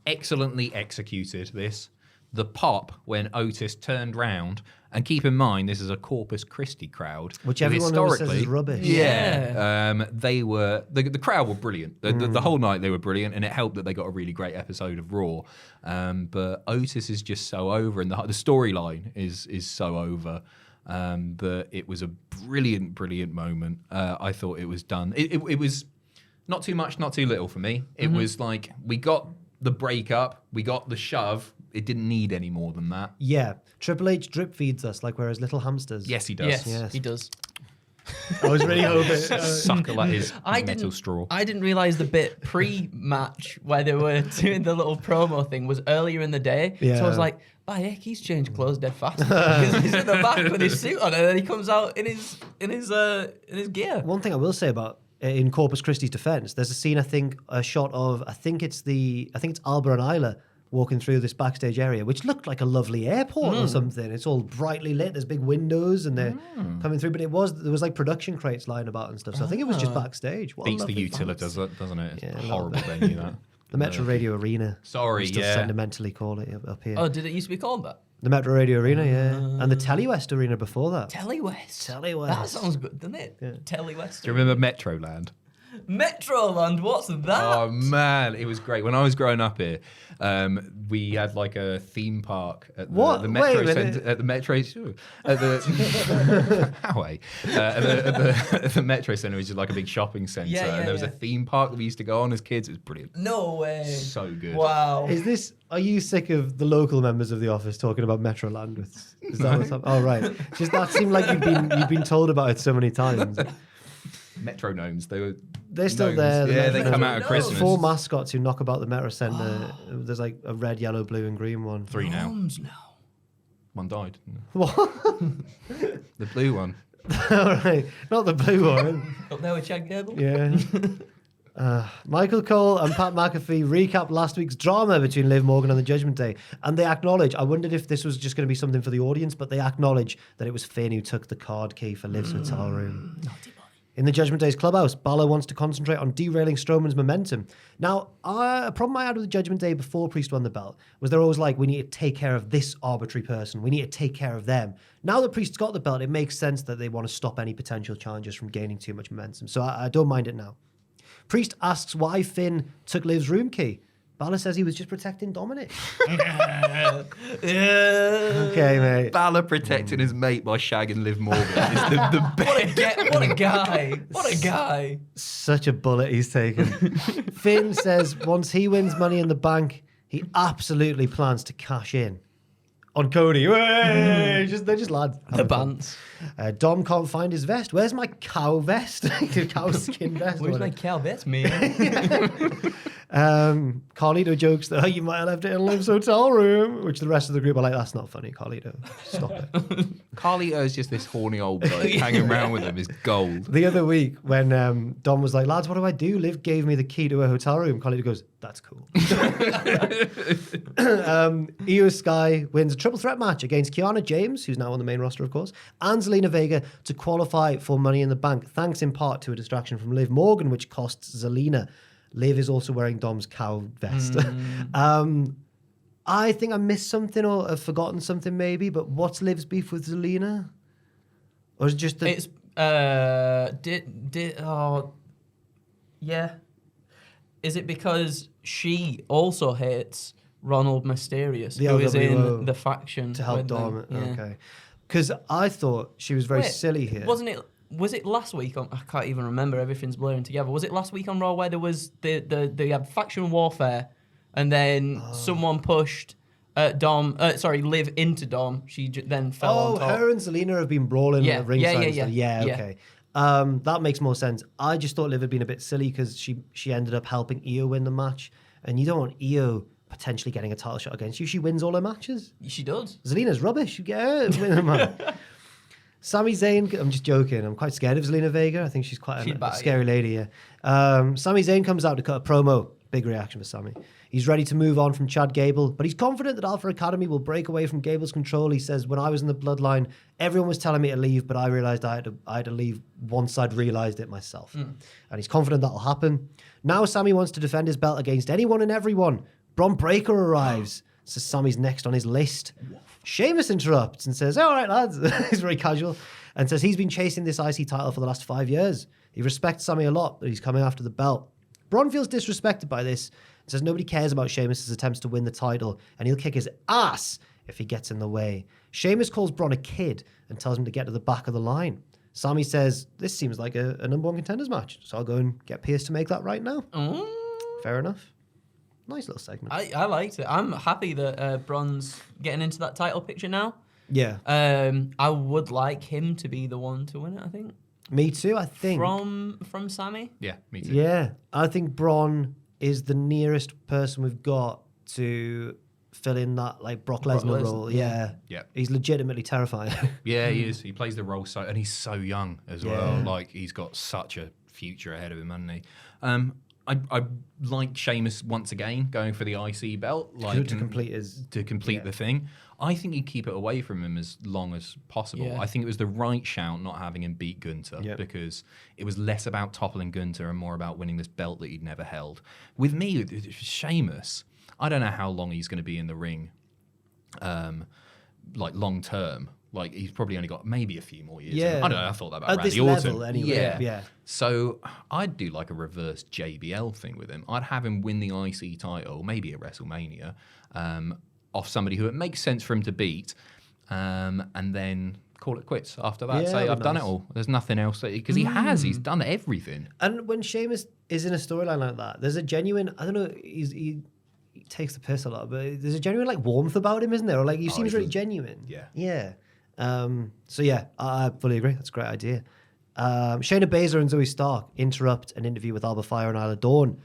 excellently executed, this. The pop when Otis turned round, and keep in mind, this is a Corpus Christi crowd. Which everyone always says is rubbish. They were, the crowd were brilliant. The whole night they were brilliant, and it helped that they got a really great episode of Raw. But Otis is just so over, and the storyline is so over. But it was a brilliant moment. I thought it was done. It was not too much, not too little for me. It was like, we got the breakup, we got the shove. It didn't need any more than that. Yeah. Triple H drip feeds us like we're his little hamsters. Yes, he does. Yes, he does. I was really hoping. Suckle at his metal straw. I didn't realise the bit pre-match where they were doing the little promo thing was earlier in the day. So I was like, by heck, he's changed clothes dead fast. Because he's in the back with his suit on, and then he comes out in his gear. One thing I will say about in Corpus Christi's defense, there's a scene, a shot of, I think it's Alba and Isla walking through this backstage area, which looked like a lovely airport or something. It's all brightly lit. There's big windows, and they're coming through. But there was like production crates lying about and stuff. So I think it was just backstage. What a Beats the lovely Utila, bounce. doesn't it? It's Yeah, a a horrible little bit. venue, that. The Metro Radio Arena. Sorry, we still yeah. sentimentally call it up here. Oh, did it used to be called that? The Metro Radio Arena, yeah. And the Telewest Arena before that. Telewest. Telewest. That sounds good, doesn't it? Yeah. Telewest. Do you remember Metroland? Metroland, what's that? Oh man, it was great. When I was growing up here, we had like a theme park at the Metro Centre, at the Metro at the Howie, at the Metro Centre, which is like a big shopping centre. And there was a theme park that we used to go on as kids. It was brilliant. No way. So good. Wow. Are you sick of the local members of the office talking about Metroland? Is that what's up? Oh right. Just that seemed like you've been told about it so many times. Metronomes, they're still there. Yeah, they come out at Christmas. 4 mascots who knock about the Metro Centre. There's like a red, yellow, blue, and green one. 3 now. now. One died. What? The blue one. All right, not the blue one. Up there with Chad Gable? Yeah. Michael Cole and Pat McAfee recap last week's drama between Liv Morgan and the Judgment Day, and they acknowledge, I wondered if this was just going to be something for the audience, but they acknowledge that it was Finn who took the card key for Liv's hotel room. In the Judgment Day's clubhouse, Balor wants to concentrate on derailing Strowman's momentum. Now, a problem I had with the Judgment Day before Priest won the belt was they're always like, we need to take care of this arbitrary person. We need to take care of them. Now that Priest's got the belt, it makes sense that they want to stop any potential challengers from gaining too much momentum. So I don't mind it now. Priest asks why Finn took Liv's room key. Balor says he was just protecting Dominic. Yeah. Okay, mate. Balor protecting his mate by shagging Liv Morgan is the best. What a guy. What a guy. Such a bullet he's taken. Finn says once he wins Money in the Bank, he absolutely plans to cash in on Cody. They're just lads. The bants. Dom can't find his vest. Where's my cow vest? Cow skin vest. Where's my cow vest, man? Carlito jokes that you might have left it in Liv's hotel room, which the rest of the group are like, that's not funny, Carlito. Stop it. Carlito is just this horny old bloke hanging around with him is gold. The other week when Dom was like, lads, what do I do? Liv gave me the key to her hotel room. Carlito goes, that's cool. Io Sky wins a triple threat match against Kiana James, who's now on the main roster, of course, and Zelina Vega to qualify for Money in the Bank, thanks in part to a distraction from Liv Morgan, which costs Zelina. Liv is also wearing Dom's cow vest. I think I missed something or have forgotten something maybe, but what's Liv's beef with Zelina? Or is it just It's, yeah. Is it because she also hates Ronald Mysterious, The who is LWO in the faction to help with Dom? them? Yeah. Okay. Because I thought she was very silly here. Was it last week on? I can't even remember. Everything's blurring together. Was it last week on Raw where there was they had faction warfare, and then someone pushed Liv into Dom. She then fell on top. Her and Zelina have been brawling at ringside. Yeah, okay. That makes more sense. I just thought Liv had been a bit silly because she ended up helping Io win the match, and you don't want Io potentially getting a title shot against you. She wins all her matches. She does. Zelina's rubbish. You get her win the match. Sami Zayn, I'm just joking. I'm quite scared of Zelina Vega. I think she's quite a scary lady, yeah. Sami Zayn comes out to cut a promo. Big reaction for Sami. He's ready to move on from Chad Gable, but he's confident that Alpha Academy will break away from Gable's control. He says, when I was in the bloodline, everyone was telling me to leave, but I realized I had to leave once I'd realized it myself. And he's confident that'll happen. Now Sami wants to defend his belt against anyone and everyone. Bron Breakker arrives. Says Sami's next on his list. Sheamus interrupts and says, all right, lads. He's very casual. And says he's been chasing this IC title for the last 5 years. He respects Sami a lot, but he's coming after the belt. Bron feels disrespected by this and says nobody cares about Sheamus' attempts to win the title, and he'll kick his ass if he gets in the way. Sheamus calls Bron a kid and tells him to get to the back of the line. Sami says, this seems like a number one contenders match, so I'll go and get Pierce to make that right now. Fair enough. Nice little segment. I liked it. I'm happy that Bron's getting into that title picture now. Yeah. I would like him to be the one to win it, I think. Me too, I think. From Sami? Yeah, me too. Yeah. I think Bron is the nearest person we've got to fill in that like Brock Lesnar role. Yeah. He's legitimately terrifying. Yeah, he is. He plays the role and he's so young as well. Like he's got such a future ahead of him, hasn't he? I like Sheamus once again going for the IC belt, like to complete the thing. I think you keep it away from him as long as possible. Yeah. I think it was the right shout not having him beat Gunther because it was less about toppling Gunther and more about winning this belt that he'd never held. With me, Sheamus, I don't know how long he's going to be in the ring, like long term. Like, he's probably only got maybe a few more years. Yeah. I don't know. I thought that about At Randy this Orton. level, anyway. Yeah. So I'd do like a reverse JBL thing with him. I'd have him win the IC title, maybe at WrestleMania, off somebody who it makes sense for him to beat, and then call it quits after that. Yeah, Say, that'd I've be done it nice. all. There's nothing else. Because he's done everything. And when Sheamus is in a storyline like that, there's a genuine, I don't know, he takes the piss a lot, but there's a genuine like warmth about him, isn't there? Or like he seems really genuine. Yeah. Yeah. So yeah, I fully agree. That's a great idea. Shayna Baszler and Zoe Stark interrupt an interview with Alba Fyre and Isla Dawn.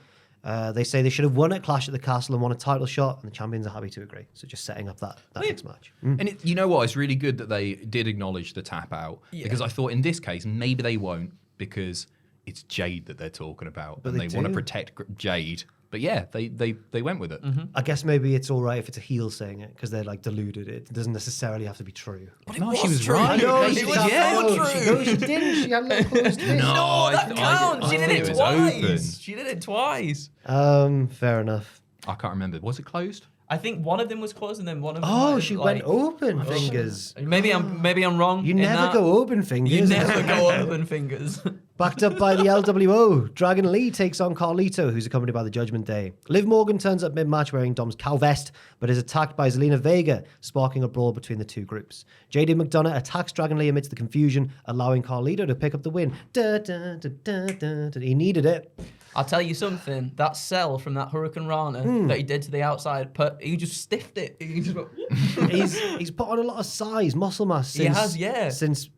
They say they should have won at Clash at the Castle and won a title shot, and the champions are happy to agree. So just setting up that next match. And you know what? It's really good that they did acknowledge the tap out, because I thought in this case maybe they won't, because it's Jade that they're talking about, But and they they want to do. protect Jade. But yeah, they went with it. I guess maybe it's all right if it's a heel saying it because they're like deluded. It doesn't necessarily have to be true. No, she was right. I know, It she was was true. No, she didn't. She had a little close to it. No, that counts. She did think it was twice. open. She did it twice. Fair enough. I can't remember. Was it closed? I think one of them was closed, and then one of them. Oh, might she have, went like- open fingers. Maybe I'm wrong. You in never that. go open fingers. You never go open fingers. Backed up by the LWO, Dragon Lee takes on Carlito, who's accompanied by the Judgment Day. Liv Morgan turns up mid-match wearing Dom's cow vest, but is attacked by Zelina Vega, sparking a brawl between the two groups. JD McDonough attacks Dragon Lee amidst the confusion, allowing Carlito to pick up the win. Da, da, da, da, da, da. He needed it. I'll tell you something. That sell from that Hurricane Rana that he did to the outside, he just stiffed it. He just went, He's put on a lot of size, muscle mass. He has, yeah. Since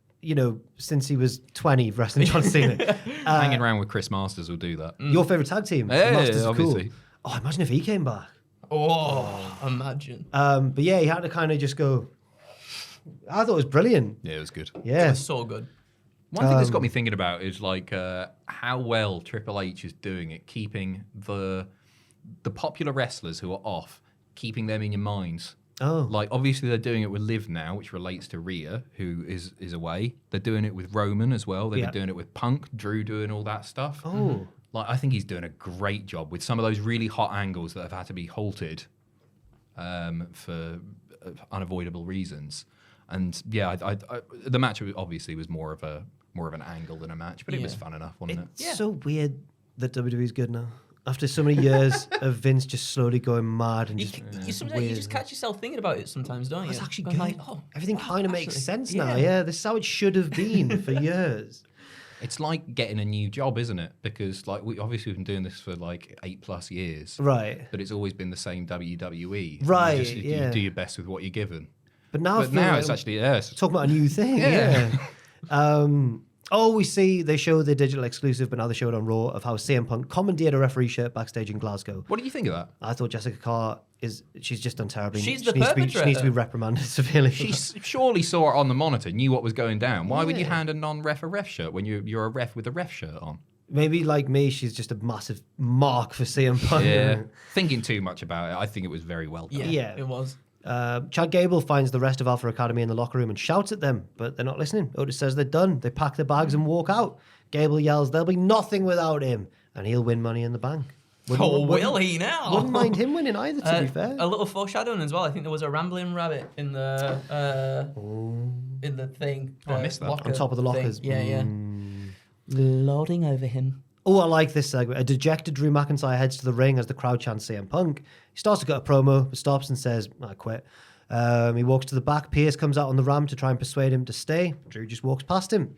he was 20 wrestling John Cena. Hanging around with Chris Masters will do that. Your favourite tag team. Yeah, Masters is obviously. cool. Oh, imagine if he came back. oh, imagine. But yeah, he had to kind of just go. I thought it was brilliant. Yeah, it was good. Yeah. It's so good. One thing that's got me thinking about is like how well Triple H is doing at keeping the popular wrestlers who are off, keeping them in your minds. Oh. Like, obviously, they're doing it with Liv now, which relates to Rhea, who is away. They're doing it with Roman as well. They've Yeah. been doing it with Punk, Drew doing all that stuff. Oh. Like, I think he's doing a great job with some of those really hot angles that have had to be halted for unavoidable reasons. And yeah, the match obviously was more of an angle than a match, but it was fun enough, wasn't it? It's so weird that WWE's good now. After so many years of Vince just slowly going mad and Sometimes you just catch yourself thinking about it sometimes, don't you? It's actually Going good. like, oh, Everything wow, kind of makes actually, sense now. Yeah, this is how it should have been for years. It's like getting a new job, isn't it? Because like we've been doing this for like 8+ years, Right. but it's always been the same WWE. Right, You yeah. do your best with what you're given. But now, But now it's actually talking about a new thing. Yeah. We see they show the digital exclusive, but now they show it on Raw of how CM Punk commandeered a referee shirt backstage in Glasgow. What do you think of that? I thought Jessica Carr she's just done terribly. She's She the needs to be perpetrator. reprimanded severely. She surely saw it on the monitor, knew what was going down. Why would you hand a non-ref a ref shirt when you're a ref with a ref shirt on? Maybe like me, she's just a massive mark for CM Punk. Yeah, thinking too much about it. I think it was very well done. Yeah. it was. Chad Gable finds the rest of Alpha Academy in the locker room and shouts at them, but they're not listening. Otis says they're done. They pack their bags and walk out. Gable yells, "There'll be nothing without him," and he'll win Money in the Bank. Will he now? Wouldn't mind him winning either, to be fair. A little foreshadowing as well. I think there was a rambling rabbit in the thing. Oh, I missed that. locker On top of the thing. lockers. Yeah. Lording over him. Oh, I like this segment. A dejected Drew McIntyre heads to the ring as the crowd chants CM Punk. He starts to cut a promo, but stops and says, "I quit." He walks to the back. Pierce comes out on the ramp to try and persuade him to stay. Drew just walks past him.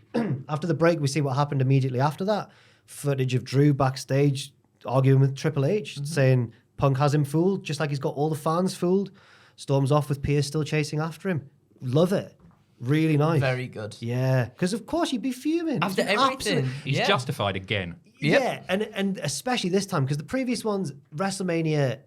After the break, we see what happened immediately after that. Footage of Drew backstage arguing with Triple H, saying Punk has him fooled, just like he's got all the fans fooled. Storms off with Pierce still chasing after him. Love it. Really nice. Very good. Yeah, because of course you'd be fuming. After You'd be everything. He's Yeah. justified again. Yeah, and especially this time because the previous ones, WrestleMania,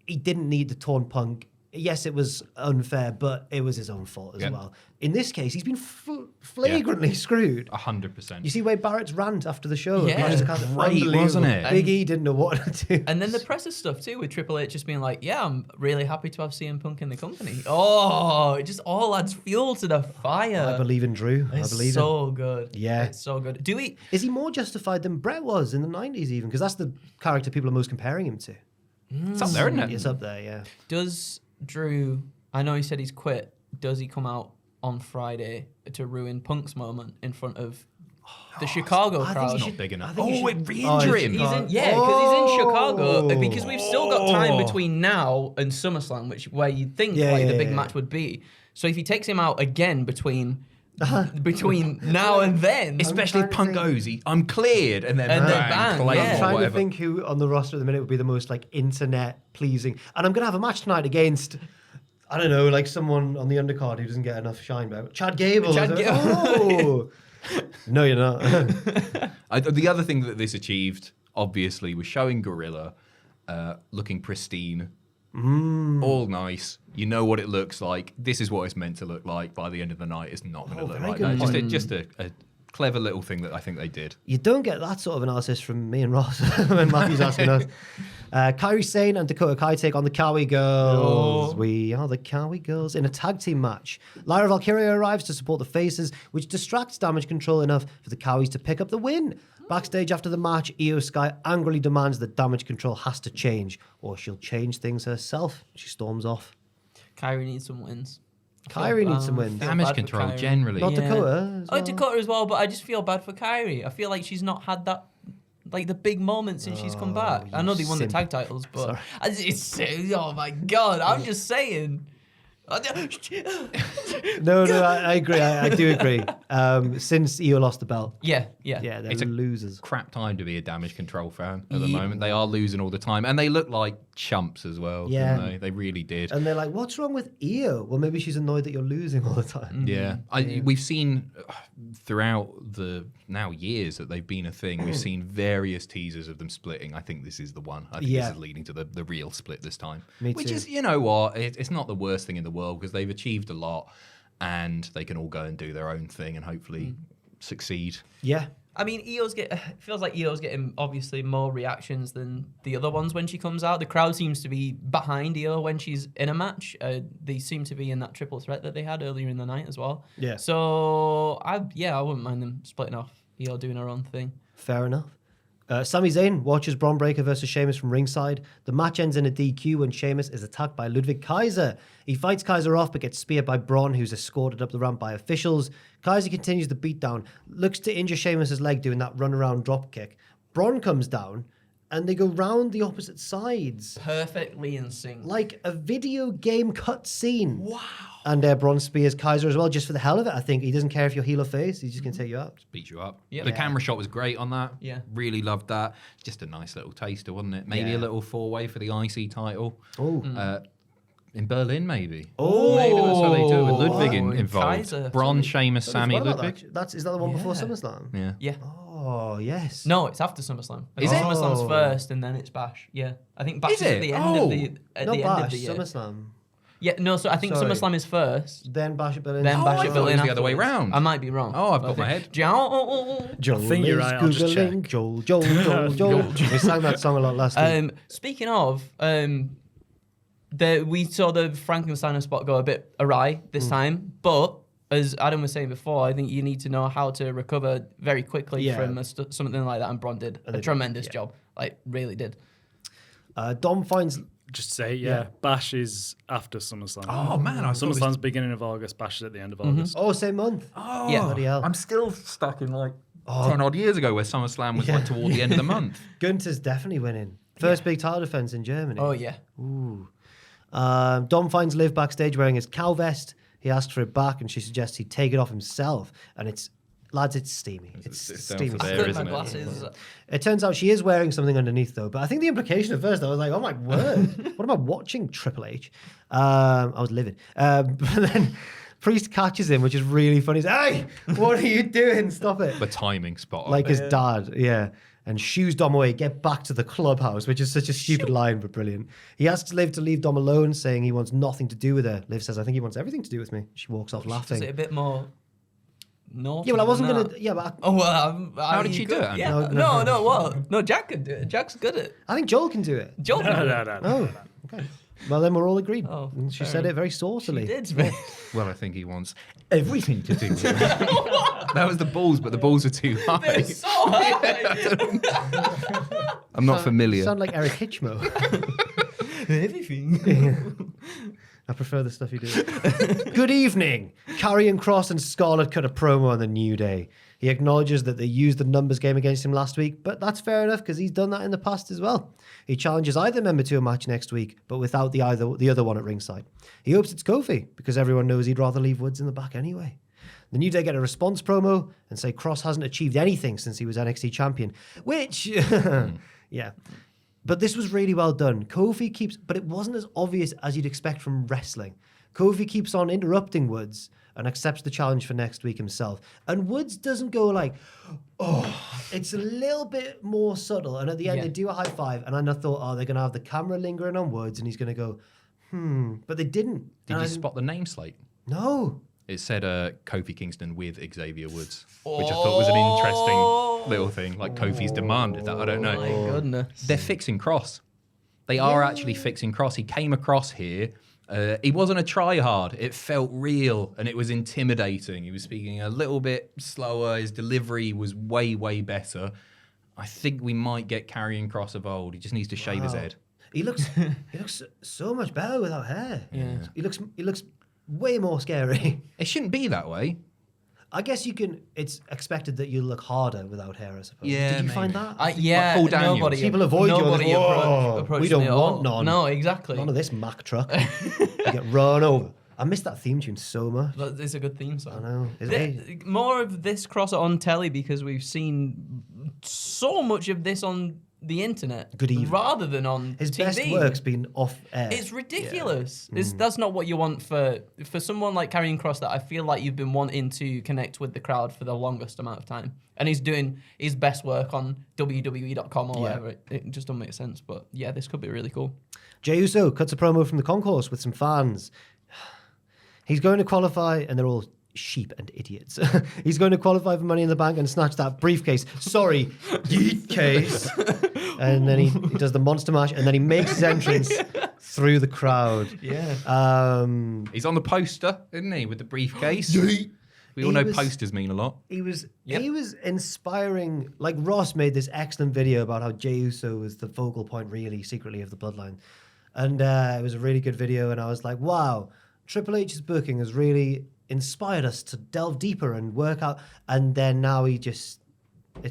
he didn't need the torn Punk. Yes, it was unfair, but it was his own fault as Yep. well. In this case, he's been flagrantly screwed. 100%. You see Wade Barrett's rant after the show. Yeah. It was Great, unbelievable. wasn't it? Big E didn't know what to do. And then the presser stuff too, with Triple H just being like, "Yeah, I'm really happy to have CM Punk in the company." Oh, it just all adds fuel to the fire. I believe in Drew. It's I believe so good. Yeah. It's so good. Do we? Is he more justified than Brett was in the 90s even? Because that's the character people are most comparing him to. It's up there, isn't it? It's up there, yeah. Does Drew? I know he said he's quit. Does he come out on Friday to ruin Punk's moment in front of the Chicago crowd. He's not big enough. it re-injure him. He's in Chicago because we've still got time between now and SummerSlam, where you'd think the big match would be. So if he takes him out again between now and then, Especially if Punk goes, I'm cleared, and then bang, claim I'm or trying whatever. to think who on the roster at the minute would be the most like internet pleasing. And I'm gonna have a match tonight against, I don't know, like someone on the undercard who doesn't get enough shine. But Chad Gable. Oh. No, you're not. The other thing that this achieved, obviously, was showing Gorilla looking pristine, all nice. You know what it looks like. This is what it's meant to look like. By the end of the night, it's not going to look like that. Just a clever little thing that I think they did. You don't get that sort of analysis from me and Ross when Matthew's asking us. Kairi Sane and Dakota Kai take on the Kawi Girls. We are the Kawi Girls in a tag team match. Lyra Valkyria arrives to support the faces, which distracts Damage Control enough for the Kawis to pick up the win. Backstage after the match, Io Sky angrily demands that Damage Control has to change, or she'll change things herself. She storms off. Kyrie needs some wins. Kyrie needs some wins. Damage control generally. Not Dakota. As well. Dakota as well, but I just feel bad for Kyrie. I feel like she's not had that, like the big moment since she's come back. I know they won the tag titles, but oh my God, I'm just saying. No, I agree. I do agree. Since Io lost the belt. Yeah, they're It's a losers. Crap time to be a Damage Control fan at the moment. They are losing all the time, and they look like chumps as well. Yeah. Don't they really did. And they're like, what's wrong with Io? Well, maybe she's annoyed that you're losing all the time. Yeah, we've seen throughout the years that they've been a thing. We've seen various teasers of them splitting. I think this is the one. I think this is leading to the real split this time. Which is, you know what, it's not the worst thing in the world because they've achieved a lot, and they can all go and do their own thing and hopefully succeed. Yeah. I mean, feels like Io's getting obviously more reactions than the other ones when she comes out. The crowd seems to be behind Io when she's in a match. They seem to be in that triple threat that they had earlier in the night as well. Yeah. So I wouldn't mind them splitting off. Io doing her own thing. Fair enough. Sami Zayn watches Braun Breaker versus Sheamus from ringside. The match ends in a DQ when Sheamus is attacked by Ludwig Kaiser. He fights Kaiser off but gets speared by Braun, who's escorted up the ramp by officials. Kaiser continues the beatdown, looks to injure Sheamus' leg doing that run-around drop kick. Braun comes down, and they go round the opposite sides. Perfectly in sync. Like a video game cutscene. Wow. And Braun spears Kaiser as well, just for the hell of it. I think he doesn't care if you're heel or face. He's just going to take you out. Just beat you up. Yep. The camera shot was great on that. Yeah. Really loved that. Just a nice little taster, wasn't it? Maybe a little four-way for the IC title. Oh. In Berlin, maybe. Oh. Maybe that's how they do it with Ludwig involved. Kaiser. Braun, Sheamus, Sami, Ludwig. Is that the one before SummerSlam? Yeah. Yeah. Oh, yes. No, it's after SummerSlam. Is it? SummerSlam's first, and then it's Bash. Yeah, I think Bash is at the end of the Not end of Bash, the year. SummerSlam. Yeah, no. So I think Sorry. SummerSlam is first. Then Bash at Berlin. Then Bash I at thought it Berlin. was the other way afterwards. round. I might be wrong. Oh, I've got my head. Joel I think you're right, I'll just check. Joel. We sang that song a lot last week. Speaking of, we saw the Frankensteiner spot go a bit awry this time, but as Adam was saying before, I think you need to know how to recover very quickly from something like that, and Braun did a tremendous job. Like, really did. Dom finds... Just say, Bash is after SummerSlam. Oh, man. I thought SummerSlam's beginning of August, Bash is at the end of August. Oh, same month. Oh, Yeah. Bloody hell. I'm still stuck in 10 odd years ago where SummerSlam was like toward the end of the month. Gunther's definitely winning. First big title defense in Germany. Oh, yeah. Ooh. Dom finds Liv backstage wearing his cow vest. He asks for it back, and she suggests he take it off himself. And it's steamy. It's steamy. down for I there, put isn't my it? glasses. It turns out she is wearing something underneath, though. But I think the implication at first, I was like, oh my word. What am I watching, Triple H? I was livid. But then Priest catches him, which is really funny. He's like, hey, what are you doing? Stop it. The timing spot. Like his dad, and shoos Dom away, get back to the clubhouse, which is such a stupid line, but brilliant. He asks Liv to leave Dom alone, saying he wants nothing to do with her. Liv says, I think he wants everything to do with me. She walks off laughing. Is it a bit more naughty? Yeah, well, I wasn't than going that? to... Yeah, but Oh, well, How did she do it? Yeah. No, No, what? No, Jack could do it. Jack's good at it. I think Joel can do it. Joel can do it. No. Oh, okay. Well, then we're all agreed. Oh, And she fair said it enough. very saucily. He did, man. Well, I think he wants everything to do with it. That was the balls, but the balls are too high. They're so high. I'm not familiar. Sound like Eric Hitchmo. Everything. I prefer the stuff you do. Good evening. Karrion Kross and Scarlett cut a promo on the New Day. He acknowledges that they used the numbers game against him last week, but that's fair enough because he's done that in the past as well. He challenges either member to a match next week, but without the other one at ringside. He hopes it's Kofi because everyone knows he'd rather leave Woods in the back anyway. The New Day get a response promo and say Kross hasn't achieved anything since he was NXT champion, which, yeah. But this was really well done. Kofi keeps, but it wasn't as obvious as you'd expect from wrestling. Kofi keeps on interrupting Woods and accepts the challenge for next week himself. And Woods doesn't go like, oh, it's a little bit more subtle. And at the end, they do a high five. And I thought, oh, they're going to have the camera lingering on Woods and he's going to go, But they didn't. Did you spot the name slate? No. It said Kofi Kingston with Xavier Woods, which I thought was an interesting little thing. Like Kofi's demanded that. I don't know. My goodness. They're fixing Kross. They are actually fixing Kross. He came across here. He wasn't a try-hard. It felt real and it was intimidating. He was speaking a little bit slower. His delivery was way, way better. I think we might get Karrion Kross of old. He just needs to shave his head. He looks so much better without hair. Yeah. He looks way more scary. It shouldn't be that way. I guess it's expected that you look harder without hair, I suppose. Yeah, Did you maybe. find that? Paul Daniels. Nobody. People avoid you. Nobody approached We don't me at want all. none. No, exactly. None of this Mack truck. You get run over. I missed that theme tune so much. But it's a good theme song. I know. More of this Kross on telly because we've seen so much of this on the internet. Good evening. Rather than on His TV. best work's been off air. It's ridiculous. That's not what you want for someone like Karrion Kross that I feel like you've been wanting to connect with the crowd for the longest amount of time. And he's doing his best work on WWE.com or whatever. It just doesn't make sense. But yeah, this could be really cool. Jey Uso cuts a promo from the concourse with some fans. He's going to qualify, and they're all sheep and idiots. He's going to qualify for Money in the Bank and snatch that briefcase. Sorry, yeet case. And then he does the monster mash, and then he makes his entrance through the crowd. Yeah. He's on the poster, isn't he, with the briefcase? We all know posters mean a lot. He was inspiring. Like Ross made this excellent video about how Jey Uso was the focal point, really, secretly, of the bloodline. And it was a really good video, and I was like, wow, Triple H's booking has really inspired us to delve deeper and work out. And then now it's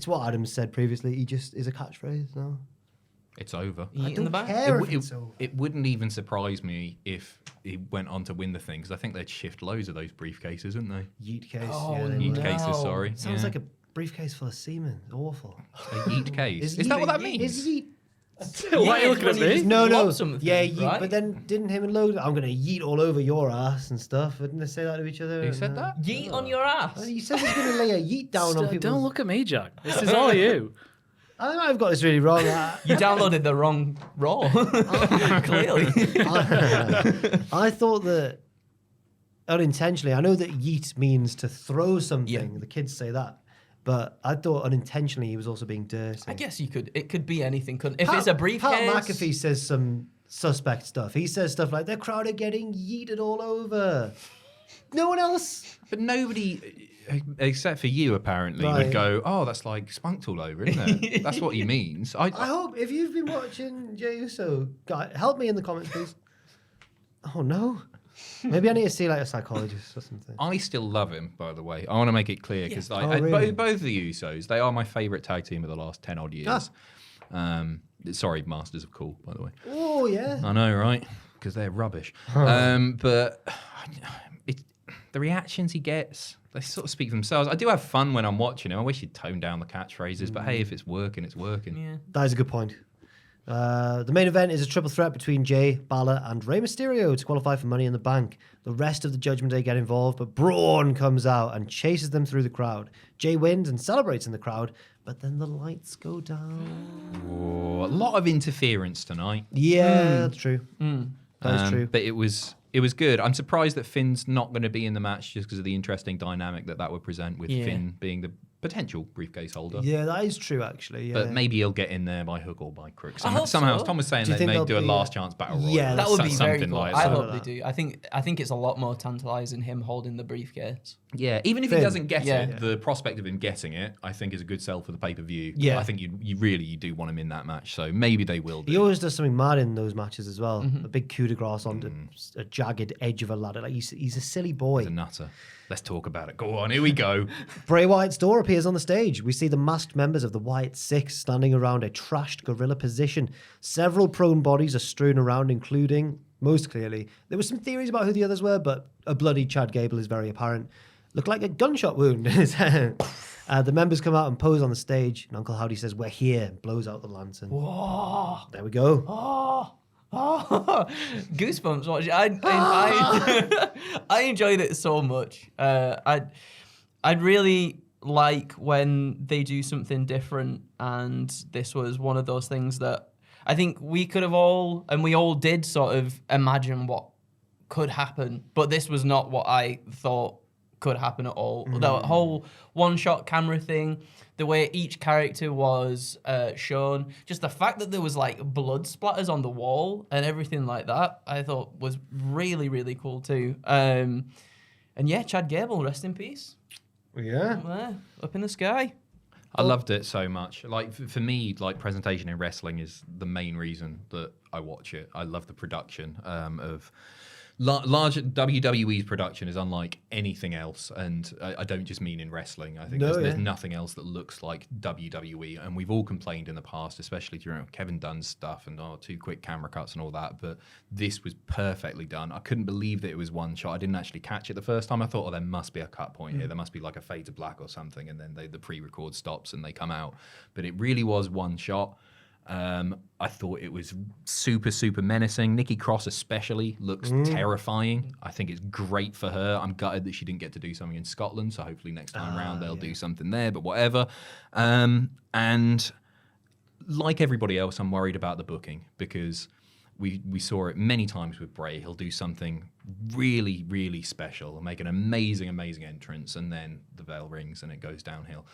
what Adam said previously, he just is a catchphrase now. It's over. Yeet in the back. It wouldn't even surprise me if he went on to win the thing, because I think they'd shift loads of those briefcases, wouldn't they? Yeet case. Oh, yeah, they Yeet would. cases, sorry. Sounds like a briefcase full of semen. Awful. A yeet case. Is that what that means? Is yeet? Why are you looking at me? No. Something, Yeah, yeet, right? but then didn't him and Logan, I'm going to yeet all over your ass and stuff. Didn't they say that to each other? Who said that? Yeet on your ass. He said he's going to lay a yeet down on people. Don't look at me, Jack. This is all you. I might have got this really wrong. You downloaded the wrong Raw. Clearly. I thought that unintentionally, I know that yeet means to throw something. Yeah. The kids say that. But I thought unintentionally he was also being dirty. I guess it could be anything, couldn't it? If it's a briefcase. Pat McAfee says some suspect stuff. He says stuff like, the crowd are getting yeeted all over. No one else. But nobody, except for you apparently, Right. would go, oh, that's like spunked all over, isn't it? That's what he means. I hope, if you've been watching Jey Uso, help me in the comments, please. Oh, no. Maybe I need to see like a psychologist or something. I still love him, by the way. I want to make it clear because really? both the Usos, they are my favourite tag team of the last 10 odd years. Sorry, Masters of Cool, by the way. Oh, yeah. I know, right? Because they're rubbish. But the reactions he gets, they sort of speak for themselves. I do have fun when I'm watching him. I wish he'd tone down the catchphrases, but hey, if it's working, it's working. Yeah. That is a good point. The main event is a triple threat between Jay, Balor, and Rey Mysterio to qualify for Money in the Bank. The rest of the Judgment Day get involved, but Braun comes out and chases them through the crowd. Jay wins and celebrates in the crowd, but then the lights go down. Oh, a lot of interference tonight. Yeah, that's true. That is true. But it was good. I'm surprised that Finn's not going to be in the match just because of the interesting dynamic that would present with Finn being the potential briefcase holder. Yeah, that is true, actually. Yeah. But maybe he'll get in there by hook or by crook. I hope Somehow, so. Tom was saying Do you they think may there'll do a be last chance battle royal. Yeah, That would be very something cool. like I that. hope they do. I think it's a lot more tantalizing him holding the briefcase. Yeah, even if Finn. he doesn't get Yeah. it, the prospect of him getting it, I think, is a good sell for the pay-per-view. Yeah. I think you really do want him in that match, so maybe they will do. He always does something mad in those matches as well. Mm-hmm. A big coup de grace on a jagged edge of a ladder. Like he's a silly boy. He's a nutter. Let's talk about it. Go on, here we go. Bray Wyatt's door appears on the stage. We see the masked members of the Wyatt Six standing around a trashed gorilla position. Several prone bodies are strewn around, including, most clearly, there were some theories about who the others were, but a bloody Chad Gable is very apparent. Looked like a gunshot wound in his head. The members come out and pose on the stage, and Uncle Howdy says, "We're here," and blows out the lantern. Whoa. There we go. Oh, goosebumps watching. I enjoyed it so much. I'd really like when they do something different, and this was one of those things that I think we could have all, and we all did sort of imagine what could happen, but this was not what I thought could happen at all. The whole one-shot camera thing, the way each character was shown, just the fact that there was like blood splatters on the wall and everything like that, I thought was really, really cool too. And yeah, Chad Gable, rest in peace. Yeah. There, up in the sky. I loved it so much. Like for me, like presentation in wrestling is the main reason that I watch it. I love the production of large WWE's production is unlike anything else, and I don't just mean in wrestling. I think there's nothing else that looks like WWE, and we've all complained in the past, especially during Kevin Dunn's stuff and too quick camera cuts and all that. But this was perfectly done. I couldn't believe that it was one shot. I didn't actually catch it the first time. I thought, there must be a cut point here. There must be like a fade to black or something, and then the pre-record stops and they come out. But it really was one shot. I thought it was super, super menacing. Nikki Cross especially looks terrifying. I think it's great for her. I'm gutted that she didn't get to do something in Scotland, so hopefully next time around they'll do something there, but whatever. And like everybody else, I'm worried about the booking because we saw it many times with Bray. He'll do something really, really special and make an amazing, amazing entrance, and then the bell rings and it goes downhill.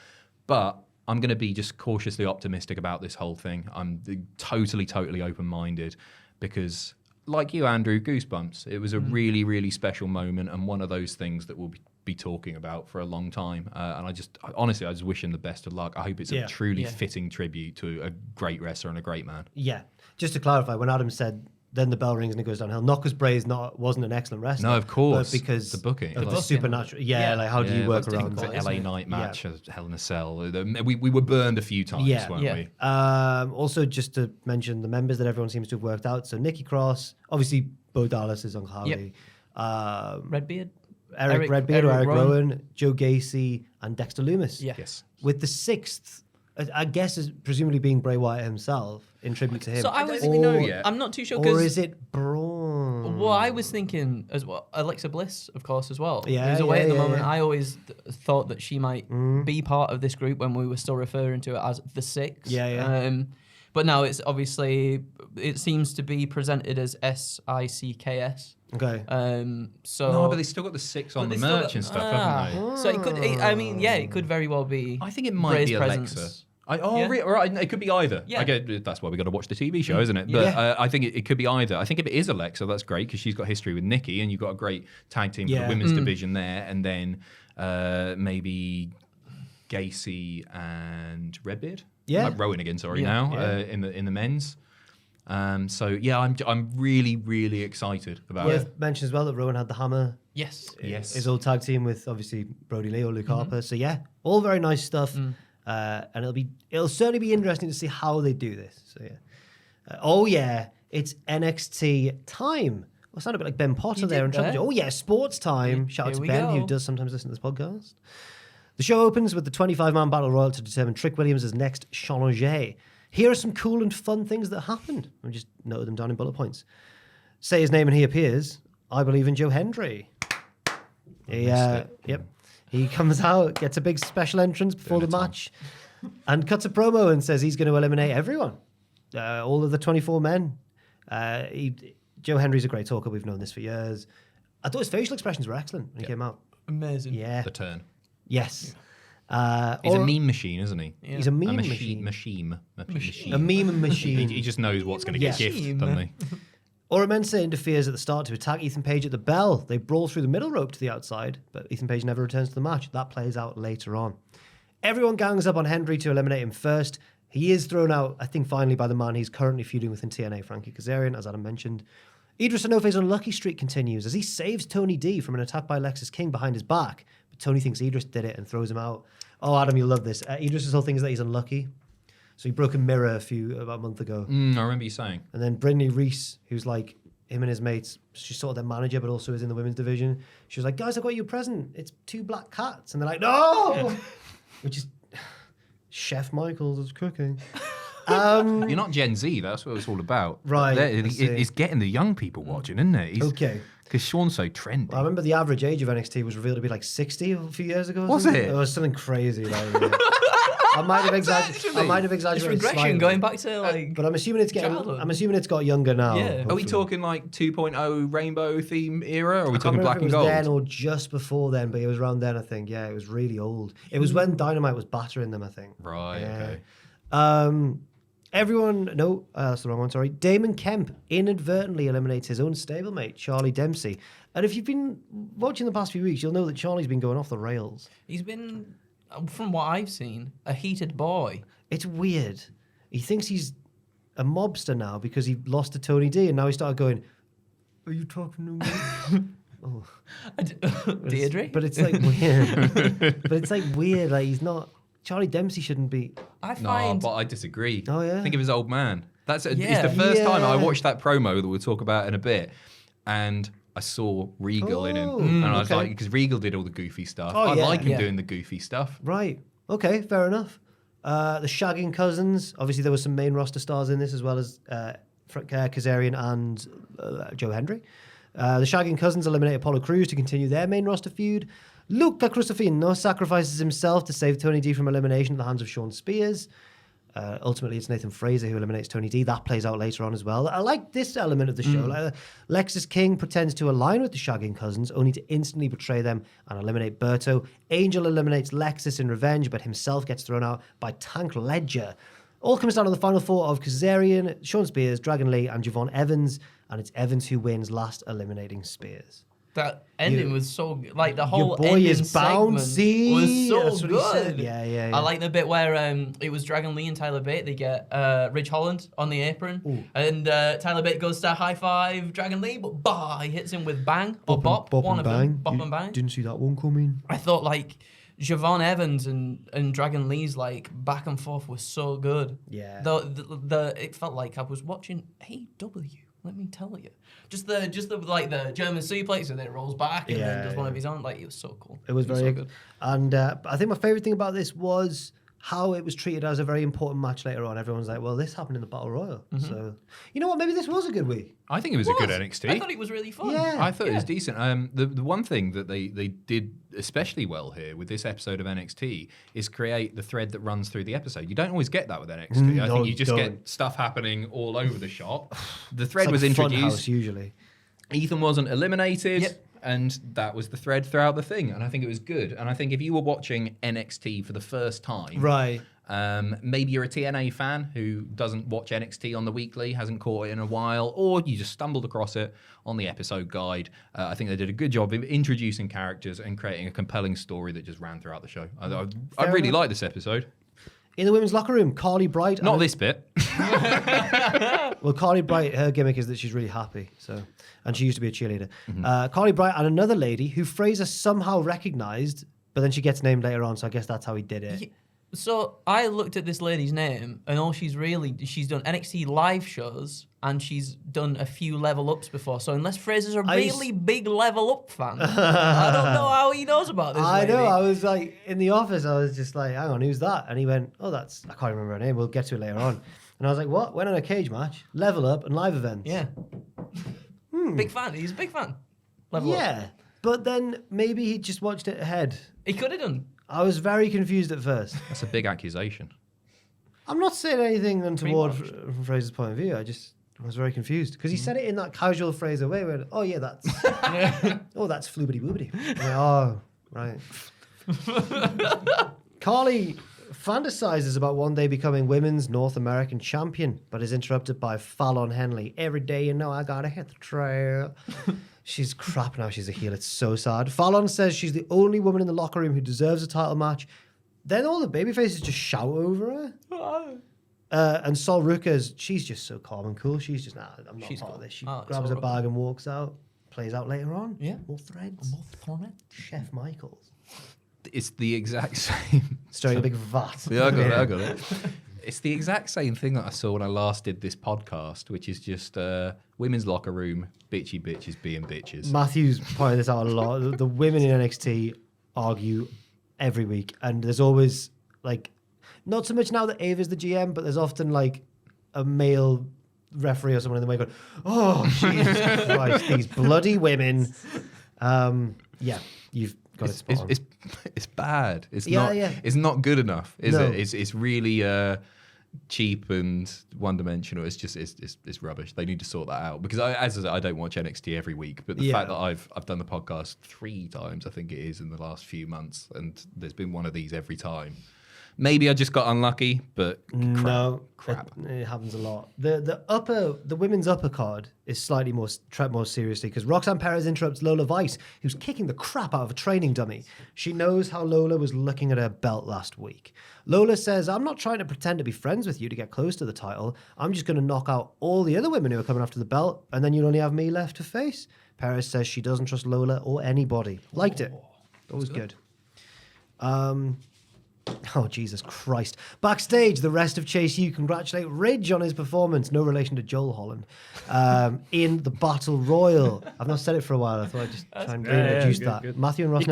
But I'm going to be just cautiously optimistic about this whole thing. I'm totally, totally open-minded because, like you, Andrew, goosebumps. It was a really, really special moment and one of those things that we'll be talking about for a long time. And I just wish him the best of luck. I hope it's a truly fitting tribute to a great wrestler and a great man. Yeah. Just to clarify, when Adam said, then the bell rings and it goes downhill, not because Bray wasn't an excellent wrestler. No, of course. But because the booking. of the supernatural. Yeah, like how do you work around the that? LA Knight match, Hell in a Cell. We were burned a few times, weren't we? Also, just to mention the members that everyone seems to have worked out. So Nikki Cross, obviously Bo Dallas is Uncle Howdy. Redbeard? Eric Redbeard or Eric Rowan. Rowan, Joe Gacy, and Dexter Loomis. Yeah. Yes. With the sixth, I guess, is presumably being Bray Wyatt himself in tribute to him. So I was, think we know yet. I'm not too sure. Or is it Braun? Well, I was thinking as well, Alexa Bliss, of course, as well. Yeah, who's away at the yeah, moment. yeah. I always thought that she might be part of this group when we were still referring to it as the Six. Yeah. But now it seems to be presented as SICKS. Okay. So No, but they still got the 6 on the merch and stuff, haven't they? So it could. It could very well be. I think it might Bray's be presence. Alexa. Yeah. Right. It could be either. Yeah. I get, that's why we got to watch the TV show, isn't it? But I think it could be either. I think if it is Alexa, that's great because she's got history with Nikki, and you've got a great tag team for the women's division there, and then maybe Gacy and Redbeard. Rowan again. Sorry, in the men's. I'm really, really excited about it. Worth mention as well that Rowan had the hammer. Yes. His old tag team with obviously Brody Lee or Luke Harper. So all very nice stuff. And it'll certainly be interesting to see how they do this. So it's NXT time. I sound a bit like Ben Potter there. Sports time. Shout out to Ben, who does sometimes listen to this podcast. The show opens with the 25-man battle royal to determine Trick Williams as next challenger. Here are some cool and fun things that happened. I just noted them down in bullet points. Say his name and he appears. I believe in Joe Hendry. He comes out, gets a big special entrance before the match, and cuts a promo and says he's going to eliminate everyone. All of the 24 men. Joe Hendry's a great talker. We've known this for years. I thought his facial expressions were excellent when he came out. Amazing. Yeah. The turn. Yes. He's a meme machine, isn't he? He's a meme machine. A meme machine. He just knows what's going to get gifted, doesn't he? Ora Mensah interferes at the start to attack Ethan Page at the bell. They brawl through the middle rope to the outside, but Ethan Page never returns to the match. That plays out later on. Everyone gangs up on Henry to eliminate him first. He is thrown out, I think, finally by the man he's currently feuding with in TNA, Frankie Kazarian, as Adam mentioned. Idris Enofe's unlucky streak continues as he saves Tony D from an attack by Lexis King behind his back, but Tony thinks Idris did it and throws him out. Oh, Adam, you'll love this. Idris's whole thing is that he's unlucky. So he broke a mirror about a month ago. I remember you saying. And then Brittany Reese, who's like him and his mates, she's sort of their manager, but also is in the women's division. She was like, guys, I got you a present. It's 2 black cats. And they're like, no! Which is Chef Michaels is cooking. You're not Gen Z, that's what it's all about. Right. He's getting the young people watching, isn't it? Okay. Because Sean's so trendy. Well, I remember the average age of NXT was revealed to be like 60 a few years ago. Was it? It was something crazy. Like, I might have exaggerated. It's regression slightly. going back to like. But I'm assuming it's getting. childhood. I'm assuming it's got younger now. Yeah. Are we Are we hopefully. talking like 2.0 rainbow theme era? Or are we I can't talking remember black if it and was gold? then or just before then, but it was around then, I think. Yeah, it was really old. It was when Dynamite was battering them, I think. Right, Yeah. okay. That's the wrong one, sorry. Damon Kemp inadvertently eliminates his own stablemate, Charlie Dempsey. And if you've been watching the past few weeks, you'll know that Charlie's been going off the rails. He's been, from what I've seen, a heated boy. It's weird. He thinks he's a mobster now because he lost to Tony D, and now he started going, are you talking to me? Deirdre? But it's like weird. But it's like weird. Like he's not. Charlie Dempsey shouldn't be. I No, find. but I disagree. Oh, yeah? Think of his old man. It's Yeah. the first time I Yeah. watched that promo that we'll talk about in a bit, and I saw Regal in him, Oh, and I was okay. like, because Regal did all the goofy stuff. Oh, I yeah. like him Yeah. doing the goofy stuff. Right. Okay, fair enough. The Shagging Cousins. Obviously, there were some main roster stars in this, as well as Kazarian and Joe Hendry. The Shagging Cousins eliminate Apollo Crews to continue their main roster feud. Luca Crusifino sacrifices himself to save Tony D from elimination at the hands of Sean Spears. Ultimately, it's Nathan Fraser who eliminates Tony D. That plays out later on as well. I like this element of the show. Like, Lexis King pretends to align with the Shagging Cousins, only to instantly betray them and eliminate Berto. Angel eliminates Lexis in revenge, but himself gets thrown out by Tank Ledger. All comes down to the final four of Kazarian, Sean Spears, Dragon Lee, and Javon Evans. And it's Evans who wins, last eliminating Spears. That ending was so good. Like the Your whole boy ending is bouncy. was so That's what he said. good. Yeah. I like the bit where it was Dragon Lee and Tyler Bate. They get Ridge Holland on the apron, and Tyler Bate goes to high five Dragon Lee, but he hits him with bang or bop. One of them, bop and bang. Didn't see that one coming. I thought like Javon Evans and Dragon Lee's like back and forth was so good. Yeah. The it felt like I was watching AEW. Let me tell you, just the like the German suplex and then it rolls back and then does one of his own. Like it was so cool. It was very so good. And I think my favorite thing about this was how it was treated as a very important match later on. Everyone's like, well, this happened in the Battle Royal. So, you know what? Maybe this was a good week. I think it was a good NXT. I thought it was really fun. Yeah. I thought it was decent. The one thing that they did especially well here with this episode of NXT is create the thread that runs through the episode. You don't always get that with NXT. I No, think you you just don't. get stuff happening all over the shop. The thread It's was like introduced. Funhouse, usually. Ethan wasn't eliminated. Yep. And that was the thread throughout the thing. And I think it was good. And I think if you were watching NXT for the first time, Right. maybe you're a TNA fan who doesn't watch NXT on the weekly, hasn't caught it in a while, or you just stumbled across it on the episode guide. I think they did a good job of introducing characters and creating a compelling story that just ran throughout the show. I really like this episode. In the women's locker room, Carly Bright. Not this bit. Well, Carly Bright, her gimmick is that she's really happy. And she used to be a cheerleader. Carly Bright and another lady who Fraser somehow recognized, but then she gets named later on, so I guess that's how he did it. So I looked at this lady's name, and all she's done NXT live shows, and she's done a few level ups before. So unless Fraser's a really big level up fan, I don't know how he knows about this. I lady. know. I was like, in the office, I was just like, hang on, who's that? And he went, oh, I can't remember her name. We'll get to it later on. And I was like, what? Went on a cage match, level up, and live events. Yeah. Big fan. He's a big fan. Level up. Yeah. But then maybe he just watched it ahead. He could have done. I was very confused at first. That's a big accusation. I'm not saying anything untoward from Fraser's point of view. I was very confused because he said it in that casual Fraser way where, oh yeah, that's that's floobity woobity. Like, oh, right. Carly fantasizes about one day becoming women's North American champion, but is interrupted by Fallon Henley. Every day, you know, I gotta hit the trail. She's crap now. She's a heel. It's so sad. Fallon says she's the only woman in the locker room who deserves a title match. Then all the babyfaces just shout over her. And Sol Ruka's, she's just so calm and cool. She's just, I'm not part of this. She grabs her bag and walks out. Plays out later on. Yeah. More threads. Chef Michaels. It's the exact same. Stirring a big vat. Yeah, I got it. It's the exact same thing that I saw when I last did this podcast, which is just women's locker room, bitchy bitches being bitches. Matthew's pointed this out a lot. The women in NXT argue every week, and there's always like, not so much now that Ava's the GM, but there's often like a male referee or someone in the way going, "Oh, Jesus Christ, these bloody women." Yeah, you've got it spot on. It's bad. It's not good enough, is No. it? It's really cheap and one-dimensional. It's just it's rubbish. They need to sort that out because I don't watch NXT every week, but the fact that I've done the podcast 3 times, I think it is, in the last few months, and there's been one of these every time. Maybe I just got unlucky, but crap. It happens a lot. The women's upper card is slightly more tread more seriously because Roxanne Perez interrupts Lola Vice, who's kicking the crap out of a training dummy. She knows how Lola was looking at her belt last week. Lola says, "I'm not trying to pretend to be friends with you to get close to the title. I'm just going to knock out all the other women who are coming after the belt, and then you'll only have me left to face." Perez says she doesn't trust Lola or anybody. Liked it. That was good. Oh, Jesus Christ. Backstage, the rest of Chase U congratulate Ridge on his performance, no relation to Joel Holland, in the Battle Royal. I've not said it for a while. I thought I'd just try and reintroduce that. Good. Matthew and Ross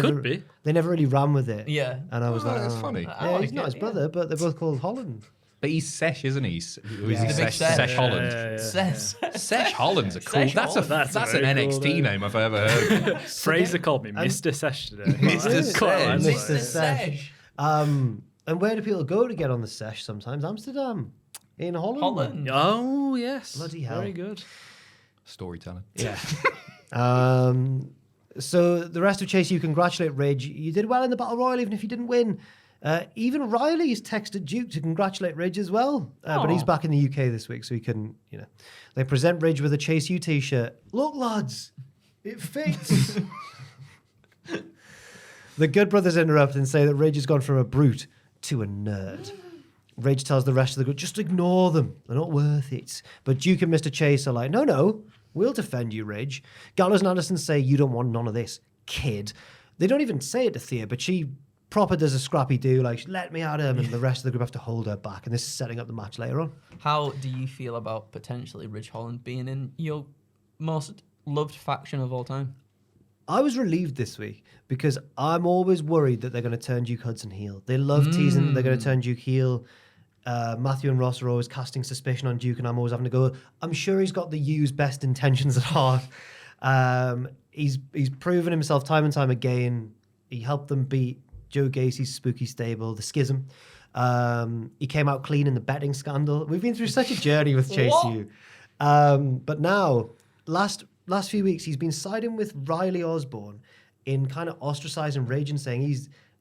they never really ran with it. Yeah. And I was like, that's funny. Yeah, he's not his brother, but they're both called Holland. But he's Sesh, isn't he? Is he Yeah. Sesh Holland? Sesh Holland's a cool. Sesh That's an very cool NXT name. name if I ever heard of. Fraser called me Mr. Sesh today. Mr. Sesh. Mr. Sesh. And where do people go to get on the sesh sometimes? Amsterdam. In Holland. Oh, yes. Bloody hell. Very good. Storytelling. Yeah. So the rest of Chase, you congratulate Ridge. You did well in the Battle Royal, even if you didn't win. Even Riley's texted Duke to congratulate Ridge as well. But he's back in the UK this week, so he couldn't, They present Ridge with a Chase U t-shirt. Look, lads, it fits. The Good Brothers interrupt and say that Ridge has gone from a brute to a nerd. Ridge tells the rest of the group, just ignore them. They're not worth it. But Duke and Mr. Chase are like, no, we'll defend you, Ridge. Gallows and Anderson say, you don't want none of this, kid. They don't even say it to Thea, but she proper does a scrappy do, like, let me at him, and the rest of the group have to hold her back. And this is setting up the match later on. How do you feel about potentially Ridge Holland being in your most loved faction of all time? I was relieved this week because I'm always worried that they're going to turn Duke Hudson heel. They love teasing that they're going to turn Duke heel. Matthew and Ross are always casting suspicion on Duke, and I'm always having to go, I'm sure he's got the U's best intentions at heart. He's proven himself time and time again. He helped them beat Joe Gacy's spooky stable, the Schism. He came out clean in the betting scandal. We've been through such a journey with Chase U. But now, last few weeks, he's been siding with Riley Osborne in kind of ostracizing Rage and saying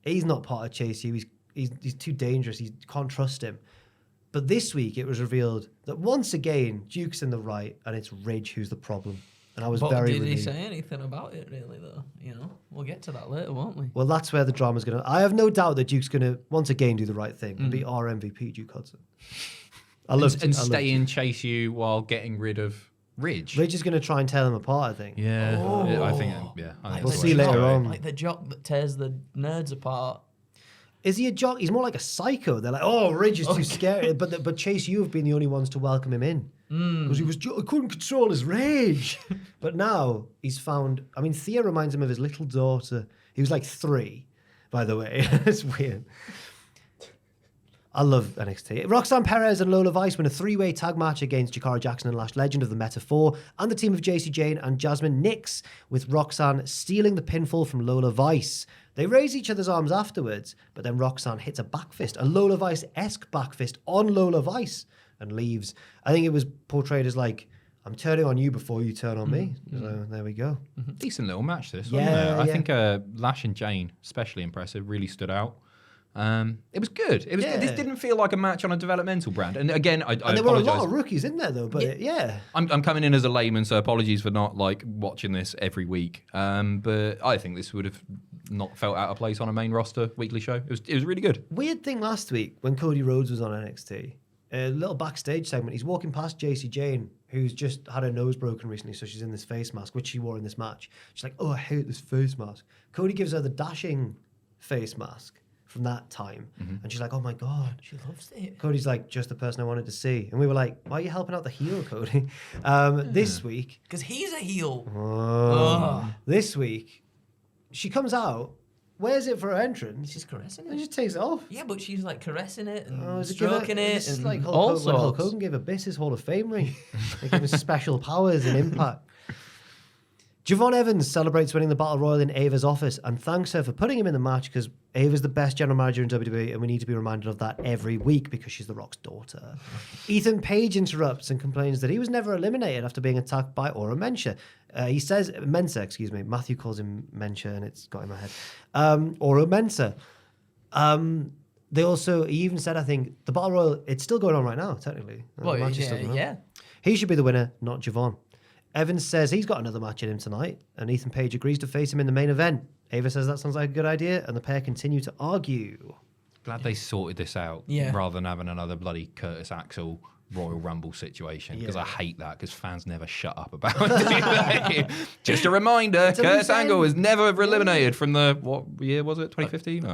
he's not part of Chase U. He's too dangerous. You can't trust him. But this week, it was revealed that once again, Duke's in the right and it's Ridge who's the problem. And I was very relieved. Did he say anything about it, really, though? We'll get to that later, won't we? Well, that's where the drama's going to... I have no doubt that Duke's going to, once again, do the right thing and be our MVP, Duke Hudson. And stay in Chase U while getting rid of Ridge. Ridge is going to try and tear them apart, I think. Yeah. I think We'll see later on. Like the jock that tears the nerds apart. Is he a jock? He's more like a psycho. They're like, oh, Ridge is too scary. But Chase U have been the only ones to welcome him in. Because he couldn't control his rage. But now he's found... I mean, Thea reminds him of his little daughter. He was like 3, by the way. It's weird. I love NXT. Roxanne Perez and Lola Vice win a 3-way tag match against Jakara Jackson and Lash Legend of the Meta 4 and the team of JC Jane and Jasmine Nix, with Roxanne stealing the pinfall from Lola Vice. They raise each other's arms afterwards, but then Roxanne hits a backfist, a Lola Vice-esque backfist on Lola Vice, and leaves. I think it was portrayed as like, I'm turning on you before you turn on me. So there we go. Decent little match, this, wasn't it? I think Lash and Jane, especially impressive, really stood out. It was good. It was. Yeah. This didn't feel like a match on a developmental brand. And again, I And there were a apologize. lot of rookies in there, though. But I'm coming in as a layman, so apologies for not like watching this every week. But I think this would have not felt out of place on a main roster weekly show. It was really good. weird thing last week when Cody Rhodes was on NXT, a little backstage segment. He's walking past JC Jane, who's just had her nose broken recently, so she's in this face mask, which she wore in this match. She's like, "Oh, I hate this face mask." Cody gives her the dashing face mask from that time, and she's like, "Oh my god." She loves it. Cody's like, "Just the person I wanted to see," and we were like, "Why are you helping out the heel, Cody?" This week, Because he's a heel. this week, she comes out, wears it for her entrance, She's caressing and it. just takes it off. Yeah, but she's like caressing it and Oh, is it give her- stroking it this is and like all Hulk sorts. Hogan gave Abyss Hall of Fame ring. They gave him special powers and impact. Javon Evans celebrates winning the Battle Royal in Ava's office and thanks her for putting him in the match because Ava's the best general manager in WWE and we need to be reminded of that every week because she's The Rock's daughter. Ethan Page interrupts and complains that he was never eliminated after being attacked by Aura Mensa. He says, Mensa, excuse me. Matthew calls him Mensa and it's got in my head. Aura Mensa. He even said, I think, the Battle Royal, it's still going on right now, technically. The Well, match is still going on. yeah. He should be the winner, not Javon. Evans says he's got another match in him tonight, and Ethan Page agrees to face him in the main event. Ava says that sounds like a good idea, and the pair continue to argue. Glad they sorted this out rather than having another bloody Curtis Axel Royal Rumble situation because I hate that because fans never shut up about it. Just a reminder, It's a Curtis loose end. Angle was never eliminated from the, what year was it, 2015?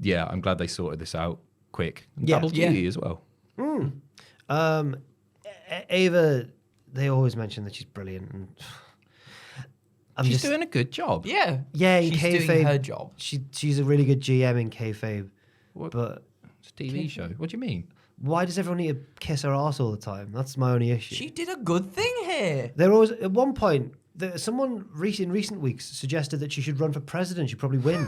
Yeah, I'm glad they sorted this out quick. Double duty as well. Ava, they always mention that she's brilliant. And She's doing a good job. Yeah. in She's kayfabe, doing her job. She's a really good GM in kayfabe. But It's a TV show. What do you mean? why does everyone need to kiss her ass all the time? That's my only issue. She did a good thing here. There was at one point someone in recent weeks suggested that she should run for president. She'd probably win.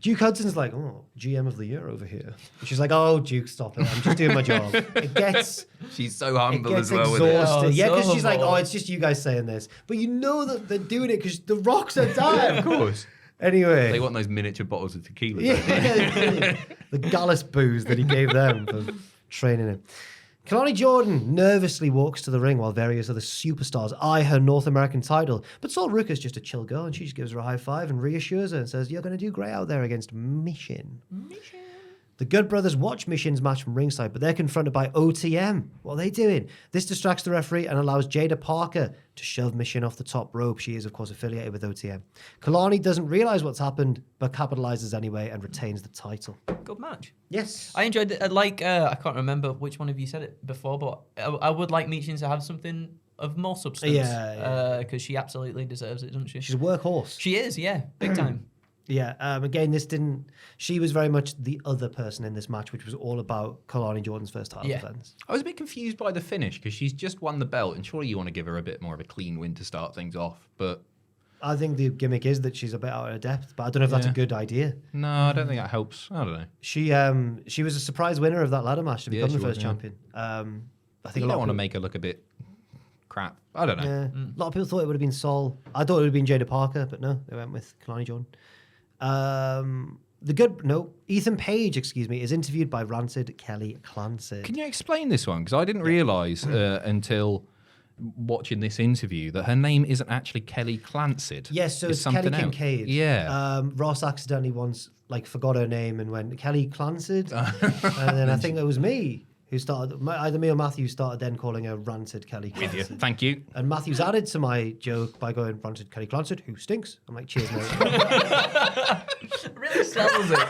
Duke Hudson's like, "Oh, GM of the year over here." And she's like, "Oh, Duke, stop it! I'm just doing my job." It gets She's so humble as well exhausting. with it. Yeah, so because she's like, humble. "Oh, it's just you guys saying this," but you know that they're doing it because the rocks are dying. Of course. Anyway, They want those miniature bottles of tequila. yeah, the Gallus booze that he gave them for training him. Kalani Jordan nervously walks to the ring while various other superstars eye her North American title. But Sol Ruka's just a chill girl and she just gives her a high five and reassures her and says, "You're going to do great out there against Mission." The Good Brothers watch Mission's match from ringside, but they're confronted by OTM. What are they doing? This distracts the referee and allows Jada Parker to shove Mission off the top rope. She is, of course, affiliated with OTM. Kalani doesn't realize what's happened, but capitalizes anyway and retains the title. Good match. Yes. I enjoyed it. I can't remember which one of you said it before, but I would like Michin to have something of more substance. Yeah. Because she absolutely deserves it, doesn't she? She's a workhorse. She is, yeah. Big time. Yeah. Again, she was very much the other person in this match, which was all about Kalani Jordan's first title Yeah. defense. I was a bit confused by the finish because she's just won the belt and surely you want to give her a bit more of a clean win to start things off. But I think the gimmick is that she's a bit out of her depth, but I don't know if that's a Yeah. good idea. no, I don't think that helps. I don't know. She was a surprise winner of that ladder match to Yeah, become she the first was, yeah. champion. I think You a lot don't want to of make her look a bit crap. I don't know. yeah, a lot of people thought it would have been Sol. I thought it would have been Jada Parker, but no, they went with Kalani Jordan. Ethan Page, is interviewed by Rancid Kelly Clancid. Can you explain this one? Because I didn't realise until watching this interview that her name isn't actually Kelly Clancid. Yes, so it's Kelly something else. Kincaid. Yeah. Ross accidentally once forgot her name and went Kelly Clancid, and then I think it was me who started. Either me or Matthew started then calling her Rancid Kelly Clancid. With you. Thank you. And Matthew's added to my joke by going Rancid Kelly Clancid, who stinks. I'm like, cheers, mate. Really sells it.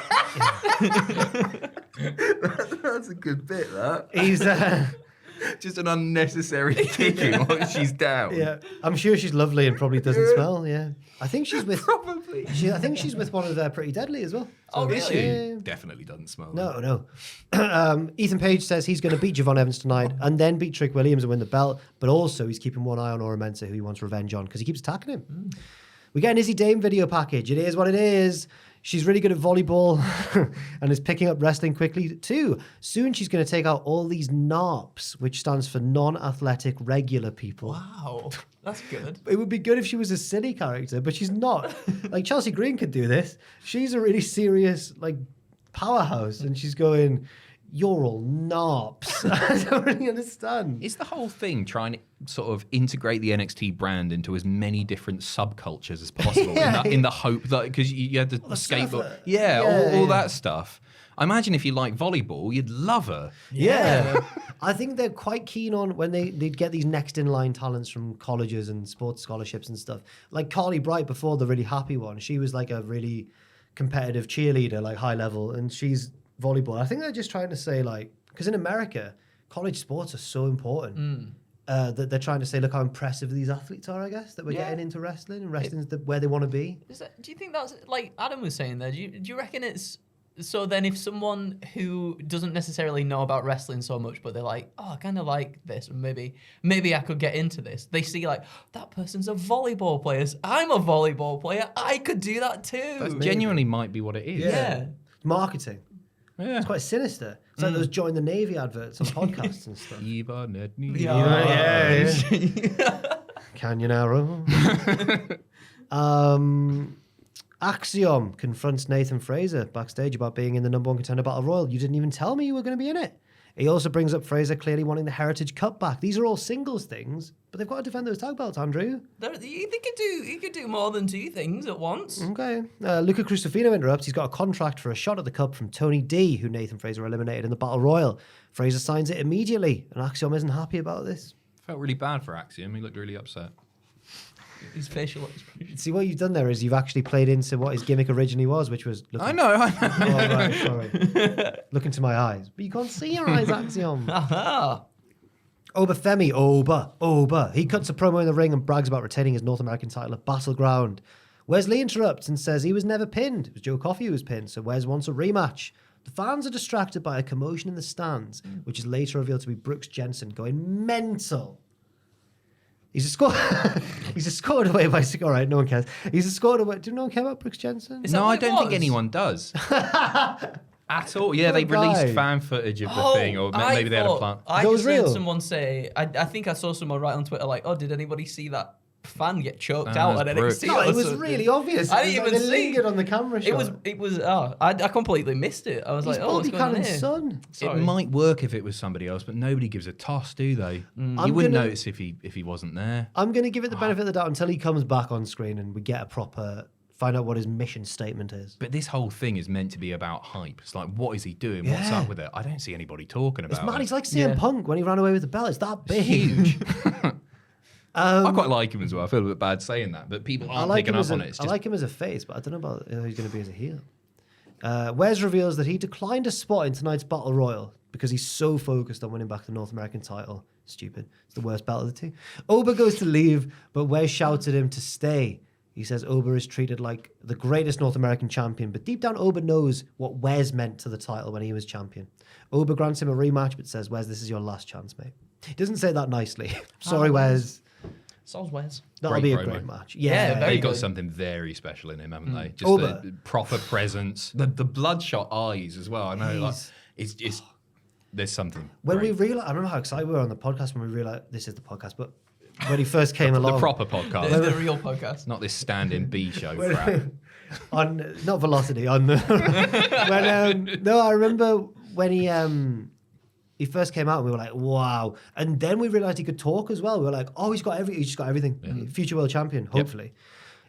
That's a good bit, that. He's Just an unnecessary kicking while she's down. yeah. I'm sure she's lovely and probably doesn't smell. Yeah, I think she's with Probably. I think she's with one of their Pretty Deadly as well. Oh, Is really? she? Yeah. Definitely doesn't smell. No. Ethan Page says he's going to beat Javon Evans tonight and then beat Trick Williams and win the belt, but also he's keeping one eye on Aura Mensa, who he wants revenge on because he keeps attacking him. We get an Izzy Dame video package. It is what it is. She's really good at volleyball and is picking up wrestling quickly too. Soon she's going to take out all these NARPs, which stands for non-athletic regular people. Wow, that's good. It would be good if she was a silly character, but she's not. Like Chelsea Green could do this. She's a really serious like powerhouse, and she's going, "You're all NARPs." I don't really understand. Is the whole thing trying to sort of integrate the NXT brand into as many different subcultures as possible in the hope that, because you had the skateboard, surfer. all that stuff. I imagine if you like volleyball, you'd love her. Yeah. I think they're quite keen on when they'd get these next in line talents from colleges and sports scholarships and stuff. Like Carly Bright before, the really happy one. She was like a really competitive cheerleader, like high level, and she's volleyball. I think they're just trying to say, like, because in America, college sports are so important that they're trying to say, look how impressive these athletes are, I guess, that we're getting into wrestling, and wrestling's where they want to be. Do you think that's, like Adam was saying there, do you reckon it's, so then if someone who doesn't necessarily know about wrestling so much, but they're like, oh, I kind of like this, and maybe I could get into this, they see like, that person's a volleyball player, I'm a volleyball player, I could do that too. That genuinely might be what it is. Yeah. Marketing. Yeah. It's quite sinister. It's like those join the Navy adverts on podcasts and stuff. Can you now roll? Axiom confronts Nathan Fraser backstage about being in the number one contender battle royal. You didn't even tell me you were going to be in it. He also brings up Fraser clearly wanting the Heritage Cup back. These are all singles things, but they've got to defend those tag belts, Andrew. You could do more than two things at once. Okay. Luca Cristofino interrupts. He's got a contract for a shot at the cup from Tony D, who Nathan Fraser eliminated in the battle royal. Fraser signs it immediately, and Axiom isn't happy about this. Felt really bad for Axiom. He looked really upset. His facial expression. See, what you've done there is you've actually played into what his gimmick originally was, which was... I know. Oh, right, sorry. Look into my eyes. But you can't see your eyes, Axiom. Obafemi. He cuts a promo in the ring and brags about retaining his North American title at Battleground. Wesley interrupts and says he was never pinned. It was Joe Coffey who was pinned, so Wes wants a rematch. The fans are distracted by a commotion in the stands, which is later revealed to be Brooks Jensen going mental. He's escorted away by... All right, no one cares. He's escorted away... Do no one care about Brooks Jensen? No, I don't think anyone does. At all. Yeah, they released fan footage of the thing, or maybe they had a plan. I That was just heard real? someone say, I think I saw someone write on Twitter like, oh, did anybody see that fan get choked out at that's Brooks. NXT? No, or it was something? really obvious. I It didn't was even they see. lingered on the camera shot. It was. I completely missed it. I was He's like, oh, what's Bobby going on Cannon's here? son. It might work if it was somebody else, but nobody gives a toss, do they? You wouldn't notice if he wasn't there. I'm going to give it the benefit of the doubt until he comes back on screen and we get a proper... Find out what his mission statement is. But this whole thing is meant to be about hype. It's like, what is he doing? What's Yeah. up with it? I don't see anybody talking about It's mad. it. He's like CM Punk when he ran away with the belt. It's that big. Huge. I quite like him as well. I feel a bit bad saying that, but people aren't picking up on it. It's I just, like him as a face, but I don't know about how he's going to be as a heel. Wes reveals that he declined a spot in tonight's Battle Royal because he's so focused on winning back the North American title. Stupid. It's the worst belt of the two. Oba goes to leave, but Wes shouts at him to stay. He says Oba is treated like the greatest North American champion, but deep down Oba knows what Wes meant to the title when he was champion. Oba grants him a rematch, but says, Wes, this is your last chance, mate. He doesn't say that nicely. Sorry, Wes. So's Wes. That'll Great be a promo. great match. Yeah, very they've got good. something very special in him, haven't they? Just Oba. the proper presence, the bloodshot eyes as well. I know, like it's just there's something. When great. we realized, I remember how excited we were on the podcast when we realized this is the podcast, but when he first came along, the proper This podcast, is the real podcast. not this stand-in B show crap. on not Velocity on the when no, I remember when he first came out and we were like, wow, and then we realized he could talk as well. We were like, oh, he's just got everything. Future world champion, hopefully.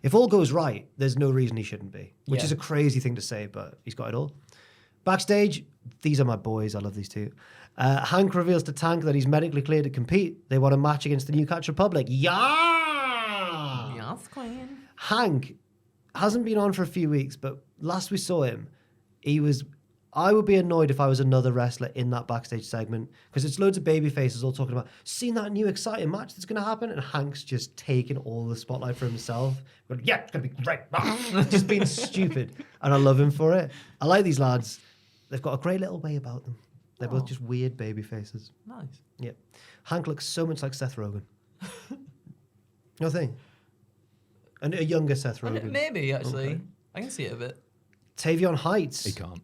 If all goes right, there's no reason he shouldn't be, which is a crazy thing to say, but he's got it all. Backstage, these are my boys. I love these two. Hank reveals to Tank that he's medically cleared to compete. They want a match against the New Catch Republic. Yeah! Yes, queen. Hank hasn't been on for a few weeks, but last we saw him, he was... I would be annoyed if I was another wrestler in that backstage segment because it's loads of baby faces all talking about seeing that new exciting match that's going to happen, and Hank's just taking all the spotlight for himself. Going, yeah, it's going to be great. Just being stupid, and I love him for it. I like these lads. They've got a great little way about them. They're both just weird baby faces. Nice. Yeah, Hank looks so much like Seth Rogen. No thing. And a younger Seth Rogen. Maybe, actually. Okay. I can see it a bit. Tavion Heights. He can't.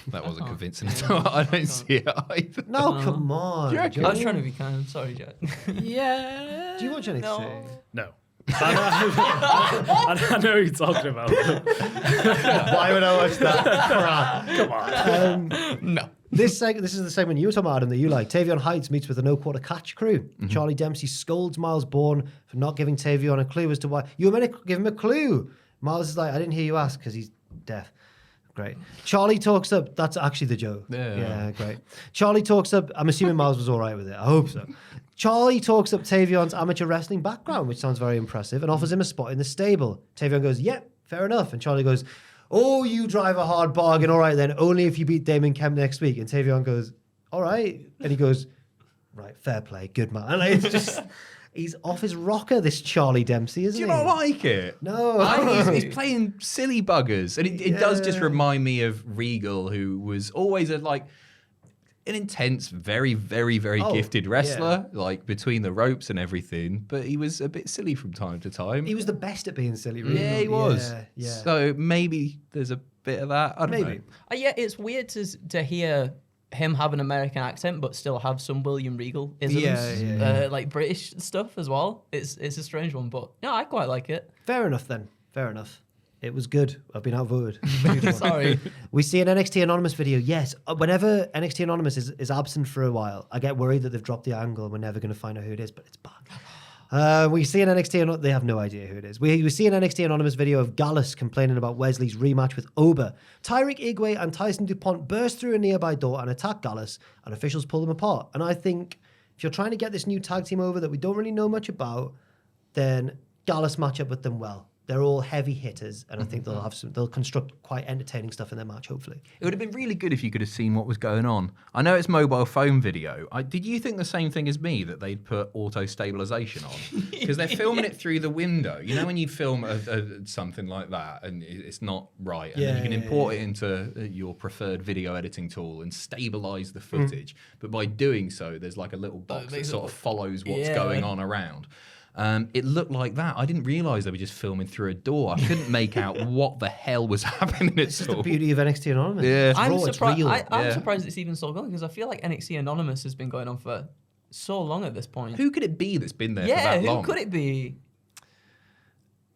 That wasn't convincing at all. I don't see it either. No, come on. Do you reckon? I was trying to be kind. Sorry, Jack. Yeah. Do you watch NXT? No. I know who you're talking about. Why would I watch that crap? Come on. No. This is the segment you were talking about, Adam, that you like. Tavion Heights meets with the no-quarter catch crew. Charlie Dempsey scolds Miles Bourne for not giving Tavion a clue as to why. You were meant to give him a clue. Miles is like, I didn't hear you ask because he's deaf. Great. Charlie talks up. That's actually the joke. Yeah, great. Charlie talks up. I'm assuming Miles was all right with it. I hope so. Charlie talks up Tavion's amateur wrestling background, which sounds very impressive, and offers him a spot in the stable. Tavion goes, "Yep, fair enough." And Charlie goes, "Oh, you drive a hard bargain. All right, then. Only if you beat Damon Kemp next week." And Tavion goes, "All right." And he goes, "Right, fair play. Good man." And like, it's just... He's off his rocker, this Charlie Dempsey, isn't he? Do you not like it? No. He's playing silly buggers. And it does just remind me of Regal, who was always an intense, very, very, very gifted wrestler, like between the ropes and everything. But he was a bit silly from time to time. He was the best at being silly, really. Yeah, he was. Yeah. So maybe there's a bit of that. I don't know. Yeah, it's weird to hear him have an American accent but still have some William Regal isms, like British stuff as well. It's a strange one, but no, I quite like it. Fair enough then. Fair enough. It was good. I've been outvoted. Sorry. We see an NXT Anonymous video. Yes, whenever NXT Anonymous is absent for a while, I get worried that they've dropped the angle and we're never going to find out who it is, but it's back. We see an NXT, they have no idea who it is. We see an NXT Anonymous video of Gallus complaining about Wesley's rematch with Oba. Tyreek Igwe and Tyson DuPont burst through a nearby door and attack Gallus, and officials pull them apart. And I think if you're trying to get this new tag team over that we don't really know much about, then Gallus match up with them well. They're all heavy hitters, and I think they'll construct quite entertaining stuff in their match, hopefully. It would have been really good if you could have seen what was going on. I know it's mobile phone video. Did you think the same thing as me, that they'd put auto stabilization on? Because they're filming it through the window. You know when you film something like that and it's not right, and then you can import it into your preferred video editing tool and stabilize the footage. But by doing so, there's like a little box that sort of follows what's going on around. It looked like that. I didn't realise they were just filming through a door. I couldn't make out what the hell was happening at all. It's the beauty of NXT Anonymous. Yeah. I'm surprised it's even still going, because I feel like NXT Anonymous has been going on for so long at this point. Who could it be that's been there for that long? Yeah, who could it be?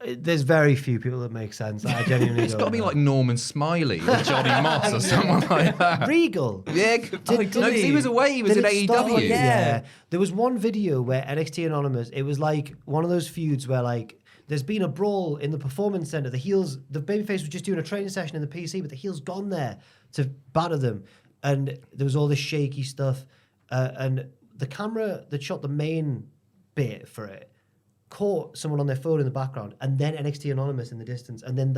There's very few people that make sense. I genuinely It's don't got to be know. like Norman Smiley or Johnny Moss or someone like that. Regal. Yeah, because he was away. He was Did in it start? AEW. Yeah. There was one video where NXT Anonymous, it was like one of those feuds where like there's been a brawl in the performance center. The babyface was just doing a training session in the PC, but the heel's gone there to batter them. And there was all this shaky stuff. And the camera that shot the main bit for it caught someone on their phone in the background, and then NXT Anonymous in the distance, and then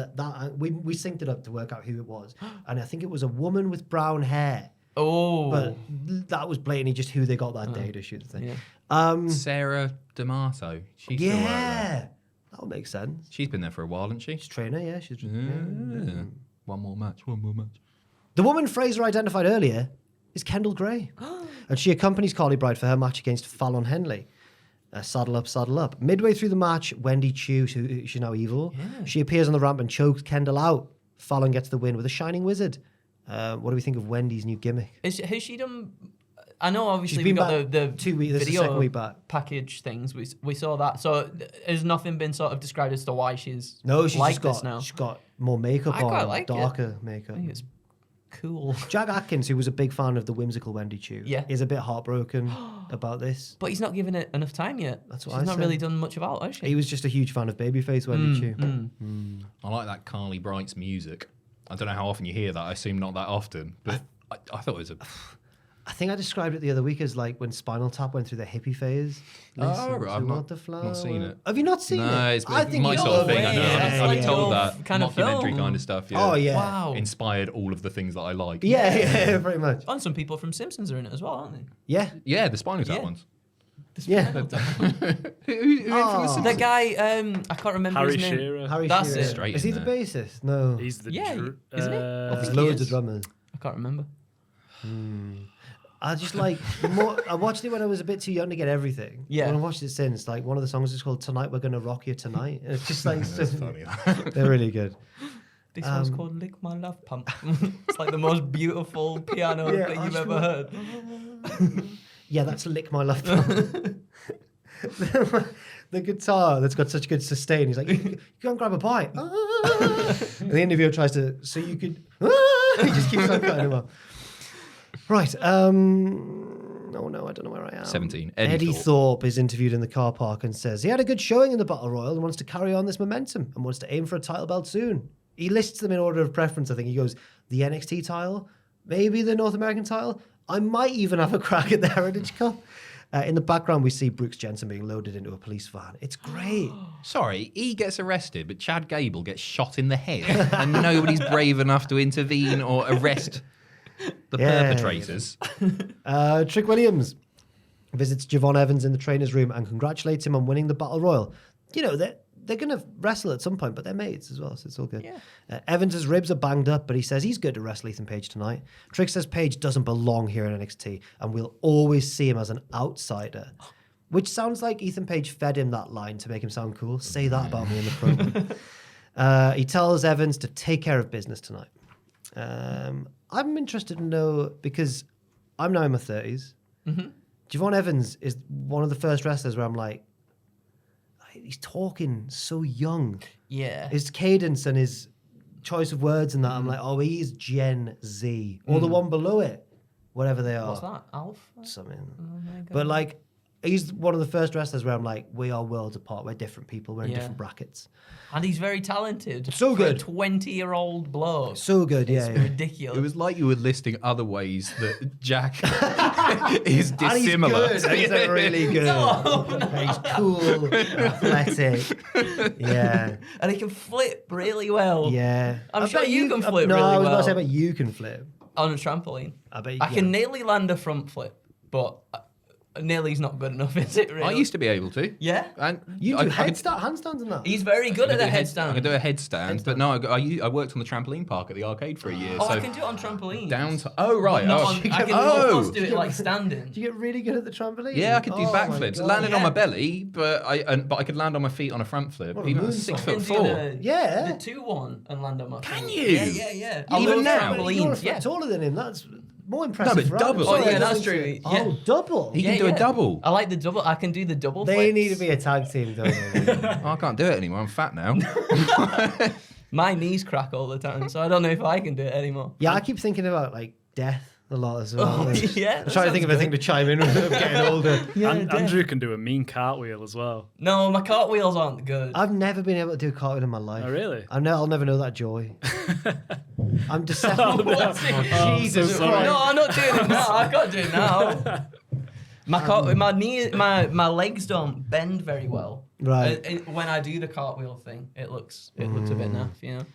we synced it up to work out who it was, and I think it was a woman with brown hair. Oh, But that was blatantly just who they got that day to shoot the thing. Yeah. Sarah D'Amato. She's still right there. That would make sense. She's been there for a while, hasn't she? She's a trainer, yeah. Yeah. One more match. The woman Fraser identified earlier is Kendall Gray, and she accompanies Carly Bright for her match against Fallon Henley. Saddle up. Midway through the match, Wendy Chu, she's now evil, she appears on the ramp and chokes Kendall out. Fallon gets the win with a Shining Wizard. What do we think of Wendy's new gimmick? Has she done? I know, obviously, She's we been got back the 2 weeks. This is the video second week back. package things. We saw that. So has nothing been sort of described as to why she's She's like just this now? she's got more makeup I quite on, like it. darker makeup. I think it's cool. Jack Atkins, who was a big fan of the whimsical Wendy Chu, is a bit heartbroken about this. But he's not given it enough time yet. That's what She's I not said. really done much about it, has she? He was just a huge fan of babyface Wendy Chu. I like that Carly Bright's music. I don't know how often you hear that. I assume not that often, but I thought it was a... I think I described it the other week as like when Spinal Tap went through the hippie phase. Oh, right. I've Not the flower. not seen it. Have you not seen it? No, it's I think my you sort of know thing. I know. it. I've been like told your that kind of mockumentary film. kind of stuff. Yeah. Oh, yeah. Wow. Inspired all of the things that I like. Yeah, pretty much. And some people from Simpsons are in it as well, aren't they? Yeah. Yeah, the Spinal Tap Yeah. ones. Yeah. Who from the Simpsons? The guy, I can't remember Harry his name. Shearer. Harry That's Shearer. it. Straight Is in he the there. bassist? No. He's the Yeah, isn't he? There's He loads is. of drummers. I can't remember. I just like I watched it when I was a bit too young to get everything. Yeah. When I watched it since, like one of the songs is called "Tonight We're Gonna Rock You Tonight." And it's just like That's funny. they're really good. This one's called Lick My Love Pump. It's like the most beautiful piano that you've ever heard. Yeah, that's Lick My Love Pump. The guitar that's got such good sustain. He's like, you go and grab a bite. And the interviewer tries to, so you could, he just keeps on cutting him off. Right. Oh no, I don't know where I am. 17. Eddie Thorpe is interviewed in the car park and says he had a good showing in the Battle Royal and wants to carry on this momentum and wants to aim for a title belt soon. He lists them in order of preference. I think he goes, the NXT title, maybe the North American title. I might even have a crack at the Heritage Cup. In the background, we see Brooks Jensen being loaded into a police van. It's great. Sorry, he gets arrested, but Chad Gable gets shot in the head, and nobody's brave enough to intervene or arrest the perpetrators. Trick Williams visits Javon Evans in the trainer's room and congratulates him on winning the Battle Royal. You know, they're going to wrestle at some point, but they're mates as well, so it's all good. Yeah. Evans' ribs are banged up, but he says he's good to wrestle Ethan Page tonight. Trick says Page doesn't belong here in NXT, and we'll always see him as an outsider. Which sounds like Ethan Page fed him that line to make him sound cool. Say that about me in the promo. He tells Evans to take care of business tonight. I'm interested to know, because I'm now in my 30s. Mm-hmm. Javon Evans is one of the first wrestlers where I'm like, he's talking so young. Yeah. His cadence and his choice of words and that, I'm like, oh, he's Gen Z. Or the one below it, whatever they are. What's that? Alpha? Something. But like, he's one of the first wrestlers where I'm like, we are worlds apart. We're different people. We're in different brackets. And he's very talented. So good. For a 20-year-old bloke. So good, It's ridiculous. It was like you were listing other ways that Jack is dissimilar. And he's good. He's really good. He's cool, athletic. Yeah. And he can flip really well. Yeah. I'm sure you can flip really well. No, I was about to say, well. but you can flip. On a trampoline. I bet you I can nearly land a front flip, but nearly's not good enough, is it, really? I used to be able to. Yeah? And You do handstands and that? He's very good at a headstand. I can do a headstand, but no, I worked on the trampoline park at the arcade for a year. Oh, so I can do it on trampolines. Down to, oh, right. Not Oh, on, I can almost do it like standing. Do you get really good at the trampoline? yeah, I could do Oh my backflips. God. Landed on my belly, but I could land on my feet on a front flip. What a Even at moonsault. 6'4". Yeah. The 2-1 and land on my feet. Can you? Yeah. I Even love now? You're a trampolines, foot yeah. taller than him. That's more impressive. but for double. Adam. Oh, yeah, that's true. Oh, Yeah. double. He can do a double. I like the double. I can do the double They flips. need to be a tag team, don't they? Oh, I can't do it anymore. I'm fat now. My knees crack all the time, so I don't know if I can do it anymore. Yeah, I keep thinking about like death a lot as well. Oh, yeah, I'm trying to think of a thing to chime in with. I'm getting older. Andrew can do a mean cartwheel as well. No, my cartwheels aren't good. I've never been able to do a cartwheel in my life. Oh, really? I'll never know that joy. I'm deceptive. What's it? Jesus so sorry. Christ. No, I'm not doing it now. I can't do it now. My legs don't bend very well. Right. When I do the cartwheel thing, it looks a bit naff, you know.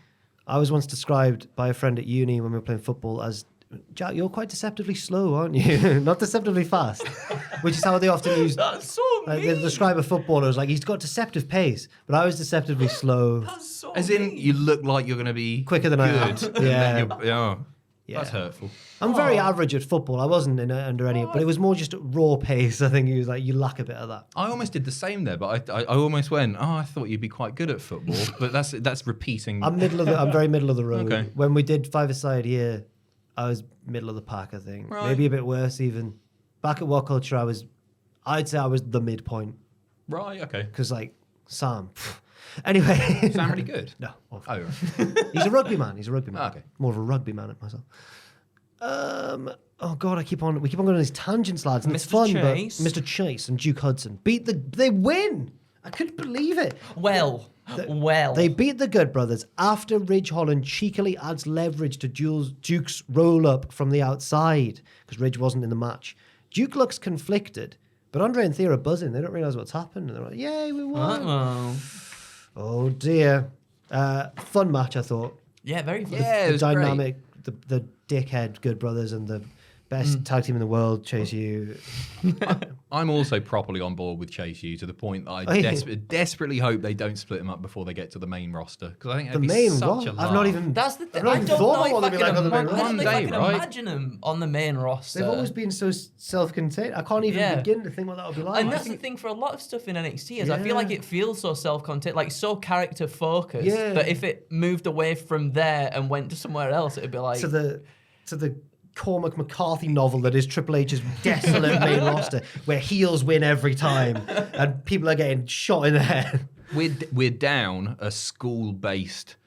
I was once described by a friend at uni when we were playing football as, Jack, you're quite deceptively slow, aren't you? Not deceptively fast, which is how they often use. That's so Like, mean. they describe a footballer as like he's got deceptive pace, but I was deceptively slow, That's so As in, mean. you look like you're going to be quicker than I am. good. and Yeah. then oh, Yeah. that's hurtful. I'm very average at football. I wasn't under any, but it was more just raw pace. I think he was like, you lack a bit of that. I almost did the same there, but I almost went, oh, I thought you'd be quite good at football. But that's repeating. I'm very middle of the road. Okay. When we did 5-a-side here, I was middle of the pack, I think. Right. Maybe a bit worse even. Back at What Culture, I'd say I was the midpoint. Right, okay. Because like, Sam. Anyway. Sound really good? No. Oh, right. He's a rugby man. Okay. More of a rugby man at myself. Oh God, we keep on going on these tangents, lads, and it's Mr. fun. Chase. But Mr. Chase and Duke Hudson they win. I couldn't believe it. Well. They beat the Good Brothers after Ridge Holland cheekily adds leverage to Duke's roll up from the outside because Ridge wasn't in the match. Duke looks conflicted, but Andre and Thea are buzzing. They don't realize what's happened. And they're like, "Yay, we won!" Uh-oh. Oh dear. Fun match, I thought. Yeah, very fun. Yeah, it The was dynamic, the dickhead Good Brothers and the Best tag team in the world, Chase U. I'm also properly on board with Chase U to the point that I desperately hope they don't split him up before they get to the main roster, because I think that'd be such a laugh. I've not even. That's the thing. I've not I even don't thought know about what if they'd be like on the main roster. I don't know if I can Right? imagine them on the main roster. They've always been so self-contained. I can't even begin to think what that would be like. And that's the thing for a lot of stuff in NXT is I feel like it feels so self-contained, like so character focused that if it moved away from there and went to somewhere else, it'd be like to the Cormac McCarthy novel that is Triple H's desolate main roster, where heels win every time and people are getting shot in the head. We're down a school-based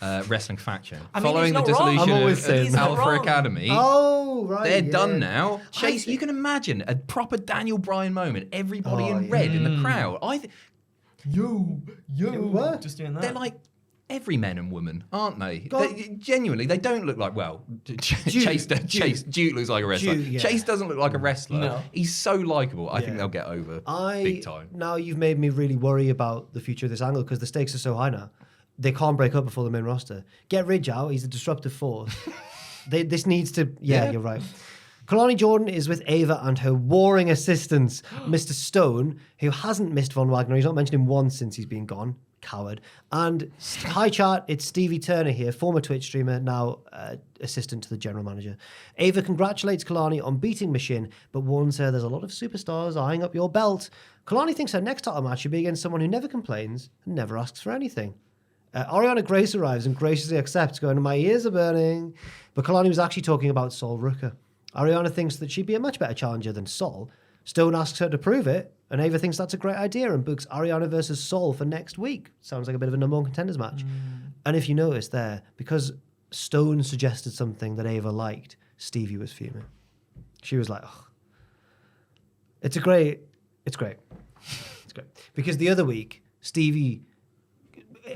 wrestling faction. I mean, following he's the not wrong. dissolution I'm always saying of that. Alpha Wrong. Academy. Oh, right. They're yeah. done now. Chase, you can imagine a proper Daniel Bryan moment. Everybody in red in the crowd. What? just doing that. They're like everymen and women, aren't they? Genuinely, they don't look like, Duke looks like a wrestler. Duke, yeah. Chase doesn't look like a wrestler. No. He's so likable. I think Yeah. they'll get over big time. Now you've made me really worry about the future of this angle because the stakes are so high now. They can't break up before the main roster. Get Ridge out. He's a disruptive force. This needs to... Yeah, you're right. Kalani Jordan is with Ava and her warring assistants, Mr. Stone, who hasn't missed Von Wagner. He's not mentioned him once since he's been gone. Coward. And hi chat, it's Stevie Turner here, former Twitch streamer, now assistant to the general manager. Ava congratulates Kalani on beating Machine, but warns her there's a lot of superstars eyeing up your belt. Kalani thinks her next title match should be against someone who never complains and never asks for anything. Ariana Grace arrives and graciously accepts, going, my ears are burning. But Kalani was actually talking about Sol Rucker. Ariana thinks that she'd be a much better challenger than Sol. Stone asks her to prove it, and Ava thinks that's a great idea and books Ariana versus Sol for next week. Sounds like a bit of a number one contenders match. And if you notice there, because Stone suggested something that Ava liked, Stevie was fuming. She was like, oh. It's great. It's great. Because the other week, Stevie...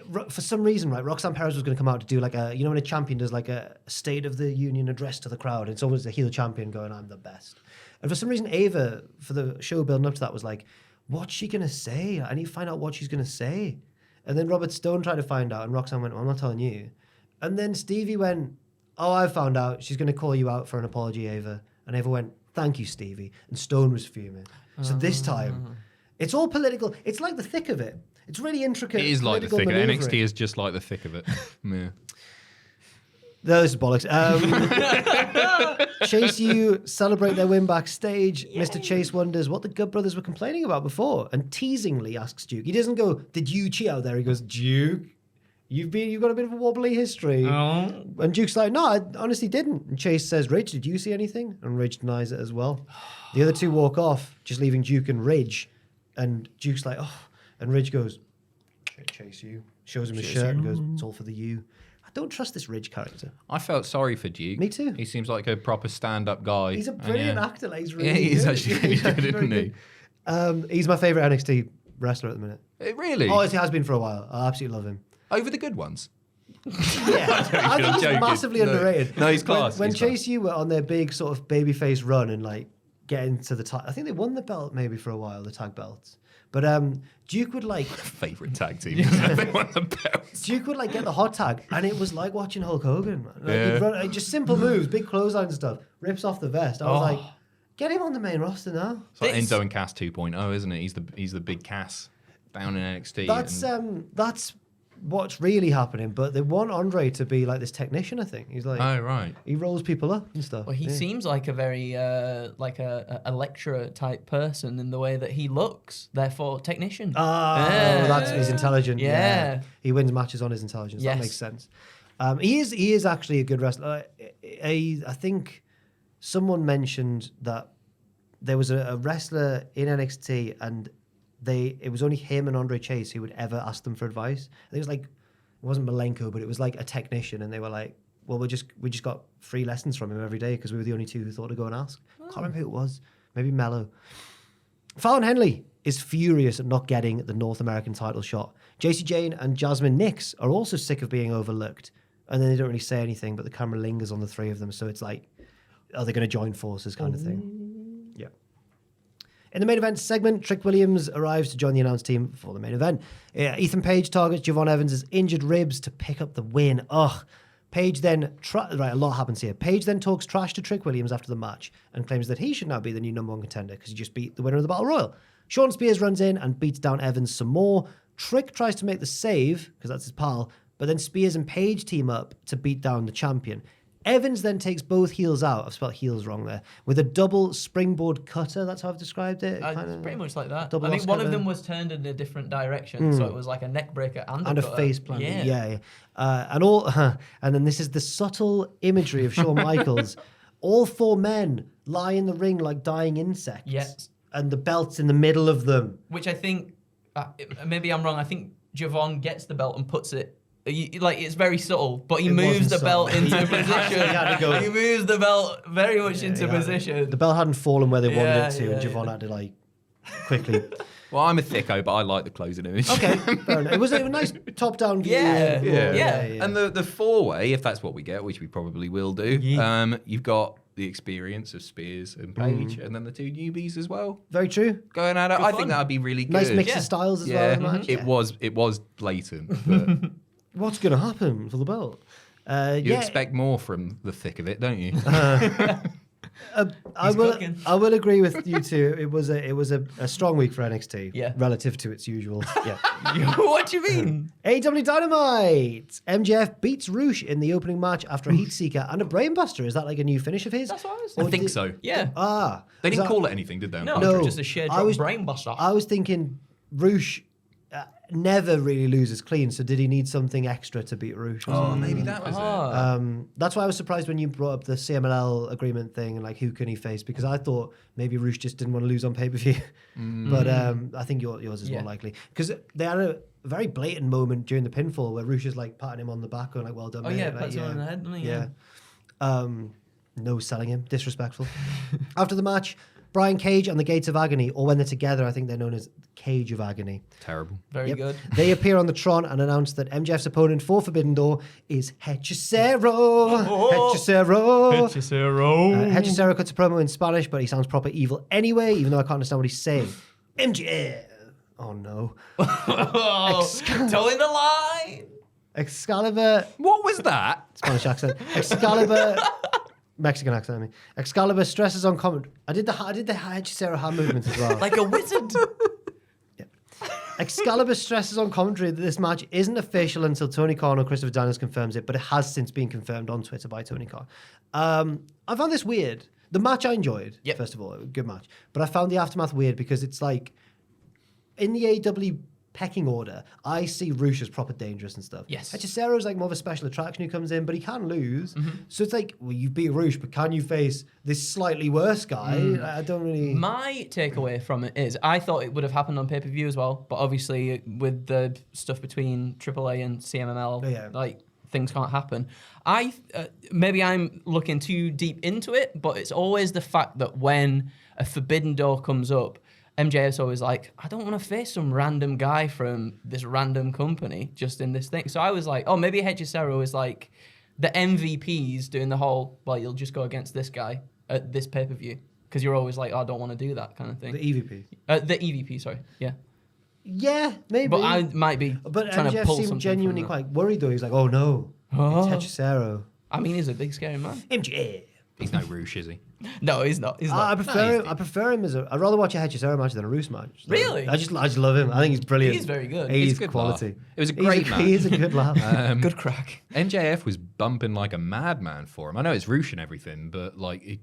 For some reason, right, Roxanne Perez was going to come out to do like a, when a champion does like a State of the Union address to the crowd, it's always a heel champion going, I'm the best. And for some reason, Ava, for the show building up to that, was like, what's she going to say? I need to find out what she's going to say. And then Robert Stone tried to find out, and Roxanne went, well, I'm not telling you. And then Stevie went, oh, I found out. She's going to call you out for an apology, Ava. And Ava went, thank you, Stevie. And Stone was fuming. So this time, it's all political. It's like the thick of it. It's really intricate. It is like the thick of it. maneuvering. NXT is just like the thick of it. Yeah. No, this is bollocks. Chase U celebrate their win backstage. Yay. Mr. Chase wonders what the Good Brothers were complaining about before and teasingly asks Duke. He doesn't go, did you cheat out there? He goes, Duke, you've got a bit of a wobbly history. Oh. And Duke's like, no, I honestly didn't. And Chase says, Ridge, did you see anything? And Ridge denies it as well. The other two walk off, just leaving Duke and Ridge. And Duke's like, oh. And Ridge goes, Chase U. Shows him his shirt and goes, it's all for the U. I don't trust this Ridge character. I felt sorry for Duke. Me too. He seems like a proper stand-up guy. He's a brilliant actor. Like, he's really yeah, he's good. actually really good, isn't he? He's my favourite NXT wrestler at the minute. Really? Oh, he has been for a while. I absolutely love him. Over the good ones? Yeah. I think he's joking. massively underrated. No, he's class. When He's Chase U were on their big sort of babyface run and like getting to the I think they won the belt maybe for a while, the tag belts. But Duke would like favourite tag team. They won the belts. Duke would like get the hot tag, and it was like watching Hulk Hogan. Man. Like, Yeah. he'd run, like, just simple moves, big clothesline and stuff. Rips off the vest. I was like, get him on the main roster now. It's like Enzo and Cass 2.0, isn't it? He's the big Cass down in NXT. That's what's really happening. But they want Andre to be like this technician. I think he's like, oh right. he rolls people up and stuff. Well, he seems like a very like a lecturer type person in the way that he looks. Therefore, technician. He's intelligent. Yeah. He wins matches on his intelligence. Yes. That makes sense. He is actually a good wrestler. I think someone mentioned that there was a wrestler in NXT and it was only him and Andre Chase who would ever ask them for advice. I think it was like, it wasn't Malenko, but it was like a technician, and they were like, well, we just got free lessons from him every day because we were the only two who thought to go and ask. Can't remember who it was. Maybe Mello. Fallon Henley is furious at not getting the North American title shot. JC Jane and Jasmine Nix are also sick of being overlooked, and then they don't really say anything, but the camera lingers on the three of them, so it's like, are they going to join forces kind of thing? Yeah. In the main event segment, Trick Williams arrives to join the announce team for the main event. Ethan Page targets Javon Evans' injured ribs to pick up the win. Ugh. Paige then, a lot happens here. Paige then talks trash to Trick Williams after the match and claims that he should now be the new number 1 contender because he just beat the winner of the Battle Royal. Sean Spears runs in and beats down Evans some more. Trick tries to make the save, because that's his pal, but then Spears and Paige team up to beat down the champion. Evans then takes both heels out. I've spelled heels wrong there. With a double springboard cutter. That's how I've described it. It's pretty much like that. Double I think loss one cutter. of them was turned in a different direction, so it was like a neck breaker and a cutter. face plant. Yeah. And then this is the subtle imagery of Shawn Michaels. All 4 men lie in the ring like dying insects. Yes. And the belt's in the middle of them. Which I think, maybe I'm wrong, I think Javon gets the belt and puts it, it's very subtle, but he moves the belt into position. He moves the belt very much into position. The belt hadn't fallen where they wanted it to, yeah, and Javon had to quickly. Well, I'm a thicko, but I like the closing image. Okay, fair enough. It was a nice top-down view. Yeah. And the 4-way, if that's what we get, which we probably will do, you've got the experience of Spears and Paige, and then the 2 newbies as well. Very true. Going at it, I think that would be really good. Nice mix of styles as well. In the match. It was blatant, but What's going to happen for the belt? you expect more from the thick of it, don't you? I will agree with you two. It was a strong week for NXT, relative to its usual. Yeah. What do you mean? AEW Dynamite. MJF beats Roosh in the opening match after a Heat Seeker and a Brainbuster. Is that like a new finish of his? That's what I was I think so. Yeah. They didn't call it anything, did they? No, just a shared brainbuster. I was thinking Roosh never really loses clean, so did he need something extra to beat Roosh? Oh, maybe that was it. That's why I was surprised when you brought up the CMLL agreement thing and who can he face, because I thought maybe Roosh just didn't want to lose on pay-per-view. But I think yours is more likely, because they had a very blatant moment during the pinfall where Roosh is patting him on the back going well done, mate. Pats him on the head, doesn't he? Yeah. No selling him, disrespectful. After the match, Brian Cage and the Gates of Agony, or when they're together, I think they're known as Cage of Agony. Terrible. Very good. They appear on the Tron and announce that MJF's opponent for Forbidden Door is Hechicero. Hechicero cuts a promo in Spanish, but he sounds proper evil anyway, even though I can't understand what he's saying. MJF. Oh no. Towing the line. Excalibur. What was that? Spanish accent. Excalibur. Mexican accent, I mean. Excalibur stresses on comment. I did the Hechicero hand movement as well. Like a wizard. Excalibur stresses on commentary that this match isn't official until Tony Khan or Christopher Daniels confirms it, but it has since been confirmed on Twitter by Tony Khan. I found this weird. The match I enjoyed, first of all, a good match. But I found the aftermath weird because it's in the AEW pecking order, I see Roosh as proper dangerous and stuff. Yes. Hechicero's more of a special attraction who comes in, but he can lose. So it's you beat Roosh, but can you face this slightly worse guy? I don't really... My takeaway from it is I thought it would have happened on pay-per-view as well, but obviously with the stuff between AAA and CMML, things can't happen. Maybe I'm looking too deep into it, but it's always the fact that when a Forbidden Door comes up, MJF's always I don't want to face some random guy from this random company just in this thing. So I was maybe Hechicero is the MVPs doing the whole, you'll just go against this guy at this pay-per-view. Because you're always I don't want to do that kind of thing. The EVP. The EVP, sorry. Yeah. Yeah, maybe. But I might be trying MJF to pull seemed something genuinely quite worried though. He's oh no, it's Hechicero. I mean, he's a big scary man. MJF. He's no Roosh, is he? No, he's not. He's not. I prefer him as I'd rather watch a Hechicero match than a Roos match. Really? I just love him. I think he's brilliant. He's very good. He's good quality. laugh. It was a great match. He is a good laugh. Good crack. MJF was bumping like a madman for him. I know it's Roosh and everything, but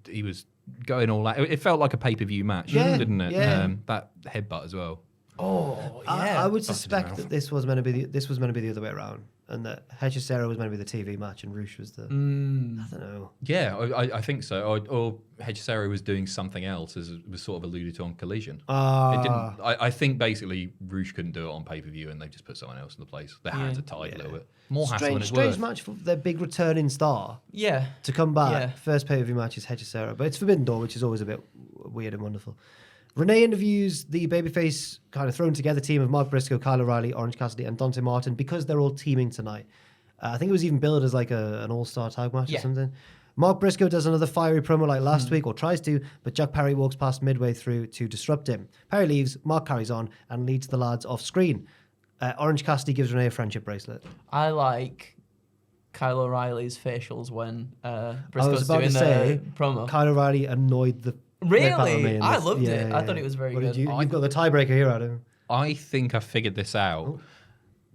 he was going all out. It felt like a pay-per-view match, didn't it? Yeah. That headbutt as well. Oh, yeah. I would suspect that this was meant to be the other way around, and that Hechicero was meant to be the TV match, and Roosh was the. I don't know. Yeah, I think so. Or Hechicero was doing something else, as was sort of alluded to on Collision. It didn't. I think basically Roosh couldn't do it on pay-per-view, and they just put someone else in the place. Their hands are tied a little bit. More hassle than it's strange worth. match for their big returning star. Yeah. To come back, Yeah. first pay-per-view match is Hechicero, but it's Forbidden Door, which is always a bit weird and wonderful. Renee interviews the babyface kind of thrown together team of Mark Briscoe, Kyle O'Reilly, Orange Cassidy, and Dante Martin because they're all teaming tonight. I think it was even billed as an all-star tag match or something. Mark Briscoe does another fiery promo like last week, or tries to, but Jack Perry walks past midway through to disrupt him. Perry leaves, Mark carries on, and leads the lads off screen. Orange Cassidy gives Renee a friendship bracelet. I like Kyle O'Reilly's facials when I was Briscoe's about doing to the say, promo. Kyle O'Reilly annoyed the rip out of me Really? in I this. loved it. I thought it was very What good. did you've got the tiebreaker here, Adam. I think I figured this out.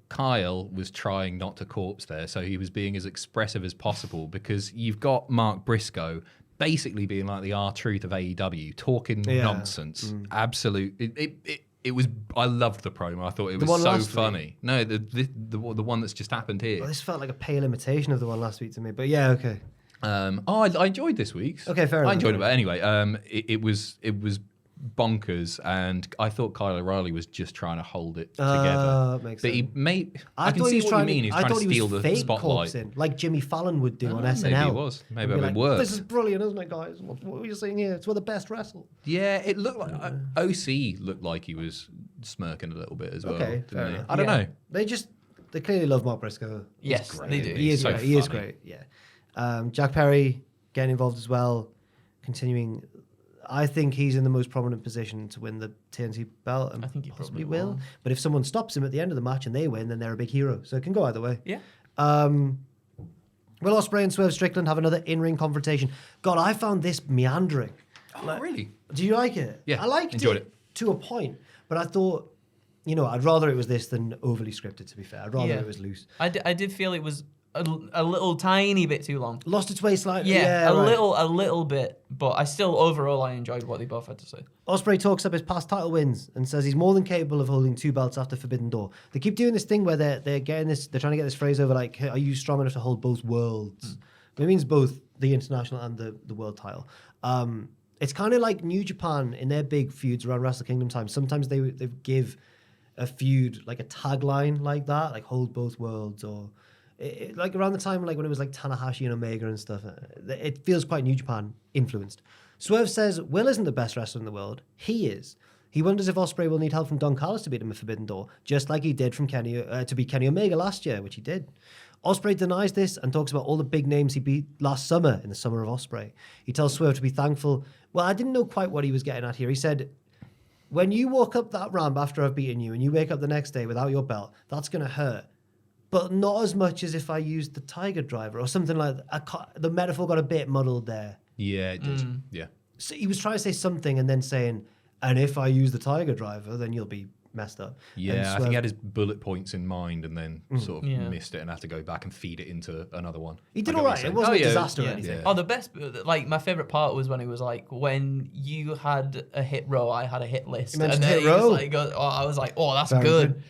Kyle was trying not to corpse there, so he was being as expressive as possible because you've got Mark Briscoe basically being like the R-Truth of AEW, talking nonsense. Absolute. It was. I loved the promo. I thought it was one so last funny. No, the one that's just happened here. Well, this felt like a pale imitation of the one last week to me, but yeah, okay. I enjoyed this week's. Okay, fair enough. I enjoyed it, but anyway, it was bonkers, and I thought Kyle O'Reilly was just trying to hold it together. Makes but sense. I can see what you mean. He's I trying thought to he steal was the fake spotlight. corpsing, like Jimmy Fallon would do on SNL. Maybe he was. Maybe And be it worked. This is brilliant, isn't it, guys? What are you saying here? It's where the best wrestle. Yeah, it looked like OC looked like he was smirking a little bit as well. Okay, didn't fair he? enough. I don't know. They clearly love Mark Briscoe. Yes, they do. He is So great. He is funny. great. Yeah. Jack Perry getting involved as well, continuing. I think he's in the most prominent position to win the TNT belt, and I think he possibly probably will. will. But if someone stops him at the end of the match and they win, then they're a big hero. So it can go either way. Yeah. Will Ospreay and Swerve Strickland have another in-ring confrontation? God, I found this meandering. Oh, really? Do you like it? Yeah, I liked enjoyed it it. to a point, but I thought, I'd rather it was this than overly scripted, to be fair. I'd rather Yeah. it was loose. I did feel it was a little tiny bit too long. Lost its way slightly. Yeah, a right. little bit, but I still overall I enjoyed what they both had to say. Ospreay talks up his past title wins and says he's more than capable of holding 2 belts after Forbidden Door. They keep doing this thing where they're getting this. They're trying to get this phrase over like, "Are you strong enough to hold both worlds?" It means both the international and the world title. It's kind of like New Japan in their big feuds around Wrestle Kingdom time. Sometimes they give a feud like a tagline like that, like "hold both worlds," or like around the time like when it was like Tanahashi and Omega and stuff. It feels quite New Japan influenced. Swerve says Will isn't the best wrestler in the world. He is. He wonders if Ospreay will need help from Don Callis to beat him at Forbidden Door, just like he did from to beat Kenny Omega last year, which he did. Ospreay denies this and talks about all the big names he beat last summer in the Summer of Ospreay. He tells Swerve to be thankful. Well, I didn't know quite what he was getting at here. He said, when you walk up that ramp after I've beaten you and you wake up the next day without your belt, that's going to hurt. But not as much as if I used the Tiger Driver or something like that. The metaphor got a bit muddled there. Yeah, it did. Yeah. So he was trying to say something and then saying, and if I use the Tiger Driver, then you'll be messed up. Yeah, I think he had his bullet points in mind and then sort of Yeah. missed it and had to go back and feed it into another one. He did I get all what right. you're It saying. wasn't a yeah. disaster or Yeah. anything. Yeah. Oh, the best, like my favorite part was when he was like, when you had a hit row, I had a hit list. He mentioned and then hit he was row. like, I was like, oh, that's Very good.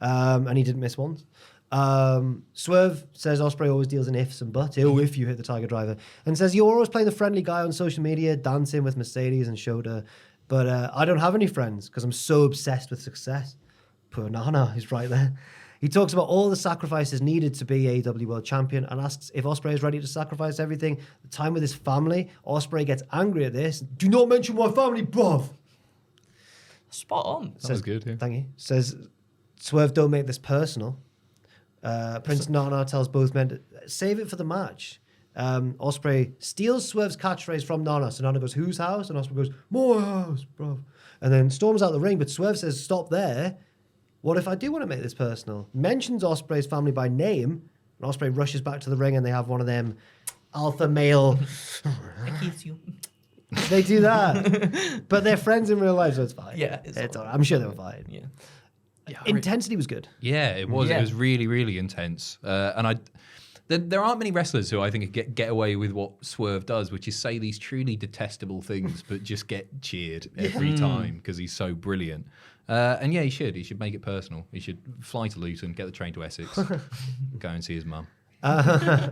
And he didn't miss once. Swerve says Ospreay always deals in ifs and buts. If you hit the Tiger Driver. And says you're always playing the friendly guy on social media, dancing with Mercedes and Shota. But I don't have any friends because I'm so obsessed with success. Poor Nana is right there. He talks about all the sacrifices needed to be AEW World Champion and asks if Ospreay is ready to sacrifice everything. The time with his family. Ospreay gets angry at this. Do not mention my family, bruv. Spot on. That was good, yeah. Thank you. Says, Swerve, don't make this personal. Prince Nana tells both men to save it for the match. Ospreay steals Swerve's catchphrase from Nana. So Nana goes, whose house? And Ospreay goes, my house, bro. And then storms out the ring, but Swerve says, stop there. What if I do want to make this personal? Mentions Ospreay's family by name. And Ospreay rushes back to the ring and they have one of them alpha male. I kiss you. They do that. But they're friends in real life, so it's fine. Yeah, It's all right. I'm sure they were fine. Yeah. Intensity was good. Yeah, it was. Yeah. It was really, really intense. And there aren't many wrestlers who I think get away with what Swerve does, which is say these truly detestable things, but just get cheered every time because he's so brilliant. And yeah, he should. He should make it personal. He should fly to Luton, get the train to Essex, go and see his mum. I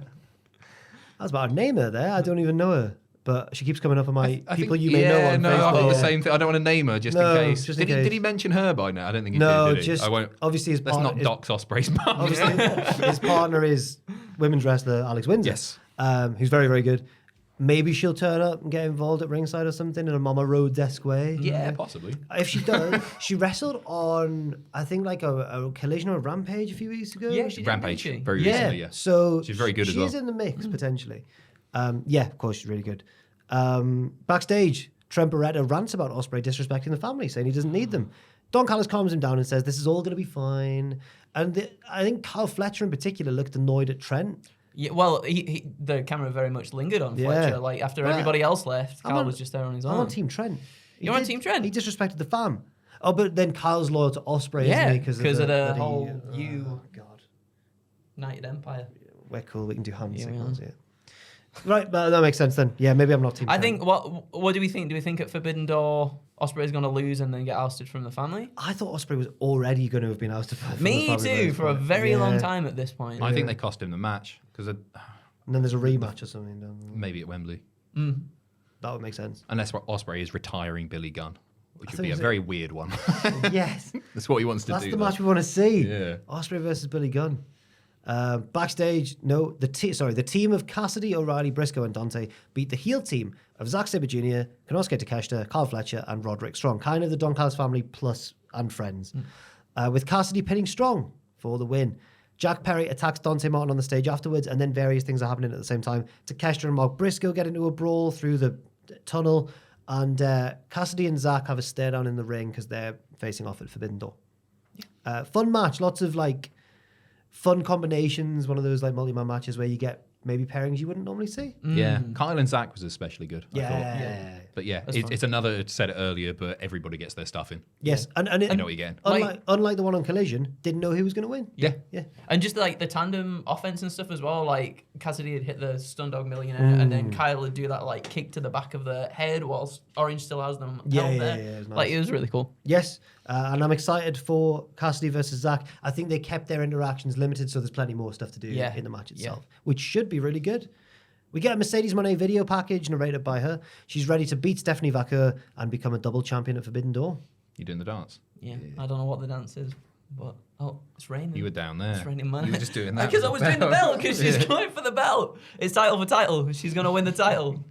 was about to name her there. I don't even know her. But she keeps coming up on my I people think, you may know on no, I Facebook. thought the same thing. I don't want to name her just No, in case. just in Did case. he mention her by now? I don't think he No, did he? just I won't. obviously his Let's partner. not dox Ospreay's mum. Obviously, his partner is women's wrestler Alex Windsor. Yes. Who's very, very good. Maybe she'll turn up and get involved at ringside or something in a Mama Rhodes-esque way. Yeah, possibly. If she does, she wrestled on, I think, like a Collision or Rampage a few weeks ago. Yeah, she did, Rampage, didn't she? very recently, yeah. So She's very good as she well. is in the mix, potentially. Yeah, of course, she's really good. Backstage, Trent Barretta rants about Ospreay disrespecting the family, saying he doesn't need them. Don Callis calms him down and says, this is all going to be fine. And I think Kyle Fletcher in particular looked annoyed at Trent. Yeah, well, the camera very much lingered on Fletcher. Like after everybody else left, Kyle was just there on his own. I'm on Team Trent. You're on Team Trent? He disrespected the fam. Oh, but then Kyle's loyal to Ospreay, Yeah, isn't he? because of the bloody, whole Oh, God. United Empire. We're cool. We can do hand Yeah, we signals, Right, that makes sense then. Yeah, maybe I'm not Team I Trent. think, what do we think? Do we think at Forbidden Door, Ospreay's going to lose and then get ousted from the family? I thought Ospreay was already going to have been ousted from the Me family too, very for a quick. very long time at this point. I think they cost him the match because And then there's a rematch or something. maybe at Wembley, That would make sense. unless Ospreay is retiring Billy Gunn, which would thought be it a was very weird one. Yes. That's what he wants to That's do. the though. match we want to see. Yeah. Ospreay versus Billy Gunn. Backstage, the team of Cassidy, O'Reilly, Briscoe, and Dante beat the heel team of Zack Sabre Jr., Konosuke Takeshita, Kyle Fletcher, and Roderick Strong. Kind of the Don Callis family plus and friends. With Cassidy pinning Strong for the win. Jack Perry attacks Dante Martin on the stage afterwards, and then various things are happening at the same time. Takeshita and Mark Briscoe get into a brawl through the tunnel, and Cassidy and Zack have a stare down in the ring because they're facing off at Forbidden Door. Fun match, lots of like fun combinations, one of those like multi-man matches where you get maybe pairings you wouldn't normally see. Yeah, Kyle and Zach was especially good. I thought. Yeah. But yeah, That's fun. it's another. Said it earlier, but everybody gets their stuff in. Yes, and You know what you're getting. unlike the one on Collision, didn't know who was going to win. Yeah. Yeah. And just like the tandem offense and stuff as well, like Cassidy had hit the Stun Dog Millionaire, and then Kyle would do that like kick to the back of the head whilst Orange still has them held there. It was nice. Like it was really cool. Yes, and I'm excited for Cassidy versus Zack. I think they kept their interactions limited, so there's plenty more stuff to do in the match itself, which should be really good. We get a Mercedes Moné video package narrated by her. She's ready to beat Stephanie Vaquer and become a double champion at Forbidden Door. You doing the dance? Yeah. I don't know what the dance is, but it's raining. You were down there. It's raining, man. You were just doing that. Because I was doing the belt, because she's Yeah. going for the belt. It's title for title. She's going to win the title.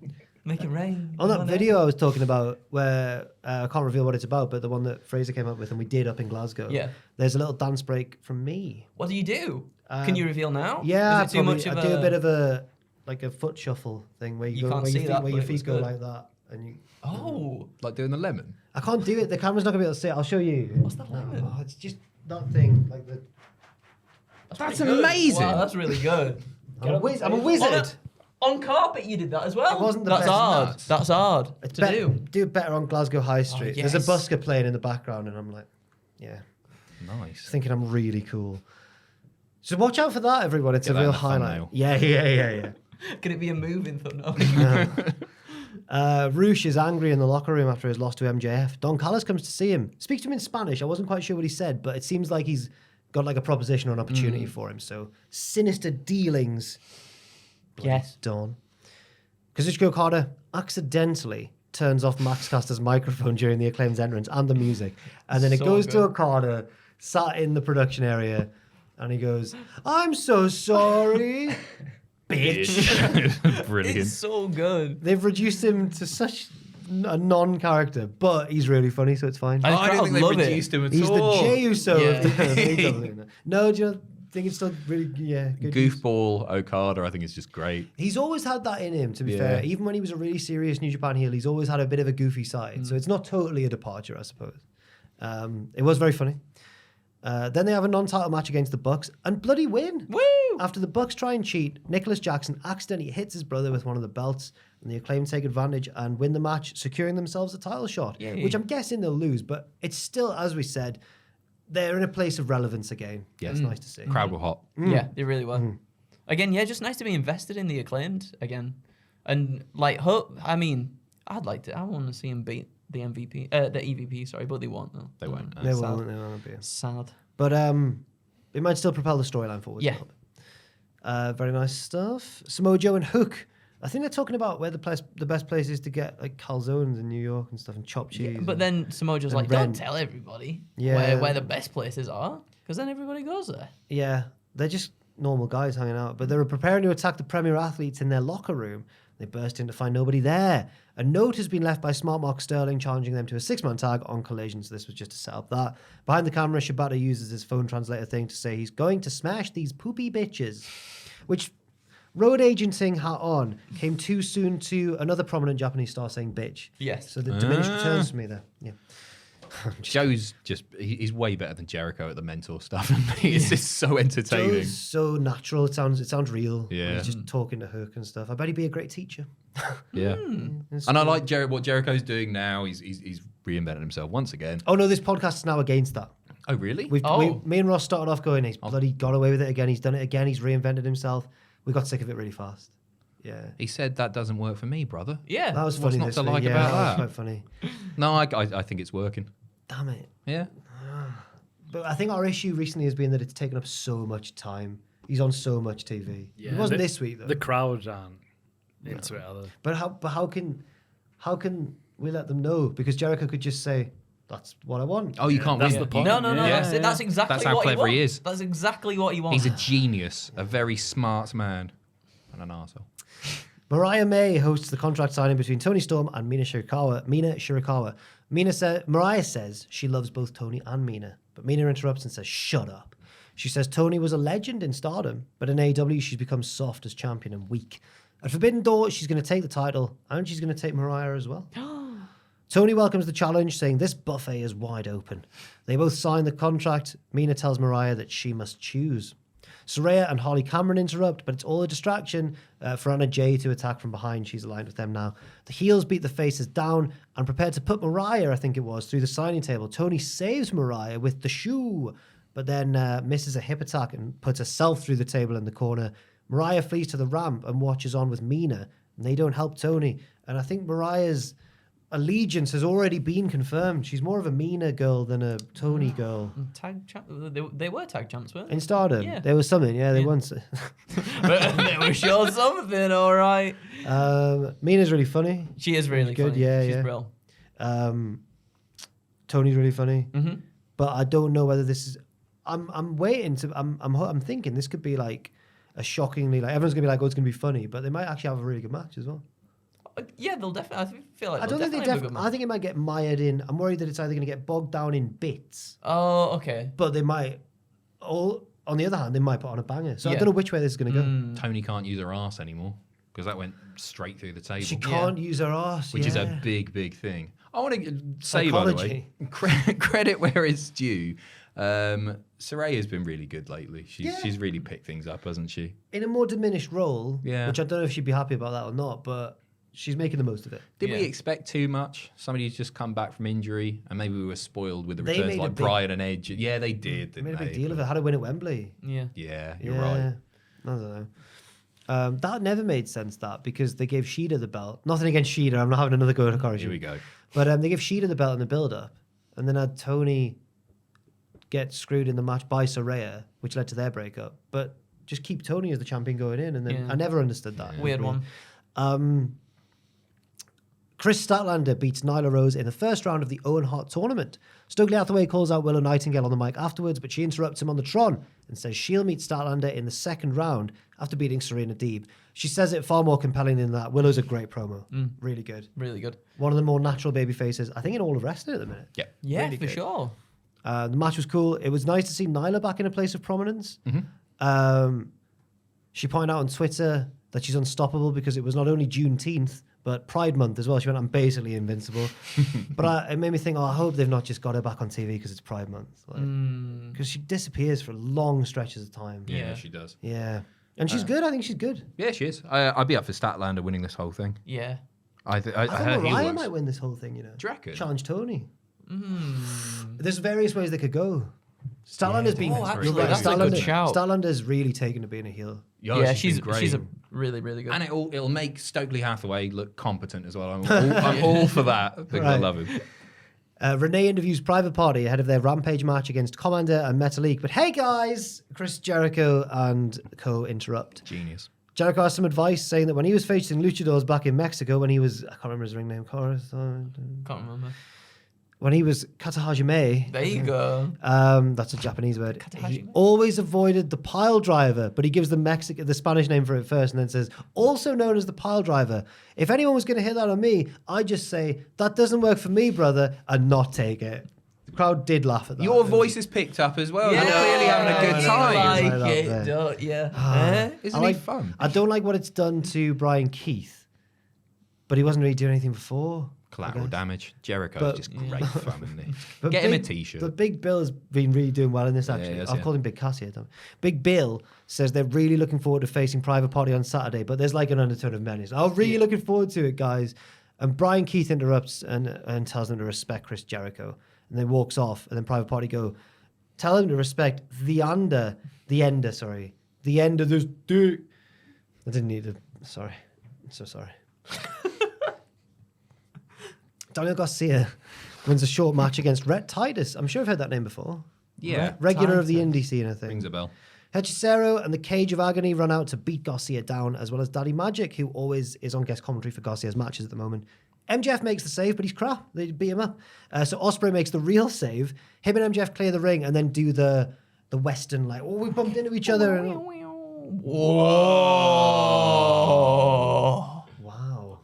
Make it rain. On Come that on, video I was talking about, where I can't reveal what it's about, but the one that Fraser came up with and we did up in Glasgow. Yeah. There's a little dance break from me. What do you do? Can you reveal now? Yeah, Is it too much I of do a bit of a foot shuffle thing where You can't see that, where but your it was feet go good. like that, and you. Oh, Like doing the lemon. I can't do it. The camera's not gonna be able to see it. I'll show you. What's that like? Oh, it's just that thing, like the. That's pretty good. amazing. Wow, that's really good. I'm a wizard. On carpet, you did that as well. It wasn't the That's best. hard. Nuts. That's hard It's to do. Do it better on Glasgow High Street. There's a yes. busker playing in the background, and I'm like, yeah, Nice. thinking I'm really cool. So watch out for that, everyone. It's Get a that in real the highlight. thumbnail. Yeah. Could it be a moving thumbnail? Roosh is angry in the locker room after his loss to MJF. Don Callis comes to see him. Speaks to him in Spanish. I wasn't quite sure what he said, but it seems like he's got like a proposition or an opportunity for him. So sinister dealings. Yes. Don. Kazuchika Okada accidentally turns off Max Caster's microphone during the Acclaim's entrance and the music. And then it So goes to good. Okada, sat in the production area, and he goes, "I'm so sorry, bitch." Brilliant. It's so good. They've reduced him to such a non-character, but he's really funny, so it's fine. And the I don't crowd think they love it. reduced him at He's the all. Jey Uso Yeah. of the WWE. No, do you think it's still really, good? Goofball Okada, I think is just great. He's always had that in him, to be Yeah. fair. Even when he was a really serious New Japan heel, he's always had a bit of a goofy side. So it's not totally a departure, I suppose. It was very funny. Then they have a non-title match against the Bucks and bloody win. Woo! After the Bucks try and cheat, Nicholas Jackson accidentally hits his brother with one of the belts, and the Acclaim take advantage and win the match, securing themselves a title shot, Yay. which I'm guessing they'll lose, but it's still, as we said, they're in a place of relevance again. Yeah. It's nice to see. Crowd were hot. Yeah, they really were. Again, yeah, just nice to be invested in the Acclaimed again. And like, I'd like to. I want to see him beat the MVP, the EVP. Sorry, but they won't. Though. They won't. They Sad. won't, they won't be. Sad. But it might still propel the storyline forward. Yeah. A little bit. Very nice stuff. Samoa Joe and Hook. I think they're talking about where the best place is to get like calzones in New York and stuff and chopped cheese. But then Samoja's and like, Ren. don't tell everybody Yeah. where the best places are, because then everybody goes there. yeah, they're just normal guys hanging out. But they were preparing to attack the premier athletes in their locker room. They burst in to find nobody there. A note has been left by Smart Mark Sterling challenging them to a 6-man tag on Collision. So this was just to set up that. Behind the camera, Shibata uses his phone translator thing to say he's going to smash these poopy bitches. Which, road agenting hat on, came too soon to another prominent Japanese star saying bitch. Yes. So the diminished returns for me there. Yeah. Joe's he's way better than Jericho at the mentor stuff. It's just so entertaining. Joe's so natural. It sounds real. Yeah. He's just talking to Hook and stuff. I bet he'd be a great teacher. Yeah. And I like what Jericho's doing now. He's reinvented himself once again. Oh no, this podcast is now against that. Oh, really? Me and Ross started off going, he's bloody got away with it again. He's done it again. He's reinvented himself. We got sick of it really fast. Yeah. He said that doesn't work for me, brother. Yeah. That was funny. What's not to this week. like Yeah, about that was that? quite funny. No, I think it's working. Damn it. Yeah. But I think our issue recently has been that it's taken up so much time. He's on so much TV. Yeah, It wasn't this week though. The crowd aren't into it, are they? But how can we let them know? Because Jericho could just say, "That's what I want." Oh, you can't that's read the it. point. No, Yeah. that's exactly That's how what clever he wants. is. That's exactly what he wants. He's a genius, a very smart man, and an arsehole. Mariah May hosts the contract signing between Tony Storm and Mina Shirakawa. Mariah says she loves both Tony and Mina, but Mina interrupts and says, "Shut up." She says Tony was a legend in Stardom, but in AEW she's become soft as champion and weak. At Forbidden Door, she's going to take the title, and she's going to take Mariah as well. Tony welcomes the challenge, saying this buffet is wide open. They both sign the contract. Mina tells Mariah that she must choose. Saraya and Holly Cameron interrupt, but it's all a distraction for Anna Jay to attack from behind. She's aligned with them now. The heels beat the faces down and prepare to put Mariah, I think it was, through the signing table. Tony saves Mariah with the shoe, but then misses a hip attack and puts herself through the table in the corner. Mariah flees to the ramp and watches on with Mina, and they don't help Tony. And I think Mariah's allegiance has already been confirmed. She's more of a Mina girl than a Tony girl. They were tag champs, weren't they? In Stardom, Yeah. there was something. Yeah, they once. They were sure something, all right. Mina's really funny. She is really good. funny. Yeah, She's yeah. real. Tony's really funny. Mm-hmm. But I don't know whether this is. I'm waiting to. I'm thinking this could be like a shockingly like everyone's gonna be like, oh, it's gonna be funny, but they might actually have a really good match as well. Yeah, they'll definitely. I feel like I don't think they. have a good match. I think it might get mired in. I'm worried that it's either gonna get bogged down in bits, Oh, okay. but they might. On the other hand, they might put on a banger. So I Yeah. don't know which way this is gonna go. Tony can't use her ass anymore because that went straight through the table. She can't use her ass, which is a yeah. big thing. I want to say, by the way, credit where it's due. Saraya's been really good lately. She's really picked things up, hasn't she? In a more diminished role, Yeah. which I don't know if she'd be happy about that or not, but she's making the most of it. Did we Yeah. expect too much? Somebody's just come back from injury, and maybe we were spoiled with the They returns made a like big- Bryan and Edge. Yeah, they did. They made a didn't big they? deal of it. Had to win at Wembley. Yeah. Yeah, you're right. I don't know. That never made sense, because they gave Shida the belt. Nothing against Shida. I'm not having another go at Hikaru. Here we go. But they gave Shida the belt in the build-up, and then had Tony get screwed in the match by Saraya, which led to their breakup. But just keep Tony as the champion going in, and then Yeah. I never understood that. It was Weird one. Chris Statlander beats Nyla Rose in the first round of the Owen Hart tournament. Stokely Hathaway calls out Willow Nightingale on the mic afterwards, but she interrupts him on the Tron and says she'll meet Statlander in the second round after beating Serena Deeb. She says it far more compelling than that. Willow's a great promo. Really good. Really good. One of the more natural baby faces, I think, in all of wrestling at the minute. Yeah. Yeah, Really for good. sure. The match was cool. It was nice to see Nyla back in a place of prominence. She pointed out on Twitter that she's unstoppable because it was not only Juneteenth, but Pride Month as well. She went, I'm basically invincible. But it made me think, I hope they've not just got her back on TV because it's Pride Month. Because she disappears for long stretches of time. Yeah, she does. Yeah. And she's good. I think she's good. Yeah, she is. I'd be up for Statlander winning this whole thing. Yeah. I I heard think he Mariah was. might win this whole thing, you know. Do you reckon? Challenge Tony. There's various ways they could go. Statlander's been... Oh, actually, you're right, that's a good Statlander- shout. Statlander's really taken to being a heel. Yeah, she's been great. a really, really good. And it'll make Stokely Hathaway look competent as well. I'm all for that because I Right. love him. Renee interviews Private Party ahead of their Rampage match against Commander and Metalik. But hey, guys, Chris Jericho and co interrupt. Genius. Jericho has some advice saying that when he was facing luchadors back in Mexico, when he was, I can't remember his ring name, Can't remember. when he was Katahajime, There you go. that's a Japanese word. He Katahajime. always avoided the pile driver, but he gives the Spanish name for it first and then says, also known as the pile driver. If anyone was going to hit that on me, I'd just say, that doesn't work for me, brother, and not take it. The crowd did laugh at that. Your voice is picked up as well. You're clearly having a good time. Right Like up it, there. don't yeah. Isn't I like- he fun? I don't like what it's done to Brian Keith, but he wasn't really doing anything before. Collateral damage. Jericho's But- just great fun, isn't he? But Get him a Big- T-shirt. But Big Bill has been really doing well in this, actually. he has, I've yeah. called him Big Cass here. Big Bill says they're really looking forward to facing Private Party on Saturday, but there's like an undertone of menace. I'm really looking forward to it, guys. And Brian Keith interrupts and tells them to respect Chris Jericho. And then walks off, and then Private Party go, tell him to respect the ender, sorry. The end of this dude. I didn't need to, sorry. I'm so sorry. Daniel Garcia wins a short match against Rhett Titus. I'm sure I've heard that name before. Yeah. Regular of the indie scene, I think. Rings a bell. Hechicero and the Cage of Agony run out to beat Garcia down, as well as Daddy Magic, who always is on guest commentary for Garcia's matches at the moment. MJF makes the save, but he's crap. They beat him up. So Ospreay makes the real save. Him and MJF clear the ring and then do the Western, like, we bumped into each other. And, Whoa. wow.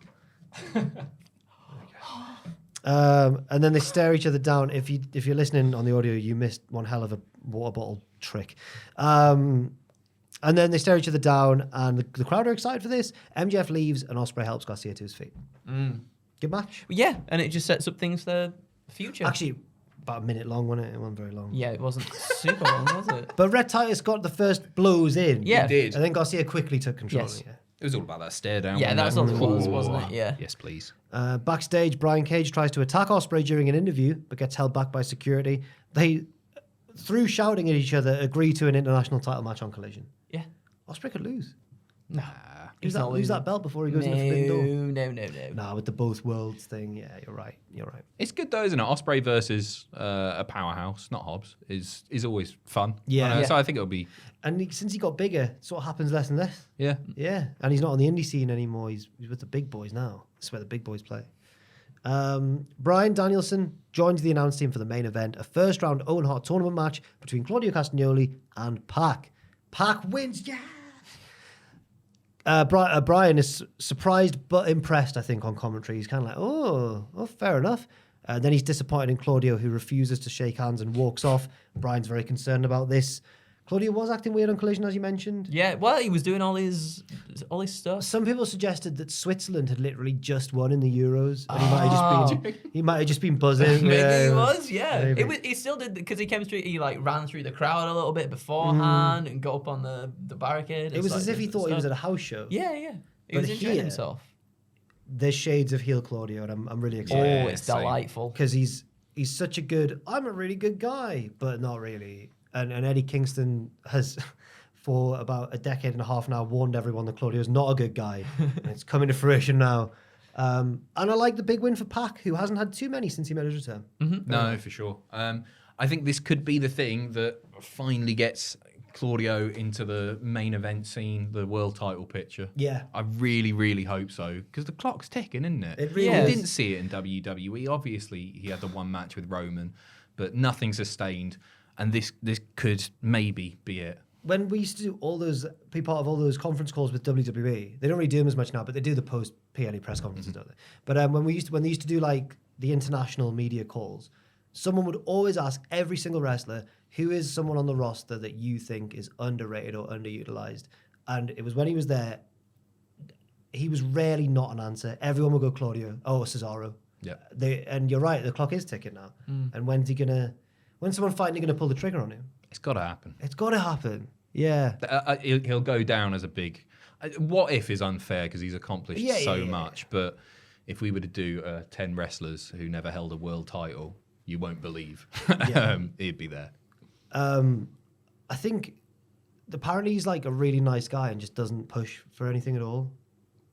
And then they stare each other down. If you're listening on the audio, you missed one hell of a water bottle trick. And then they stare each other down, and the crowd are excited for this. MJF leaves, and Ospreay helps Garcia to his feet. Good match. Yeah, and it just sets up things for the future. Actually, about a minute long, wasn't it? It wasn't very long. Yeah, it wasn't super long, was it? But Red Titus got the first blows in. Yeah. He did. And then Garcia quickly took control. Yes. Yeah. It was all about that stare down. Yeah, that's all it was, Ooh. wasn't it? Yeah. Yes, please. Backstage, Brian Cage tries to attack Ospreay during an interview, but gets held back by security. They, through shouting at each other, agree to an international title match on Collision. Yeah. Ospreay could lose. Nah. Lose that belt before he goes in the forbidden door. No. Nah, with the both worlds thing, yeah, you're right. It's good though, isn't it? Ospreay versus a powerhouse, not Hobbs, is always fun. Yeah. So I think it'll be. And since he got bigger, it sort of happens less and less. Yeah. Yeah, and he's not on the indie scene anymore. He's with the big boys now. That's where the big boys play. Bryan Danielson joins the announce team for the main event, a first-round Owen Hart tournament match between Claudio Castagnoli and Pac. Pac wins, yeah! Brian is surprised but impressed, I think, on commentary. He's kind of like, oh, fair enough. Then he's disappointed in Claudio, who refuses to shake hands and walks off. Brian's very concerned about this. Claudio was acting weird on Collision, as you mentioned. Yeah, well, he was doing all his stuff. Some people suggested that Switzerland had literally just won in the Euros, and he might have just been buzzing. Maybe he was, yeah. Maybe. He still did, because he came through, he like ran through the crowd a little bit beforehand and got up on the barricade. It was as if he thought he was at a house show. Yeah. He was enjoying himself. There's shades of heel Claudio, and I'm really Oh, excited. it's delightful. Because he's such a good, I'm a really good guy, but not really. And Eddie Kingston has, for about a decade and a half now, warned everyone that Claudio's not a good guy. And it's coming to fruition now. And I like the big win for Pac, who hasn't had too many since he made his return. No, for sure. I think this could be the thing that finally gets Claudio into the main event scene, the world title picture. Yeah. I really, really hope so, because the clock's ticking, isn't it? It really We is. didn't see it in WWE. Obviously, he had the one match with Roman, but nothing sustained. And this could maybe be it. When we used to do be part of all those conference calls with WWE, they don't really do them as much now, but they do the post PLE press conferences, don't they? But when they used to do like the international media calls, someone would always ask every single wrestler, who is someone on the roster that you think is underrated or underutilized? And it was when he was there, he was rarely not an answer. Everyone would go Claudio, Cesaro. Yeah. And you're right, the clock is ticking now. And when's someone finally going to pull the trigger on him? It's got to happen. It's got to happen. Yeah. He'll go down as a big. What if is unfair because he's accomplished so much. But if we were to do 10 wrestlers who never held a world title, you won't believe he'd be there. I think apparently he's like a really nice guy and just doesn't push for anything at all.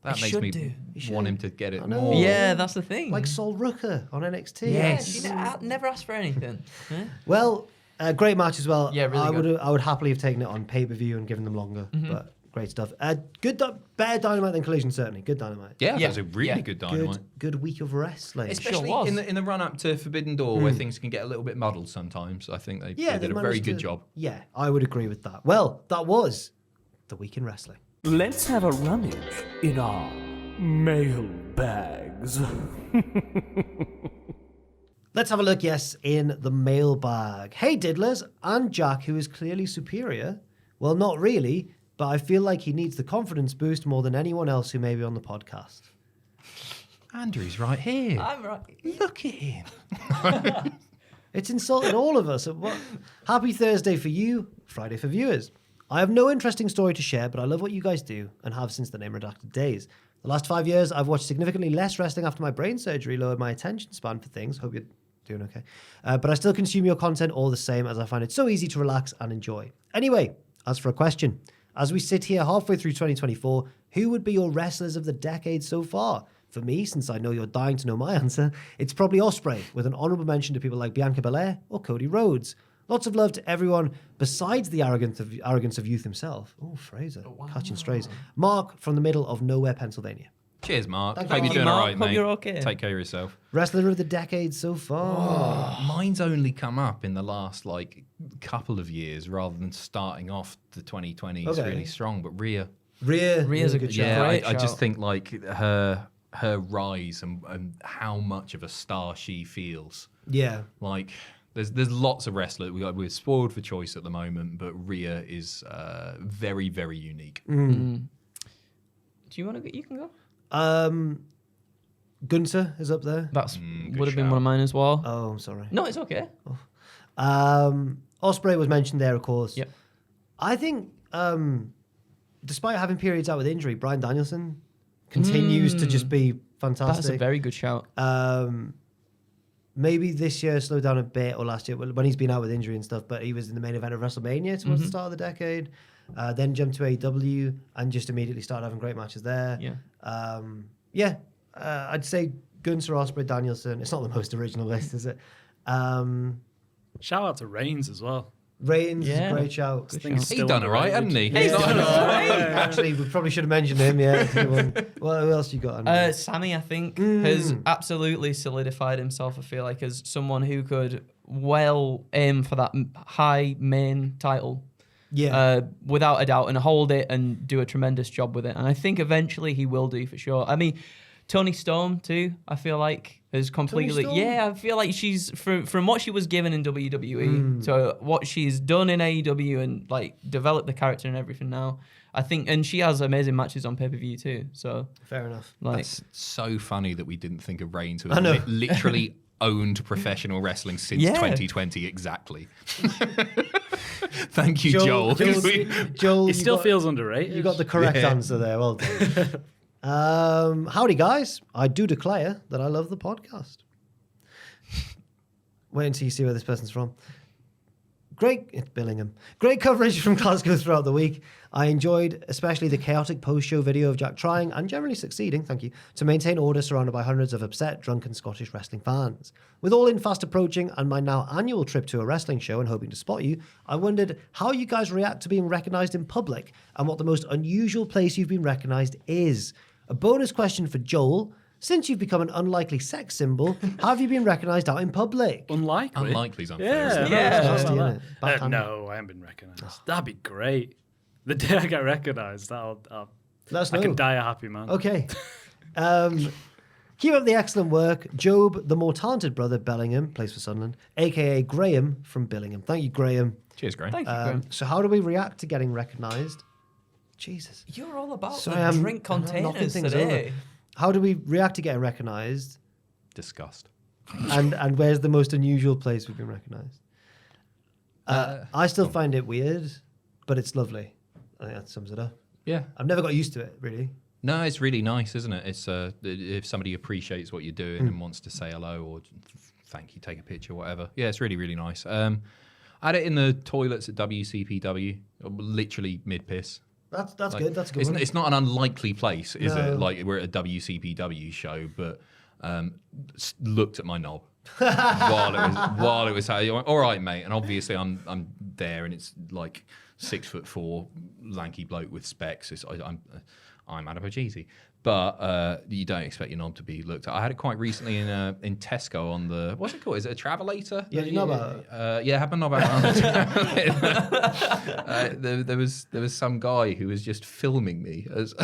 That He makes should me do. want him to get it I know. more. Yeah, that's the thing. Like Sol Rooker on NXT. Yes. Never asked for anything. Yeah. Well, great match as well. Yeah, really I would happily have taken it on pay-per-view and given them longer, but great stuff. Better Dynamite than Collision, certainly. Good Dynamite. Yeah, Yeah. that was a really good Dynamite. Good week of wrestling. Especially was. in the run up to Forbidden Door, where things can get a little bit muddled sometimes. I think they did a very managed good to- job. Yeah, I would agree with that. Well, that was the week in wrestling. Let's have a rummage in our mail bags. Let's have a look, in the mailbag. Hey, Diddlers, and Jack, who is clearly superior. Well, not really, but I feel like he needs the confidence boost more than anyone else who may be on the podcast. Andrew's right here. I'm right. Look at him. It's insulted all of us. Happy Thursday for you, Friday for viewers. I have no interesting story to share, but I love what you guys do and have since the name redacted days. The last 5 years, I've watched significantly less wrestling after my brain surgery lowered my attention span for things. Hope you're doing okay. But I still consume your content all the same, as I find it so easy to relax and enjoy. Anyway, as for a question, as we sit here halfway through 2024, who would be your wrestlers of the decade so far? For me, since I know you're dying to know my answer, it's probably Ospreay, with an honourable mention to people like Bianca Belair or Cody Rhodes. Lots of love to everyone besides the arrogance of youth himself. Oh, Fraser, catching strays. Mark from the middle of nowhere, Pennsylvania. Cheers, Mark. Thank Hope you, you're doing Mark. all right, Hope mate. you're okay. Take care of yourself. Wrestler of the decade so far. Mine's only come up in the last couple of years rather than starting off the 2020s Okay. really strong. But Rhea, Rhea's a good shout. yeah, Great I just shout. think her rise and how much of a star she feels. Yeah. Like there's lots of wrestlers. We're spoiled for choice at the moment, but Rhea is very, very unique. Do you want to go? You can go. Gunther is up there. That's good would have been shout. one of mine as well. Oh, I'm sorry. No, it's okay. Ospreay was mentioned there, of course. Yep. I think, despite having periods out with injury, Bryan Danielson continues to just be fantastic. That's a very good shout. Maybe this year slowed down a bit, or last year when he's been out with injury and stuff, but he was in the main event of WrestleMania towards the start of the decade. Then jumped to AEW and just immediately started having great matches there. Yeah. I'd say Gunther, Ospreay, Danielson. It's not the most original list, is it? Shout out to Reigns as well. Reigns is Yeah. a great shout. Good think shout. it's He's still done all right, hasn't he? underrated. He's done all right. Actually, we probably should have mentioned him. Yeah. What else you got? Andy? Sammy, I think, has absolutely solidified himself, I feel like, as someone who could well aim for that high main title. Yeah. Without a doubt, and hold it and do a tremendous job with it. And I think eventually he will do for sure. I mean, Toni Storm too, I feel like, has completely... Storm? Yeah, I feel like she's... From what she was given in WWE to what she's done in AEW and, developed the character and everything now, I think... And she has amazing matches on pay-per-view too, so... Fair enough. That's so funny that we didn't think of Reigns, who I know. has literally owned professional wrestling since Yeah. 2020 exactly. Thank you, Joel. Joel, He still feels underrated. You got the correct answer there. Well done. Howdy, guys. I do declare that I love the podcast. Wait until you see where this person's from. It's Billingham. Great coverage from Glasgow throughout the week. I enjoyed especially the chaotic post-show video of Jack trying, and generally succeeding, thank you, to maintain order surrounded by hundreds of upset, drunken Scottish wrestling fans. With All In fast approaching and my now annual trip to a wrestling show and hoping to spot you, I wondered how you guys react to being recognised in public and what the most unusual place you've been recognised is. A bonus question for Joel. Since you've become an unlikely sex symbol, how have you been recognised out in public? Unlikely. Unlikely's unfair. Yeah. isn't it? Yeah. Nasty, I innit? like that. Backhand. No, I haven't been recognised. That'd be great. The day I get recognised, Let us I know. can die a happy man. Okay. Keep up the excellent work. Job, the more talented brother, Bellingham, plays for Sunderland, a.k.a. Graham from Billingham. Thank you, Graham. Cheers, Graham. Thank you, Graham. So how do we react to getting recognised? Jesus. You're all about Sorry, the I'm drink knocking containers things today. over. How do we react to getting recognised? Disgust. And where's the most unusual place we've been recognised? I still find it weird, but it's lovely. I think that sums it up. Yeah. I've never got used to it, really. No, it's really nice, isn't it? It's if somebody appreciates what you're doing and wants to say hello or thank you, take a picture, whatever. Yeah, it's really, really nice. I had it in the toilets at WCPW, literally mid-piss. That's good. That's a good. It's, one. it's not an unlikely place, is No. it? Like we're at a WCPW show, but looked at my knob while it was all right, mate. And obviously I'm there, and it's like 6'4" lanky bloke with specs. I'm Adipogene. But you don't expect your knob to be looked at. I had it quite recently in Tesco on the, what's it called? Is it a Travelator? Yeah, you know about it? Yeah, I had my knob out on the Travelator. There was some guy who was just filming me. I was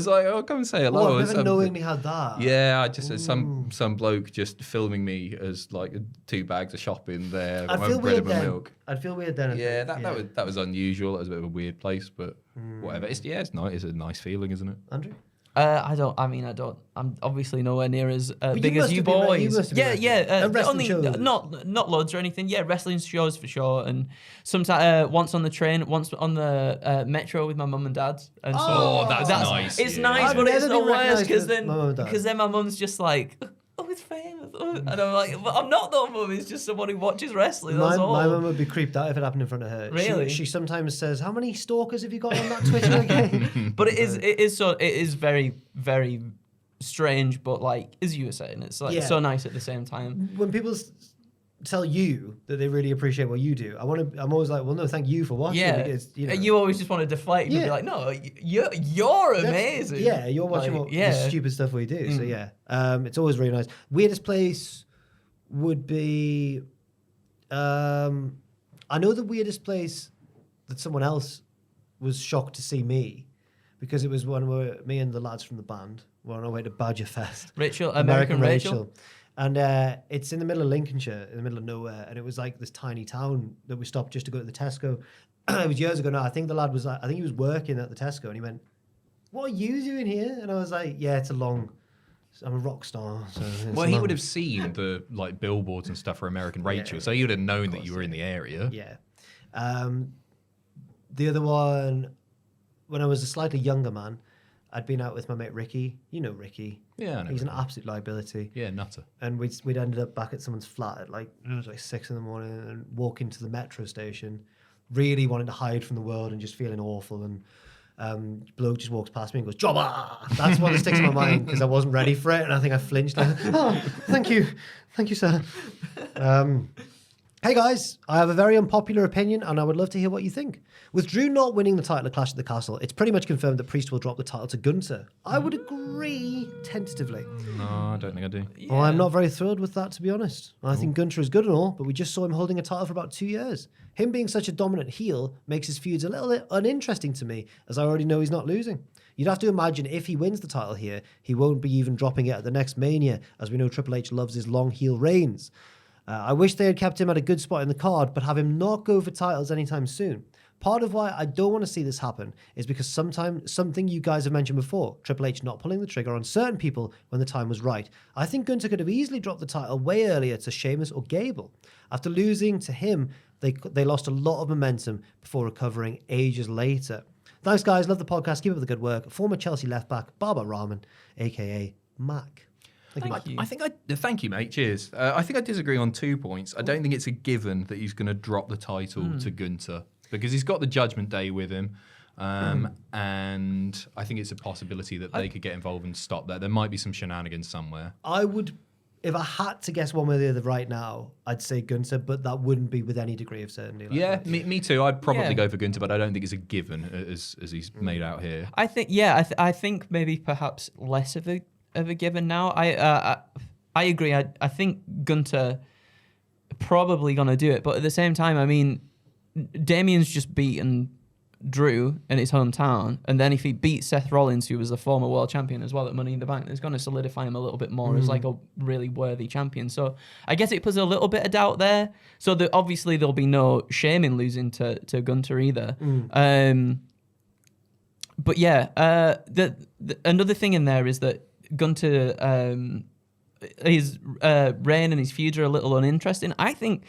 like, oh, come and say hello. Oh, or I've never something. knowingly had that. Yeah, I just some bloke just filming me as like 2 bags of shopping there. I'd my feel bread weird and my then. milk. I'd feel weird then. I Yeah, think. that was unusual. That was a bit of a weird place, but whatever. It's nice. It's a nice feeling, isn't it? Andrew? I don't. I'm obviously nowhere near as big as you must have been, right? You boys. must have been Yeah. wrestling shows. Not loads or anything. Yeah, wrestling shows for sure. And sometimes once on the train, once on the metro with my mum and dad. And so Oh, that's nice. It's yeah. nice, I've but it's never the been worst recognised because with mum and dad. then my mum's just like, oh, it's famous, and I'm like, but I'm not though, mum. It's just someone who watches wrestling. That's all. My mum would be creeped out if it happened in front of her. Really? She sometimes says, "How many stalkers have you got on that Twitter again?" But it is very, very strange. But like as you were saying, it's like Yeah. so nice at the same time. When people tell you that they really appreciate what you do, I'm always like, well, no, thank you for watching. Yeah, Because, you always just want to deflate and be Yeah. like, no, you're amazing. Yeah, you're watching Like, the stupid stuff we do. So yeah, it's always really nice. Weirdest place would be, I know the weirdest place that someone else was shocked to see me, because it was when me and the lads from the band were on our way to Badger Fest. American Rachel. And it's in the middle of Lincolnshire, in the middle of nowhere. And it was like this tiny town that we stopped just to go to the Tesco. It was years ago now. I think the lad was like, I think he was working at the Tesco, and he went, "What are you doing here?" And I was like, "Yeah, I'm a rock star." So Well, he would have seen the like billboards and stuff for American Rachel, so he would have known that you were in the area. Yeah. The other one, when I was a slightly younger man, I'd been out with my mate Ricky. You know Ricky. Yeah, I know He's an Ricky. absolute liability. Yeah, nutter. And we'd ended up back at someone's flat at like 6 in the morning and walking to the metro station, really wanting to hide from the world and just feeling awful. And bloke just walks past me and goes, "Jobber!" That's one that sticks in my mind because I wasn't ready for it, and I think I flinched. Oh, thank you, sir. Hey guys, I have a very unpopular opinion and I would love to hear what you think. With Drew not winning the title at Clash at the Castle, it's pretty much confirmed that Priest will drop the title to Gunther. I would agree tentatively. No, I don't think I do. Well, I'm not very thrilled with that, to be honest. I think Gunther is good and all, but we just saw him holding a title for about 2 years. Him being such a dominant heel makes his feuds a little bit uninteresting to me, as I already know he's not losing. You'd have to imagine if he wins the title here, he won't be even dropping it at the next Mania, as we know Triple H loves his long heel reigns. I wish they had kept him at a good spot in the card, but have him not go for titles anytime soon. Part of why I don't want to see this happen is because something you guys have mentioned before, Triple H not pulling the trigger on certain people when the time was right. I think Gunther could have easily dropped the title way earlier to Sheamus or Gable. After losing to him, they lost a lot of momentum before recovering ages later. Thanks, guys. Love the podcast. Keep up the good work. Former Chelsea left back, Baba Rahman, a.k.a. Mac. Thank you, Mac. Thank you, mate. Cheers. I think I disagree on 2 points. I don't think it's a given that he's going to drop the title to Gunther because he's got the Judgment Day with him, and I think it's a possibility that they could get involved and stop that. There might be some shenanigans somewhere. I would, if I had to guess one way or the other right now, I'd say Gunther, but that wouldn't be with any degree of certainty. Yeah, me too. I'd probably go for Gunther, but I don't think it's a given as he's made out here. I think I think maybe perhaps less of a given now. I agree. I think Gunther probably gonna do it, but at the same time, I mean, Damien's just beaten Drew in his hometown, and then if he beats Seth Rollins, who was the former world champion as well at Money in the Bank, it's going to solidify him a little bit more as like a really worthy champion. So I guess it puts a little bit of doubt there. So that obviously there'll be no shame in losing to Gunther either. But yeah, another thing in there is that Gunther, his reign and his feuds are a little uninteresting. I think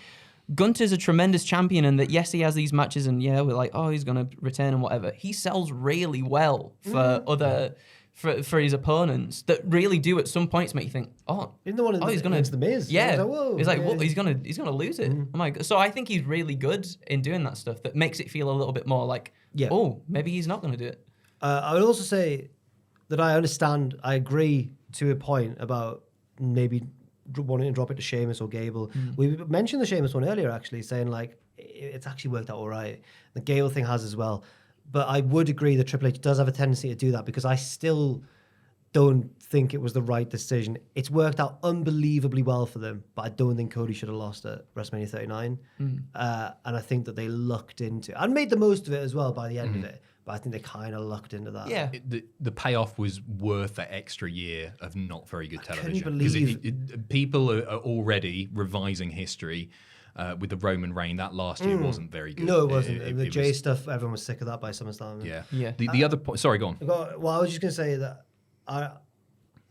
Gunther's a tremendous champion, and that yes, he has these matches, and yeah, we're like, oh, he's gonna retain and whatever. He sells really well for for his opponents that really do at some points make you think, in the one he's gonna against the Miz. yeah, Whoa, he's like, yeah. what? He's gonna lose it. Oh my god! So I think he's really good in doing that stuff that makes it feel a little bit more like, oh, maybe he's not gonna do it. I would also say that I agree to a point about maybe wanting to drop it to Sheamus or Gable. We mentioned the Sheamus one earlier, actually, saying like it's actually worked out all right. The Gable thing has as well. But I would agree that Triple H does have a tendency to do that because I still don't think it was the right decision. It's worked out unbelievably well for them, but I don't think Cody should have lost at WrestleMania 39. And I think that they lucked into it and made the most of it as well by the end of it. But I think they kind of lucked into that. Yeah. The payoff was worth that extra year of not very good television. couldn't believe people are already revising history with the Roman reign. That last year wasn't very good. No, it wasn't. It The Jay was- stuff, everyone was sick of that by SummerSlam. Yeah. Yeah. The other point. Sorry, go on. Well, I was just going to say that I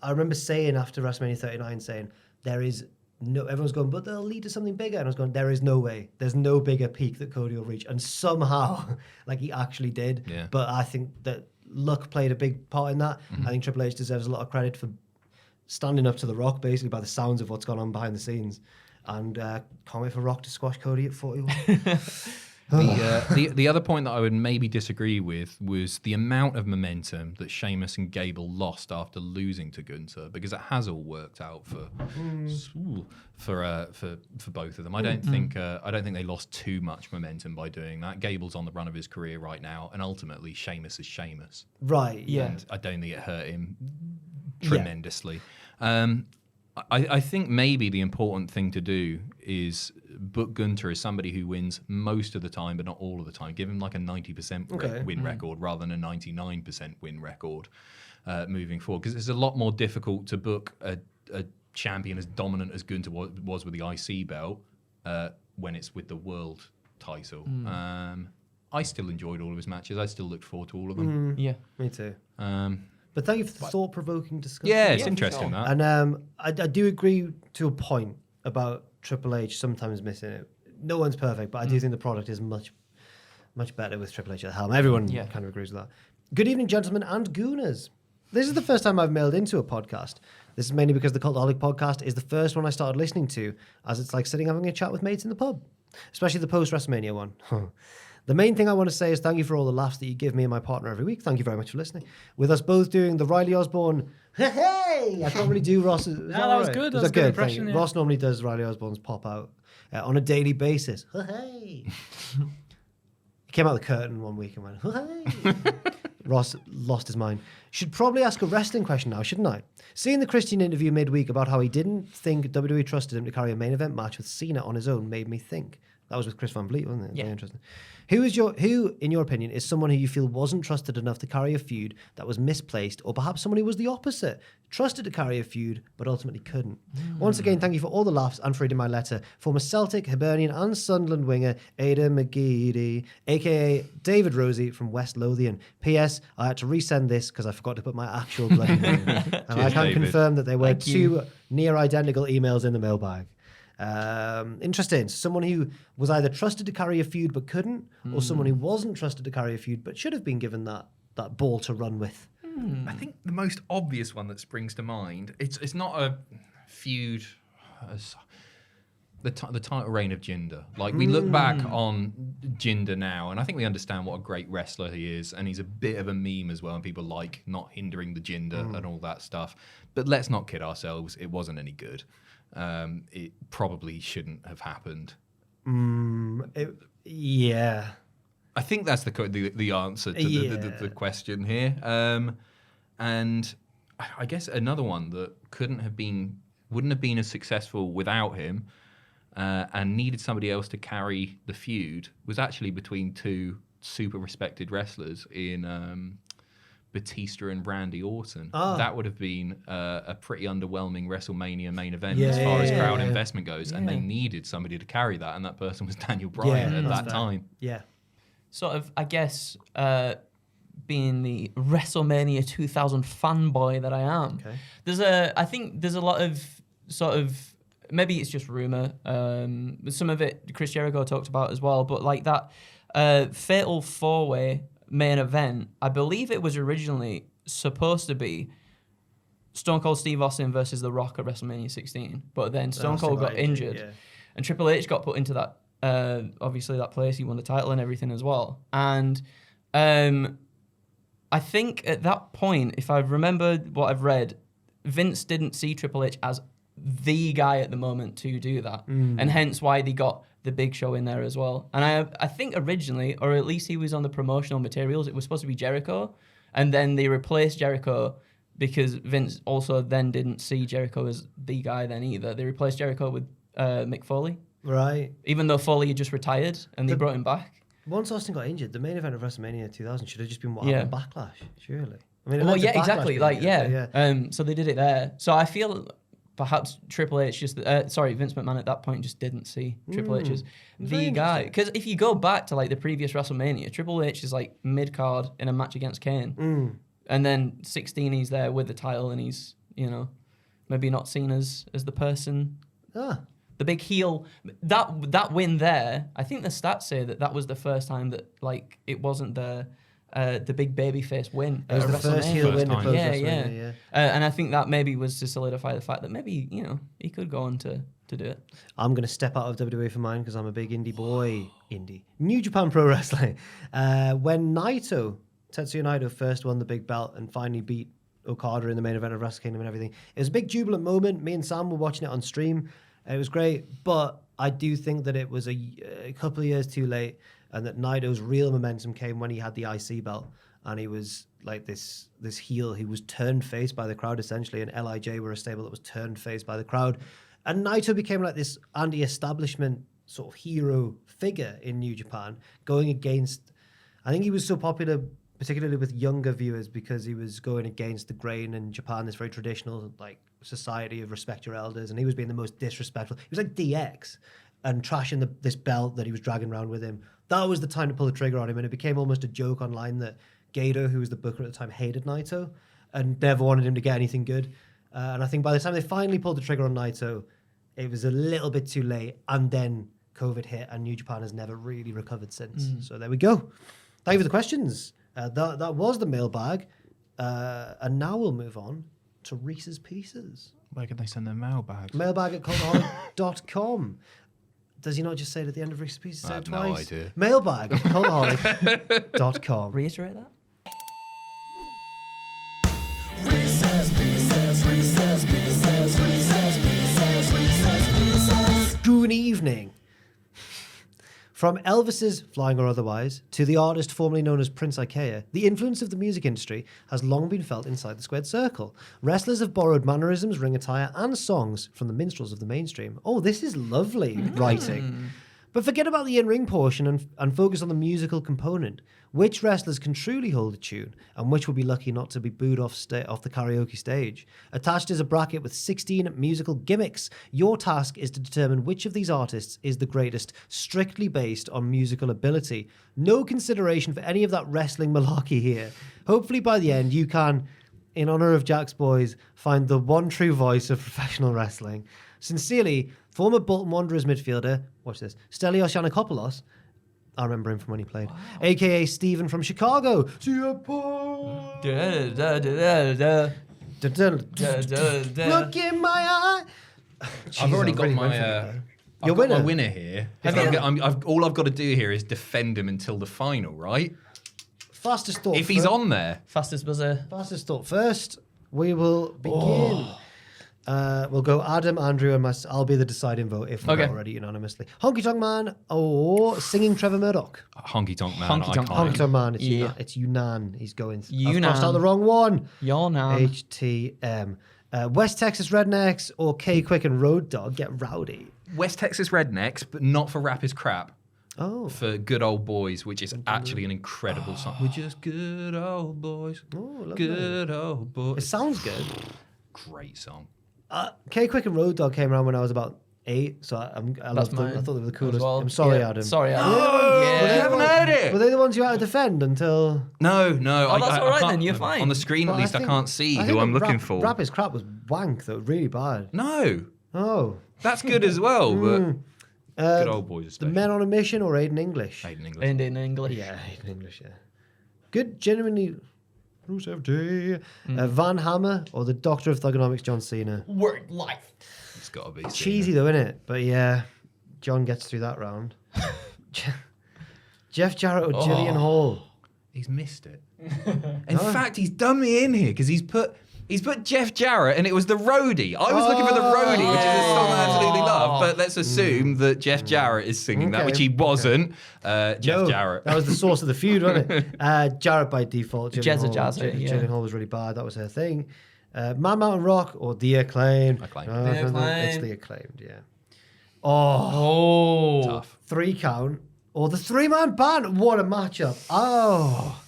remember saying after WrestleMania 39, saying there is no. Everyone's going, but they'll lead to something bigger, and I was going, there is no way. There's no bigger peak that Cody will reach, and somehow, like he actually did. Yeah. But I think that luck played a big part in that. I think Triple H deserves a lot of credit for standing up to The Rock, basically by the sounds of what's gone on behind the scenes, and can't wait for Rock to squash Cody at 41. The other point that I would maybe disagree with was the amount of momentum that Sheamus and Gable lost after losing to Gunther, because it has all worked out for both of them. I don't think they lost too much momentum by doing that. Gable's on the run of his career right now, and ultimately Sheamus is Sheamus. Right. Yeah. And I don't think it hurt him tremendously. I think maybe the important thing to do is book Gunther as somebody who wins most of the time, but not all of the time. Give him like a 90% win record rather than a 99% win record moving forward. Because it's a lot more difficult to book a champion as dominant as Gunther was with the IC belt when it's with the world title. I still enjoyed all of his matches. I still looked forward to all of them. Yeah. Me too. But thank you for the thought-provoking discussion. Yeah, it's interesting that. And I do agree to a point about Triple H sometimes missing it. No one's perfect, but I do think the product is much better with Triple H at the helm. Everyone kind of agrees with that. Good evening, gentlemen and gooners. This is the first time I've mailed into a podcast. This is mainly because the Cultaholic Podcast is the first one I started listening to, as it's like sitting having a chat with mates in the pub, especially the post-WrestleMania one. The main thing I want to say is thank you for all the laughs that you give me and my partner every week. Thank you very much for listening. With us both doing the Riley Osborne, hey! I can't really do Ross's. that was good. That was a good impression. Yeah. Ross normally does Riley Osborne's pop out on a daily basis. Hey! He came out the curtain one week and went, hey! Ross lost his mind. Should probably ask a wrestling question now, shouldn't I? Seeing the Christian interview midweek about how he didn't think WWE trusted him to carry a main event match with Cena on his own made me think. That was with Chris Van Vliet, wasn't it? Yeah. Very interesting. Who, in your opinion, is someone who you feel wasn't trusted enough to carry a feud that was misplaced, or perhaps someone who was the opposite, trusted to carry a feud but ultimately couldn't? Once again, thank you for all the laughs and for reading my letter. Former Celtic, Hibernian and Sunderland winger Ada McGeady, a.k.a. David Rosie from West Lothian. P.S. I had to resend this because I forgot to put my actual bloody name in. And I can confirm that there were two near identical emails in the mailbag. Interesting. Someone who was either trusted to carry a feud but couldn't, or someone who wasn't trusted to carry a feud but should have been given that ball to run with. I think the most obvious one that springs to mind, it's not a feud as the title reign of Jinder. Like, we look back on Jinder now, and I think we understand what a great wrestler he is, and he's a bit of a meme as well, and people like not hindering the Jinder and all that stuff. But let's not kid ourselves, it wasn't any good. It probably shouldn't have happened. Yeah. I think that's the answer to the question here. And I guess another one that wouldn't have been as successful without him, and needed somebody else to carry the feud, was actually between two super respected wrestlers in Batista and Randy Orton. That would have been a pretty underwhelming WrestleMania main event as far as crowd investment goes, and they needed somebody to carry that, and that person was Daniel Bryan at that time. Yeah. Sort of, I guess, being the WrestleMania 2000 fanboy that I am, I think there's a lot of sort of, maybe it's just rumor. Some of it Chris Jericho talked about as well, but like that fatal 4-way main event, I believe it was originally supposed to be Stone Cold Steve Austin versus The Rock at WrestleMania 16, but then Stone Cold got injured, and Triple H got put into that, obviously that place. He won the title and everything as well. And I think at that point, if I remember what I've read, Vince didn't see Triple H as the guy at the moment to do that, and hence why they got the Big Show in there as well. And I think originally, or at least he was on the promotional materials, it was supposed to be Jericho, and then they replaced Jericho because Vince also then didn't see Jericho as the guy then either. They replaced Jericho with Mick Foley. Right. Even though Foley had just retired and they brought him back. Once Austin got injured, the main event of WrestleMania 2000 should have just been what happened Backlash, surely. I mean, well, yeah, exactly. Like, so they did it there. So I feel perhaps Triple H Vince McMahon at that point just didn't see Triple H as the guy. Because if you go back to like the previous WrestleMania, Triple H is like mid-card in a match against Kane. And then 16, he's there with the title, and he's, maybe not seen as the person. The big heel. That win there, I think the stats say that was the first time that, like, it wasn't the big babyface win. It was the first heel win. Yeah. And I think that maybe was to solidify the fact that maybe, he could go on to do it. I'm going to step out of WWE for mine because I'm a big indie boy. New Japan Pro Wrestling. When Tetsuya Naito first won the big belt and finally beat Okada in the main event of Wrestle Kingdom and everything, it was a big jubilant moment. Me and Sam were watching it on stream. It was great, but I do think that it was a couple of years too late, and that Naito's real momentum came when he had the IC belt, and he was like this heel. He was turned face by the crowd, essentially, and LIJ were a stable that was turned face by the crowd. And Naito became like this anti-establishment sort of hero figure in New Japan, going against... I think he was so popular, particularly with younger viewers, because he was going against the grain in Japan, this very traditional like society of respect your elders, and he was being the most disrespectful. He was like DX and trashing this belt that he was dragging around with him. That was the time to pull the trigger on him, and it became almost a joke online that Gato, who was the booker at the time, hated Naito and never wanted him to get anything good. And I think by the time they finally pulled the trigger on Naito, it was a little bit too late, and then COVID hit, and New Japan has never really recovered since. So there we go. Thank you for the questions. That was the mailbag. And now we'll move on to Reese's Pieces. Where can they send their mailbags? Mailbag at cultaholic.com. Does he not just say it at the end of Reese's Pieces? I have twice? no idea. Mailbag at cultaholic.com. Reiterate that. Good evening. From Elvis's Flying or Otherwise to the artist formerly known as Prince Ikea, the influence of the music industry has long been felt inside the squared circle. Wrestlers have borrowed mannerisms, ring attire, and songs from the minstrels of the mainstream. Oh, this is lovely writing. But forget about the in-ring portion and focus on the musical component. Which wrestlers can truly hold a tune, and which will be lucky not to be booed off the karaoke stage? Attached is a bracket with 16 musical gimmicks. Your task is to determine which of these artists is the greatest, strictly based on musical ability. No consideration for any of that wrestling malarkey here. Hopefully by the end you can, in honor of Jack's boys, find the one true voice of professional wrestling. Sincerely, former Bolton Wanderers midfielder, watch this, Stelios Yanakopoulos, I remember him from when he played, a.k.a. Steven from Chicago. Look in my eye. Jeez, I've already I got really my... went for it there. I've Your got my winner? winner here. Have All I've got to do here is defend him until the final, right? Fastest thought. If he's first. on there. Fastest buzzer. Fastest thought first. We will begin. We'll go Adam, Andrew, and myself. I'll be the deciding vote if we're not already unanimously. Honky Tonk Man or Singing Trevor Murdoch? Honky Tonk Man. Honky Tonk Honky Tonk Man. Yeah. It's Yunnan. He's going. I've Yunnan. crossed out the wrong one. Yunnan. HTM. West Texas Rednecks or K Quick and Road Dogg Get Rowdy? West Texas Rednecks, but not for Rap is Crap. Oh. For Good Old Boys, which is actually an incredible song. We're just good old boys. Oh, lovely. Good old It boys. sounds good. Great song. K Quick and Road Dogg came around when I was about 8, so I loved them. I thought they were the coolest. Well, I'm sorry, yeah. Adam. Sorry, Adam. You haven't heard it? Were they the ones you had to defend until? No. Oh, that's all right can't- then, you're fine. On the screen, Well, at least, I think- can't see I who think I'm the looking for. Rap is Crap was wank though, really bad. No, Oh. that's good as well, but Good Old Boys is The special. Men on a Mission or Aiden English? Aiden English. And in English. Yeah, Aiden English, yeah. Good, genuinely. Rusev Day. Van Hammer or the Doctor of Thugonomics, John Cena? Word life. It's got to be Cheesy though, isn't it? But yeah, John gets through that round. Jeff Jarrett or Gillian Hall? He's missed it. In fact, he's done me in here because he's put Jeff Jarrett, and it was the roadie. I was looking for the roadie, which is a song I absolutely love. But let's assume that Jeff Jarrett is singing that, Okay. which he wasn't. Jeff No, Jarrett. That was the source of the feud, wasn't it? Jarrett by default. Jazza Jazza, yeah. Gillian Hall was really bad. That was her thing. Man Mountain Rock or The Acclaimed? Acclaimed. No, The no, no, Acclaimed. It's The Acclaimed, yeah. Oh, Tough. 3 count or the 3-man band. What a matchup. Oh.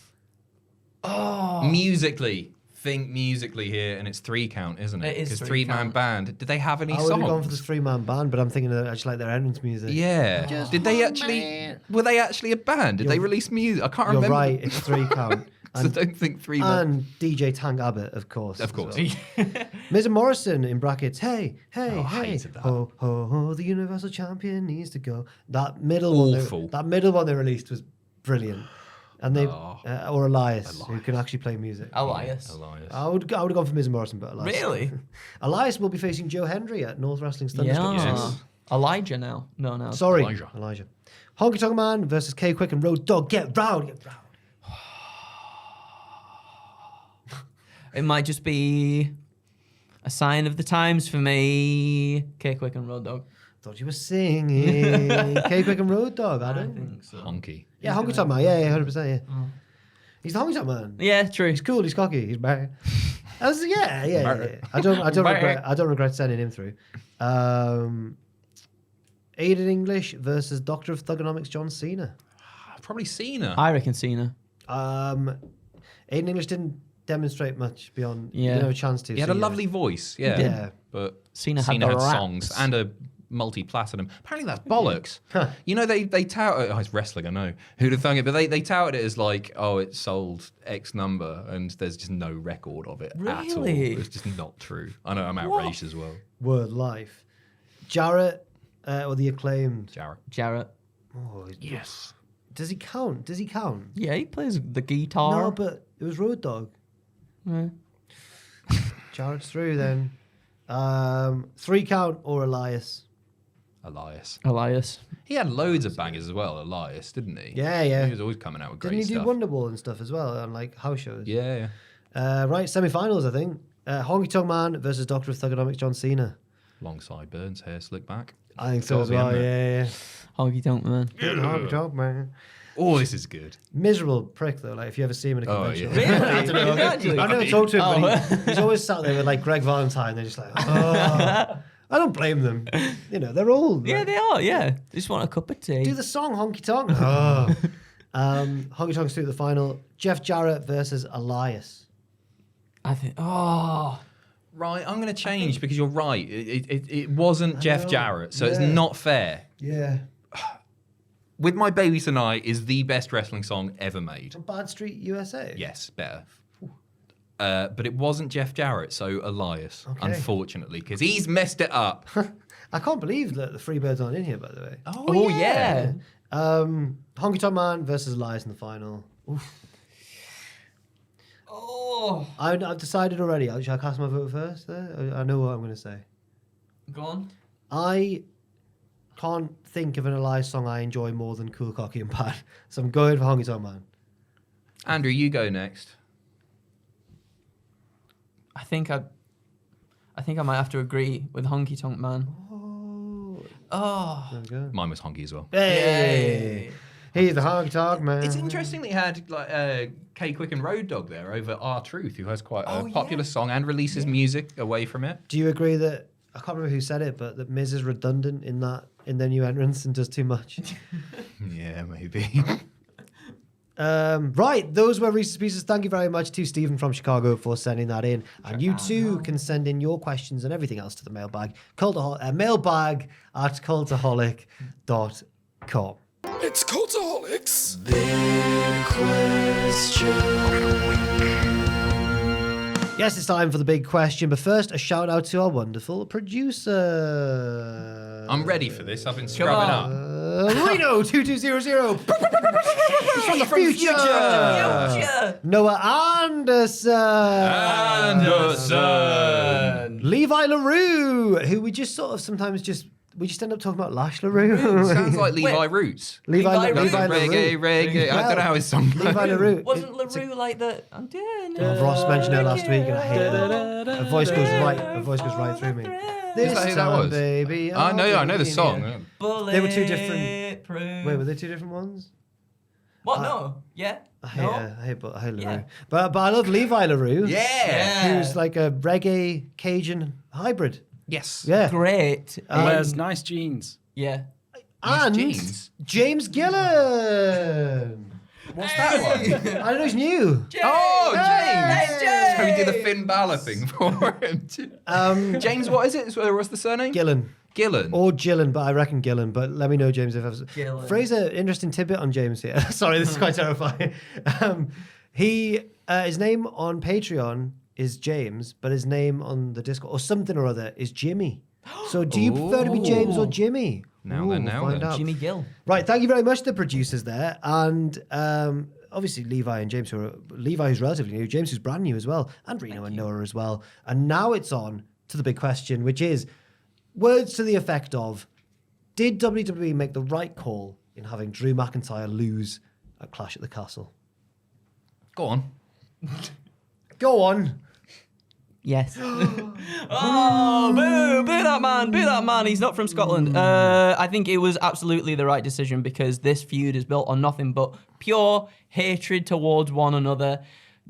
Musically. Think musically here, and it's 3 count, isn't it? It is Because 3 3-man count. band. Did they have any I would have gone for songs? the 3-man band, but I'm thinking that I just like their entrance music. Yeah. Did they actually? Were they actually a band? Did they release music? I can't You're remember. right. It's 3 count. So don't think 3 months. And DJ Tank Abbott, of course. Of course. well. Miz and Morrison in brackets. Hey, I hey. hated that. Ho, ho, ho, the Universal Champion needs to go. That middle Awful. one they released was brilliant. And they or Elias, who can actually play music. Elias. I would have gone for Miz and Morrison, but Elias. Really? Elias will be facing Joe Hendry at North Wrestling's Thunderstruck. Yeah. Yes. Elijah now. No. Sorry, Elijah. Honky Tonk Man versus K Quick and Road Dogg. Get round. It might just be a sign of the times for me. K Quick and Road Dogg. Thought you were singing K Quick and Road Dogg, I Adam. think so. Honky. Yeah, Honky Tonk Man. Yeah, 100%. Yeah. He's the Honky Tonk Man. Yeah, true. He's cool. He's cocky. He's bad. Yeah. I don't regret sending him through. Aiden English versus Doctor of Thugonomics John Cena. Probably Cena. I reckon Cena. Aiden English didn't demonstrate much beyond. Yeah. Didn't have a chance to. He had a lovely voice, yeah. Yeah. But Cena had the songs raps. and a multi-platinum. Apparently that's bollocks. You know, they tout it, it's wrestling, I know. Who'd have thunk it? But they touted it as like, oh, it sold X number, and there's just no record of it at all. Really? It's just not true. I know, I'm outraged as well. Word life. Jarrett or the Acclaimed. Jarrett. Oh, Yes. Does he count? Yeah, he plays the guitar. No, but it was Road Dogg. Yeah. Jarrett's through then. 3 count or Elias. Elias. He had loads of bangers as well, Elias, didn't he? Yeah. He was always coming out with great Didn't he do stuff. Wonderwall and stuff as well on like house shows? Yeah. Right, semi-finals I think. Honky Tonk Man versus Doctor of Thugonomics John Cena. Long sideburns, hair slick back. I think so Gotta as be well. in there. Yeah. Honky Tonk Man. Honky Tonk Man. Oh, this is good. Miserable prick though. Like if you ever see him in a Oh, convention. yeah. I don't know. Actually? I've never talked to him, Oh. but he's always sat there with like Greg Valentine. They're just like, oh. I don't blame them. You know, they're old. Yeah, right? they are. Yeah, they just want a cup of tea. Do the song Honky Tonk. Oh. Honky Tonk's through the final. Jeff Jarrett versus Elias. I think. Oh, Right, I'm going to change because you're right. It wasn't Jeff know. Jarrett, so it's Yeah. not fair. Yeah. With My Baby Tonight is the best wrestling song ever made. From Bad Street, USA. Yes, better. But it wasn't Jeff Jarrett, so Elias, Okay. unfortunately, because he's messed it up. I can't believe that the Freebirds aren't in here, by the way. oh yeah. Honky Tonk Man versus Elias in the final. Oof. Oh, I've decided already. Shall I cast my vote first? I know what I'm going to say. go on. I can't think of an Elias song I enjoy more than Cool, Cocky and Bad. So I'm going for Honky Tonk Man. Andrew, you go next. I think I might have to agree with Honky Tonk Man. Oh, There we go. Mine was Honky as well. Hey! He's the Honky Tonk Man. It's interesting that he had like K Quick and Road Dogg there over R-Truth, who has quite a popular song and releases music away from it. Do you agree that, I can't remember who said it, but that Miz is redundant in their new entrance and does too much? Yeah, maybe. Right, those were Reese's Pieces. Thank you very much to Stephen from Chicago for sending that in. And you too can send in your questions and everything else to the mailbag. Mailbag at cultaholic.com. It's Cultaholic's Yes, it's time for the big question. But first, a shout out to our wonderful producer. I'm ready for this. I've been scrubbing up. Reno 2200. He's from the future. Noah Anderson. Levi LaRue, who we just sort of sometimes we just end up talking about Lash LaRue. Sounds like Levi Roots. Levi LaRue. Reggae. I don't know how his song goes. Levi LaRue. wasn't LaRue like the? I'm doing it. Ross mentioned her last week, and I hate her. Her voice goes right through me. This that who that time, was? baby. I know the I'll song. be here. They were two different. Wait, were they two different ones? What? No. Yeah. I hate No. her. I hate LaRue. Yeah. But I love Levi LaRue. Yeah. Who's like a reggae Cajun hybrid. Yes. Yeah. Great. Wears nice jeans. Yeah. And jeans. James Gillen. What's that one? I don't know, he's new. Oh, Hey, James! So we did the Finn Balor thing for him. James, what is it? What's the surname? Gillen. Gillen. Or Gillen, but I reckon Gillen. But let me know, James, if I've... Gillen. Fraser, interesting tidbit on James here. Sorry, this is quite terrifying. His name on Patreon is James, but his name on the Discord or something or other is Jimmy. So do you prefer to be James or Jimmy? Now then. Out. Jimmy Gill. Right, thank you very much to the producers there. And obviously Levi and James, Levi who's relatively new, James who's brand new as well, and Reno and Noah as well. And now it's on to the big question, which is words to the effect of, did WWE make the right call in having Drew McIntyre lose at Clash at the Castle? Go on. Go on. Yes. Oh, boo that man. He's not from Scotland. I think it was absolutely the right decision because this feud is built on nothing but pure hatred towards one another.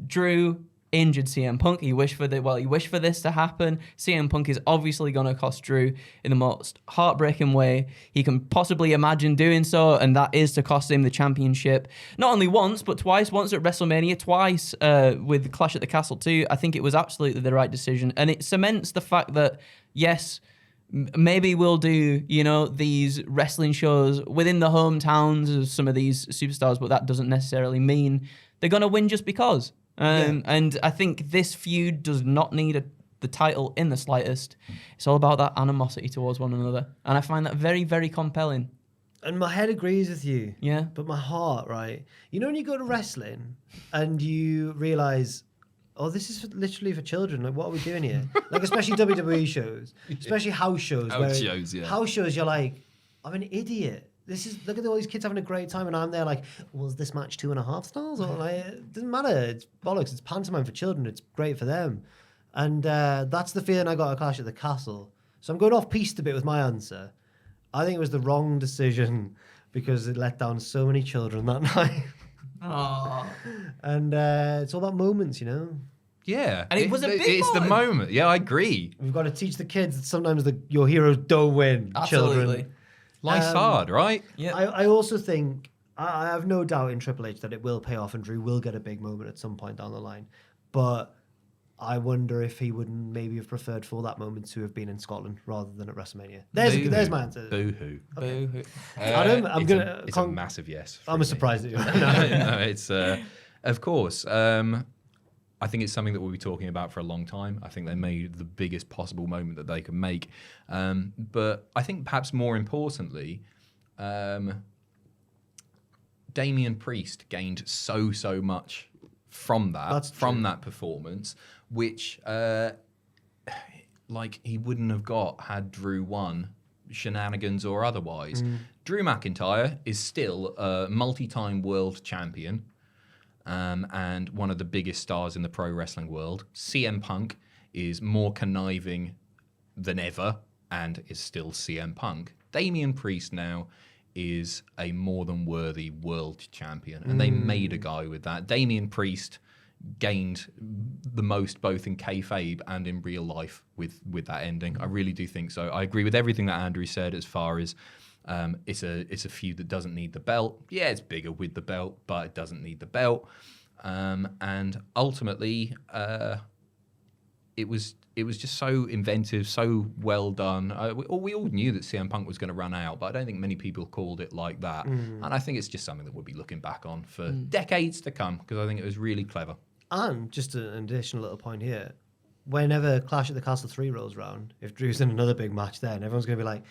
Drew injured CM Punk. He wished for this to happen. CM Punk is obviously going to cost Drew in the most heartbreaking way he can possibly imagine doing so, and that is to cost him the championship. Not only once, but twice. Once at WrestleMania, twice with Clash at the Castle too. I think it was absolutely the right decision, and it cements the fact that, yes, maybe we'll do, these wrestling shows within the hometowns of some of these superstars, but that doesn't necessarily mean they're going to win just because. And I think this feud does not need the title in the slightest. It's all about that animosity towards one another. And I find that very, very compelling. And my head agrees with you. Yeah. But my heart, right? You know when you go to wrestling and you realise, oh, this is literally for children. Like, what are we doing here? Like, especially WWE shows. Especially house shows. House shows, yeah. House shows, you're like, I'm an idiot. Look at all these kids having a great time, and I'm there like, was this match 2.5 stars? Or like, it doesn't matter. It's bollocks. It's pantomime for children. It's great for them. And that's the feeling I got at Clash at the Castle. So I'm going off piste a bit with my answer. I think it was the wrong decision because it let down so many children that night. Aww. And it's all about moments, Yeah. And it was a big It's the moment. Yeah, I agree. We've got to teach the kids that sometimes your heroes don't win, Absolutely. children. Life's hard, right? Yeah. I also think, I have no doubt in Triple H that it will pay off and Drew will get a big moment at some point down the line. But I wonder if he wouldn't maybe have preferred for that moment to have been in Scotland rather than at WrestleMania. There's my answer. Boo-hoo. Boo-hoo. Adam, It's a massive yes. I'm surprised at you. No, it's, of course. I think it's something that we'll be talking about for a long time. I think they made the biggest possible moment that they could make. But I think perhaps more importantly, Damian Priest gained so much from that performance, which he wouldn't have got had Drew won, shenanigans or otherwise. Drew McIntyre is still a multi-time world champion. And one of the biggest stars in the pro wrestling world. CM Punk is more conniving than ever and is still CM Punk. Damian Priest now is a more than worthy world champion, and they made a guy with that. Damian Priest gained the most both in kayfabe and in real life with that ending. I really do think so. I agree with everything that Andrew said as far as it's a feud that doesn't need the belt. Yeah, it's bigger with the belt, but it doesn't need the belt. And ultimately, it was just so inventive, so well done. We all knew that CM Punk was going to run out, but I don't think many people called it like that. And I think it's just something that we'll be looking back on for decades to come because I think it was really clever. And just an additional little point here, whenever Clash at the Castle 3 rolls round, if Drew's in another big match then, everyone's going to be like,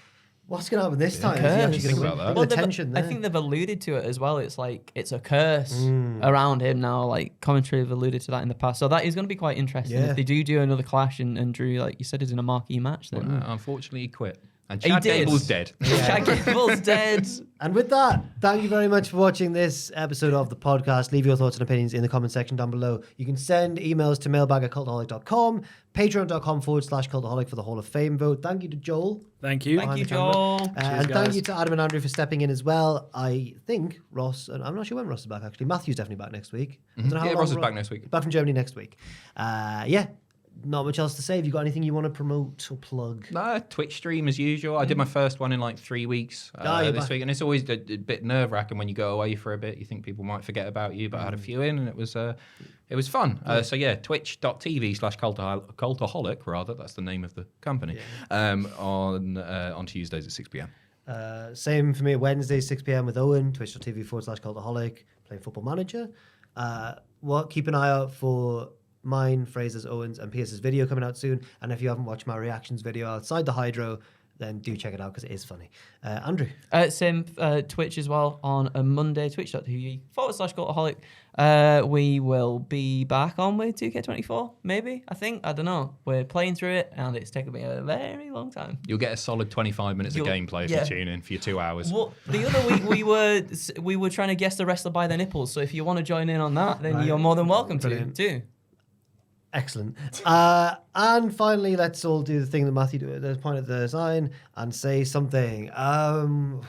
what's going to happen this time? Is he actually going to win? Well, The tension there. I think they've alluded to it as well. It's like it's a curse around him now. Like commentary have alluded to that in the past, so that is going to be quite interesting if they do another clash and Drew, like you said, is in a marquee match. Then Unfortunately, he quit. And He Chad did. Gable's dead. Chad Gable's dead. And with that, thank you very much for watching this episode of the podcast. Leave your thoughts and opinions in the comment section down below. You can send emails to mailbag@cultaholic.com, patreon.com/cultaholic for the Hall of Fame vote. Thank you to Joel. Thank you. Thank you, Joel. And guys. thank you to Adam and Andrew for stepping in as well. I think Ross, and I'm not sure when Ross is back actually. Matthew's definitely back next week. I don't know how Yeah, long Ross is back next week. Back from Germany next week. Not much else to say. Have you got anything you want to promote or plug? No, Twitch stream as usual. I did my first one in like 3 weeks this week, and it's always a bit nerve-wracking when you go away for a bit. You think people might forget about you, but I had a few in, and it was fun. So yeah, twitch.tv/cultaholic, rather. That's the name of the company. On Tuesdays at 6 p.m. Same for me. Wednesdays 6 p.m. with Owen. Twitch.tv/cultaholic. Playing Football Manager. keep an eye out for mine, Fraser's, Owens, and Pierce's video coming out soon. And if you haven't watched my reactions video outside the Hydro, then do check it out because it is funny. Andrew? Same Twitch as well on a Monday, twitch.tv/Cultaholic. We will be back on with 2K24, maybe, I think. I don't know. We're playing through it, and it's taken me a very long time. You'll get a solid 25 minutes of gameplay if you tune in for your 2 hours. Well, the other week we were trying to guess the wrestler by their nipples, so if you want to join in on that, then you're more than welcome to, too. Excellent. And finally, let's all do the thing that Matthew did. Let's point at the sign and say something. Drew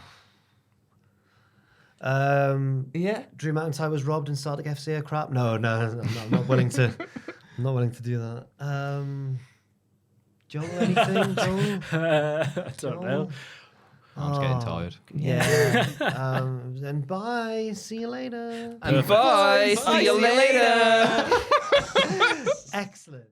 McIntyre was robbed and Stardic FC are crap. No, I'm not willing to. I'm not willing to do that. Joel, anything? Joel? I don't know. I'm getting tired. Yeah. And bye. See you later. And bye. See you later. Excellent.